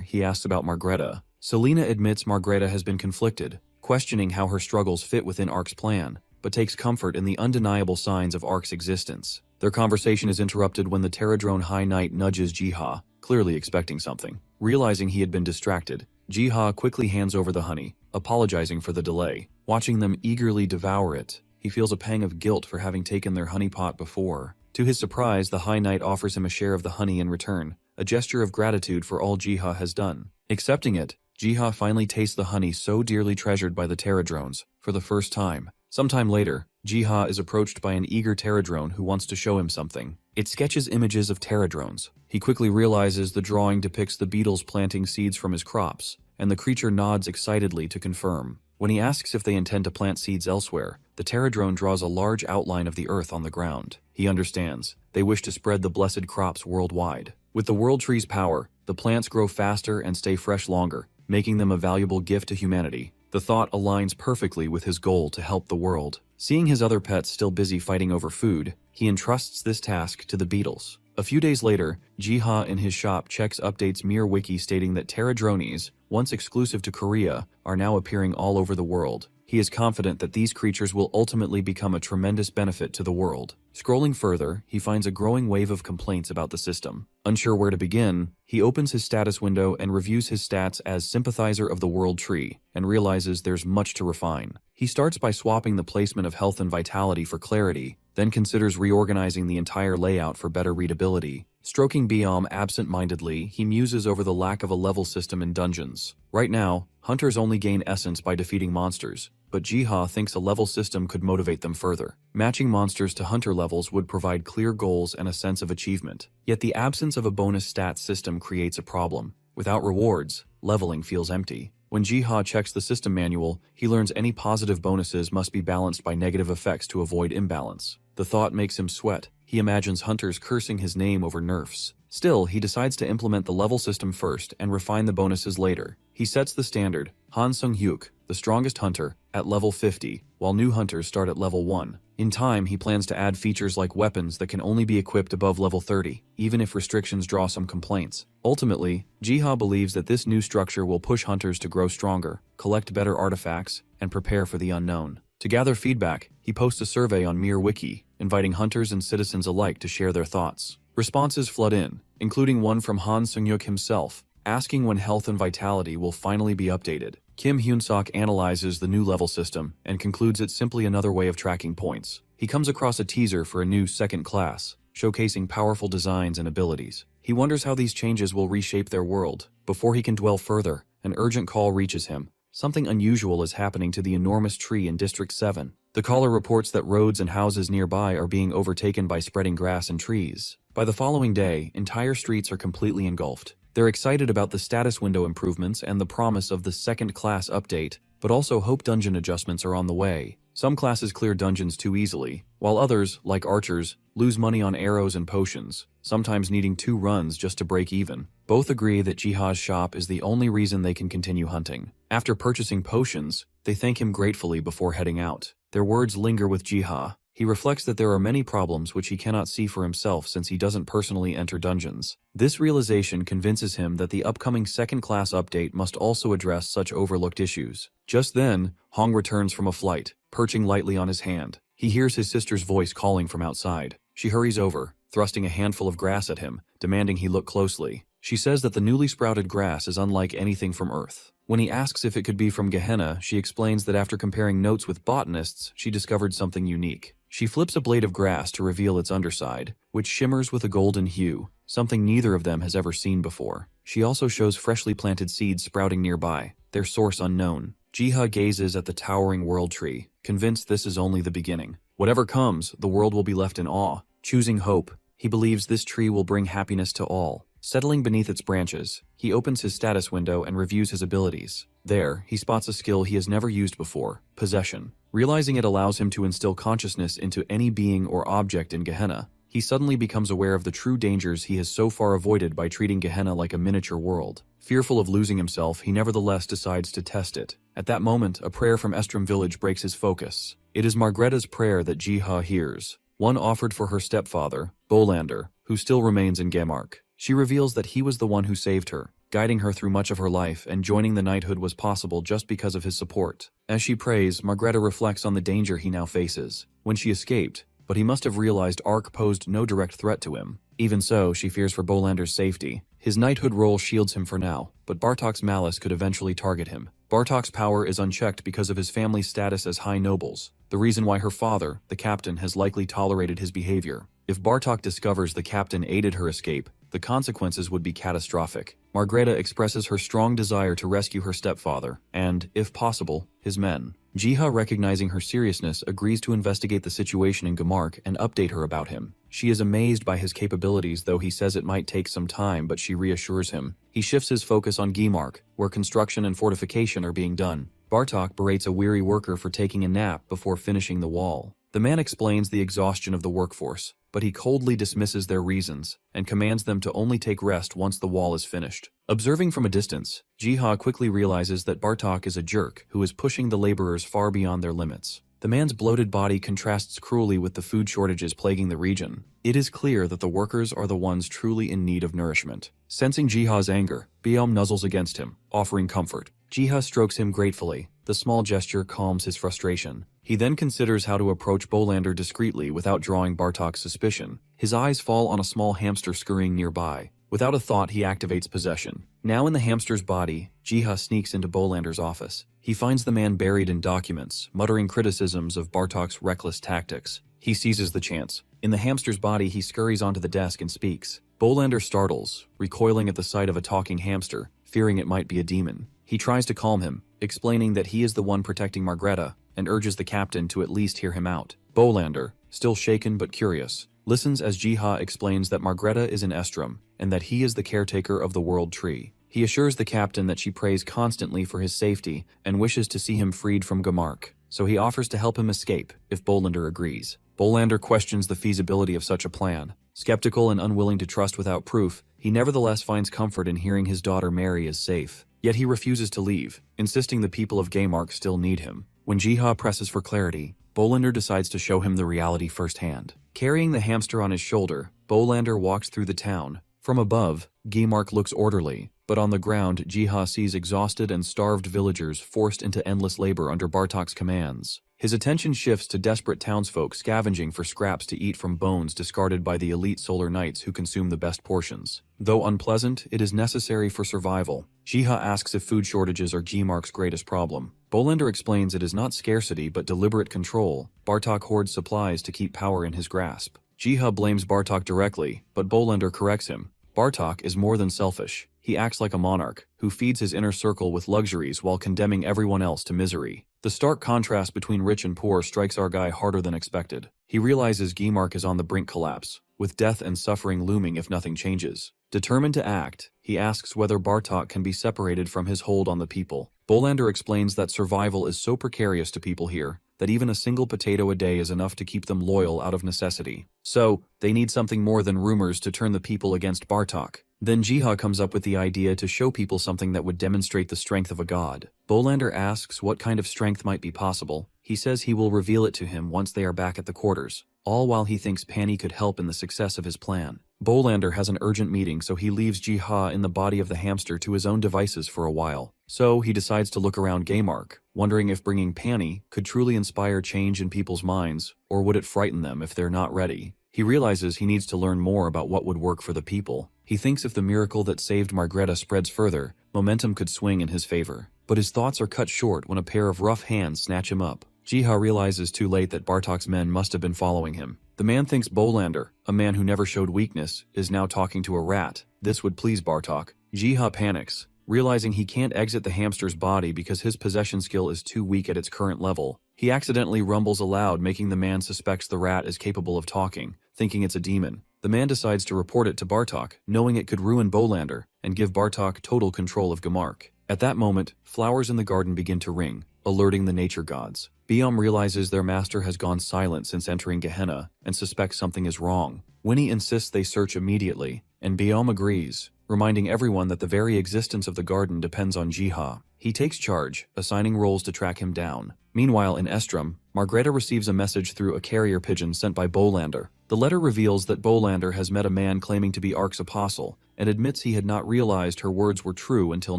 he asks about Margreta. Selena admits Margreta has been conflicted, questioning how her struggles fit within Ark's plan, but takes comfort in the undeniable signs of Ark's existence. Their conversation is interrupted when the Pterodrone High Knight nudges Ji-ha, clearly expecting something. Realizing he had been distracted, Ji-ha quickly hands over the honey, apologizing for the delay. Watching them eagerly devour it, he feels a pang of guilt for having taken their honey pot before. To his surprise, the High Knight offers him a share of the honey in return, a gesture of gratitude for all Ji-ha has done. Accepting it, Ji-ha finally tastes the honey so dearly treasured by the Pterodrones, for the first time. Sometime later, Ji-ha is approached by an eager Pterodrone who wants to show him something. It sketches images of Pterodrones. He quickly realizes the drawing depicts the beetles planting seeds from his crops, and the creature nods excitedly to confirm. When he asks if they intend to plant seeds elsewhere, the Pterodrone draws a large outline of the earth on the ground. He understands. They wish to spread the blessed crops worldwide. With the world tree's power, the plants grow faster and stay fresh longer, making them a valuable gift to humanity. The thought aligns perfectly with his goal to help the world. Seeing his other pets still busy fighting over food, he entrusts this task to the beetles. A few days later, Ji-ha in his shop checks updates Mir Wiki stating that Pterodrones, once exclusive to Korea, are now appearing all over the world. He is confident that these creatures will ultimately become a tremendous benefit to the world. Scrolling further, he finds a growing wave of complaints about the system. Unsure where to begin, he opens his status window and reviews his stats as sympathizer of the world tree, and realizes there's much to refine. He starts by swapping the placement of health and vitality for clarity, then considers reorganizing the entire layout for better readability. Stroking Biom absent-mindedly, he muses over the lack of a level system in dungeons. Right now, hunters only gain essence by defeating monsters, but Ji-ha thinks a level system could motivate them further. Matching monsters to hunter levels would provide clear goals and a sense of achievement. Yet the absence of a bonus stats system creates a problem. Without rewards, leveling feels empty. When Ji-ha checks the system manual, he learns any positive bonuses must be balanced by negative effects to avoid imbalance. The thought makes him sweat. He imagines hunters cursing his name over nerfs. Still, he decides to implement the level system first and refine the bonuses later. He sets the standard, Han Sung-hyuk, the strongest hunter, at level 50, while new hunters start at level 1. In time, he plans to add features like weapons that can only be equipped above level 30, even if restrictions draw some complaints. Ultimately, Ji-ha believes that this new structure will push hunters to grow stronger, collect better artifacts, and prepare for the unknown. To gather feedback, he posts a survey on Mir Wiki, inviting hunters and citizens alike to share their thoughts. Responses flood in, including one from Han Sung-hyuk himself, asking when health and vitality will finally be updated. Kim Hyun-sok analyzes the new level system and concludes it's simply another way of tracking points. He comes across a teaser for a new second class, showcasing powerful designs and abilities. He wonders how these changes will reshape their world. Before he can dwell further, an urgent call reaches him. Something unusual is happening to the enormous tree in District 7. The caller reports that roads and houses nearby are being overtaken by spreading grass and trees. By the following day, entire streets are completely engulfed. They're excited about the status window improvements and the promise of the second-class update, but also hope dungeon adjustments are on the way. Some classes clear dungeons too easily, while others, like archers, lose money on arrows and potions, sometimes needing 2 runs just to break even. Both agree that Jiha's shop is the only reason they can continue hunting. After purchasing potions, they thank him gratefully before heading out. Their words linger with Jiha. He reflects that there are many problems which he cannot see for himself since he doesn't personally enter dungeons. This realization convinces him that the upcoming second-class update must also address such overlooked issues. Just then, Hong returns from a flight, perching lightly on his hand. He hears his sister's voice calling from outside. She hurries over, thrusting a handful of grass at him, demanding he look closely. She says that the newly sprouted grass is unlike anything from Earth. When he asks if it could be from Gehenna, she explains that after comparing notes with botanists, she discovered something unique. She flips a blade of grass to reveal its underside, which shimmers with a golden hue, something neither of them has ever seen before. She also shows freshly planted seeds sprouting nearby, their source unknown. Jiha gazes at the towering world tree, convinced this is only the beginning. Whatever comes, the world will be left in awe. Choosing hope, he believes this tree will bring happiness to all. Settling beneath its branches, he opens his status window and reviews his abilities. There, he spots a skill he has never used before, possession. Realizing it allows him to instill consciousness into any being or object in Gehenna, he suddenly becomes aware of the true dangers he has so far avoided by treating Gehenna like a miniature world. Fearful of losing himself, he nevertheless decides to test it. At that moment, a prayer from Estrom village breaks his focus. It is Margreta's prayer that Jiha hears, one offered for her stepfather, Bolander, who still remains in Gemark. She reveals that he was the one who saved her, guiding her through much of her life, and joining the knighthood was possible just because of his support. As she prays, Margreta reflects on the danger he now faces. When she escaped, but he must have realized Ark posed no direct threat to him. Even so, she fears for Bolander's safety. His knighthood role shields him for now, but Bartok's malice could eventually target him. Bartok's power is unchecked because of his family's status as high nobles, the reason why her father, the captain, has likely tolerated his behavior. If Bartok discovers the captain aided her escape, the consequences would be catastrophic. Margreta expresses her strong desire to rescue her stepfather, and, if possible, his men. Jiha, recognizing her seriousness, agrees to investigate the situation in Gemark and update her about him. She is amazed by his capabilities, though he says it might take some time, but she reassures him. He shifts his focus on Gemark, where construction and fortification are being done. Bartok berates a weary worker for taking a nap before finishing the wall. The man explains the exhaustion of the workforce, but he coldly dismisses their reasons and commands them to only take rest once the wall is finished. Observing from a distance, Jiha quickly realizes that Bartok is a jerk who is pushing the laborers far beyond their limits. The man's bloated body contrasts cruelly with the food shortages plaguing the region. It is clear that the workers are the ones truly in need of nourishment. Sensing Jiha's anger, Biom nuzzles against him, offering comfort. Jiha strokes him gratefully. The small gesture calms his frustration. He then considers how to approach Bolander discreetly without drawing Bartok's suspicion. His eyes fall on a small hamster scurrying nearby. Without a thought, he activates possession. Now in the hamster's body, Jiha sneaks into Bolander's office. He finds the man buried in documents, muttering criticisms of Bartok's reckless tactics. He seizes the chance. In the hamster's body, he scurries onto the desk and speaks. Bolander startles, recoiling at the sight of a talking hamster, fearing it might be a demon. He tries to calm him, explaining that he is the one protecting Margreta, and urges the captain to at least hear him out. Bolander, still shaken but curious, listens as Jiha explains that Margreta is in Estrom, and that he is the caretaker of the World Tree. He assures the captain that she prays constantly for his safety and wishes to see him freed from Gemark, so he offers to help him escape if Bolander agrees. Bolander questions the feasibility of such a plan. Skeptical and unwilling to trust without proof, he nevertheless finds comfort in hearing his daughter Mary is safe. Yet he refuses to leave, insisting the people of Gemark still need him. When Jiha presses for clarity, Bolander decides to show him the reality firsthand. Carrying the hamster on his shoulder, Bolander walks through the town. From above, Gemark looks orderly, but on the ground, Jiha sees exhausted and starved villagers forced into endless labor under Bartok's commands. His attention shifts to desperate townsfolk scavenging for scraps to eat from bones discarded by the elite Solar Knights who consume the best portions. Though unpleasant, it is necessary for survival. Jiha asks if food shortages are Gemark's greatest problem. Bolander explains it is not scarcity but deliberate control. Bartok hoards supplies to keep power in his grasp. Jiha blames Bartok directly, but Bolander corrects him. Bartok is more than selfish. He acts like a monarch, who feeds his inner circle with luxuries while condemning everyone else to misery. The stark contrast between rich and poor strikes our guy harder than expected. He realizes Gmark is on the brink collapse, with death and suffering looming if nothing changes. Determined to act, he asks whether Bartok can be separated from his hold on the people. Bolander explains that survival is so precarious to people here that even a single potato a day is enough to keep them loyal out of necessity. So, they need something more than rumors to turn the people against Bartok. Then Jiha comes up with the idea to show people something that would demonstrate the strength of a god. Bolander asks what kind of strength might be possible. He says he will reveal it to him once they are back at the quarters, all while he thinks Pani could help in the success of his plan. Bolander has an urgent meeting, so he leaves Jiha in the body of the hamster to his own devices for a while. So he decides to look around Gmark, wondering if bringing Pani could truly inspire change in people's minds, or would it frighten them if they're not ready. He realizes he needs to learn more about what would work for the people. He thinks if the miracle that saved Margreta spreads further, momentum could swing in his favor. But his thoughts are cut short when a pair of rough hands snatch him up. Jiha realizes too late that Bartok's men must have been following him. The man thinks Bolander, a man who never showed weakness, is now talking to a rat. This would please Bartok. Jiha panics, realizing he can't exit the hamster's body because his possession skill is too weak at its current level. He accidentally rumbles aloud, making the man suspects the rat is capable of talking, thinking it's a demon. The man decides to report it to Bartok, knowing it could ruin Bolander and give Bartok total control of Gmark. At that moment, flowers in the garden begin to ring, alerting the nature gods. Biom realizes their master has gone silent since entering Gehenna and suspects something is wrong. Winnie insists they search immediately, and Biom agrees, reminding everyone that the very existence of the garden depends on Jiha. He takes charge, assigning roles to track him down. Meanwhile, in Estrom, Margreta receives a message through a carrier pigeon sent by Bolander. The letter reveals that Bolander has met a man claiming to be Ark's apostle, and admits he had not realized her words were true until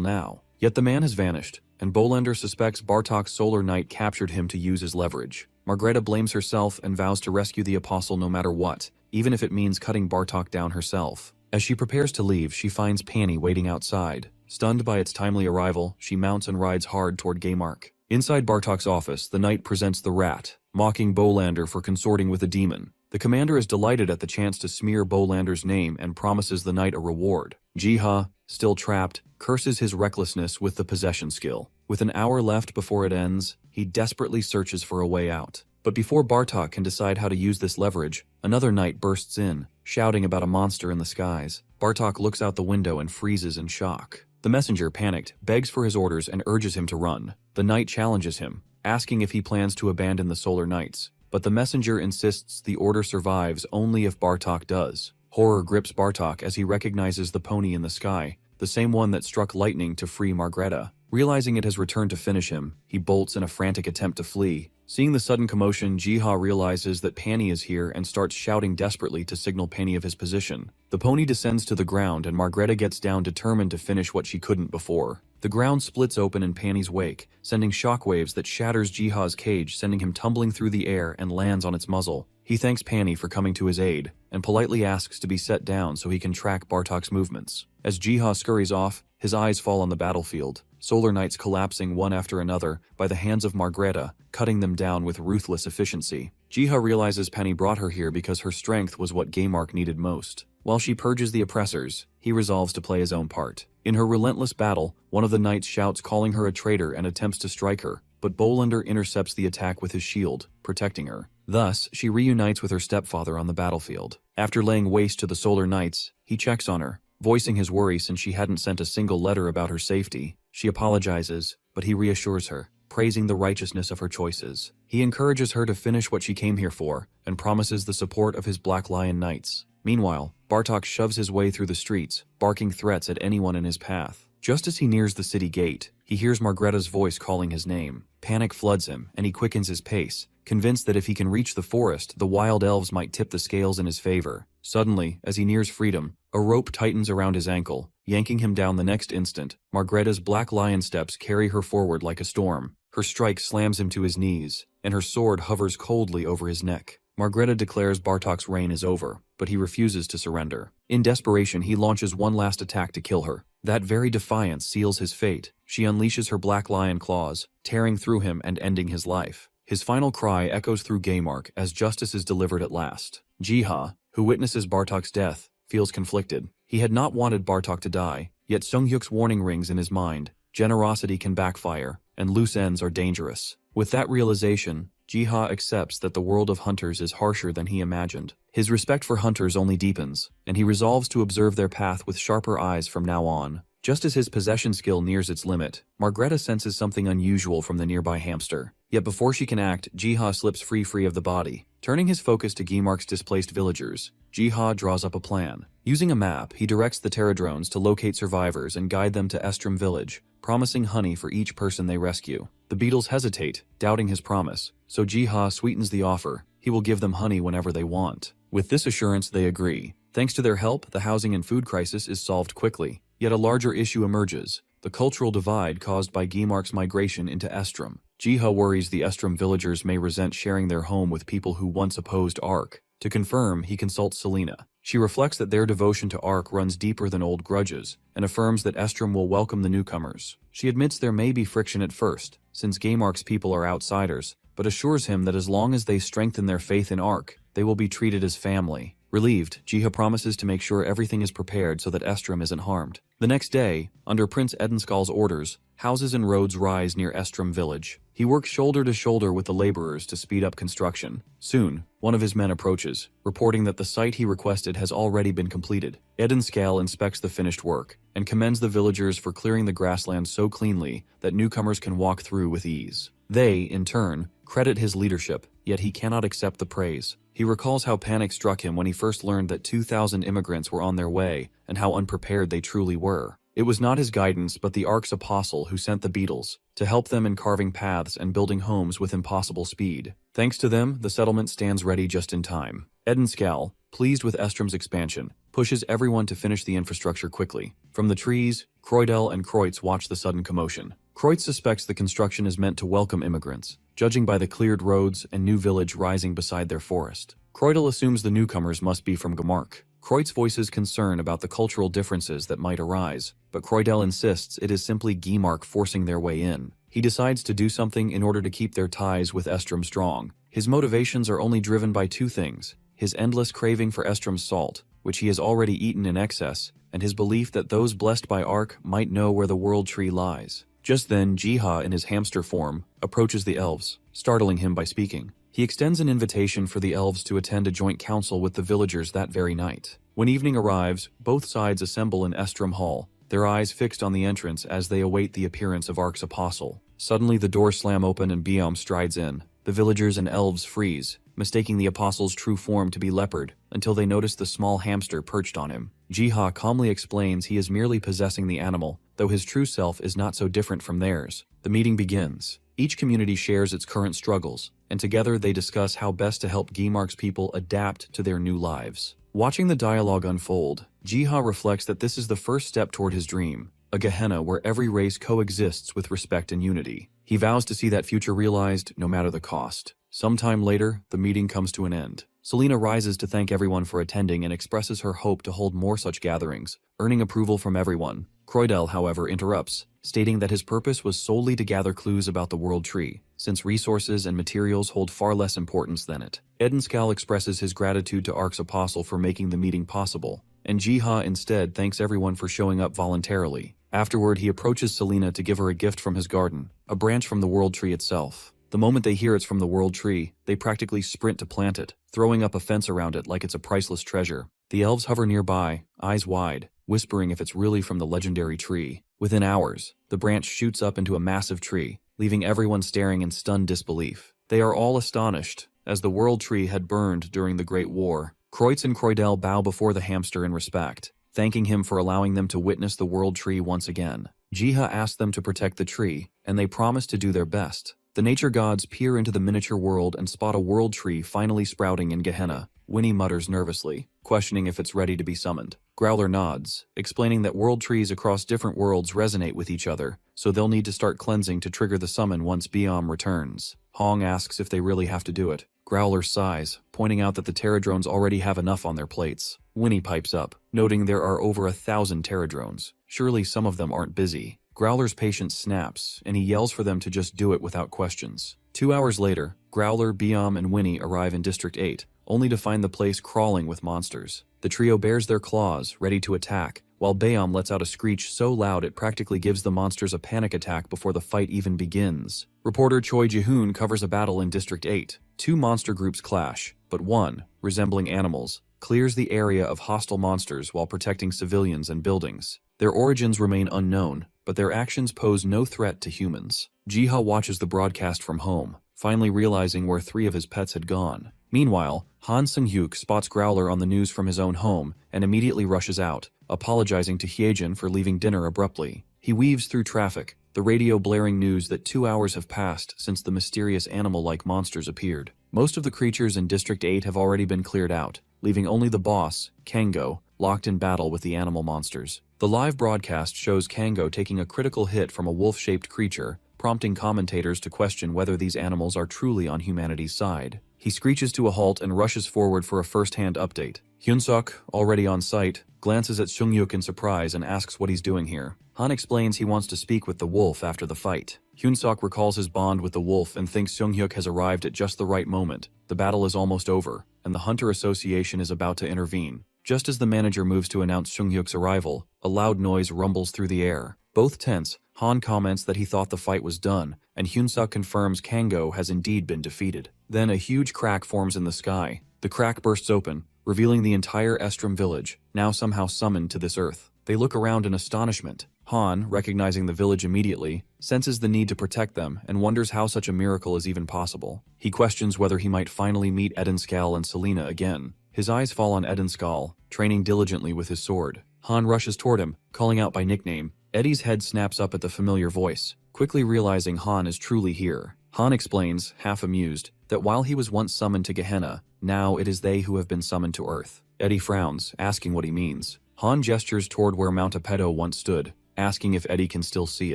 now. Yet the man has vanished, and Bolander suspects Bartok's Solar Knight captured him to use as leverage. Margreta blames herself and vows to rescue the apostle no matter what, even if it means cutting Bartok down herself. As she prepares to leave, she finds Pani waiting outside. Stunned by its timely arrival, she mounts and rides hard toward Gmark. Inside Bartok's office, the knight presents the rat, mocking Bolander for consorting with a demon. The commander is delighted at the chance to smear Bolander's name and promises the knight a reward. Jiha, still trapped, curses his recklessness with the possession skill. With an hour left before it ends, he desperately searches for a way out. But before Bartok can decide how to use this leverage, another knight bursts in, shouting about a monster in the skies. Bartok looks out the window and freezes in shock. The messenger, panicked, begs for his orders and urges him to run. The knight challenges him, asking if he plans to abandon the Solar Knights. But the messenger insists the order survives only if Bartok does. Horror grips Bartok as he recognizes the pony in the sky, the same one that struck lightning to free Margreta. Realizing it has returned to finish him, he bolts in a frantic attempt to flee. Seeing the sudden commotion, Jiha realizes that Pani is here and starts shouting desperately to signal Pani of his position. The pony descends to the ground and Margreta gets down, determined to finish what she couldn't before. The ground splits open in Pani's wake, sending shockwaves that shatters Jiha's cage, sending him tumbling through the air and lands on its muzzle. He thanks Pani for coming to his aid, and politely asks to be set down so he can track Bartok's movements. As Jiha scurries off, his eyes fall on the battlefield, Solar Knights collapsing one after another by the hands of Margreta, cutting them down with ruthless efficiency. Jiha realizes Pani brought her here because her strength was what Gmark needed most. While she purges the oppressors, he resolves to play his own part. In her relentless battle, one of the knights shouts, calling her a traitor, and attempts to strike her, but Bolander intercepts the attack with his shield, protecting her. Thus, she reunites with her stepfather on the battlefield. After laying waste to the Solar Knights, he checks on her, voicing his worry since she hadn't sent a single letter about her safety. She apologizes, but he reassures her, praising the righteousness of her choices. He encourages her to finish what she came here for, and promises the support of his Black Lion Knights. Meanwhile, Bartok shoves his way through the streets, barking threats at anyone in his path. Just as he nears the city gate, he hears Margreta's voice calling his name. Panic floods him, and he quickens his pace, convinced that if he can reach the forest, the wild elves might tip the scales in his favor. Suddenly, as he nears freedom, a rope tightens around his ankle, yanking him down. The next instant, Margreta's Black Lion steps carry her forward like a storm. Her strike slams him to his knees, and her sword hovers coldly over his neck. Margreta declares Bartok's reign is over, but he refuses to surrender. In desperation, he launches one last attack to kill her. That very defiance seals his fate. She unleashes her Black Lion claws, tearing through him and ending his life. His final cry echoes through Gmark as justice is delivered at last. Jiha, who witnesses Bartok's death, feels conflicted. He had not wanted Bartok to die, yet Sunghyuk's warning rings in his mind. Generosity can backfire, and loose ends are dangerous. With that realization, Jiha accepts that the world of hunters is harsher than he imagined. His respect for hunters only deepens, and he resolves to observe their path with sharper eyes from now on. Just as his possession skill nears its limit, Margreta senses something unusual from the nearby hamster. Yet before she can act, Jiha slips free of the body. Turning his focus to Gimark's displaced villagers, Jiha draws up a plan. Using a map, he directs the Pterodrones to locate survivors and guide them to Estrom village, promising honey for each person they rescue. The beetles hesitate, doubting his promise, so Jiha sweetens the offer. He will give them honey whenever they want. With this assurance, they agree. Thanks to their help, the housing and food crisis is solved quickly. Yet a larger issue emerges, the cultural divide caused by Gimark's migration into Estrom. Jiha worries the Estrom villagers may resent sharing their home with people who once opposed Ark. To confirm, he consults Selena. She reflects that their devotion to Ark runs deeper than old grudges, and affirms that Estrom will welcome the newcomers. She admits there may be friction at first, since Gimark's people are outsiders, but assures him that as long as they strengthen their faith in Ark, they will be treated as family. Relieved, Jiha promises to make sure everything is prepared so that Estrom isn't harmed. The next day, under Prince Edenskal's orders, houses and roads rise near Estrom village. He works shoulder to shoulder with the laborers to speed up construction. Soon, one of his men approaches, reporting that the site he requested has already been completed. Edenskal inspects the finished work, and commends the villagers for clearing the grassland so cleanly that newcomers can walk through with ease. They, in turn, credit his leadership, yet he cannot accept the praise. He recalls how panic struck him when he first learned that 2,000 immigrants were on their way, and how unprepared they truly were. It was not his guidance, but the Ark's apostle who sent the beetles, to help them in carving paths and building homes with impossible speed. Thanks to them, the settlement stands ready just in time. Edenskal, pleased with Estrom's expansion, pushes everyone to finish the infrastructure quickly. From the trees, Kreudel and Kreutz watch the sudden commotion. Kreutz suspects the construction is meant to welcome immigrants, judging by the cleared roads and new village rising beside their forest. Kreudel assumes the newcomers must be from Gimark. Kreutz voices concern about the cultural differences that might arise, but Kreudel insists it is simply Gimark forcing their way in. He decides to do something in order to keep their ties with Estrom strong. His motivations are only driven by two things: his endless craving for Estrom's salt, which he has already eaten in excess, and his belief that those blessed by Ark might know where the world tree lies. Just then, Jiha, in his hamster form, approaches the elves, startling him by speaking. He extends an invitation for the elves to attend a joint council with the villagers that very night. When evening arrives, both sides assemble in Estrom Hall, their eyes fixed on the entrance as they await the appearance of Ark's apostle. Suddenly the doors slam open and Biom strides in. The villagers and elves freeze, mistaking the apostle's true form to be leopard, until they notice the small hamster perched on him. Jiha calmly explains he is merely possessing the animal, though his true self is not so different from theirs. The meeting begins. Each community shares its current struggles, and together they discuss how best to help Gimark's people adapt to their new lives. Watching the dialogue unfold, Jiha reflects that this is the first step toward his dream, a Gehenna where every race coexists with respect and unity. He vows to see that future realized, no matter the cost. Sometime later, the meeting comes to an end. Selena rises to thank everyone for attending and expresses her hope to hold more such gatherings, earning approval from everyone. Kreudel, however, interrupts, stating that his purpose was solely to gather clues about the world tree, since resources and materials hold far less importance than it. Edenskal expresses his gratitude to Ark's apostle for making the meeting possible, and Jiha instead thanks everyone for showing up voluntarily. Afterward, he approaches Selena to give her a gift from his garden, a branch from the world tree itself. The moment they hear it's from the world tree, they practically sprint to plant it, throwing up a fence around it like it's a priceless treasure. The elves hover nearby, eyes wide, whispering if it's really from the legendary tree. Within hours, the branch shoots up into a massive tree, leaving everyone staring in stunned disbelief. They are all astonished, as the world tree had burned during the Great War. Kreutz and Kreudel bow before the hamster in respect, thanking him for allowing them to witness the world tree once again. Jiha asks them to protect the tree, and they promise to do their best. The nature gods peer into the miniature world and spot a world tree finally sprouting in Gehenna. Winnie mutters nervously, questioning if it's ready to be summoned. Growler nods, explaining that world trees across different worlds resonate with each other, so they'll need to start cleansing to trigger the summon once Biom returns. Hong asks if they really have to do it. Growler sighs, pointing out that the Pterodrones already have enough on their plates. Winnie pipes up, noting there are over 1,000 Pterodrones. Surely some of them aren't busy. Growler's patience snaps, and he yells for them to just do it without questions. 2 hours later, Growler, Biom, and Winnie arrive in District 8, only to find the place crawling with monsters. The trio bares their claws, ready to attack, while Bayam lets out a screech so loud it practically gives the monsters a panic attack before the fight even begins. Reporter Choi Ji-hoon covers a battle in District 8. Two monster groups clash, but one, resembling animals, clears the area of hostile monsters while protecting civilians and buildings. Their origins remain unknown, but their actions pose no threat to humans. Ji-ha watches the broadcast from home, finally realizing where 3 of his pets had gone. Meanwhile, Han Seung-hyuk spots Growler on the news from his own home and immediately rushes out, apologizing to Hyejin for leaving dinner abruptly. He weaves through traffic, the radio blaring news that 2 hours have passed since the mysterious animal-like monsters appeared. Most of the creatures in District 8 have already been cleared out, leaving only the boss, Kango, locked in battle with the animal monsters. The live broadcast shows Kango taking a critical hit from a wolf-shaped creature, prompting commentators to question whether these animals are truly on humanity's side. He screeches to a halt and rushes forward for a first-hand update. Hyun-suk, already on site, glances at Seung-hyuk in surprise and asks what he's doing here. Han explains he wants to speak with the wolf after the fight. Hyun-suk recalls his bond with the wolf and thinks Seung-hyuk has arrived at just the right moment. The battle is almost over, and the Hunter Association is about to intervene. Just as the manager moves to announce Seung-hyuk's arrival, a loud noise rumbles through the air. Both tense, Han comments that he thought the fight was done, and Hyun-suk confirms Kango has indeed been defeated. Then a huge crack forms in the sky. The crack bursts open, revealing the entire Estrom village, now somehow summoned to this earth. They look around in astonishment. Han, recognizing the village immediately, senses the need to protect them and wonders how such a miracle is even possible. He questions whether he might finally meet Edenskal and Selena again. His eyes fall on Edenskal, training diligently with his sword. Han rushes toward him, calling out by nickname. Eddie's head snaps up at the familiar voice, quickly realizing Han is truly here. Han explains, half amused, that while he was once summoned to Gehenna, now it is they who have been summoned to Earth. Eddie frowns, asking what he means. Han gestures toward where Mount Apeto once stood, asking if Eddie can still see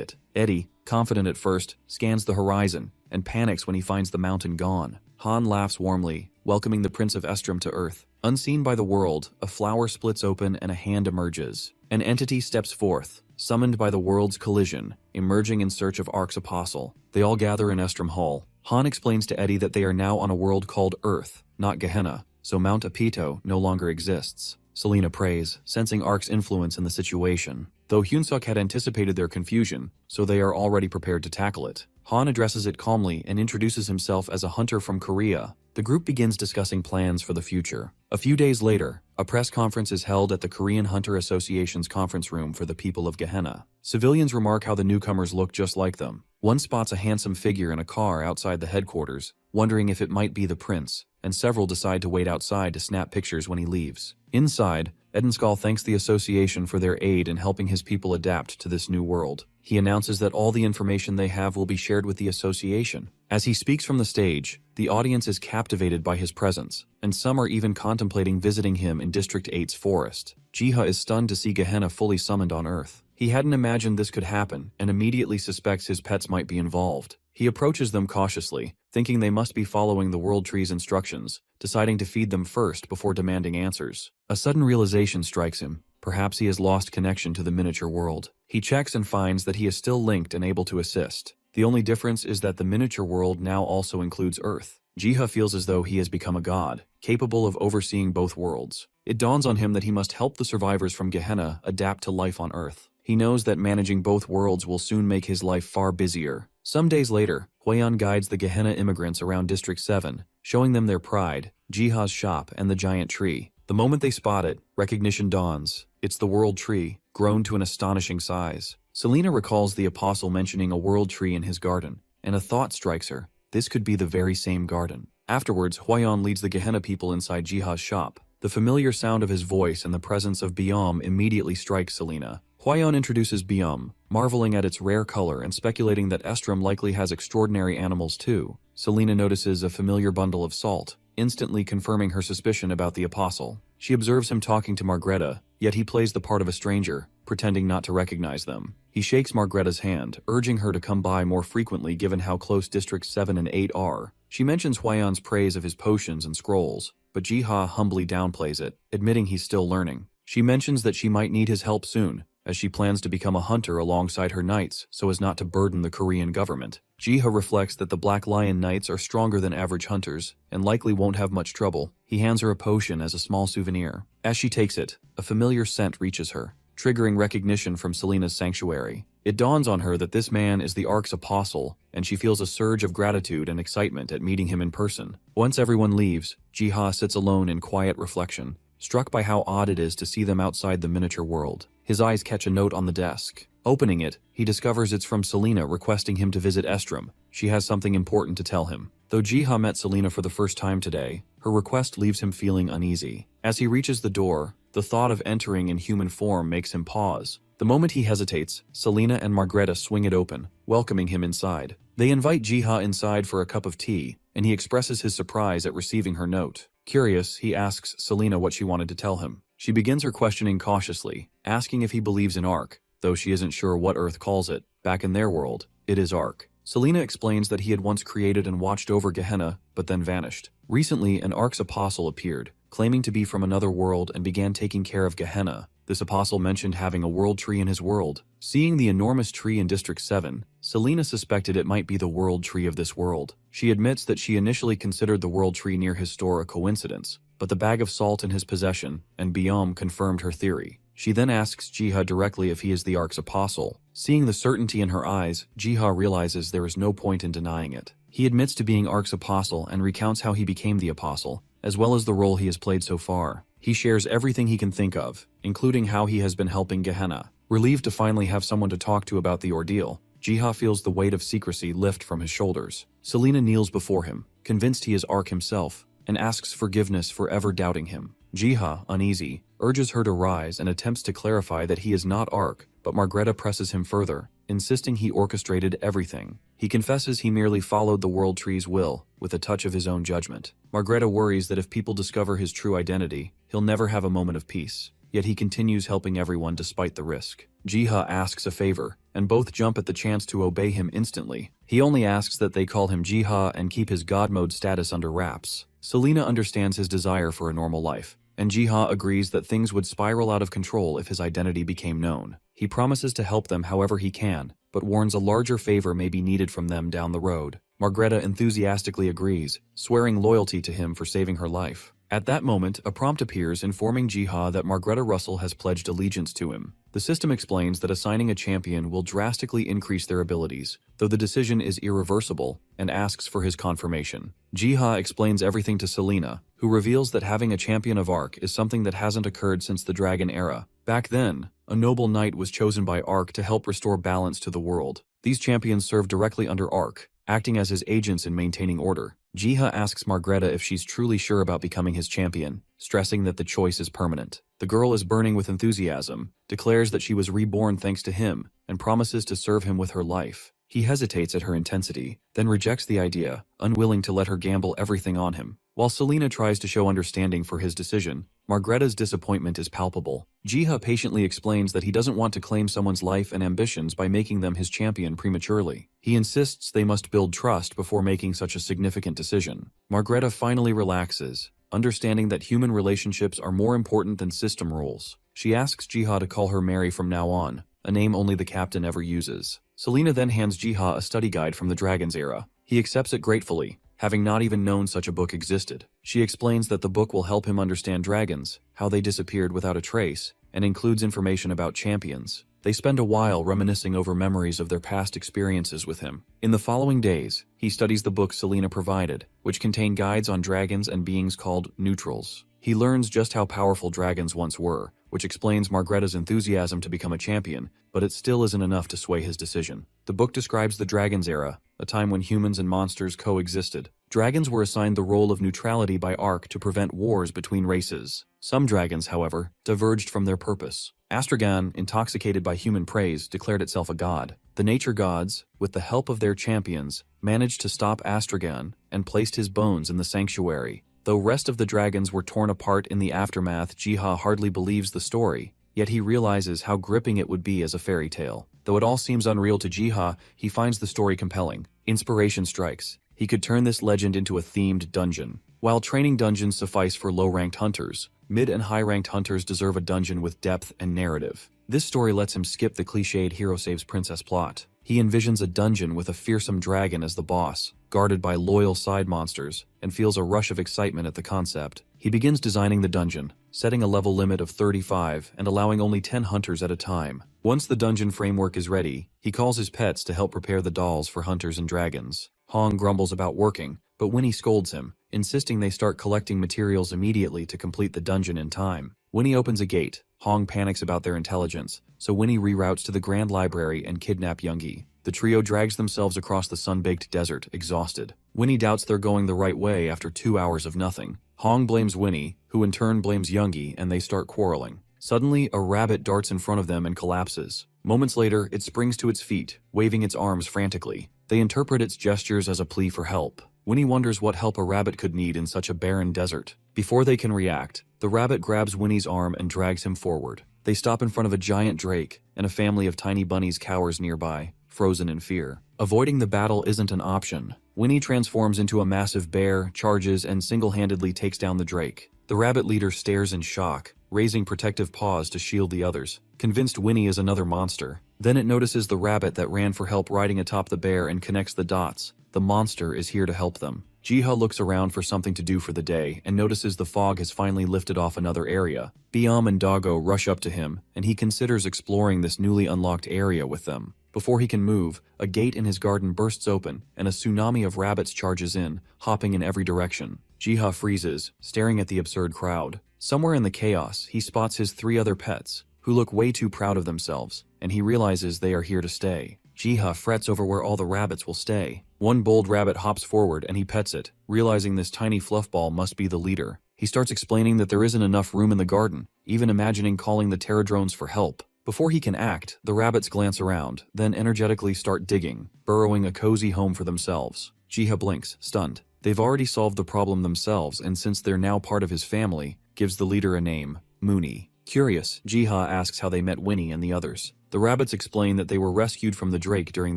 it. Eddie, confident at first, scans the horizon, and panics when he finds the mountain gone. Han laughs warmly, welcoming the Prince of Estrom to Earth. Unseen by the world, a flower splits open and a hand emerges. An entity steps forth, summoned by the world's collision, emerging in search of Ark's apostle. They all gather in Estrom Hall. Han explains to Eddie that they are now on a world called Earth, not Gehenna, so Mount Apeto no longer exists. Selena prays, sensing Ark's influence in the situation. Though Hyun-suk had anticipated their confusion, so they are already prepared to tackle it. Han addresses it calmly and introduces himself as a hunter from Korea. The group begins discussing plans for the future. A few days later, a press conference is held at the Korean Hunter Association's conference room for the people of Gehenna. Civilians remark how the newcomers look just like them. One spots a handsome figure in a car outside the headquarters, wondering if it might be the prince, and several decide to wait outside to snap pictures when he leaves. Inside, Edenskal thanks the association for their aid in helping his people adapt to this new world. He announces that all the information they have will be shared with the association. As he speaks from the stage, the audience is captivated by his presence, and some are even contemplating visiting him in District 8's forest. Ji-ha is stunned to see Gehenna fully summoned on Earth. He hadn't imagined this could happen, and immediately suspects his pets might be involved. He approaches them cautiously, thinking they must be following the World Tree's instructions, deciding to feed them first before demanding answers. A sudden realization strikes him. Perhaps he has lost connection to the miniature world. He checks and finds that he is still linked and able to assist. The only difference is that the miniature world now also includes Earth. Ji-ha feels as though he has become a god, capable of overseeing both worlds. It dawns on him that he must help the survivors from Gehenna adapt to life on Earth. He knows that managing both worlds will soon make his life far busier. Some days later, Hwaeon guides the Gehenna immigrants around District 7, showing them their pride, Ji-ha's shop and the giant tree. The moment they spot it, recognition dawns. It's the World Tree, grown to an astonishing size. Selena recalls the apostle mentioning a world tree in his garden, and a thought strikes her. This could be the very same garden. Afterwards, Hwaeon leads the Gehenna people inside Ji-ha's shop. The familiar sound of his voice and the presence of Byum immediately strikes Selena. Hwaeon introduces Byum, marveling at its rare color and speculating that Estrom likely has extraordinary animals too. Selena notices a familiar bundle of salt, instantly confirming her suspicion about the apostle. She observes him talking to Margreta, yet he plays the part of a stranger, pretending not to recognize them. He shakes Margreta's hand, urging her to come by more frequently given how close Districts 7 and 8 are. She mentions Hwaeon's praise of his potions and scrolls, but Ji-ha humbly downplays it, admitting he's still learning. She mentions that she might need his help soon, as she plans to become a hunter alongside her knights so as not to burden the Korean government. Jiha reflects that the Black Lion Knights are stronger than average hunters and likely won't have much trouble. He hands her a potion as a small souvenir. As she takes it, a familiar scent reaches her, triggering recognition from Selena's sanctuary. It dawns on her that this man is the Ark's apostle, and she feels a surge of gratitude and excitement at meeting him in person. Once everyone leaves, Jiha sits alone in quiet reflection, struck by how odd it is to see them outside the miniature world. His eyes catch a note on the desk. Opening it, he discovers it's from Selena requesting him to visit Estrom. She has something important to tell him. Though Jiha met Selena for the first time today, her request leaves him feeling uneasy. As he reaches the door, the thought of entering in human form makes him pause. The moment he hesitates, Selena and Margreta swing it open, welcoming him inside. They invite Jiha inside for a cup of tea, and he expresses his surprise at receiving her note. Curious, he asks Selena what she wanted to tell him. She begins her questioning cautiously, asking if he believes in Ark, though she isn't sure what Earth calls it. Back in their world, it is Ark. Selena explains that he had once created and watched over Gehenna, but then vanished. Recently, an Ark's apostle appeared, claiming to be from another world and began taking care of Gehenna. This apostle mentioned having a world tree in his world. Seeing the enormous tree in District 7, Selena suspected it might be the world tree of this world. She admits that she initially considered the world tree near his store a coincidence, but the bag of salt in his possession and biome confirmed her theory. She then asks Jiha directly if he is the Ark's apostle. Seeing the certainty in her eyes, Jiha realizes there is no point in denying it. He admits to being Ark's apostle and recounts how he became the apostle, as well as the role he has played so far. He shares everything he can think of, including how he has been helping Gehenna. Relieved to finally have someone to talk to about the ordeal, Jiha feels the weight of secrecy lift from his shoulders. Selena kneels before him, convinced he is Ark himself, and asks forgiveness for ever doubting him. Jiha, uneasy, urges her to rise and attempts to clarify that he is not Ark, but Margreta presses him further, insisting he orchestrated everything. He confesses he merely followed the World Tree's will, with a touch of his own judgment. Margreta worries that if people discover his true identity, he'll never have a moment of peace. Yet he continues helping everyone despite the risk. Jiha asks a favor, and both jump at the chance to obey him instantly. He only asks that they call him Jiha and keep his god mode status under wraps. Selena understands his desire for a normal life, and Jiha agrees that things would spiral out of control if his identity became known. He promises to help them however he can, but warns a larger favor may be needed from them down the road. Margreta enthusiastically agrees, swearing loyalty to him for saving her life. At that moment, a prompt appears informing Jiha that Margreta Russell has pledged allegiance to him. The system explains that assigning a champion will drastically increase their abilities, though the decision is irreversible, and asks for his confirmation. Jiha explains everything to Selena, who reveals that having a champion of Ark is something that hasn't occurred since the Dragon Era. Back then, a noble knight was chosen by Ark to help restore balance to the world. These champions serve directly under Ark, acting as his agents in maintaining order. Jiha asks Margreta if she's truly sure about becoming his champion, stressing that the choice is permanent. The girl is burning with enthusiasm, declares that she was reborn thanks to him, and promises to serve him with her life. He hesitates at her intensity, then rejects the idea, unwilling to let her gamble everything on him. While Selena tries to show understanding for his decision, Margreta's disappointment is palpable. Jiha patiently explains that he doesn't want to claim someone's life and ambitions by making them his champion prematurely. He insists they must build trust before making such a significant decision. Margreta finally relaxes, understanding that human relationships are more important than system rules. She asks Jiha to call her Mary from now on, a name only the captain ever uses. Selena then hands Jiha a study guide from the Dragon's Era. He accepts it gratefully, having not even known such a book existed. She explains that the book will help him understand dragons, how they disappeared without a trace, and includes information about champions. They spend a while reminiscing over memories of their past experiences with him. In the following days, he studies the book Selena provided, which contain guides on dragons and beings called neutrals. He learns just how powerful dragons once were, which explains Margreta's enthusiasm to become a champion, but it still isn't enough to sway his decision. The book describes the Dragon's Era, a time when humans and monsters coexisted. Dragons were assigned the role of neutrality by Ark to prevent wars between races. Some dragons, however, diverged from their purpose. Astragan, intoxicated by human praise, declared itself a god. The nature gods, with the help of their champions, managed to stop Astragan and placed his bones in the sanctuary. Though rest of the dragons were torn apart in the aftermath, Jiha hardly believes the story, yet he realizes how gripping it would be as a fairy tale. Though it all seems unreal to Jiha, he finds the story compelling. Inspiration strikes. He could turn this legend into a themed dungeon. While training dungeons suffice for low-ranked hunters, mid- and high-ranked hunters deserve a dungeon with depth and narrative. This story lets him skip the cliched hero saves princess plot. He envisions a dungeon with a fearsome dragon as the boss, guarded by loyal side monsters, and feels a rush of excitement at the concept. He begins designing the dungeon, setting a level limit of 35 and allowing only 10 hunters at a time. Once the dungeon framework is ready, he calls his pets to help prepare the dolls for hunters and dragons. Hong grumbles about working, but Winnie scolds him, insisting they start collecting materials immediately to complete the dungeon in time. Winnie opens a gate. Hong panics about their intelligence, so Winnie reroutes to the Grand Library and kidnap Youngie. The trio drags themselves across the sun-baked desert, exhausted. Winnie doubts they're going the right way after 2 hours of nothing. Hong blames Winnie, who in turn blames Youngie, and they start quarreling. Suddenly, a rabbit darts in front of them and collapses. Moments later, it springs to its feet, waving its arms frantically. They interpret its gestures as a plea for help. Winnie wonders what help a rabbit could need in such a barren desert. Before they can react, the rabbit grabs Winnie's arm and drags him forward. They stop in front of a giant drake, and a family of tiny bunnies cowers nearby, frozen in fear. Avoiding the battle isn't an option. Winnie transforms into a massive bear, charges, and single-handedly takes down the drake. The rabbit leader stares in shock, raising protective paws to shield the others, convinced Winnie is another monster. Then it notices the rabbit that ran for help riding atop the bear and connects the dots. The monster is here to help them. Jiha looks around for something to do for the day and notices the fog has finally lifted off another area. Biam and Doggo rush up to him, and he considers exploring this newly unlocked area with them. Before he can move, a gate in his garden bursts open, and a tsunami of rabbits charges in, hopping in every direction. Jiha freezes, staring at the absurd crowd. Somewhere in the chaos, he spots his 3 other pets, who look way too proud of themselves, and he realizes they are here to stay. Jiha frets over where all the rabbits will stay. One bold rabbit hops forward and he pets it, realizing this tiny fluffball must be the leader. He starts explaining that there isn't enough room in the garden, even imagining calling the pterodrones for help. Before he can act, the rabbits glance around, then energetically start digging, burrowing a cozy home for themselves. Jiha blinks, stunned. They've already solved the problem themselves, and since they're now part of his family, gives the leader a name, Mooney. Curious, Jiha asks how they met Winnie and the others. The rabbits explain that they were rescued from the drake during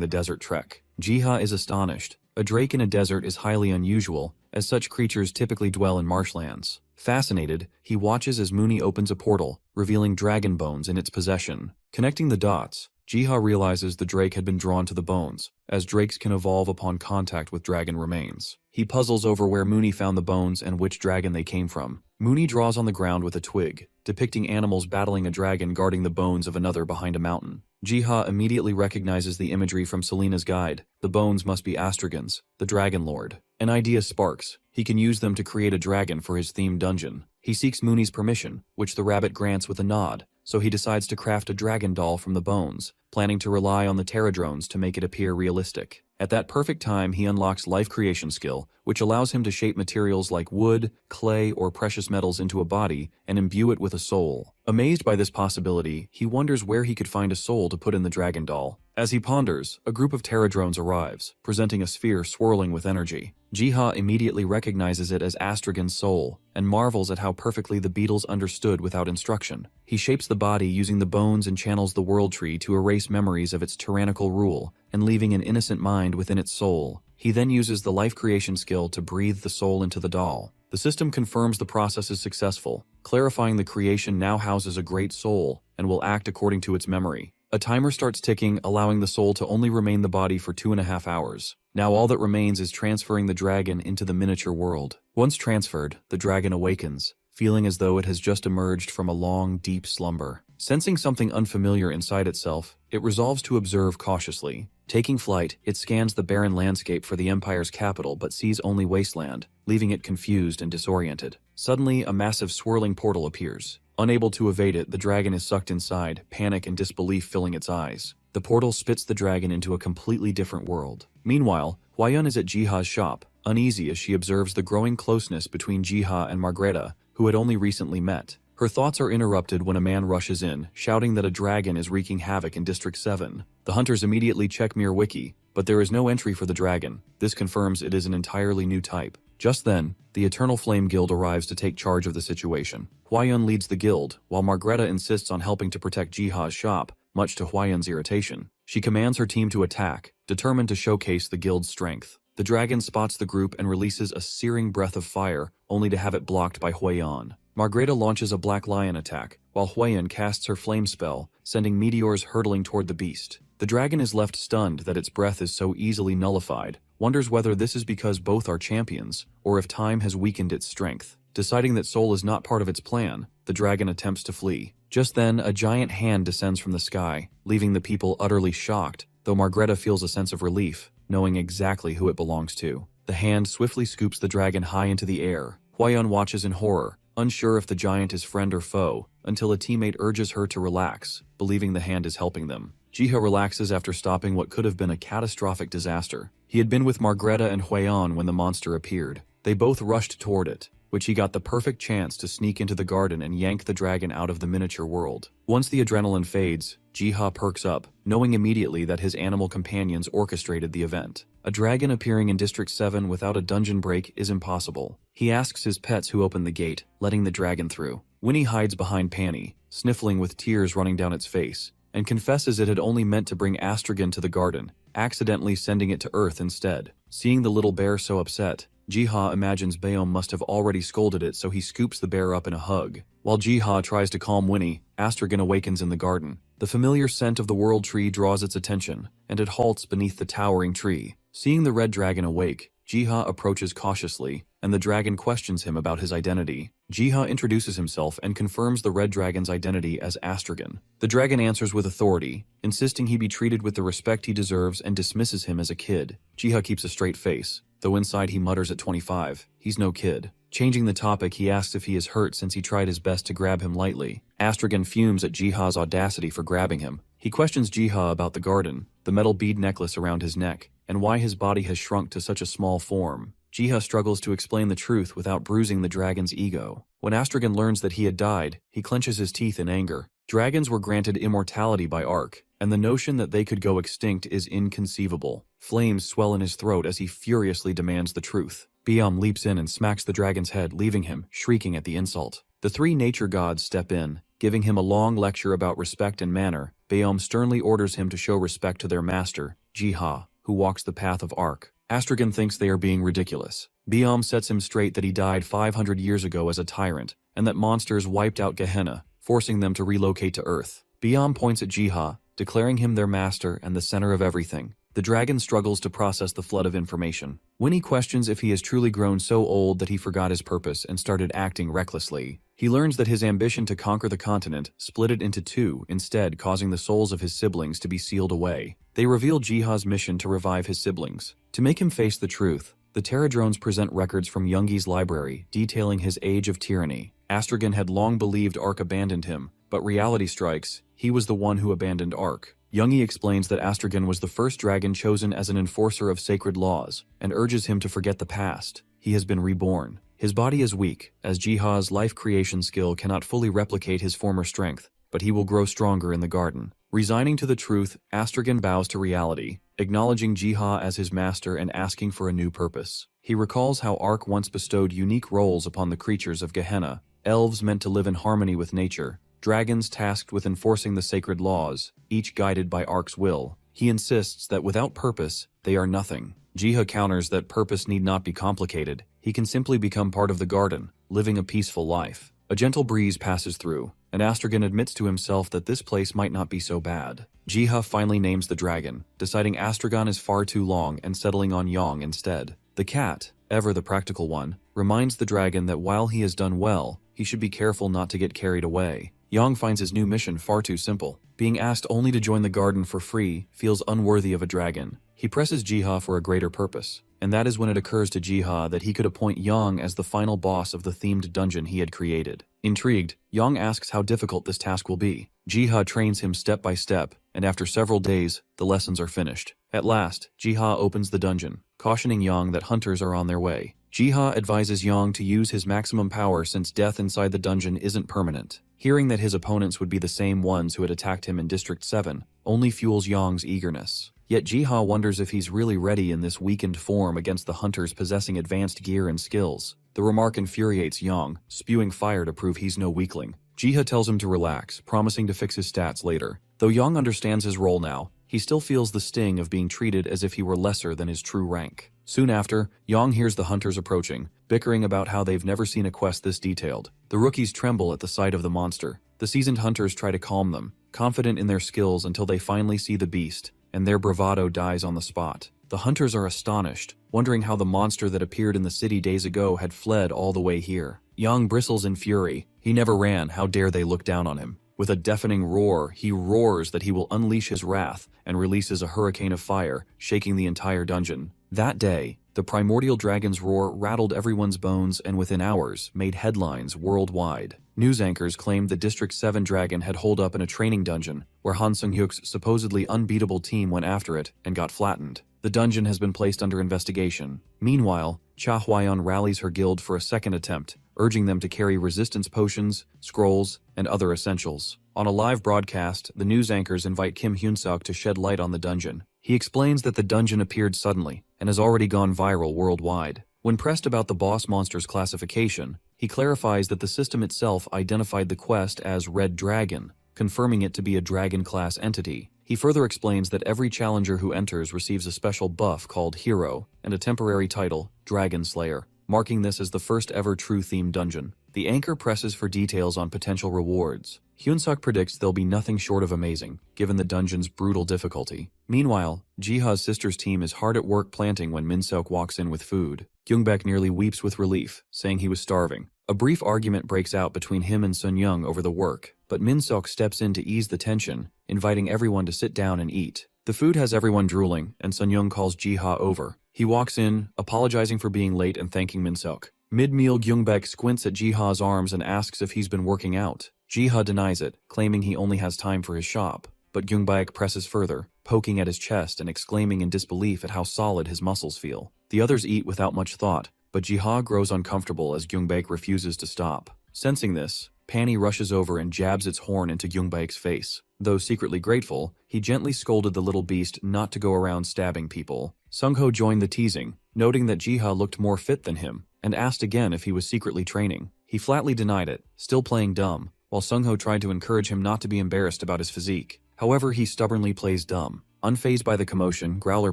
the desert trek. Jiha is astonished. A drake in a desert is highly unusual, as such creatures typically dwell in marshlands. Fascinated, he watches as Mooney opens a portal, revealing dragon bones in its possession. Connecting the dots, Jiha realizes the drake had been drawn to the bones, as drakes can evolve upon contact with dragon remains. He puzzles over where Mooney found the bones and which dragon they came from. Mooney draws on the ground with a twig, depicting animals battling a dragon guarding the bones of another behind a mountain. Jiha immediately recognizes the imagery from Selena's guide. The bones must be Astragans, the Dragon Lord. An idea sparks. He can use them to create a dragon for his themed dungeon. He seeks Mooney's permission, which the rabbit grants with a nod, so he decides to craft a dragon doll from the bones, planning to rely on the pterodrones to make it appear realistic. At that perfect time, he unlocks life creation skill, which allows him to shape materials like wood, clay, or precious metals into a body and imbue it with a soul. Amazed by this possibility, he wonders where he could find a soul to put in the dragon doll. As he ponders, a group of pterodrones arrives, presenting a sphere swirling with energy. Jiha immediately recognizes it as Astragan's soul, and marvels at how perfectly the beetles understood without instruction. He shapes the body using the bones and channels the world tree to erase memories of its tyrannical rule, and leaving an innocent mind within its soul. He then uses the life creation skill to breathe the soul into the doll. The system confirms the process is successful, clarifying the creation now houses a great soul and will act according to its memory. A timer starts ticking, allowing the soul to only remain the body for 2.5 hours. Now all that remains is transferring the dragon into the miniature world. Once transferred, the dragon awakens, feeling as though it has just emerged from a long, deep slumber. Sensing something unfamiliar inside itself, it resolves to observe cautiously. Taking flight, it scans the barren landscape for the Empire's capital but sees only wasteland, leaving it confused and disoriented. Suddenly, a massive swirling portal appears. Unable to evade it, the dragon is sucked inside, panic and disbelief filling its eyes. The portal spits the dragon into a completely different world. Meanwhile, Huayun is at Jiha's shop, uneasy as she observes the growing closeness between Jiha and Margreta, who had only recently met. Her thoughts are interrupted when a man rushes in, shouting that a dragon is wreaking havoc in District 7. The hunters immediately check Mir Wiki, but there is no entry for the dragon. This confirms it is an entirely new type. Just then, the Eternal Flame Guild arrives to take charge of the situation. Huayun leads the guild, while Margreta insists on helping to protect Jiha's shop, much to Huayun's irritation. She commands her team to attack, determined to showcase the guild's strength. The dragon spots the group and releases a searing breath of fire, only to have it blocked by Huayun. Margreta launches a black lion attack, while Huiyan casts her flame spell, sending meteors hurtling toward the beast. The dragon is left stunned that its breath is so easily nullified, wonders whether this is because both are champions, or if time has weakened its strength. Deciding that Soul is not part of its plan, the dragon attempts to flee. Just then, a giant hand descends from the sky, leaving the people utterly shocked, though Margreta feels a sense of relief, knowing exactly who it belongs to. The hand swiftly scoops the dragon high into the air. Huiyan watches in horror, unsure if the giant is friend or foe, until a teammate urges her to relax, believing the hand is helping them. Jiha relaxes after stopping what could have been a catastrophic disaster. He had been with Margreta and Huiyan when the monster appeared. They both rushed toward it, which he got the perfect chance to sneak into the garden and yank the dragon out of the miniature world. Once the adrenaline fades, Jiha perks up, knowing immediately that his animal companions orchestrated the event. A dragon appearing in District 7 without a dungeon break is impossible. He asks his pets who opened the gate, letting the dragon through. Winnie hides behind Panny, sniffling with tears running down its face, and confesses it had only meant to bring Astragon to the garden, accidentally sending it to Earth instead. Seeing the little bear so upset, Jiha imagines Baeom must have already scolded it, so he scoops the bear up in a hug. While Jiha tries to calm Winnie, Astragon awakens in the garden. The familiar scent of the world tree draws its attention, and it halts beneath the towering tree. Seeing the red dragon awake, Jiha approaches cautiously, and the dragon questions him about his identity. Jiha introduces himself and confirms the red dragon's identity as Astragon. The dragon answers with authority, insisting he be treated with the respect he deserves and dismisses him as a kid. Jiha keeps a straight face, though inside he mutters at 25, he's no kid. Changing the topic, he asks if he is hurt since he tried his best to grab him lightly. Astragon fumes at Jiha's audacity for grabbing him. He questions Jiha about the garden, the metal bead necklace around his neck, and why his body has shrunk to such a small form. Jiha struggles to explain the truth without bruising the dragon's ego. When Astragon learns that he had died, he clenches his teeth in anger. Dragons were granted immortality by Ark, and the notion that they could go extinct is inconceivable. Flames swell in his throat as he furiously demands the truth. Baeom leaps in and smacks the dragon's head, leaving him shrieking at the insult. The three nature gods step in, giving him a long lecture about respect and manner. Baeom sternly orders him to show respect to their master, Jiha, who walks the path of Ark. Astragon thinks they are being ridiculous. Baeom sets him straight that he died 500 years ago as a tyrant, and that monsters wiped out Gehenna, forcing them to relocate to Earth. Baeom points at Jiha, declaring him their master and the center of everything. The dragon struggles to process the flood of information. Winnie questions if he has truly grown so old that he forgot his purpose and started acting recklessly. He learns that his ambition to conquer the continent split it into two, instead causing the souls of his siblings to be sealed away. They reveal Jiha's mission to revive his siblings. To make him face the truth, the Terradrones present records from Youngi's library detailing his age of tyranny. Astragon had long believed Ark abandoned him, but reality strikes, he was the one who abandoned Ark. Youngi explains that Astragon was the first dragon chosen as an enforcer of sacred laws, and urges him to forget the past. He has been reborn. His body is weak, as Jiha's life creation skill cannot fully replicate his former strength, but he will grow stronger in the garden. Resigning to the truth, Astragon bows to reality, acknowledging Jiha as his master and asking for a new purpose. He recalls how Ark once bestowed unique roles upon the creatures of Gehenna, elves meant to live in harmony with nature, dragons tasked with enforcing the sacred laws, each guided by Ark's will. He insists that without purpose, they are nothing. Jiha counters that purpose need not be complicated. He can simply become part of the garden, living a peaceful life. A gentle breeze passes through, and Astragon admits to himself that this place might not be so bad. Jiha finally names the dragon, deciding Astragon is far too long and settling on Yang instead. The cat, ever the practical one, reminds the dragon that while he has done well, he should be careful not to get carried away. Yang finds his new mission far too simple. Being asked only to join the garden for free feels unworthy of a dragon. He presses Jiha for a greater purpose, and that is when it occurs to Jiha that he could appoint Yang as the final boss of the themed dungeon he had created. Intrigued, Yang asks how difficult this task will be. Jiha trains him step by step, and after several days, the lessons are finished. At last, Jiha opens the dungeon, cautioning Yang that hunters are on their way. Jiha advises Yang to use his maximum power since death inside the dungeon isn't permanent. Hearing that his opponents would be the same ones who had attacked him in District 7 only fuels Yang's eagerness. Yet Jiha wonders if he's really ready in this weakened form against the hunters possessing advanced gear and skills. The remark infuriates Yang, spewing fire to prove he's no weakling. Jiha tells him to relax, promising to fix his stats later. Though Yang understands his role now, he still feels the sting of being treated as if he were lesser than his true rank. Soon after, Yang hears the hunters approaching, bickering about how they've never seen a quest this detailed. The rookies tremble at the sight of the monster. The seasoned hunters try to calm them, confident in their skills until they finally see the beast, and their bravado dies on the spot. The hunters are astonished, wondering how the monster that appeared in the city days ago had fled all the way here. Yang bristles in fury. He never ran, how dare they look down on him. With a deafening roar, he roars that he will unleash his wrath and releases a hurricane of fire, shaking the entire dungeon. That day, the primordial dragon's roar rattled everyone's bones and within hours made headlines worldwide. News anchors claimed the District 7 dragon had holed up in a training dungeon where Han Sung-hyuk's supposedly unbeatable team went after it and got flattened. The dungeon has been placed under investigation. Meanwhile, Cha Hwayeon rallies her guild for a second attempt, urging them to carry resistance potions, scrolls, and other essentials. On a live broadcast, the news anchors invite Kim Hyun-suk to shed light on the dungeon. He explains that the dungeon appeared suddenly and has already gone viral worldwide. When pressed about the boss monster's classification, he clarifies that the system itself identified the quest as Red Dragon, confirming it to be a dragon-class entity. He further explains that every challenger who enters receives a special buff called Hero and a temporary title, Dragon Slayer, marking this as the first ever true-themed dungeon. The anchor presses for details on potential rewards. Hyun-suk predicts they'll be nothing short of amazing, given the dungeon's brutal difficulty. Meanwhile, Jiha's sister's team is hard at work planting when Min-seok walks in with food. Kyungbaek nearly weeps with relief, saying he was starving. A brief argument breaks out between him and Sun-young over the work, but Min-seok steps in to ease the tension, inviting everyone to sit down and eat. The food has everyone drooling, and Sun-young calls Jiha over. He walks in, apologizing for being late and thanking Min-seok. Mid-meal, Kyungbaek squints at Jiha's arms and asks if he's been working out. Jiha denies it, claiming he only has time for his shop. But Kyungbaek presses further, poking at his chest and exclaiming in disbelief at how solid his muscles feel. The others eat without much thought, but Jiha grows uncomfortable as Kyungbaek refuses to stop. Sensing this, Panny rushes over and jabs its horn into Kyungbaek's face. Though secretly grateful, he gently scolded the little beast not to go around stabbing people. Sung-ho joined the teasing, noting that Jiha looked more fit than him, and asked again if he was secretly training. He flatly denied it, still playing dumb, while Sung-ho tried to encourage him not to be embarrassed about his physique. However, he stubbornly plays dumb. Unfazed by the commotion, Growler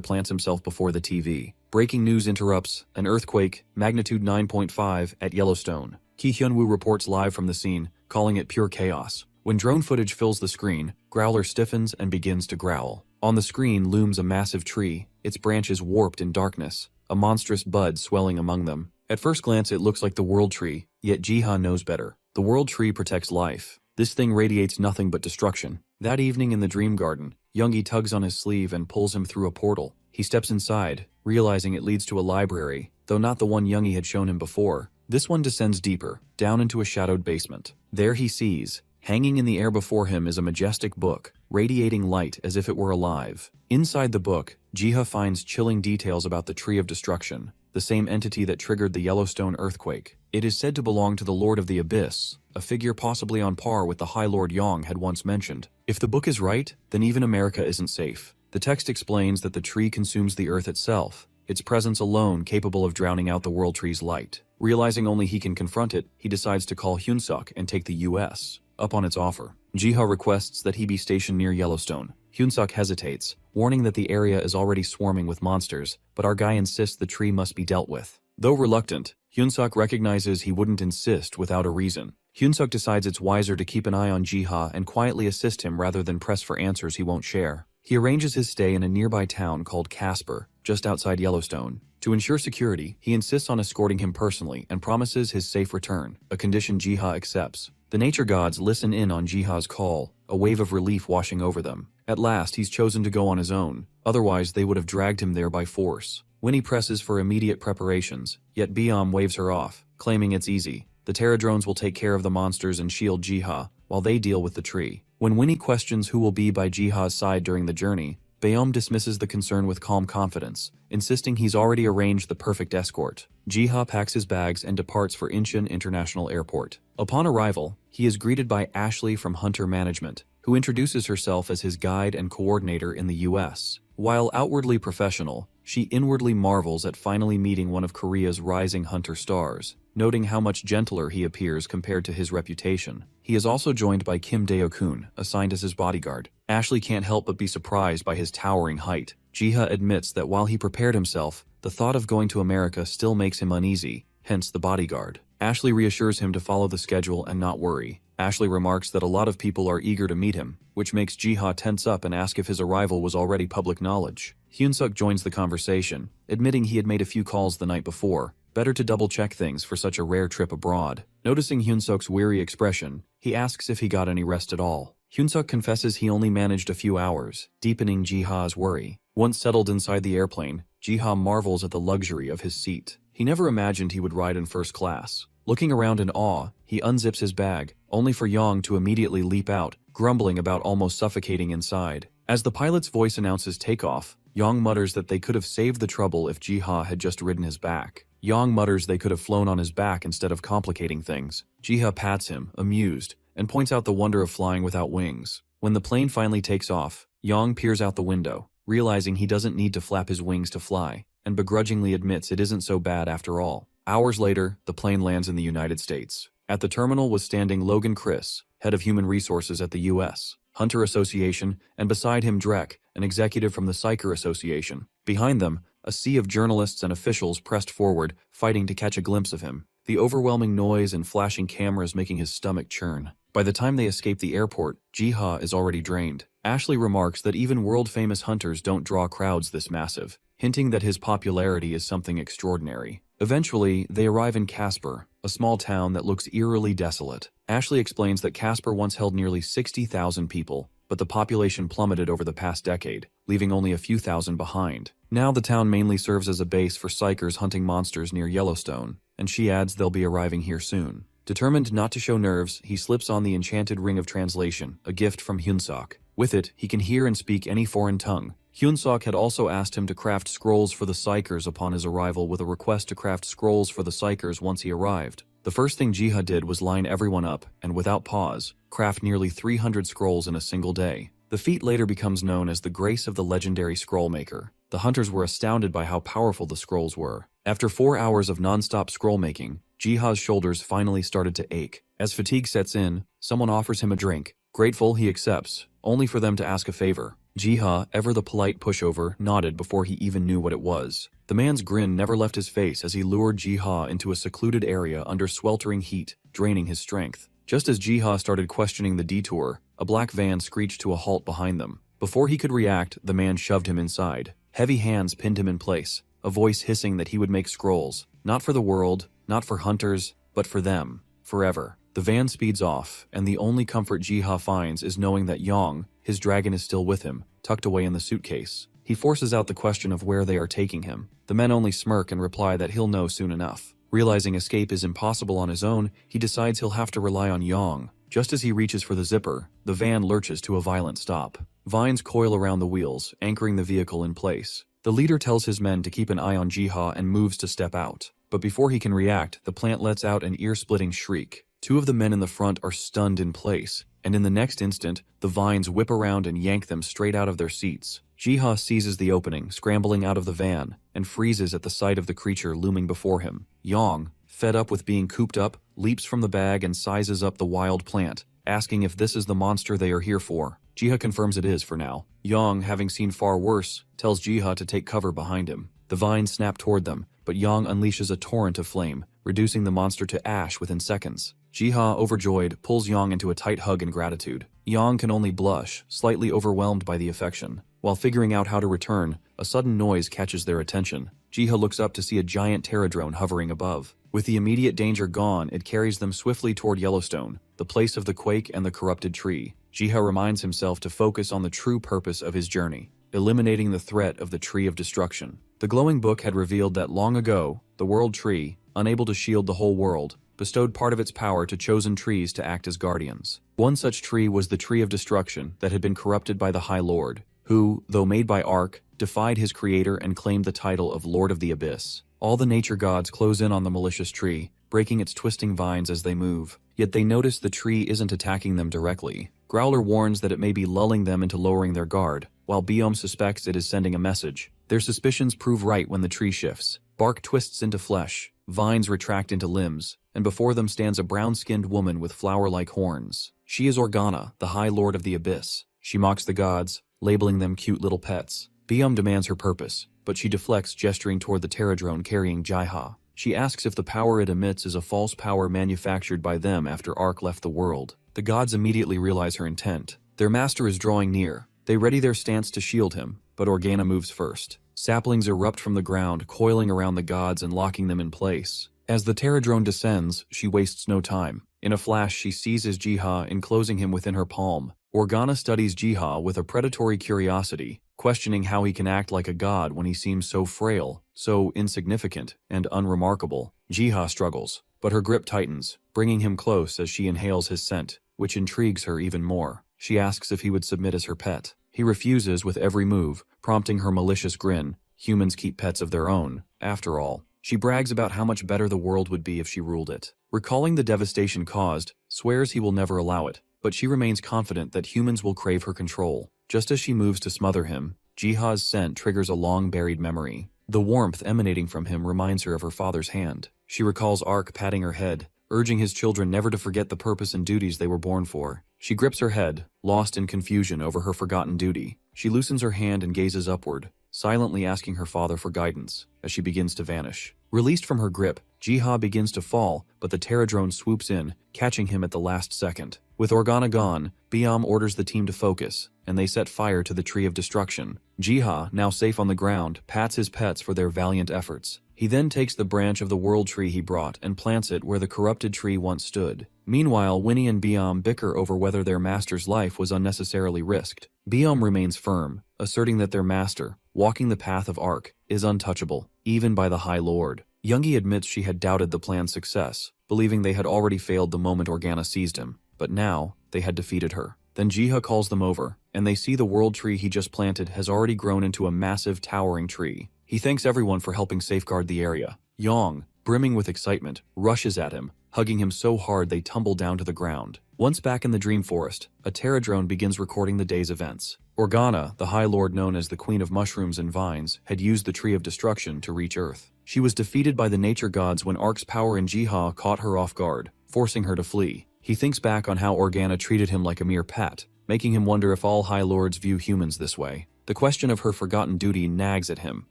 plants himself before the TV. Breaking news interrupts: an earthquake, magnitude 9.5, at Yellowstone. Ki Hyun-woo reports live from the scene, calling it pure chaos. When drone footage fills the screen, Growler stiffens and begins to growl. On the screen looms a massive tree, its branches warped in darkness, a monstrous bud swelling among them. At first glance it looks like the World Tree, yet Jiha knows better. The World Tree protects life. This thing radiates nothing but destruction. That evening in the Dream Garden, Youngie tugs on his sleeve and pulls him through a portal. He steps inside, realizing it leads to a library, though not the one Youngie had shown him before. This one descends deeper, down into a shadowed basement. There he sees, hanging in the air before him, is a majestic book, radiating light as if it were alive. Inside the book, Jiha finds chilling details about the Tree of Destruction, the same entity that triggered the Yellowstone earthquake. It is said to belong to the Lord of the Abyss, a figure possibly on par with the High Lord Yong had once mentioned. If the book is right, then even America isn't safe. The text explains that the tree consumes the earth itself, its presence alone capable of drowning out the World Tree's light. Realizing only he can confront it, he decides to call Hyun-suk and take the U.S. up on its offer. Jiha requests that he be stationed near Yellowstone. Hyun-suk hesitates, warning that the area is already swarming with monsters, but our guy insists the tree must be dealt with. Though reluctant, Hyun-suk recognizes he wouldn't insist without a reason. Hyun-suk decides it's wiser to keep an eye on Jiha and quietly assist him rather than press for answers he won't share. He arranges his stay in a nearby town called Casper, just outside Yellowstone. To ensure security, he insists on escorting him personally and promises his safe return, a condition Jiha accepts. The nature gods listen in on Jiha's call, a wave of relief washing over them. At last, he's chosen to go on his own, otherwise they would have dragged him there by force. Winnie presses for immediate preparations, yet Biam waves her off, claiming it's easy. The Terradrones will take care of the monsters and shield Jiha, while they deal with the tree. When Winnie questions who will be by Jiha's side during the journey, Bayom dismisses the concern with calm confidence, insisting he's already arranged the perfect escort. Jiha packs his bags and departs for Incheon International Airport. Upon arrival, he is greeted by Ashley from Hunter Management, who introduces herself as his guide and coordinator in the US. While outwardly professional, she inwardly marvels at finally meeting one of Korea's rising hunter stars, noting how much gentler he appears compared to his reputation. He is also joined by Kim Deo-kun, assigned as his bodyguard. Ashley can't help but be surprised by his towering height. Jiha admits that while he prepared himself, the thought of going to America still makes him uneasy. hence the bodyguard. Ashley reassures him to follow the schedule and not worry. Ashley remarks that a lot of people are eager to meet him, which makes Jiha tense up and ask if his arrival was already public knowledge. Hyunsuk joins the conversation, admitting he had made a few calls the night before. Better to double-check things for such a rare trip abroad. Noticing Hyunsuk's weary expression, he asks if he got any rest at all. Hyunsuk confesses he only managed a few hours, deepening Jiha's worry. Once settled inside the airplane, Jiha marvels at the luxury of his seat. He never imagined he would ride in first class. Looking around in awe, he unzips his bag, only for Yang to immediately leap out, grumbling about almost suffocating inside. As the pilot's voice announces takeoff, Yang mutters that they could have saved the trouble if Jiha had just ridden his back. Yang mutters they could have flown on his back instead of complicating things. Jiha pats him, amused, and points out the wonder of flying without wings. When the plane finally takes off, Yang peers out the window, realizing he doesn't need to flap his wings to fly, and begrudgingly admits it isn't so bad after all. Hours later, the plane lands in the United States. At the terminal was standing Logan Chris, head of human resources at the U.S. Hunter Association, and beside him Drek, an executive from the Psyker Association. Behind them, a sea of journalists and officials pressed forward, fighting to catch a glimpse of him, the overwhelming noise and flashing cameras making his stomach churn. By the time they escape the airport, Jiha is already drained. Ashley remarks that even world-famous hunters don't draw crowds this massive, hinting that his popularity is something extraordinary. Eventually, they arrive in Casper, a small town that looks eerily desolate. Ashley explains that Casper once held nearly 60,000 people, but the population plummeted over the past decade, leaving only a few thousand behind. Now the town mainly serves as a base for psychers hunting monsters near Yellowstone, and she adds they'll be arriving here soon. Determined not to show nerves, he slips on the enchanted ring of translation, a gift from Hyunsuk. With it, he can hear and speak any foreign tongue. Hyunsuk had also asked him to craft scrolls for the psychers upon his arrival with a request to craft scrolls for the psychers once he arrived. The first thing Jiha did was line everyone up, and without pause, craft nearly 300 scrolls in a single day. The feat later becomes known as the grace of the legendary scroll maker. The hunters were astounded by how powerful the scrolls were. After 4 hours of non-stop scroll making, Jiha's shoulders finally started to ache. As fatigue sets in, someone offers him a drink. Grateful, he accepts, only for them to ask a favor. Jiha, ever the polite pushover, nodded before he even knew what it was. The man's grin never left his face as he lured Jiha into a secluded area under sweltering heat, draining his strength. Just as Jiha started questioning the detour, a black van screeched to a halt behind them. Before he could react, the man shoved him inside. Heavy hands pinned him in place, a voice hissing that he would make scrolls. Not for the world, not for hunters, but for them. Forever. The van speeds off, and the only comfort Jiha finds is knowing that Yang, his dragon, is still with him, tucked away in the suitcase. He forces out the question of where they are taking him. The men only smirk and reply that he'll know soon enough. Realizing escape is impossible on his own, he decides he'll have to rely on Yang. Just as he reaches for the zipper, the van lurches to a violent stop. Vines coil around the wheels, anchoring the vehicle in place. The leader tells his men to keep an eye on Jiha and moves to step out. But before he can react, the plant lets out an ear-splitting shriek. 2 of the men in the front are stunned in place, and in the next instant, the vines whip around and yank them straight out of their seats. Jiha seizes the opening, scrambling out of the van, and freezes at the sight of the creature looming before him. Yang, fed up with being cooped up, leaps from the bag and sizes up the wild plant, asking if this is the monster they are here for. Jiha confirms it is for now. Yang, having seen far worse, tells Jiha to take cover behind him. The vines snap toward them, but Yang unleashes a torrent of flame, reducing the monster to ash within seconds. Jiha, overjoyed, pulls Yang into a tight hug in gratitude. Yang can only blush, slightly overwhelmed by the affection. While figuring out how to return, a sudden noise catches their attention. Jiha looks up to see a giant pterodrone hovering above. With the immediate danger gone, it carries them swiftly toward Yellowstone, the place of the quake and the corrupted tree. Jiha reminds himself to focus on the true purpose of his journey, eliminating the threat of the Tree of Destruction. The glowing book had revealed that long ago, the World Tree, unable to shield the whole world, bestowed part of its power to chosen trees to act as guardians. One such tree was the Tree of Destruction that had been corrupted by the High Lord, who, though made by Ark, defied his creator and claimed the title of Lord of the Abyss. All the nature gods close in on the malicious tree, breaking its twisting vines as they move. Yet they notice the tree isn't attacking them directly. Growler warns that it may be lulling them into lowering their guard, while Biome suspects it is sending a message. Their suspicions prove right when the tree shifts. Bark twists into flesh, vines retract into limbs, and before them stands a brown-skinned woman with flower-like horns. She is Organa, the High Lord of the Abyss. She mocks the gods, labeling them cute little pets. Biome demands her purpose, but she deflects, gesturing toward the pterodrone carrying Jiha. She asks if the power it emits is a false power manufactured by them after Ark left the world. The gods immediately realize her intent. Their master is drawing near. They ready their stance to shield him, but Organa moves first. Saplings erupt from the ground, coiling around the gods and locking them in place. As the Terradrone descends, she wastes no time. In a flash, she seizes Jiha, enclosing him within her palm. Organa studies Jiha with a predatory curiosity, questioning how he can act like a god when he seems so frail, so insignificant, and unremarkable. Jiha struggles, but her grip tightens, bringing him close as she inhales his scent, which intrigues her even more. She asks if he would submit as her pet. He refuses with every move, prompting her malicious grin. Humans keep pets of their own, after all. She brags about how much better the world would be if she ruled it. Recalling the devastation caused, swears he will never allow it, but she remains confident that humans will crave her control. Just as she moves to smother him, Jiha's scent triggers a long-buried memory. The warmth emanating from him reminds her of her father's hand. She recalls Ark patting her head, urging his children never to forget the purpose and duties they were born for. She grips her head, lost in confusion over her forgotten duty. She loosens her hand and gazes upward, silently asking her father for guidance, as she begins to vanish. Released from her grip, Jiha begins to fall, but the Terradrone swoops in, catching him at the last second. With Organa gone, Biam orders the team to focus, and they set fire to the Tree of Destruction. Jiha, now safe on the ground, pats his pets for their valiant efforts. He then takes the branch of the world tree he brought and plants it where the corrupted tree once stood. Meanwhile, Winnie and Biam bicker over whether their master's life was unnecessarily risked. Biam remains firm, asserting that their master, walking the path of Ark, is untouchable, even by the High Lord. Youngie admits she had doubted the plan's success, believing they had already failed the moment Organa seized him, but now they had defeated her. Then Jiha calls them over, and they see the world tree he just planted has already grown into a massive, towering tree. He thanks everyone for helping safeguard the area. Yang, brimming with excitement, rushes at him, hugging him so hard they tumble down to the ground. Once back in the Dream Forest, a Terradrone begins recording the day's events. Organa, the High Lord known as the Queen of Mushrooms and Vines, had used the Tree of Destruction to reach Earth. She was defeated by the nature gods when Ark's power in Jiha caught her off guard, forcing her to flee. He thinks back on how Organa treated him like a mere pet, making him wonder if all High Lords view humans this way. The question of her forgotten duty nags at him.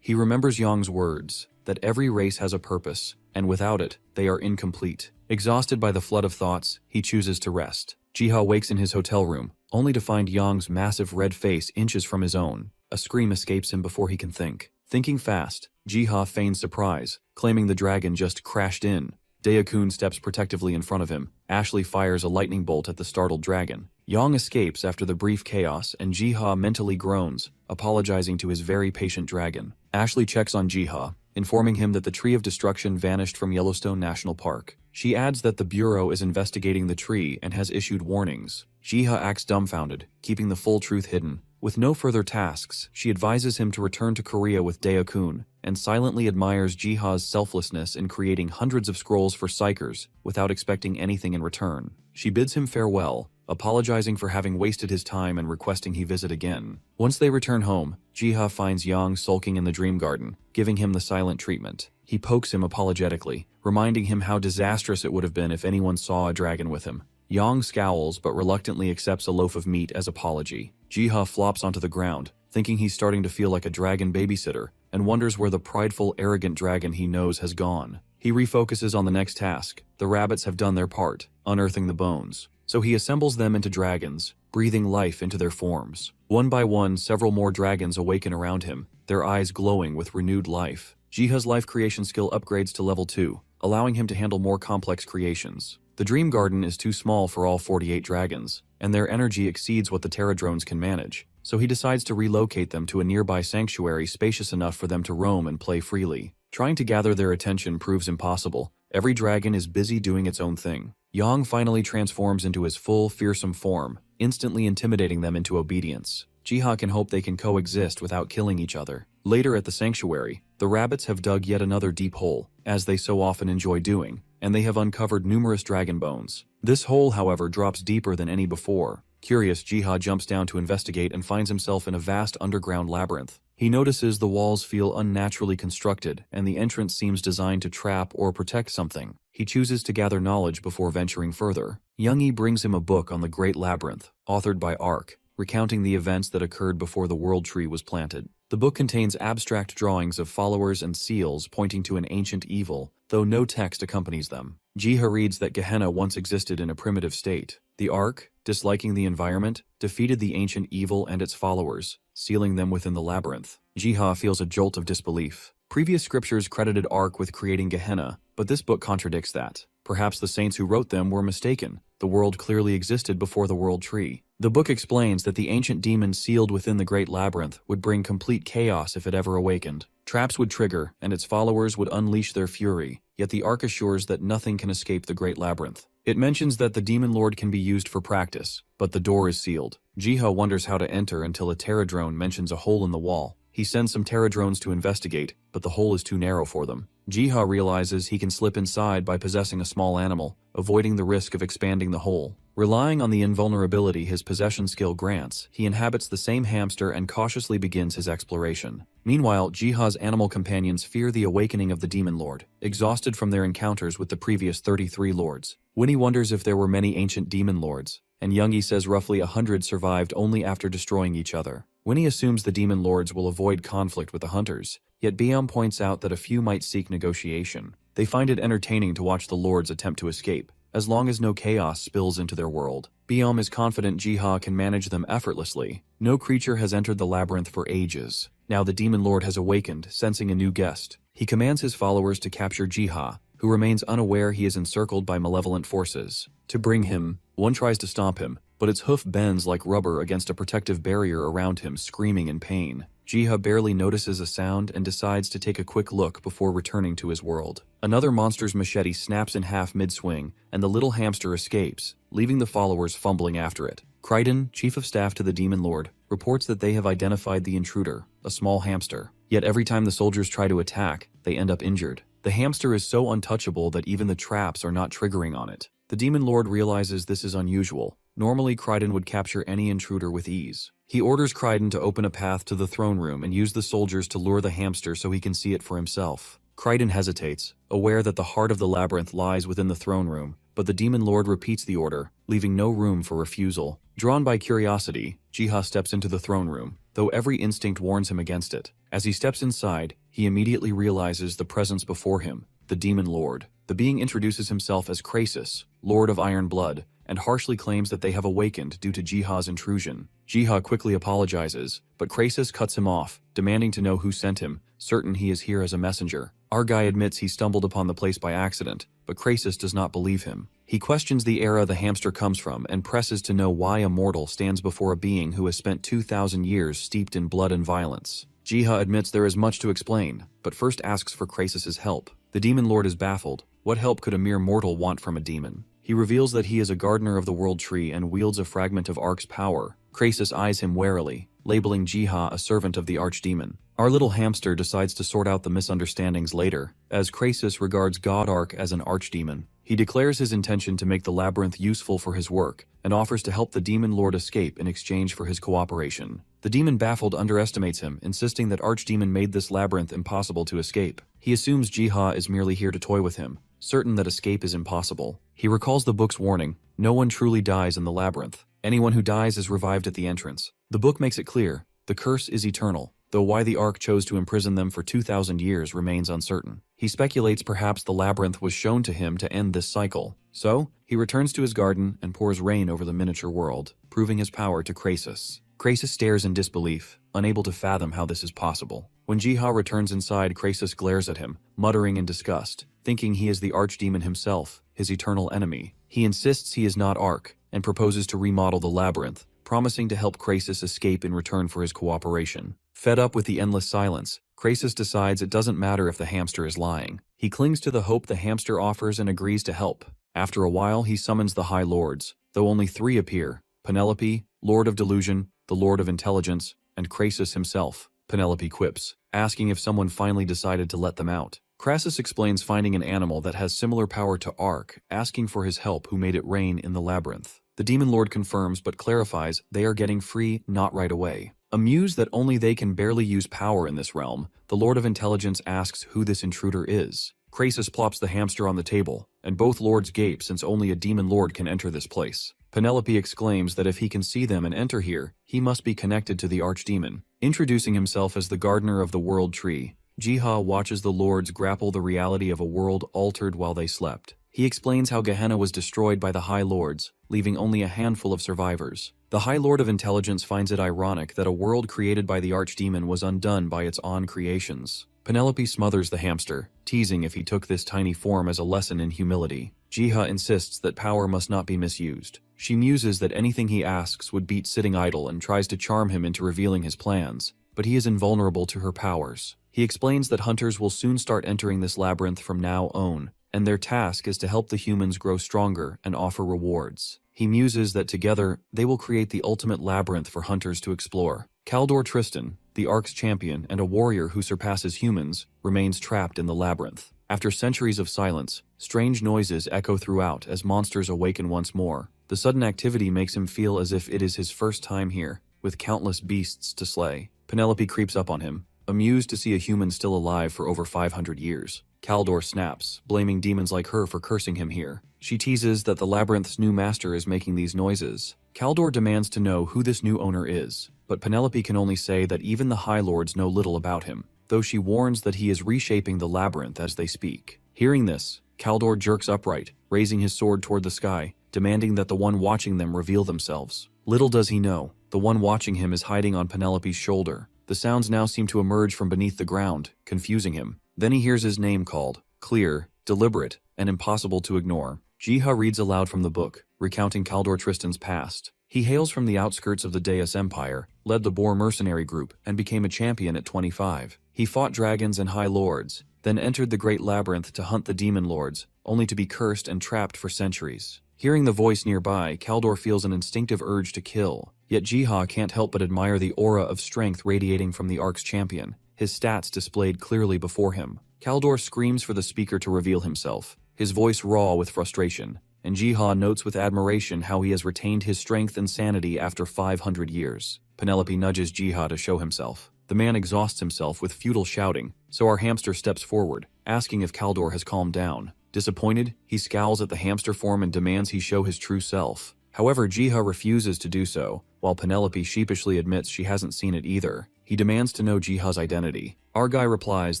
He remembers Yang's words, that every race has a purpose, and without it, they are incomplete. Exhausted by the flood of thoughts, he chooses to rest. Jiha wakes in his hotel room, only to find Yang's massive red face inches from his own. A scream escapes him before he can think. Thinking fast, Jiha feigns surprise, claiming the dragon just crashed in. Dae-kun steps protectively in front of him. Ashley fires a lightning bolt at the startled dragon. Yang escapes after the brief chaos, and Jiha mentally groans, apologizing to his very patient dragon. Ashley checks on Jiha, informing him that the Tree of Destruction vanished from Yellowstone National Park. She adds that the Bureau is investigating the tree and has issued warnings. Jiha acts dumbfounded, keeping the full truth hidden. With no further tasks, she advises him to return to Korea with Dae-kun, and silently admires Jiha's selflessness in creating hundreds of scrolls for psychers without expecting anything in return. She bids him farewell, apologizing for having wasted his time and requesting he visit again. Once they return home, Jiha finds Yang sulking in the dream garden, giving him the silent treatment. He pokes him apologetically, reminding him how disastrous it would have been if anyone saw a dragon with him. Yang scowls but reluctantly accepts a loaf of meat as apology. Jiha flops onto the ground, thinking he's starting to feel like a dragon babysitter, and wonders where the prideful, arrogant dragon he knows has gone. He refocuses on the next task. The rabbits have done their part, unearthing the bones. So he assembles them into dragons, breathing life into their forms. One by one, several more dragons awaken around him, their eyes glowing with renewed life. Jiha's life creation skill upgrades to level 2, allowing him to handle more complex creations. The Dream Garden is too small for all 48 dragons, and their energy exceeds what the Terradrones can manage, so he decides to relocate them to a nearby sanctuary spacious enough for them to roam and play freely. Trying to gather their attention proves impossible. Every dragon is busy doing its own thing. Yang finally transforms into his full, fearsome form, instantly intimidating them into obedience. Jiha can hope they can coexist without killing each other. Later at the sanctuary, the rabbits have dug yet another deep hole, as they so often enjoy doing, and they have uncovered numerous dragon bones. This hole, however, drops deeper than any before. Curious, Jiha jumps down to investigate and finds himself in a vast underground labyrinth. He notices the walls feel unnaturally constructed, and the entrance seems designed to trap or protect something. He chooses to gather knowledge before venturing further. Youngie brings him a book on the Great Labyrinth, authored by Ark, recounting the events that occurred before the World Tree was planted. The book contains abstract drawings of followers and seals pointing to an ancient evil, though no text accompanies them. Jiha reads that Gehenna once existed in a primitive state. The Ark, disliking the environment, defeated the ancient evil and its followers, sealing them within the labyrinth. Jiha feels a jolt of disbelief. Previous scriptures credited Ark with creating Gehenna, but this book contradicts that. Perhaps the saints who wrote them were mistaken. The world clearly existed before the world tree. The book explains that the ancient demon sealed within the great labyrinth would bring complete chaos if it ever awakened. Traps would trigger, and its followers would unleash their fury, yet the Ark assures that nothing can escape the great labyrinth. It mentions that the demon lord can be used for practice, but the door is sealed. Jiha wonders how to enter until a Terradrone mentions a hole in the wall. He sends some Terradrones to investigate, but the hole is too narrow for them. Jiha realizes he can slip inside by possessing a small animal, avoiding the risk of expanding the hole. Relying on the invulnerability his possession skill grants, he inhabits the same hamster and cautiously begins his exploration. Meanwhile, Jiha's animal companions fear the awakening of the demon lord, exhausted from their encounters with the previous 33 lords. Winnie wonders if there were many ancient demon lords, and Youngie says roughly 100 survived only after destroying each other. Winnie assumes the demon lords will avoid conflict with the hunters, yet Biam points out that a few might seek negotiation. They find it entertaining to watch the lords attempt to escape, as long as no chaos spills into their world. Biam is confident Jiha can manage them effortlessly. No creature has entered the labyrinth for ages. Now the demon lord has awakened, sensing a new guest. He commands his followers to capture Jiha, who remains unaware he is encircled by malevolent forces. To bring him, one tries to stomp him, but its hoof bends like rubber against a protective barrier around him, screaming in pain. Jiha barely notices a sound and decides to take a quick look before returning to his world. Another monster's machete snaps in half mid-swing, and the little hamster escapes, leaving the followers fumbling after it. Crichton, chief of staff to the demon lord, reports that they have identified the intruder, a small hamster. Yet every time the soldiers try to attack, they end up injured. The hamster is so untouchable that even the traps are not triggering on it. The demon lord realizes this is unusual. Normally, Crichton would capture any intruder with ease. He orders Crichton to open a path to the throne room and use the soldiers to lure the hamster so he can see it for himself. Crichton hesitates, aware that the heart of the labyrinth lies within the throne room, but the demon lord repeats the order, leaving no room for refusal. Drawn by curiosity, Jiha steps into the throne room, though every instinct warns him against it. As he steps inside, he immediately realizes the presence before him, the demon lord. The being introduces himself as Krasis, Lord of Iron Blood, and harshly claims that they have awakened due to Jiha's intrusion. Jiha quickly apologizes, but Krasis cuts him off, demanding to know who sent him, certain he is here as a messenger. Our guy admits he stumbled upon the place by accident, but Krasis does not believe him. He questions the era the hamster comes from and presses to know why a mortal stands before a being who has spent 2,000 years steeped in blood and violence. Jiha admits there is much to explain, but first asks for Krasis' help. The demon lord is baffled. What help could a mere mortal want from a demon? He reveals that he is a gardener of the world tree and wields a fragment of Ark's power. Krasis eyes him warily, labeling Jiha a servant of the archdemon. Our little hamster decides to sort out the misunderstandings later, as Krasis regards God Ark as an archdemon. He declares his intention to make the labyrinth useful for his work, and offers to help the demon lord escape in exchange for his cooperation. The demon baffled underestimates him, insisting that archdemon made this labyrinth impossible to escape. He assumes Jiha is merely here to toy with him, certain that escape is impossible. He recalls the book's warning, no one truly dies in the labyrinth. Anyone who dies is revived at the entrance. The book makes it clear, the curse is eternal, though why the Ark chose to imprison them for 2,000 years remains uncertain. He speculates perhaps the labyrinth was shown to him to end this cycle. So, he returns to his garden and pours rain over the miniature world, proving his power to Krasis. Krasis stares in disbelief, unable to fathom how this is possible. When Jiha returns inside, Krasis glares at him, muttering in disgust, thinking he is the archdemon himself, his eternal enemy. He insists he is not Ark, and proposes to remodel the labyrinth, promising to help Krasis escape in return for his cooperation. Fed up with the endless silence, Krasis decides it doesn't matter if the hamster is lying. He clings to the hope the hamster offers and agrees to help. After a while, he summons the High Lords, though only 3 appear: Penelope, Lord of Delusion, the Lord of Intelligence, and Krasis himself. Penelope quips, asking if someone finally decided to let them out. Krasis explains finding an animal that has similar power to Ark, asking for his help who made it rain in the labyrinth. The demon lord confirms but clarifies they are getting free not right away. Amused that only they can barely use power in this realm, the Lord of Intelligence asks who this intruder is. Krasis plops the hamster on the table, and both lords gape since only a demon lord can enter this place. Penelope exclaims that if he can see them and enter here, he must be connected to the archdemon. Introducing himself as the gardener of the world tree, Jiha watches the lords grapple the reality of a world altered while they slept. He explains how Gehenna was destroyed by the High Lords, leaving only a handful of survivors. The High Lord of Intelligence finds it ironic that a world created by the archdemon was undone by its own creations. Penelope smothers the hamster, teasing if he took this tiny form as a lesson in humility. Jiha insists that power must not be misused. She muses that anything he asks would beat sitting idle and tries to charm him into revealing his plans, but he is invulnerable to her powers. He explains that hunters will soon start entering this labyrinth from now on, and their task is to help the humans grow stronger and offer rewards. He muses that together, they will create the ultimate labyrinth for hunters to explore. Kaldor Tristan, the Ark's champion and a warrior who surpasses humans, remains trapped in the labyrinth. After centuries of silence, strange noises echo throughout as monsters awaken once more. The sudden activity makes him feel as if it is his first time here, with countless beasts to slay. Penelope creeps up on him, amused to see a human still alive for over 500 years. Kaldor snaps, blaming demons like her for cursing him here. She teases that the labyrinth's new master is making these noises. Kaldor demands to know who this new owner is, but Penelope can only say that even the High Lords know little about him, though she warns that he is reshaping the labyrinth as they speak. Hearing this, Kaldor jerks upright, raising his sword toward the sky, demanding that the one watching them reveal themselves. Little does he know, the one watching him is hiding on Penelope's shoulder. The sounds now seem to emerge from beneath the ground, confusing him. Then he hears his name called, clear, deliberate, and impossible to ignore. Jiha reads aloud from the book, recounting Kaldor Tristan's past. He hails from the outskirts of the Deus Empire, led the Boar mercenary group, and became a champion at 25. He fought dragons and high lords, then entered the Great Labyrinth to hunt the demon lords, only to be cursed and trapped for centuries. Hearing the voice nearby, Kaldor feels an instinctive urge to kill, yet Jiha can't help but admire the aura of strength radiating from the Ark's champion, his stats displayed clearly before him. Kaldor screams for the speaker to reveal himself, his voice raw with frustration, and Jiha notes with admiration how he has retained his strength and sanity after 500 years. Penelope nudges Jiha to show himself. The man exhausts himself with futile shouting, so our hamster steps forward, asking if Kaldor has calmed down. Disappointed, he scowls at the hamster form and demands he show his true self. However, Jiha refuses to do so, while Penelope sheepishly admits she hasn't seen it either. He demands to know Jiha's identity. Argai replies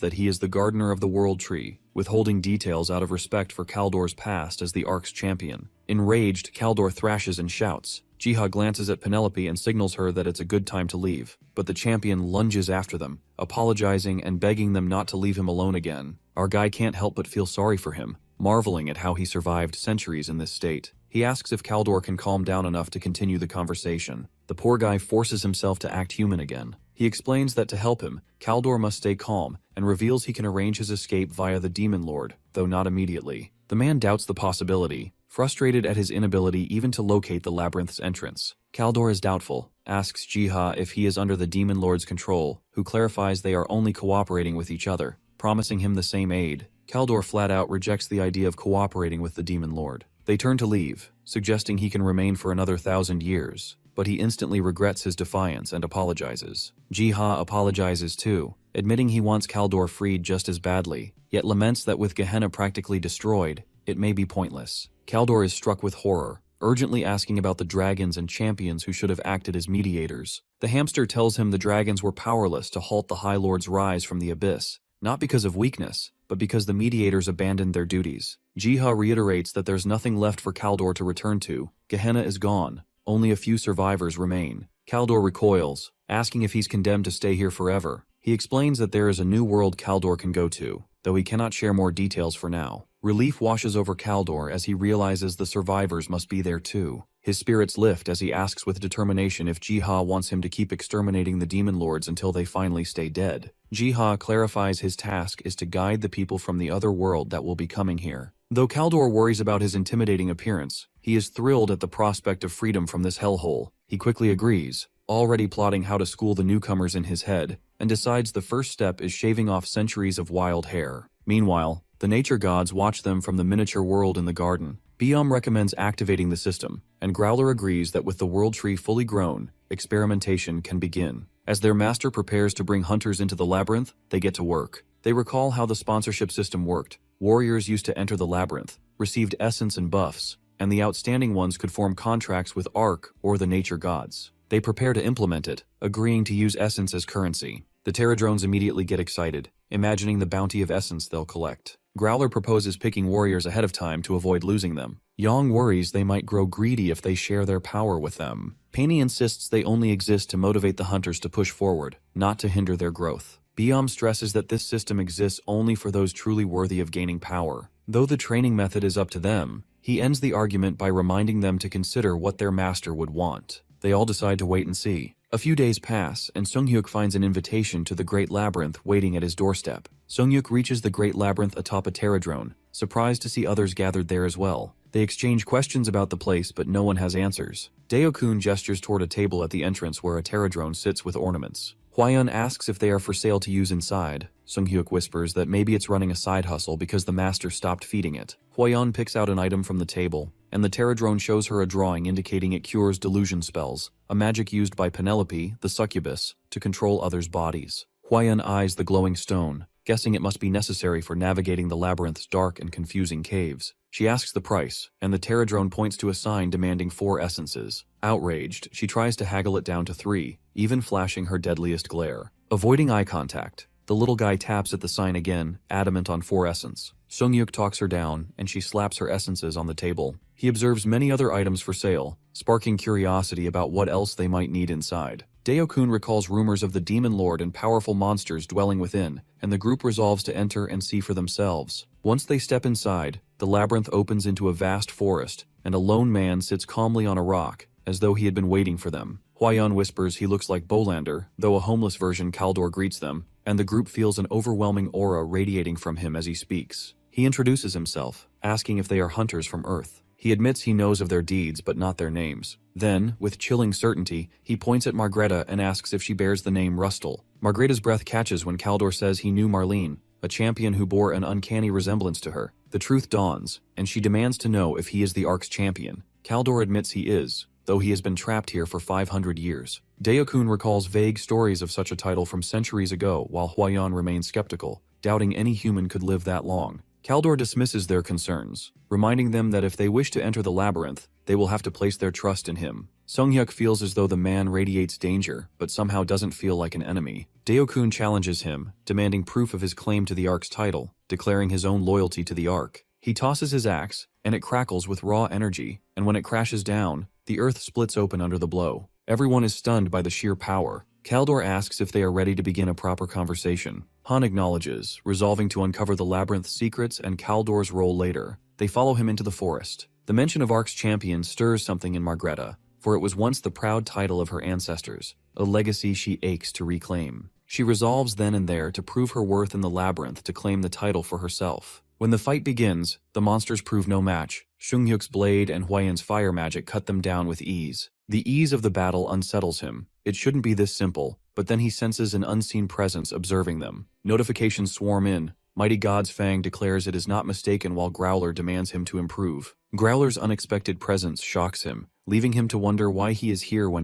that he is the gardener of the world tree, withholding details out of respect for Kaldor's past as the Ark's champion. Enraged, Kaldor thrashes and shouts. Jiha glances at Penelope and signals her that it's a good time to leave, but the champion lunges after them, apologizing and begging them not to leave him alone again. Argai can't help but feel sorry for him, marveling at how he survived centuries in this state. He asks if Kaldor can calm down enough to continue the conversation. The poor guy forces himself to act human again. He explains that to help him, Kaldor must stay calm, and reveals he can arrange his escape via the Demon Lord, though not immediately. The man doubts the possibility, frustrated at his inability even to locate the labyrinth's entrance. Kaldor is doubtful, asks Jiha if he is under the Demon Lord's control, who clarifies they are only cooperating with each other, promising him the same aid. Kaldor flat out rejects the idea of cooperating with the Demon Lord. They turn to leave, suggesting he can remain for another 1,000 years, but he instantly regrets his defiance and apologizes. Jiha apologizes too, admitting he wants Kaldor freed just as badly, yet laments that with Gehenna practically destroyed, it may be pointless. Kaldor is struck with horror, urgently asking about the dragons and champions who should have acted as mediators. The hamster tells him the dragons were powerless to halt the High Lord's rise from the abyss, not because of weakness, but because the mediators abandoned their duties. Jiha reiterates that there's nothing left for Kaldor to return to. Gehenna is gone. Only a few survivors remain. Kaldor recoils, asking if he's condemned to stay here forever. He explains that there is a new world Kaldor can go to, though he cannot share more details for now. Relief washes over Kaldor as he realizes the survivors must be there too. His spirits lift as he asks with determination if Jiha wants him to keep exterminating the demon lords until they finally stay dead. Jiha clarifies his task is to guide the people from the other world that will be coming here. Though Kaldor worries about his intimidating appearance, he is thrilled at the prospect of freedom from this hellhole. He quickly agrees, already plotting how to school the newcomers in his head, and decides the first step is shaving off centuries of wild hair. Meanwhile, the nature gods watch them from the miniature world in the garden. Biom recommends activating the system, and Growler agrees that with the world tree fully grown, experimentation can begin. As their master prepares to bring hunters into the labyrinth, they get to work. They recall how the sponsorship system worked. Warriors used to enter the labyrinth, received essence and buffs, and the outstanding ones could form contracts with Ark or the nature gods. They prepare to implement it, agreeing to use essence as currency. The Pterodrones immediately get excited, imagining the bounty of essence they'll collect. Growler proposes picking warriors ahead of time to avoid losing them. Yang worries they might grow greedy if they share their power with them. Paney insists they only exist to motivate the hunters to push forward, not to hinder their growth. Biom stresses that this system exists only for those truly worthy of gaining power. Though the training method is up to them, he ends the argument by reminding them to consider what their master would want. They all decide to wait and see. A few days pass, and Sunghyuk finds an invitation to the Great Labyrinth waiting at his doorstep. Sunghyuk reaches the Great Labyrinth atop a Pterodrone, surprised to see others gathered there as well. They exchange questions about the place, but no one has answers. Daeokun gestures toward a table at the entrance where a Pterodrone sits with ornaments. Hwaeun asks if they are for sale to use inside. Sunghyuk whispers that maybe it's running a side hustle because the master stopped feeding it. Hwaeun picks out an item from the table, and the Pterodrone shows her a drawing indicating it cures delusion spells, a magic used by Penelope, the succubus, to control others' bodies. Hwaeun eyes the glowing stone, guessing it must be necessary for navigating the labyrinth's dark and confusing caves. She asks the price, and the Pterodrone points to a sign demanding 4 essences. Outraged, she tries to haggle it down to 3, even flashing her deadliest glare. Avoiding eye contact, the little guy taps at the sign again, adamant on 4 essence. Sunghyuk talks her down, and she slaps her essences on the table. He observes many other items for sale, sparking curiosity about what else they might need inside. Daeokun recalls rumors of the Demon Lord and powerful monsters dwelling within, and the group resolves to enter and see for themselves. Once they step inside, the labyrinth opens into a vast forest, and a lone man sits calmly on a rock, as though he had been waiting for them. Hwaeun whispers he looks like Bolander, though a homeless version Kaldor greets them, and the group feels an overwhelming aura radiating from him as he speaks. He introduces himself, asking if they are hunters from Earth. He admits he knows of their deeds but not their names. Then, with chilling certainty, he points at Margreta and asks if she bears the name Rustle. Margreta's breath catches when Kaldor says he knew Marlene, a champion who bore an uncanny resemblance to her. The truth dawns, and she demands to know if he is the Ark's champion. Kaldor admits he is, though he has been trapped here for 500 years. Daeokun recalls vague stories of such a title from centuries ago, while Hwaeun remains skeptical, doubting any human could live that long. Kaldor dismisses their concerns, reminding them that if they wish to enter the labyrinth, they will have to place their trust in him. Sunghyuk feels as though the man radiates danger, but somehow doesn't feel like an enemy. Daeokun challenges him, demanding proof of his claim to the Ark's title, declaring his own loyalty to the Ark. He tosses his axe, and it crackles with raw energy, and when it crashes down, the earth splits open under the blow. Everyone is stunned by the sheer power. Kaldor asks if they are ready to begin a proper conversation. Han acknowledges, resolving to uncover the labyrinth's secrets and Kaldor's role later. They follow him into the forest. The mention of Ark's champion stirs something in Margreta, for it was once the proud title of her ancestors, a legacy she aches to reclaim. She resolves then and there to prove her worth in the labyrinth to claim the title for herself. When the fight begins, the monsters prove no match. Sunghyuk's blade and Hwaeun's fire magic cut them down with ease. The ease of the battle unsettles him. It shouldn't be this simple, but then he senses an unseen presence observing them. Notifications swarm in. Mighty God's Fang declares it is not mistaken while Growler demands him to improve. Growler's unexpected presence shocks him, leaving him to wonder why he is here when